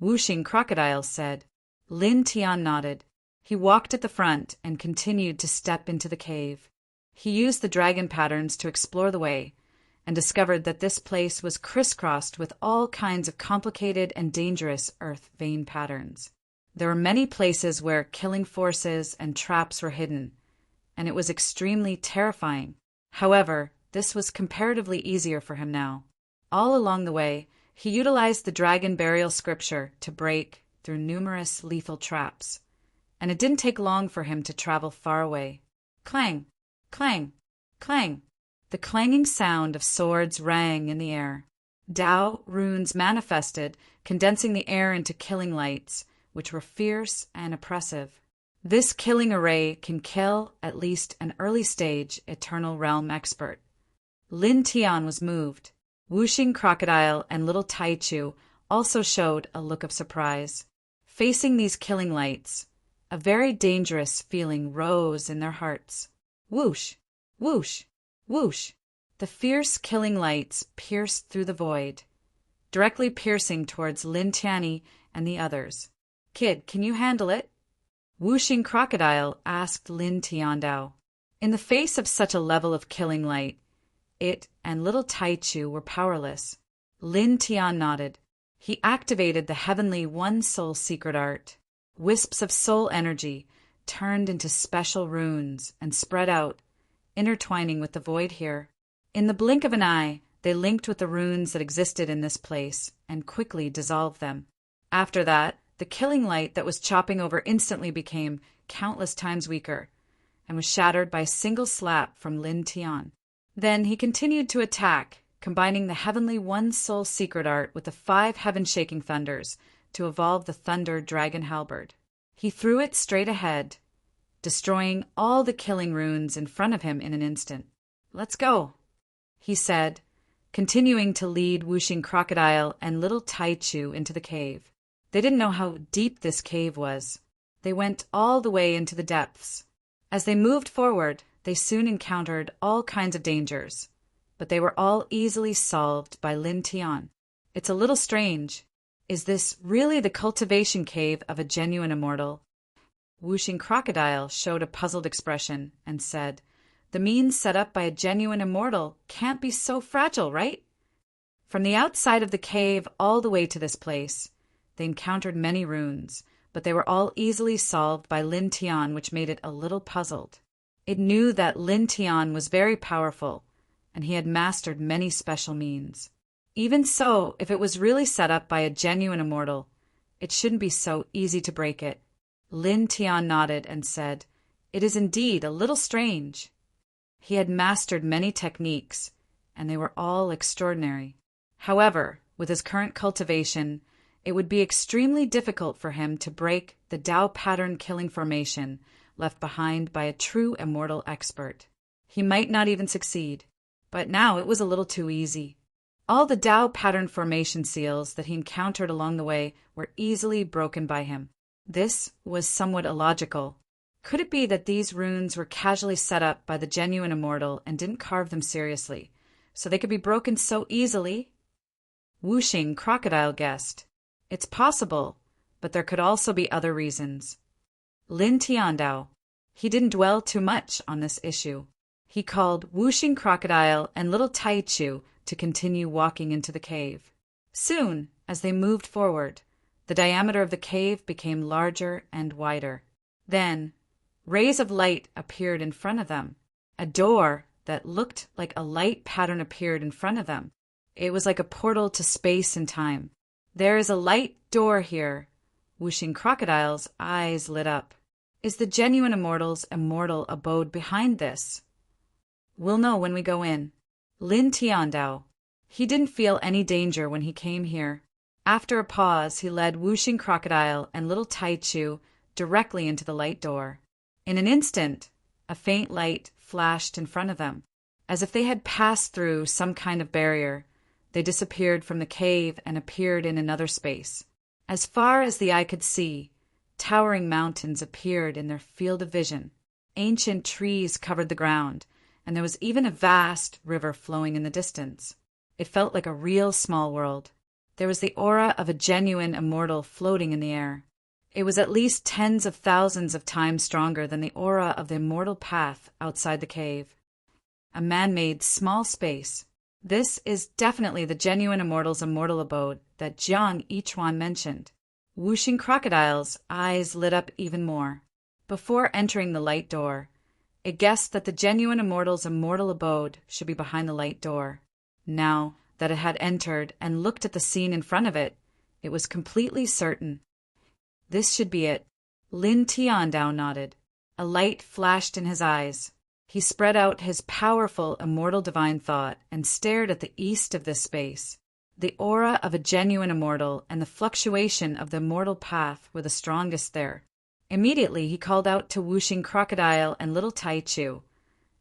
Speaker 1: Wuxing Crocodile said. Lin Tian nodded. He walked at the front and continued to step into the cave. He used the dragon patterns to explore the way, and discovered that this place was crisscrossed with all kinds of complicated and dangerous earth vein patterns. There were many places where killing forces and traps were hidden, and it was extremely terrifying. However, this was comparatively easier for him now. All along the way, He utilized the dragon burial scripture to break through numerous lethal traps, and it didn't take long for him to travel far away. Clang, clang, clang. The clanging sound of swords rang in the air. Dao runes manifested, condensing the air into killing lights, which were fierce and oppressive. This killing array can kill at least an early-stage Eternal Realm expert. Lin Tian was moved. Wuxing Crocodile and little Taichu also showed a look of surprise. Facing these killing lights, a very dangerous feeling rose in their hearts. Whoosh! Whoosh! Whoosh! The fierce killing lights pierced through the void, directly piercing towards Lin Tianyi and the others. Kid, can you handle it? Wuxing Crocodile asked Lin Tiandao. In the face of such a level of killing light, it and little Taichu were powerless. Lin Tian nodded. He activated the heavenly One Soul secret art. Wisps of soul energy turned into special runes and spread out, intertwining with the void here. In the blink of an eye, they linked with the runes that existed in this place and quickly dissolved them. After that, the killing light that was chopping over instantly became countless times weaker and was shattered by a single slap from Lin Tian. Then he continued to attack, combining the heavenly One Soul secret art with the 5 heaven-shaking thunders to evolve the Thunder Dragon Halberd. He threw it straight ahead, destroying all the killing runes in front of him in an instant. "Let's go," he said, continuing to lead Wuxing Crocodile and little Taichu into the cave. They didn't know how deep this cave was. They went all the way into the depths. As they moved forward, they soon encountered all kinds of dangers, but they were all easily solved by Lin Tian. It's a little strange. Is this really the cultivation cave of a genuine immortal? Wuxing Crocodile showed a puzzled expression and said, "The means set up by a genuine immortal can't be so fragile, right?" From the outside of the cave all the way to this place, they encountered many runes, but they were all easily solved by Lin Tian, which made it a little puzzled. It knew that Lin Tian was very powerful, and he had mastered many special means. Even so, if it was really set up by a genuine immortal, it shouldn't be so easy to break it. Lin Tian nodded and said, "It is indeed a little strange." He had mastered many techniques, and they were all extraordinary. However, with his current cultivation, it would be extremely difficult for him to break the Dao pattern killing formation left behind by a true immortal expert. He might not even succeed, but now it was a little too easy. All the Dao pattern formation seals that he encountered along the way were easily broken by him. This was somewhat illogical. Could it be that these runes were casually set up by the genuine immortal and didn't carve them seriously, so they could be broken so easily? Wuxing Crocodile guessed. It's possible, but there could also be other reasons. Lin Tiandao. He didn't dwell too much on this issue. He called Wuxing Crocodile and little Taichu to continue walking into the cave. Soon, as they moved forward, the diameter of the cave became larger and wider. Then, rays of light appeared in front of them. A door that looked like a light pattern appeared in front of them. It was like a portal to space and time. "There is a light door here." Wuxing Crocodile's eyes lit up. "Is the genuine immortal's immortal abode behind this?" "We'll know when we go in." Lin Tiandao. He didn't feel any danger when he came here. After a pause, he led Wuxing Crocodile and little Taichu directly into the light door. In an instant, a faint light flashed in front of them. As if they had passed through some kind of barrier, they disappeared from the cave and appeared in another space. As far as the eye could see, towering mountains appeared in their field of vision. Ancient trees covered the ground, and there was even a vast river flowing in the distance. It felt like a real small world. There was the aura of a genuine immortal floating in the air. It was at least tens of thousands of times stronger than the aura of the immortal path outside the cave. A man-made small space. This is definitely the genuine immortal's immortal abode that Jiang Yichuan mentioned. Wuxing Crocodile's eyes lit up even more. Before entering the light door, it guessed that the genuine immortal's immortal abode should be behind the light door. Now, that it had entered and looked at the scene in front of it, it was completely certain. This should be it. Lin Tiandao nodded. A light flashed in his eyes. He spread out his powerful immortal divine thought and stared at the east of this space. The aura of a genuine immortal and the fluctuation of the immortal path were the strongest there. Immediately he called out to Whooshing Crocodile and Little Taichu,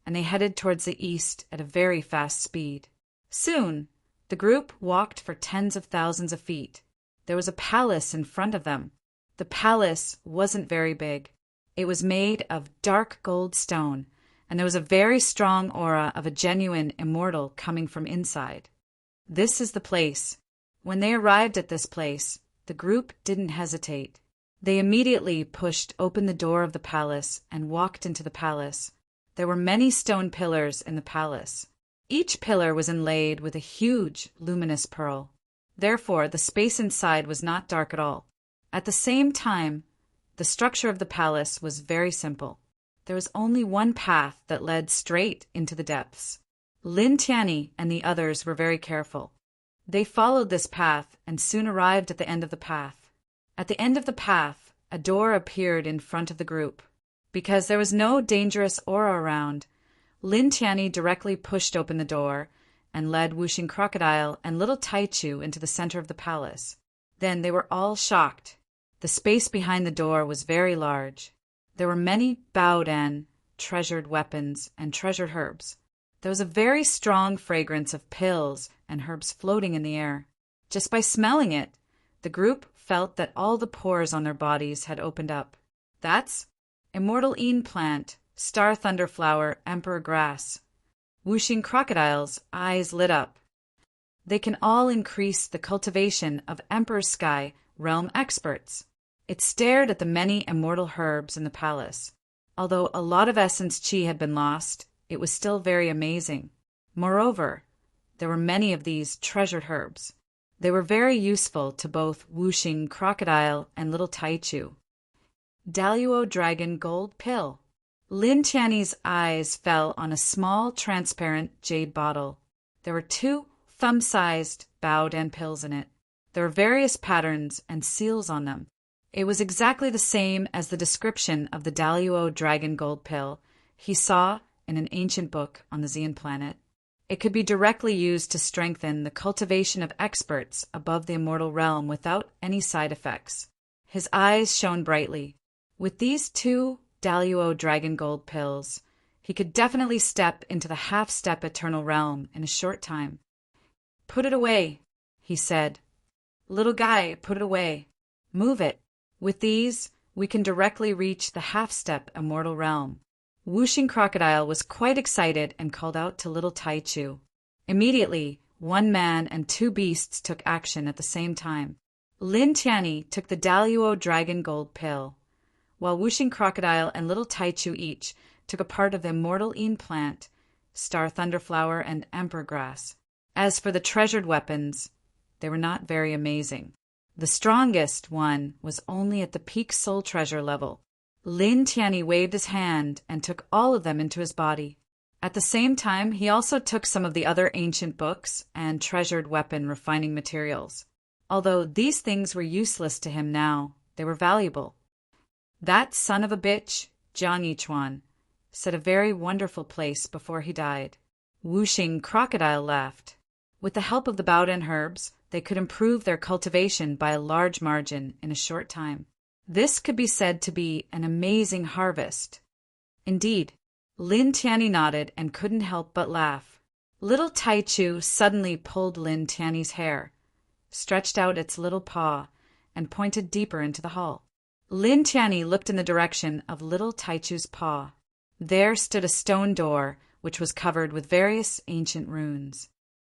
Speaker 1: and they headed towards the east at a very fast speed. Soon, the group walked for tens of thousands of feet. There was a palace in front of them. The palace wasn't very big. It was made of dark gold stone, and there was a very strong aura of a genuine immortal coming from inside. This is the place. When they arrived at this place, the group didn't hesitate. They immediately pushed open the door of the palace and walked into the palace. There were many stone pillars in the palace. Each pillar was inlaid with a huge, luminous pearl. Therefore, the space inside was not dark at all. At the same time, the structure of the palace was very simple. There was only one path that led straight into the depths. Lin Tianyi and the others were very careful. They followed this path and soon arrived at the end of the path. At the end of the path, a door appeared in front of the group. Because there was no dangerous aura around, Lin Tianyi directly pushed open the door and led Whooshing Crocodile and Little Taichu into the center of the palace. Then they were all shocked. The space behind the door was very large. There were many baodan, treasured weapons, and treasured herbs. There was a very strong fragrance of pills and herbs floating in the air. Just by smelling it, the group felt that all the pores on their bodies had opened up. That's Immortal Een Plant, Star Thunder Flower, Emperor Grass. Whooshing Crocodile's eyes lit up. They can all increase the cultivation of Emperor Sky realm experts. It stared at the many immortal herbs in the palace. Although a lot of essence chi had been lost, it was still very amazing. Moreover, there were many of these treasured herbs. They were very useful to both Whooshing Crocodile and Little Taichu. Daluo Dragon Gold Pill. Lin Tianyi's eyes fell on a small, transparent jade bottle. There were 2 thumb-sized baodan pills in it. There were various patterns and seals on them. It was exactly the same as the description of the Daluo Dragon Gold Pill he saw in an ancient book on the Xian planet. It could be directly used to strengthen the cultivation of experts above the immortal realm without any side effects. His eyes shone brightly. With these 2 Daluo Dragon Gold Pills, he could definitely step into the half-step eternal realm in a short time. "Put it away," he said. "Little guy, put it away. Move it. With these, we can directly reach the half-step immortal realm." Whooshing Crocodile was quite excited and called out to Little Taichu. Immediately, 1 man and 2 beasts took action at the same time. Lin Tianyi took the Daluo Dragon Gold Pill, while Whooshing Crocodile and Little Taichu each took a part of the Immortal Een Plant, Star Thunder Flower, and Emperor Grass. As for the treasured weapons, they were not very amazing. The strongest one was only at the peak soul treasure level. Lin Tianyi waved his hand and took all of them into his body. At the same time, he also took some of the other ancient books and treasured weapon refining materials. Although these things were useless to him now, they were valuable. That son of a bitch, Jiang Yichuan, said a very wonderful place before he died. Whooshing Crocodile laughed. With the help of the baodan herbs, they could improve their cultivation by a large margin in a short time. This could be said to be an amazing harvest. Indeed, Lin Tianyi nodded and couldn't help but laugh. Little Taichu suddenly pulled Lin Tianyi's hair, stretched out its little paw, and pointed deeper into the hall. Lin Tianyi looked in the direction of Little Taichu's paw. There stood a stone door, which was covered with various ancient runes.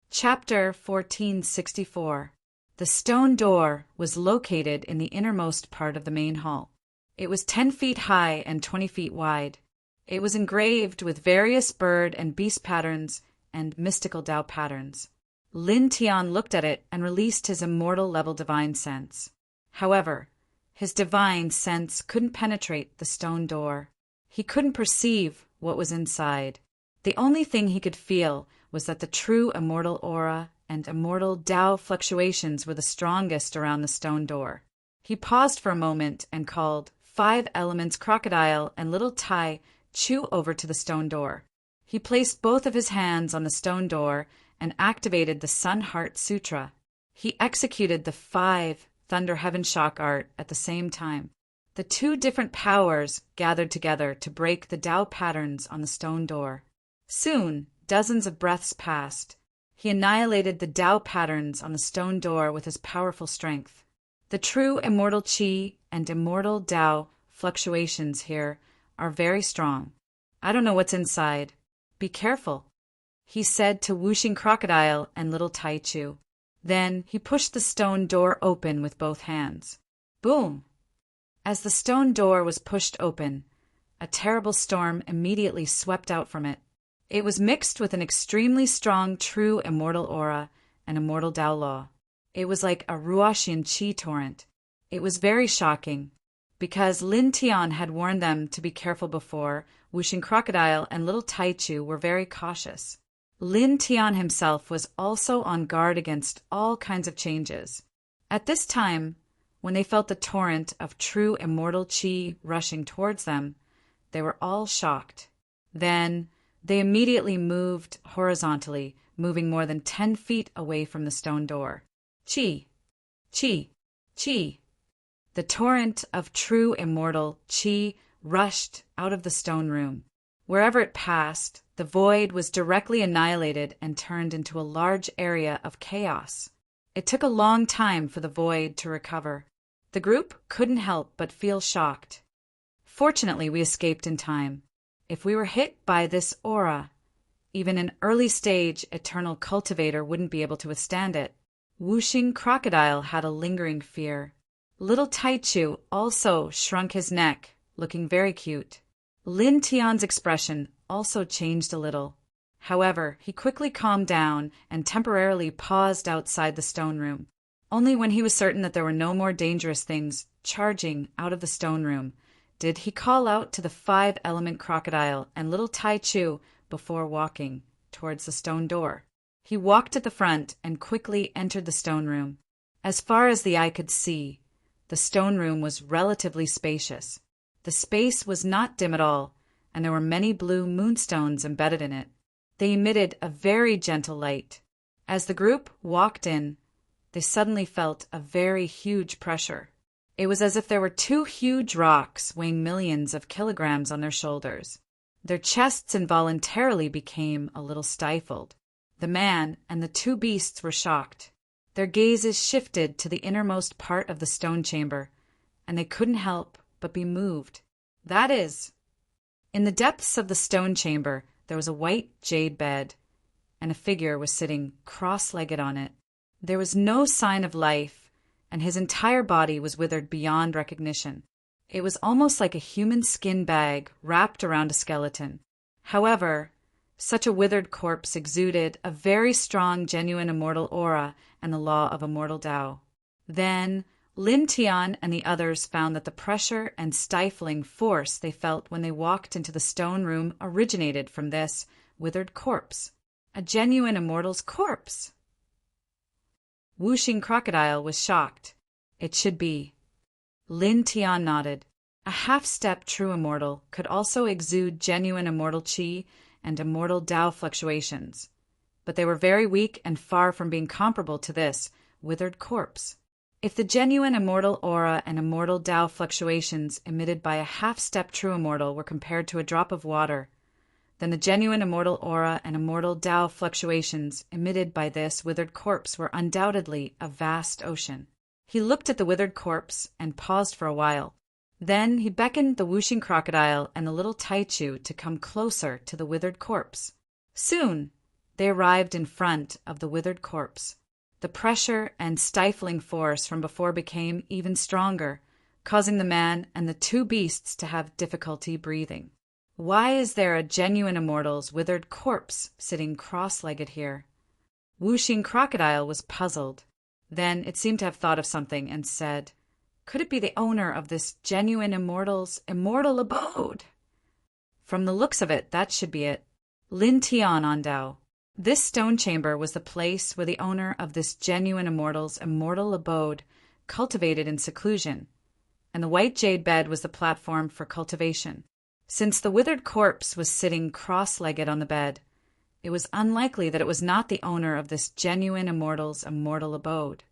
Speaker 1: Chapter 1464. The stone door was located in the innermost part of the main hall. It was 10 feet high and 20 feet wide. It was engraved with various bird and beast patterns and mystical Tao patterns. Lin Tian looked at it and released his immortal level divine sense. However, his divine sense couldn't penetrate the stone door. He couldn't perceive what was inside. The only thing he could feel was that the true immortal aura and immortal Tao fluctuations were the strongest around the stone door. He paused for a moment and called 5 elements crocodile and little Tai Chu over to the stone door. He placed both of his hands on the stone door and activated the Sun Heart Sutra. He executed the 5 Thunder Heaven Shock art at the same time. The 2 different powers gathered together to break the Tao patterns on the stone door. Soon, dozens of breaths passed. He annihilated the Tao patterns on the stone door with his powerful strength. The true immortal Qi and immortal Tao fluctuations here are very strong. I don't know what's inside. Be careful, he said to Whooshing Crocodile and little Tai Chu. Then he pushed the stone door open with both hands. Boom! As the stone door was pushed open, a terrible storm immediately swept out from it. It was mixed with an extremely strong true immortal aura and immortal Tao law. It was like a Ruoxian Qi torrent. It was very shocking. Because Lin Tian had warned them to be careful before, Whooshing Crocodile and little Tai Chu were very cautious. Lin Tian himself was also on guard against all kinds of changes. At this time, when they felt the torrent of true immortal Qi rushing towards them, they were all shocked. Then they immediately moved horizontally, moving more than 10 feet away from the stone door. Qi, Qi, Qi. The torrent of true immortal Qi rushed out of the stone room. Wherever it passed, the void was directly annihilated and turned into a large area of chaos. It took a long time for the void to recover. The group couldn't help but feel shocked. Fortunately, we escaped in time. If we were hit by this aura, even an early-stage eternal cultivator wouldn't be able to withstand it. Whooshing Crocodile had a lingering fear. Little Tai Chu also shrunk his neck, looking very cute. Lin Tian's expression also changed a little. However, he quickly calmed down and temporarily paused outside the stone room. Only when he was certain that there were no more dangerous things charging out of the stone room did he call out to the 5-element crocodile and little Tai Chu before walking towards the stone door. He walked at the front and quickly entered the stone room. As far as the eye could see, the stone room was relatively spacious. The space was not dim at all, and there were many blue moonstones embedded in it. They emitted a very gentle light. As the group walked in, they suddenly felt a very huge pressure. It was as if there were 2 huge rocks weighing millions of kilograms on their shoulders. Their chests involuntarily became a little stifled. The man and the 2 beasts were shocked. Their gazes shifted to the innermost part of the stone chamber, and they couldn't help but be moved. That is, in the depths of the stone chamber, there was a white jade bed, and a figure was sitting cross-legged on it. There was no sign of life, and his entire body was withered beyond recognition. It was almost like a human skin bag wrapped around a skeleton. However, such a withered corpse exuded a very strong, genuine immortal aura and the law of immortal Tao. Then Lin Tian and the others found that the pressure and stifling force they felt when they walked into the stone room originated from this withered corpse, a genuine immortal's corpse. Whooshing Crocodile was shocked. It should be. Lin Tian nodded. A half-step true immortal could also exude genuine immortal Qi and immortal Tao fluctuations, but they were very weak and far from being comparable to this withered corpse. If the genuine immortal aura and immortal Tao fluctuations emitted by a half-step true immortal were compared to a drop of water, then the genuine immortal aura and immortal Tao fluctuations emitted by this withered corpse were undoubtedly a vast ocean. He looked at the withered corpse and paused for a while. Then he beckoned the Whooshing Crocodile and the little Tai Chu to come closer to the withered corpse. Soon they arrived in front of the withered corpse. The pressure and stifling force from before became even stronger, causing the man and the 2 beasts to have difficulty breathing. Why is there a genuine immortal's withered corpse sitting cross-legged here? Whooshing Crocodile was puzzled. Then it seemed to have thought of something and said, "Could it be the owner of this genuine immortal's immortal abode?" From the looks of it, that should be it. Lin Tian on Tao. This stone chamber was the place where the owner of this genuine immortal's immortal abode cultivated in seclusion, and the white jade bed was the platform for cultivation. Since the withered corpse was sitting cross-legged on the bed, it was unlikely that it was not the owner of this genuine immortal's immortal abode.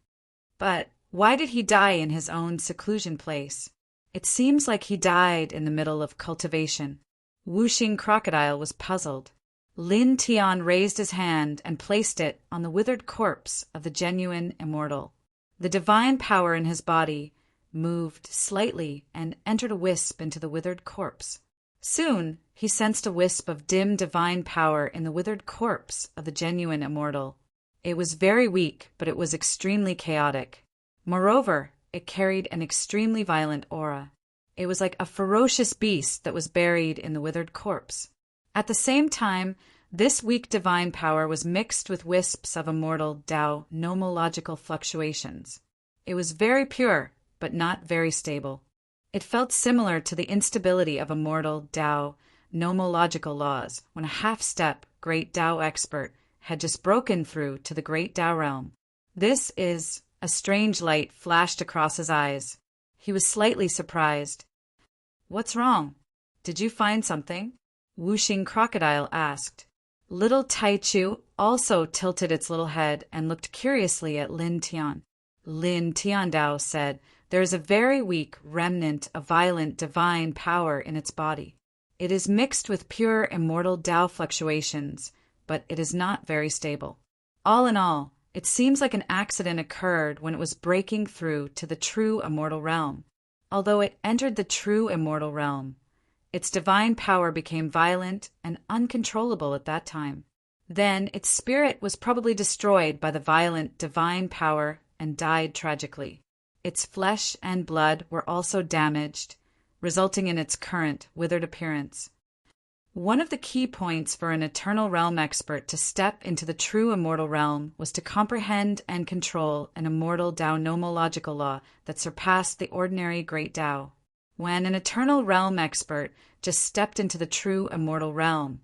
Speaker 1: But why did he die in his own seclusion place? It seems like he died in the middle of cultivation. Wuxing Crocodile was puzzled. Lin Tian raised his hand and placed it on the withered corpse of the genuine immortal. The divine power in his body moved slightly and entered a wisp into the withered corpse. Soon, he sensed a wisp of dim divine power in the withered corpse of the genuine immortal. It was very weak, but it was extremely chaotic. Moreover, it carried an extremely violent aura. It was like a ferocious beast that was buried in the withered corpse. At the same time, this weak divine power was mixed with wisps of immortal Tao nomological fluctuations. It was very pure, but not very stable. It felt similar to the instability of immortal Tao nomological laws when a half-step great Tao expert had just broken through to the great Tao realm. This is... A strange light flashed across his eyes. He was slightly surprised. "What's wrong? Did you find something?" Wuxing Crocodile asked. Little Taichu also tilted its little head and looked curiously at Lin Tian. Lin Tiandao said, "There is a very weak remnant of violent divine power in its body. It is mixed with pure immortal Tao fluctuations, but it is not very stable. All in all, it seems like an accident occurred when it was breaking through to the true immortal realm. Although it entered the true immortal realm, its divine power became violent and uncontrollable at that time. Then its spirit was probably destroyed by the violent divine power and died tragically. Its flesh and blood were also damaged, resulting in its current withered appearance. One of the key points for an eternal realm expert to step into the true immortal realm was to comprehend and control an immortal Tao nomological law that surpassed the ordinary great Tao. When an eternal realm expert just stepped into the true immortal realm,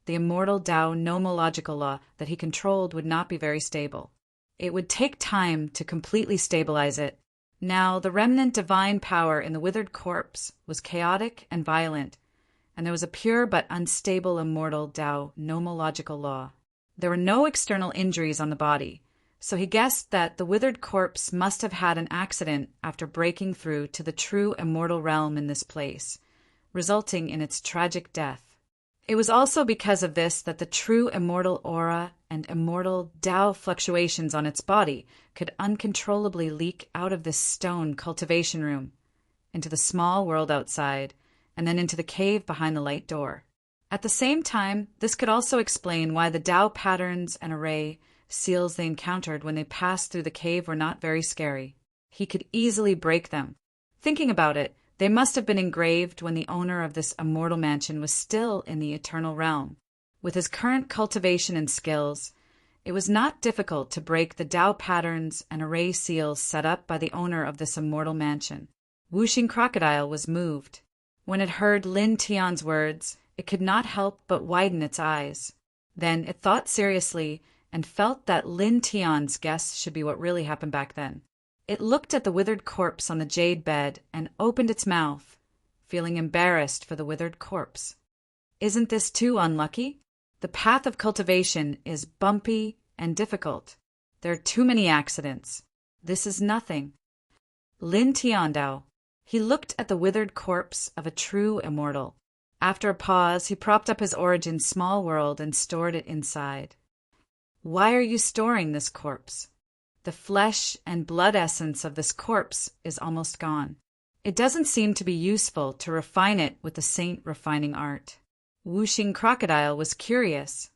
Speaker 1: the immortal Tao nomological law that he controlled would not be very stable. It would take time to completely stabilize it. Now, the remnant divine power in the withered corpse was chaotic and violent, and there was a pure but unstable immortal Tao nomological law. There were no external injuries on the body, so he guessed that the withered corpse must have had an accident after breaking through to the true immortal realm in this place, resulting in its tragic death. It was also because of this that the true immortal aura and immortal Tao fluctuations on its body could uncontrollably leak out of this stone cultivation room into the small world outside, and then into the cave behind the light door. At the same time, this could also explain why the Tao patterns and array seals they encountered when they passed through the cave were not very scary. He could easily break them. Thinking about it, they must have been engraved when the owner of this immortal mansion was still in the eternal realm. With his current cultivation and skills, it was not difficult to break the Tao patterns and array seals set up by the owner of this immortal mansion. Wuxing Crocodile was moved. When it heard Lin Tian's words, it could not help but widen its eyes. Then it thought seriously and felt that Lin Tian's guess should be what really happened back then. It looked at the withered corpse on the jade bed and opened its mouth, feeling embarrassed for the withered corpse. Isn't this too unlucky? The path of cultivation is bumpy and difficult. There are too many accidents. This is nothing. Lin Tiandao. He looked at the withered corpse of a true immortal. After a pause, he propped up his origin small world and stored it inside. Why are you storing this corpse? The flesh and blood essence of this corpse is almost gone. It doesn't seem to be useful to refine it with the saint refining art. Wuxing Crocodile was curious.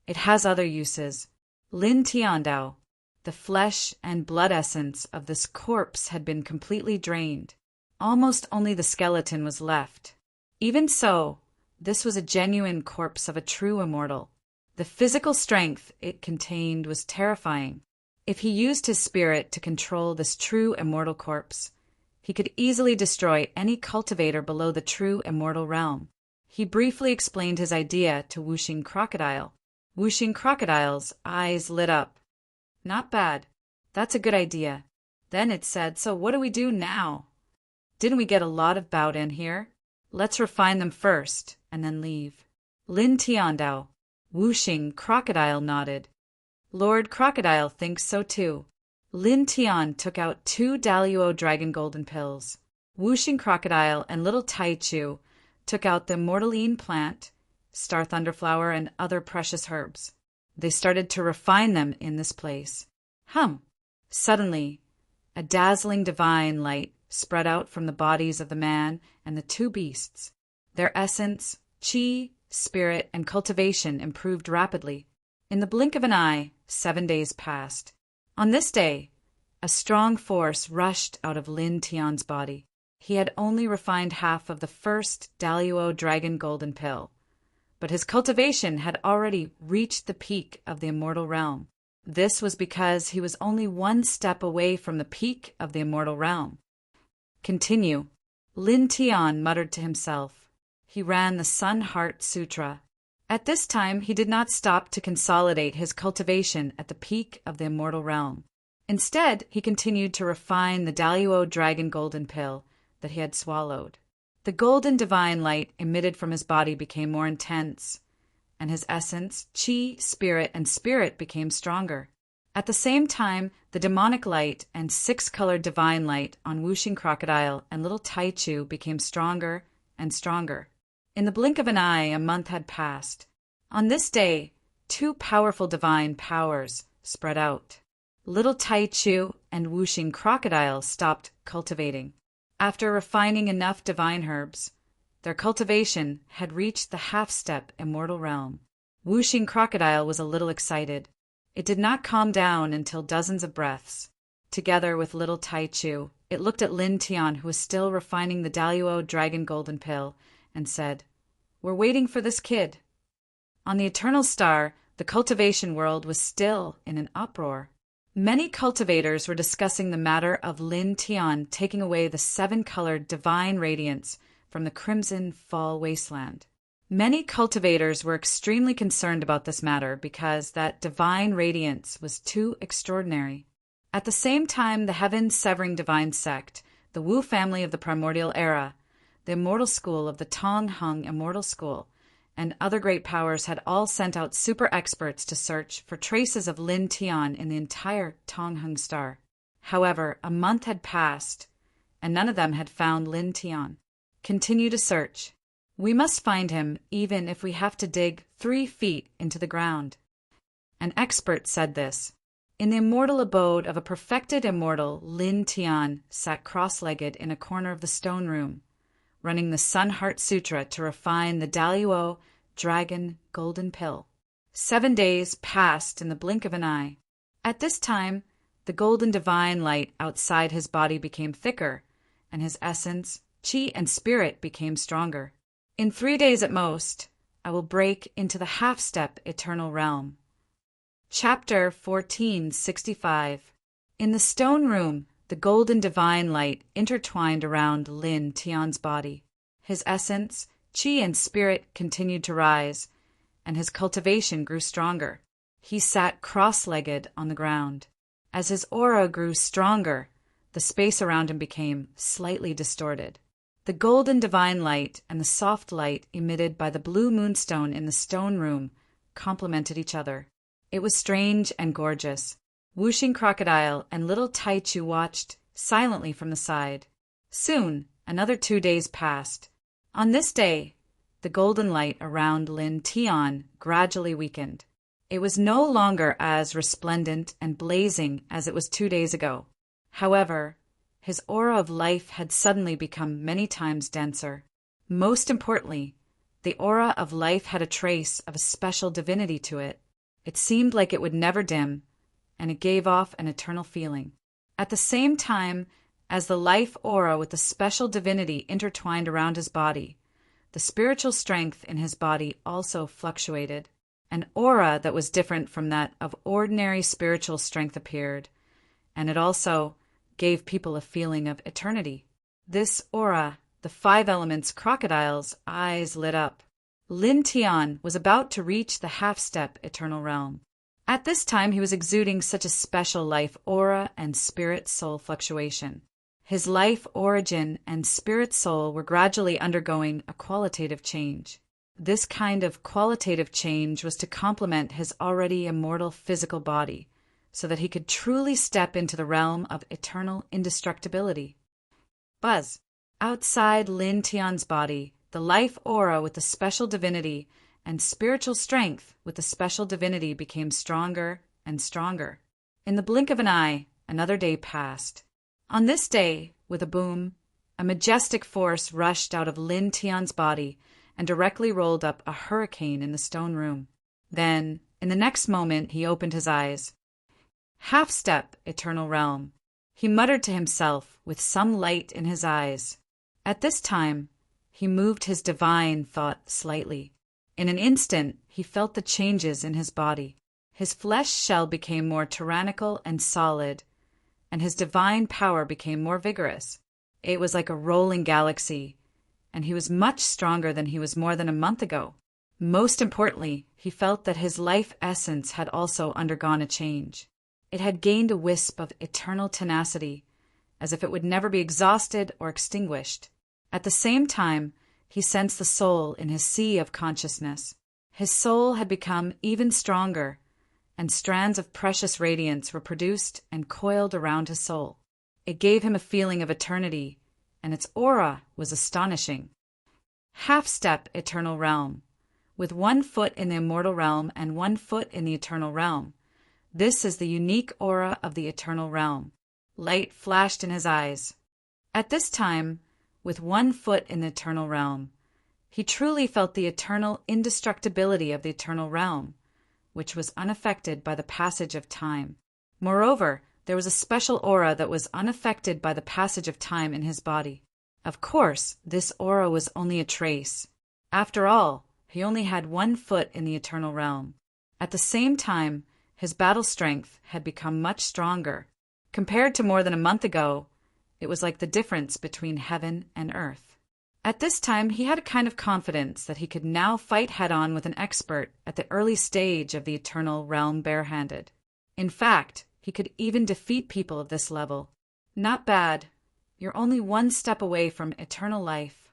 Speaker 1: It has other uses. Lin Tiandao. The flesh and blood essence of this corpse had been completely drained. Almost only the skeleton was left. Even so, this was a genuine corpse of a true immortal. The physical strength it contained was terrifying. If he used his spirit to control this true immortal corpse, he could easily destroy any cultivator below the true immortal realm. He briefly explained his idea to Wuxing Crocodile. Whooshing crocodile's eyes lit up. Not bad. That's a good idea. Then it said, so what do we do now? Didn't we get a lot of bout in here? Let's refine them first, and then leave. Lin Tiandao. Whooshing crocodile nodded. Lord Crocodile thinks so too. Lin Tian took out 2 Daluo dragon golden pills. Whooshing crocodile and little Tai Chu took out the immortaline plant, star thunderflower, and other precious herbs. They started to refine them in this place. Suddenly, a dazzling divine light spread out from the bodies of the man and the 2 beasts. Their essence, chi, spirit, and cultivation improved rapidly. In the blink of an eye, 7 days passed. On this day, a strong force rushed out of Lin Tian's body. He had only refined half of the first Daluo dragon golden pill, but his cultivation had already reached the peak of the immortal realm. This was because he was only 1 step away from the peak of the immortal realm. Continue. Lin Tian muttered to himself. He ran the Sun Heart Sutra. At this time, he did not stop to consolidate his cultivation at the peak of the immortal realm. Instead, he continued to refine the Daluo dragon golden pill that he had swallowed. The golden divine light emitted from his body became more intense, and his essence, chi, spirit, and spirit became stronger. At the same time, the demonic light and 6-colored divine light on Whooshing Crocodile and little Tai Chu became stronger and stronger. In the blink of an eye, a month had passed. On this day, 2 powerful divine powers spread out. Little Tai Chu and Whooshing Crocodile stopped cultivating. After refining enough divine herbs, their cultivation had reached the half-step immortal realm. Whooshing Crocodile was a little excited. It did not calm down until dozens of breaths. Together with little Tai Chu, it looked at Lin Tian, who was still refining the Daluo dragon golden pill, and said, "We're waiting for this kid." On the Eternal Star, the cultivation world was still in an uproar. Many cultivators were discussing the matter of Lin Tian taking away the 7-colored divine radiance from the crimson fall wasteland. Many cultivators were extremely concerned about this matter because that divine radiance was too extraordinary. At the same time, the heaven-severing divine sect, the Wu family of the primordial era, the immortal school of the Tong Hung Immortal School, and other great powers had all sent out super experts to search for traces of Lin Tian in the entire Tong Hung star. However, a month had passed, and none of them had found Lin Tian. Continue to search. We must find him, even if we have to dig 3 feet into the ground. An expert said this. In the immortal abode of a perfected immortal, Lin Tian sat cross-legged in a corner of the stone room, running the Sun Heart Sutra to refine the Daluo dragon golden pill. 7 days passed in the blink of an eye. At this time, the golden divine light outside his body became thicker, and his essence, chi, and spirit became stronger. In 3 days at most, I will break into the half-step eternal realm. Chapter 1465. In the stone room, the golden divine light intertwined around Lin Tian's body. His essence, chi, and spirit continued to rise, and his cultivation grew stronger. He sat cross-legged on the ground. As his aura grew stronger, the space around him became slightly distorted. The golden divine light and the soft light emitted by the blue moonstone in the stone room complemented each other. It was strange and gorgeous. Whooshing Crocodile and little Tai Chu watched silently from the side. Soon, another 2 days passed. On this day, the golden light around Lin Tian gradually weakened. It was no longer as resplendent and blazing as it was 2 days ago. However, his aura of life had suddenly become many times denser. Most importantly, the aura of life had a trace of a special divinity to it. It seemed like it would never dim, and it gave off an eternal feeling. At the same time as the life aura with the special divinity intertwined around his body, the spiritual strength in his body also fluctuated. An aura that was different from that of ordinary spiritual strength appeared, and it also gave people a feeling of eternity. This aura, the 5 elements crocodile's eyes lit up. Lin Tian was about to reach the half-step eternal realm. At this time, he was exuding such a special life aura and spirit-soul fluctuation. His life origin and spirit-soul were gradually undergoing a qualitative change. This kind of qualitative change was to complement his already immortal physical body, so that he could truly step into the realm of eternal indestructibility. Buzz. Outside Lin Tian's body, the life aura with the special divinity and spiritual strength with the special divinity became stronger and stronger. In the blink of an eye, another day passed. On this day, with a boom, a majestic force rushed out of Lin Tian's body and directly rolled up a hurricane in the stone room. Then, in the next moment, he opened his eyes. Half-step, eternal realm, he muttered to himself with some light in his eyes. At this time, he moved his divine thought slightly. In an instant, he felt the changes in his body. His flesh shell became more tyrannical and solid, and his divine power became more vigorous. It was like a rolling galaxy, and he was much stronger than he was more than a month ago. Most importantly, he felt that his life essence had also undergone a change. It had gained a wisp of eternal tenacity, as if it would never be exhausted or extinguished. At the same time, he sensed the soul in his sea of consciousness. His soul had become even stronger, and strands of precious radiance were produced and coiled around his soul. It gave him a feeling of eternity, and its aura was astonishing. Half-step eternal realm, with 1 foot in the immortal realm and 1 foot in the eternal realm. This is the unique aura of the eternal realm. Light flashed in his eyes. At this time, with 1 foot in the eternal realm, he truly felt the eternal indestructibility of the eternal realm, which was unaffected by the passage of time. Moreover, there was a special aura that was unaffected by the passage of time in his body. Of course, this aura was only a trace. After all, he only had 1 foot in the eternal realm. At the same time, his battle strength had become much stronger. Compared to more than a month ago, it was like the difference between heaven and earth. At this time, he had a kind of confidence that he could now fight head-on with an expert at the early stage of the eternal realm barehanded. In fact, he could even defeat people of this level. Not bad. You're only 1 step away from eternal life.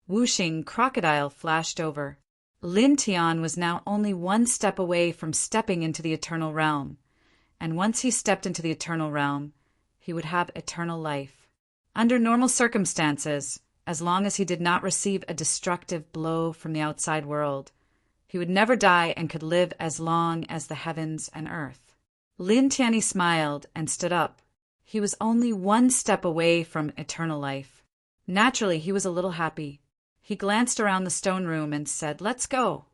Speaker 1: Whooshing crocodile flashed over. Lin Tian was now only 1 step away from stepping into the eternal realm, and once he stepped into the eternal realm, he would have eternal life. Under normal circumstances, as long as he did not receive a destructive blow from the outside world, he would never die and could live as long as the heavens and earth. Lin Tian smiled and stood up. He was only 1 step away from eternal life. Naturally, he was a little happy. He glanced around the stone room and said, "Let's go."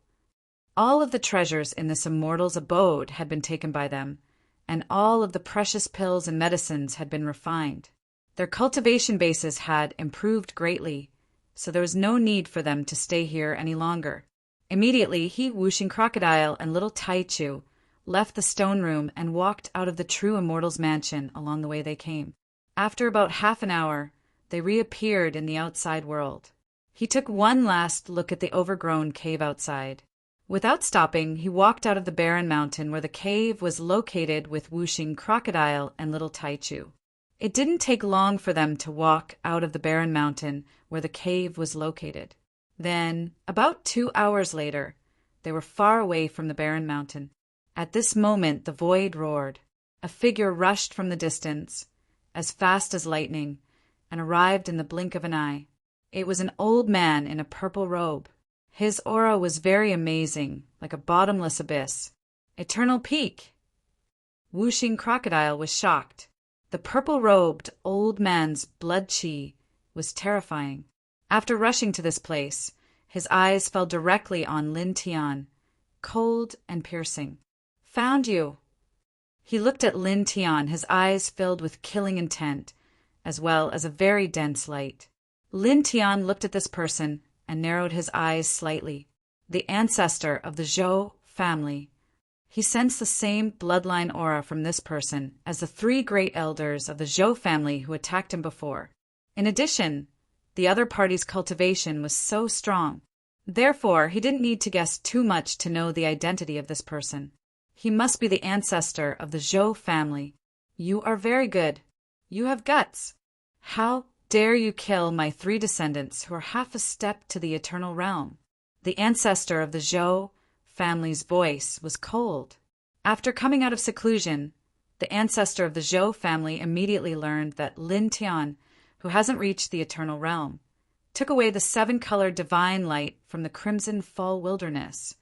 Speaker 1: All of the treasures in this immortal's abode had been taken by them, and all of the precious pills and medicines had been refined. Their cultivation bases had improved greatly, so there was no need for them to stay here any longer. Immediately, he, Whooshing Crocodile, and little Taichu left the stone room and walked out of the true immortal's mansion along the way they came. After about half an hour, they reappeared in the outside world. He took 1 last look at the overgrown cave outside. Without stopping, he walked out of the barren mountain where the cave was located with Whooshing Crocodile and little Taichu. It didn't take long for them to walk out of the barren mountain where the cave was located. Then, about 2 hours later, they were far away from the barren mountain. At this moment, the void roared. A figure rushed from the distance, as fast as lightning, and arrived in the blink of an eye. It was an old man in a purple robe. His aura was very amazing, like a bottomless abyss. Eternal peak! Whooshing Crocodile was shocked. The purple-robed old man's blood chi was terrifying. After rushing to this place, his eyes fell directly on Lin Tian, cold and piercing. "Found you." He looked at Lin Tian, his eyes filled with killing intent, as well as a very dense light. Lin Tian looked at this person and narrowed his eyes slightly. The ancestor of the Zhou family. He sensed the same bloodline aura from this person as the 3 great elders of the Zhou family who attacked him before. In addition, the other party's cultivation was so strong. Therefore, he didn't need to guess too much to know the identity of this person. He must be the ancestor of the Zhou family. You are very good. You have guts. How dare you kill my 3 descendants who are half a step to the eternal realm? The ancestor of the Zhou family's voice was cold. After coming out of seclusion, the ancestor of the Zhou family immediately learned that Lin Tian, who hasn't reached the eternal realm, took away the 7-colored divine light from the crimson fall wilderness,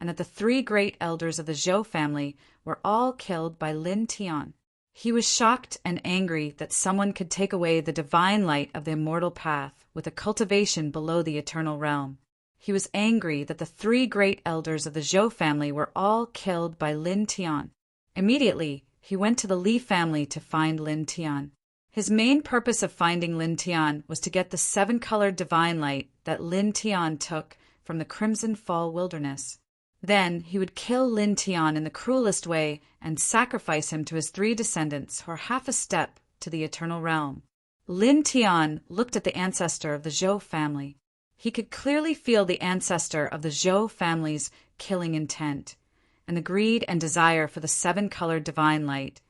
Speaker 1: and that the 3 great elders of the Zhou family were all killed by Lin Tian. He was shocked and angry that someone could take away the divine light of the immortal path with a cultivation below the eternal realm. He was angry that the 3 great elders of the Zhou family were all killed by Lin Tian. Immediately, he went to the Li family to find Lin Tian. His main purpose of finding Lin Tian was to get the 7-colored divine light that Lin Tian took from the Crimson Fall wilderness. Then he would kill Lin Tian in the cruelest way and sacrifice him to his 3 descendants who are half a step to the eternal realm. Lin Tian looked at the ancestor of the Zhou family. He could clearly feel the ancestor of the Zhou family's killing intent, and the greed and desire for the 7-colored divine light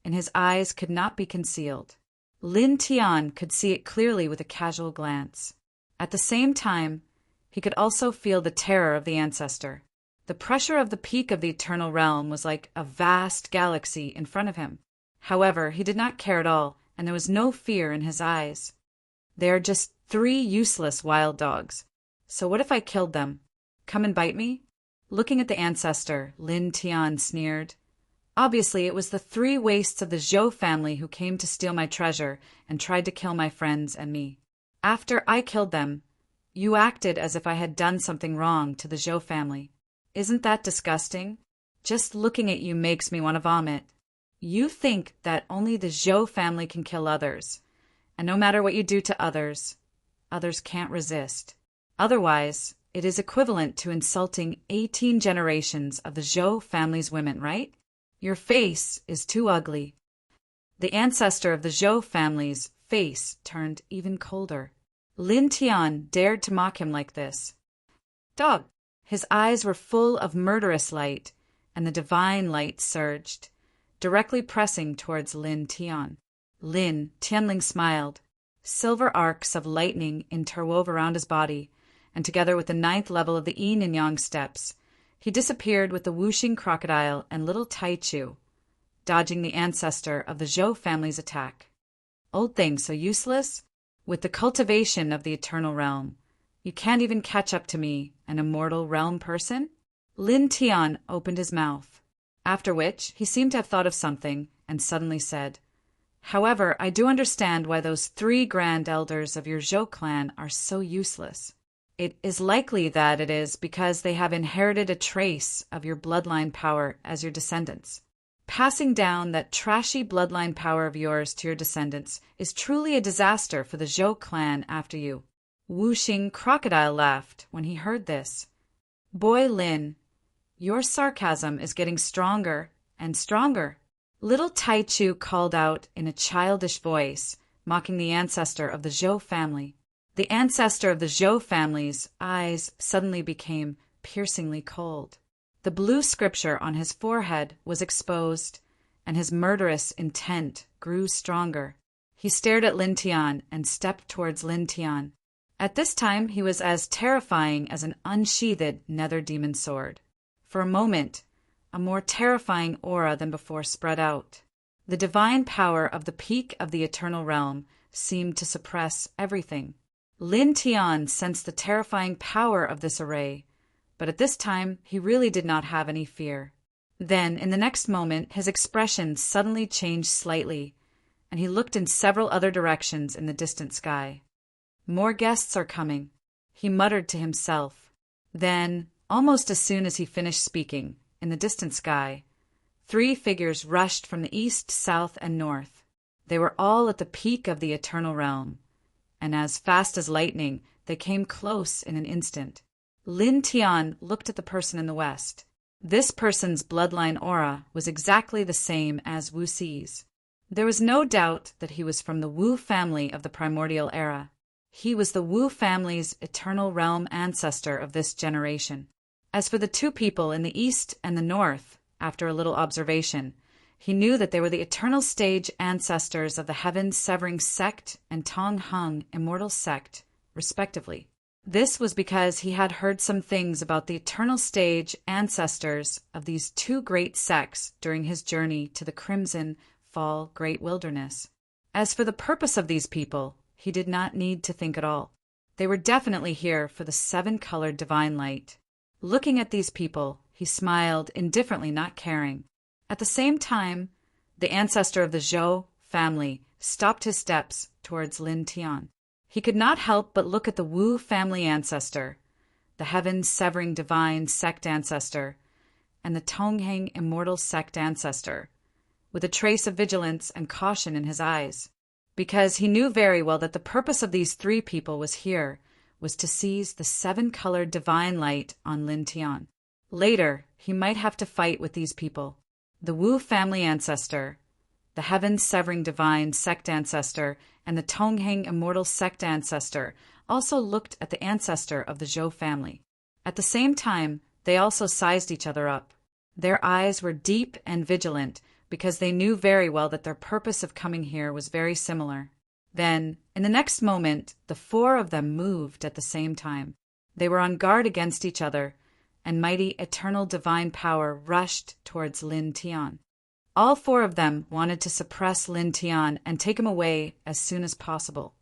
Speaker 1: in his eyes could not be concealed. Lin Tian could see it clearly with a casual glance. At the same time, he could also feel the terror of the ancestor. The pressure of the peak of the eternal realm was like a vast galaxy in front of him. However, he did not care at all, and there was no fear in his eyes. They are just 3 useless wild dogs. So what if I killed them? Come and bite me? Looking at the ancestor, Lin Tian sneered. Obviously, it was the 3 wastes of the Zhou family who came to steal my treasure and tried to kill my friends and me. After I killed them, you acted as if I had done something wrong to the Zhou family. Isn't that disgusting? Just looking at you makes me want to vomit. You think that only the Zhou family can kill others, and no matter what you do to others, others can't resist. Otherwise, it is equivalent to insulting 18 generations of the Zhou family's women, right? Your face is too ugly. The ancestor of the Zhou family's face turned even colder. Lin Tian dared to mock him like this. Dog! His eyes were full of murderous light, and the divine light surged, directly pressing towards Lin Tian. Lin Tianling smiled. Silver arcs of lightning interwove around his body, and together with the 9th level of the yin and yang steps, he disappeared with the whooshing crocodile and little Taichu, dodging the ancestor of the Zhou family's attack. Old thing, so useless? With the cultivation of the eternal realm, you can't even catch up to me, an immortal realm person? Lin Tian opened his mouth, after which he seemed to have thought of something and suddenly said, However, I do understand why those 3 grand elders of your Zhou clan are so useless. It is likely that it is because they have inherited a trace of your bloodline power as your descendants. Passing down that trashy bloodline power of yours to your descendants is truly a disaster for the Zhou clan after you. Whooshing Crocodile laughed when he heard this. Boy Lin, your sarcasm is getting stronger and stronger. Little Taichu called out in a childish voice, mocking the ancestor of the Zhou family. The ancestor of the Zhou family's eyes suddenly became piercingly cold. The blue scripture on his forehead was exposed, and his murderous intent grew stronger. He stared at Lin Tian and stepped towards Lin Tian. At this time, he was as terrifying as an unsheathed nether demon sword. For a moment, a more terrifying aura than before spread out. The divine power of the peak of the eternal realm seemed to suppress everything. Lin Tian sensed the terrifying power of this array, but at this time he really did not have any fear. Then, in the next moment, his expression suddenly changed slightly, and he looked in several other directions in the distant sky. More guests are coming, he muttered to himself. Then, almost as soon as he finished speaking, in the distant sky, 3 figures rushed from the east, south, and north. They were all at the peak of the eternal realm, and as fast as lightning, they came close in an instant. Lin Tian looked at the person in the west. This person's bloodline aura was exactly the same as Wu Xi's. There was no doubt that he was from the Wu family of the primordial era. He was the Wu family's eternal realm ancestor of this generation. As for the two people in the east and the north, after a little observation, he knew that they were the eternal stage ancestors of the heaven-severing sect and Tong Hung immortal sect, respectively. This was because he had heard some things about the eternal stage ancestors of these two great sects during his journey to the Crimson Fall Great Wilderness. As for the purpose of these people, he did not need to think at all. They were definitely here for the seven-colored divine light. Looking at these people, he smiled indifferently, not caring. At the same time, the ancestor of the Zhou family stopped his steps towards Lin Tian. He could not help but look at the Wu family ancestor, the heaven-severing divine sect ancestor, and the Tongheng immortal sect ancestor, with a trace of vigilance and caution in his eyes, because he knew very well that the purpose of these three people was to seize the seven-colored divine light on Lin Tian. Later, he might have to fight with these people. The Wu family ancestor, the heaven-severing divine sect ancestor, and the Tongheng immortal sect ancestor also looked at the ancestor of the Zhou family. At the same time, they also sized each other up. Their eyes were deep and vigilant, because they knew very well that their purpose of coming here was very similar. Then, in the next moment, the four of them moved at the same time. They were on guard against each other, and mighty eternal divine power rushed towards Lin Tian. All four of them wanted to suppress Lin Tian and take him away as soon as possible.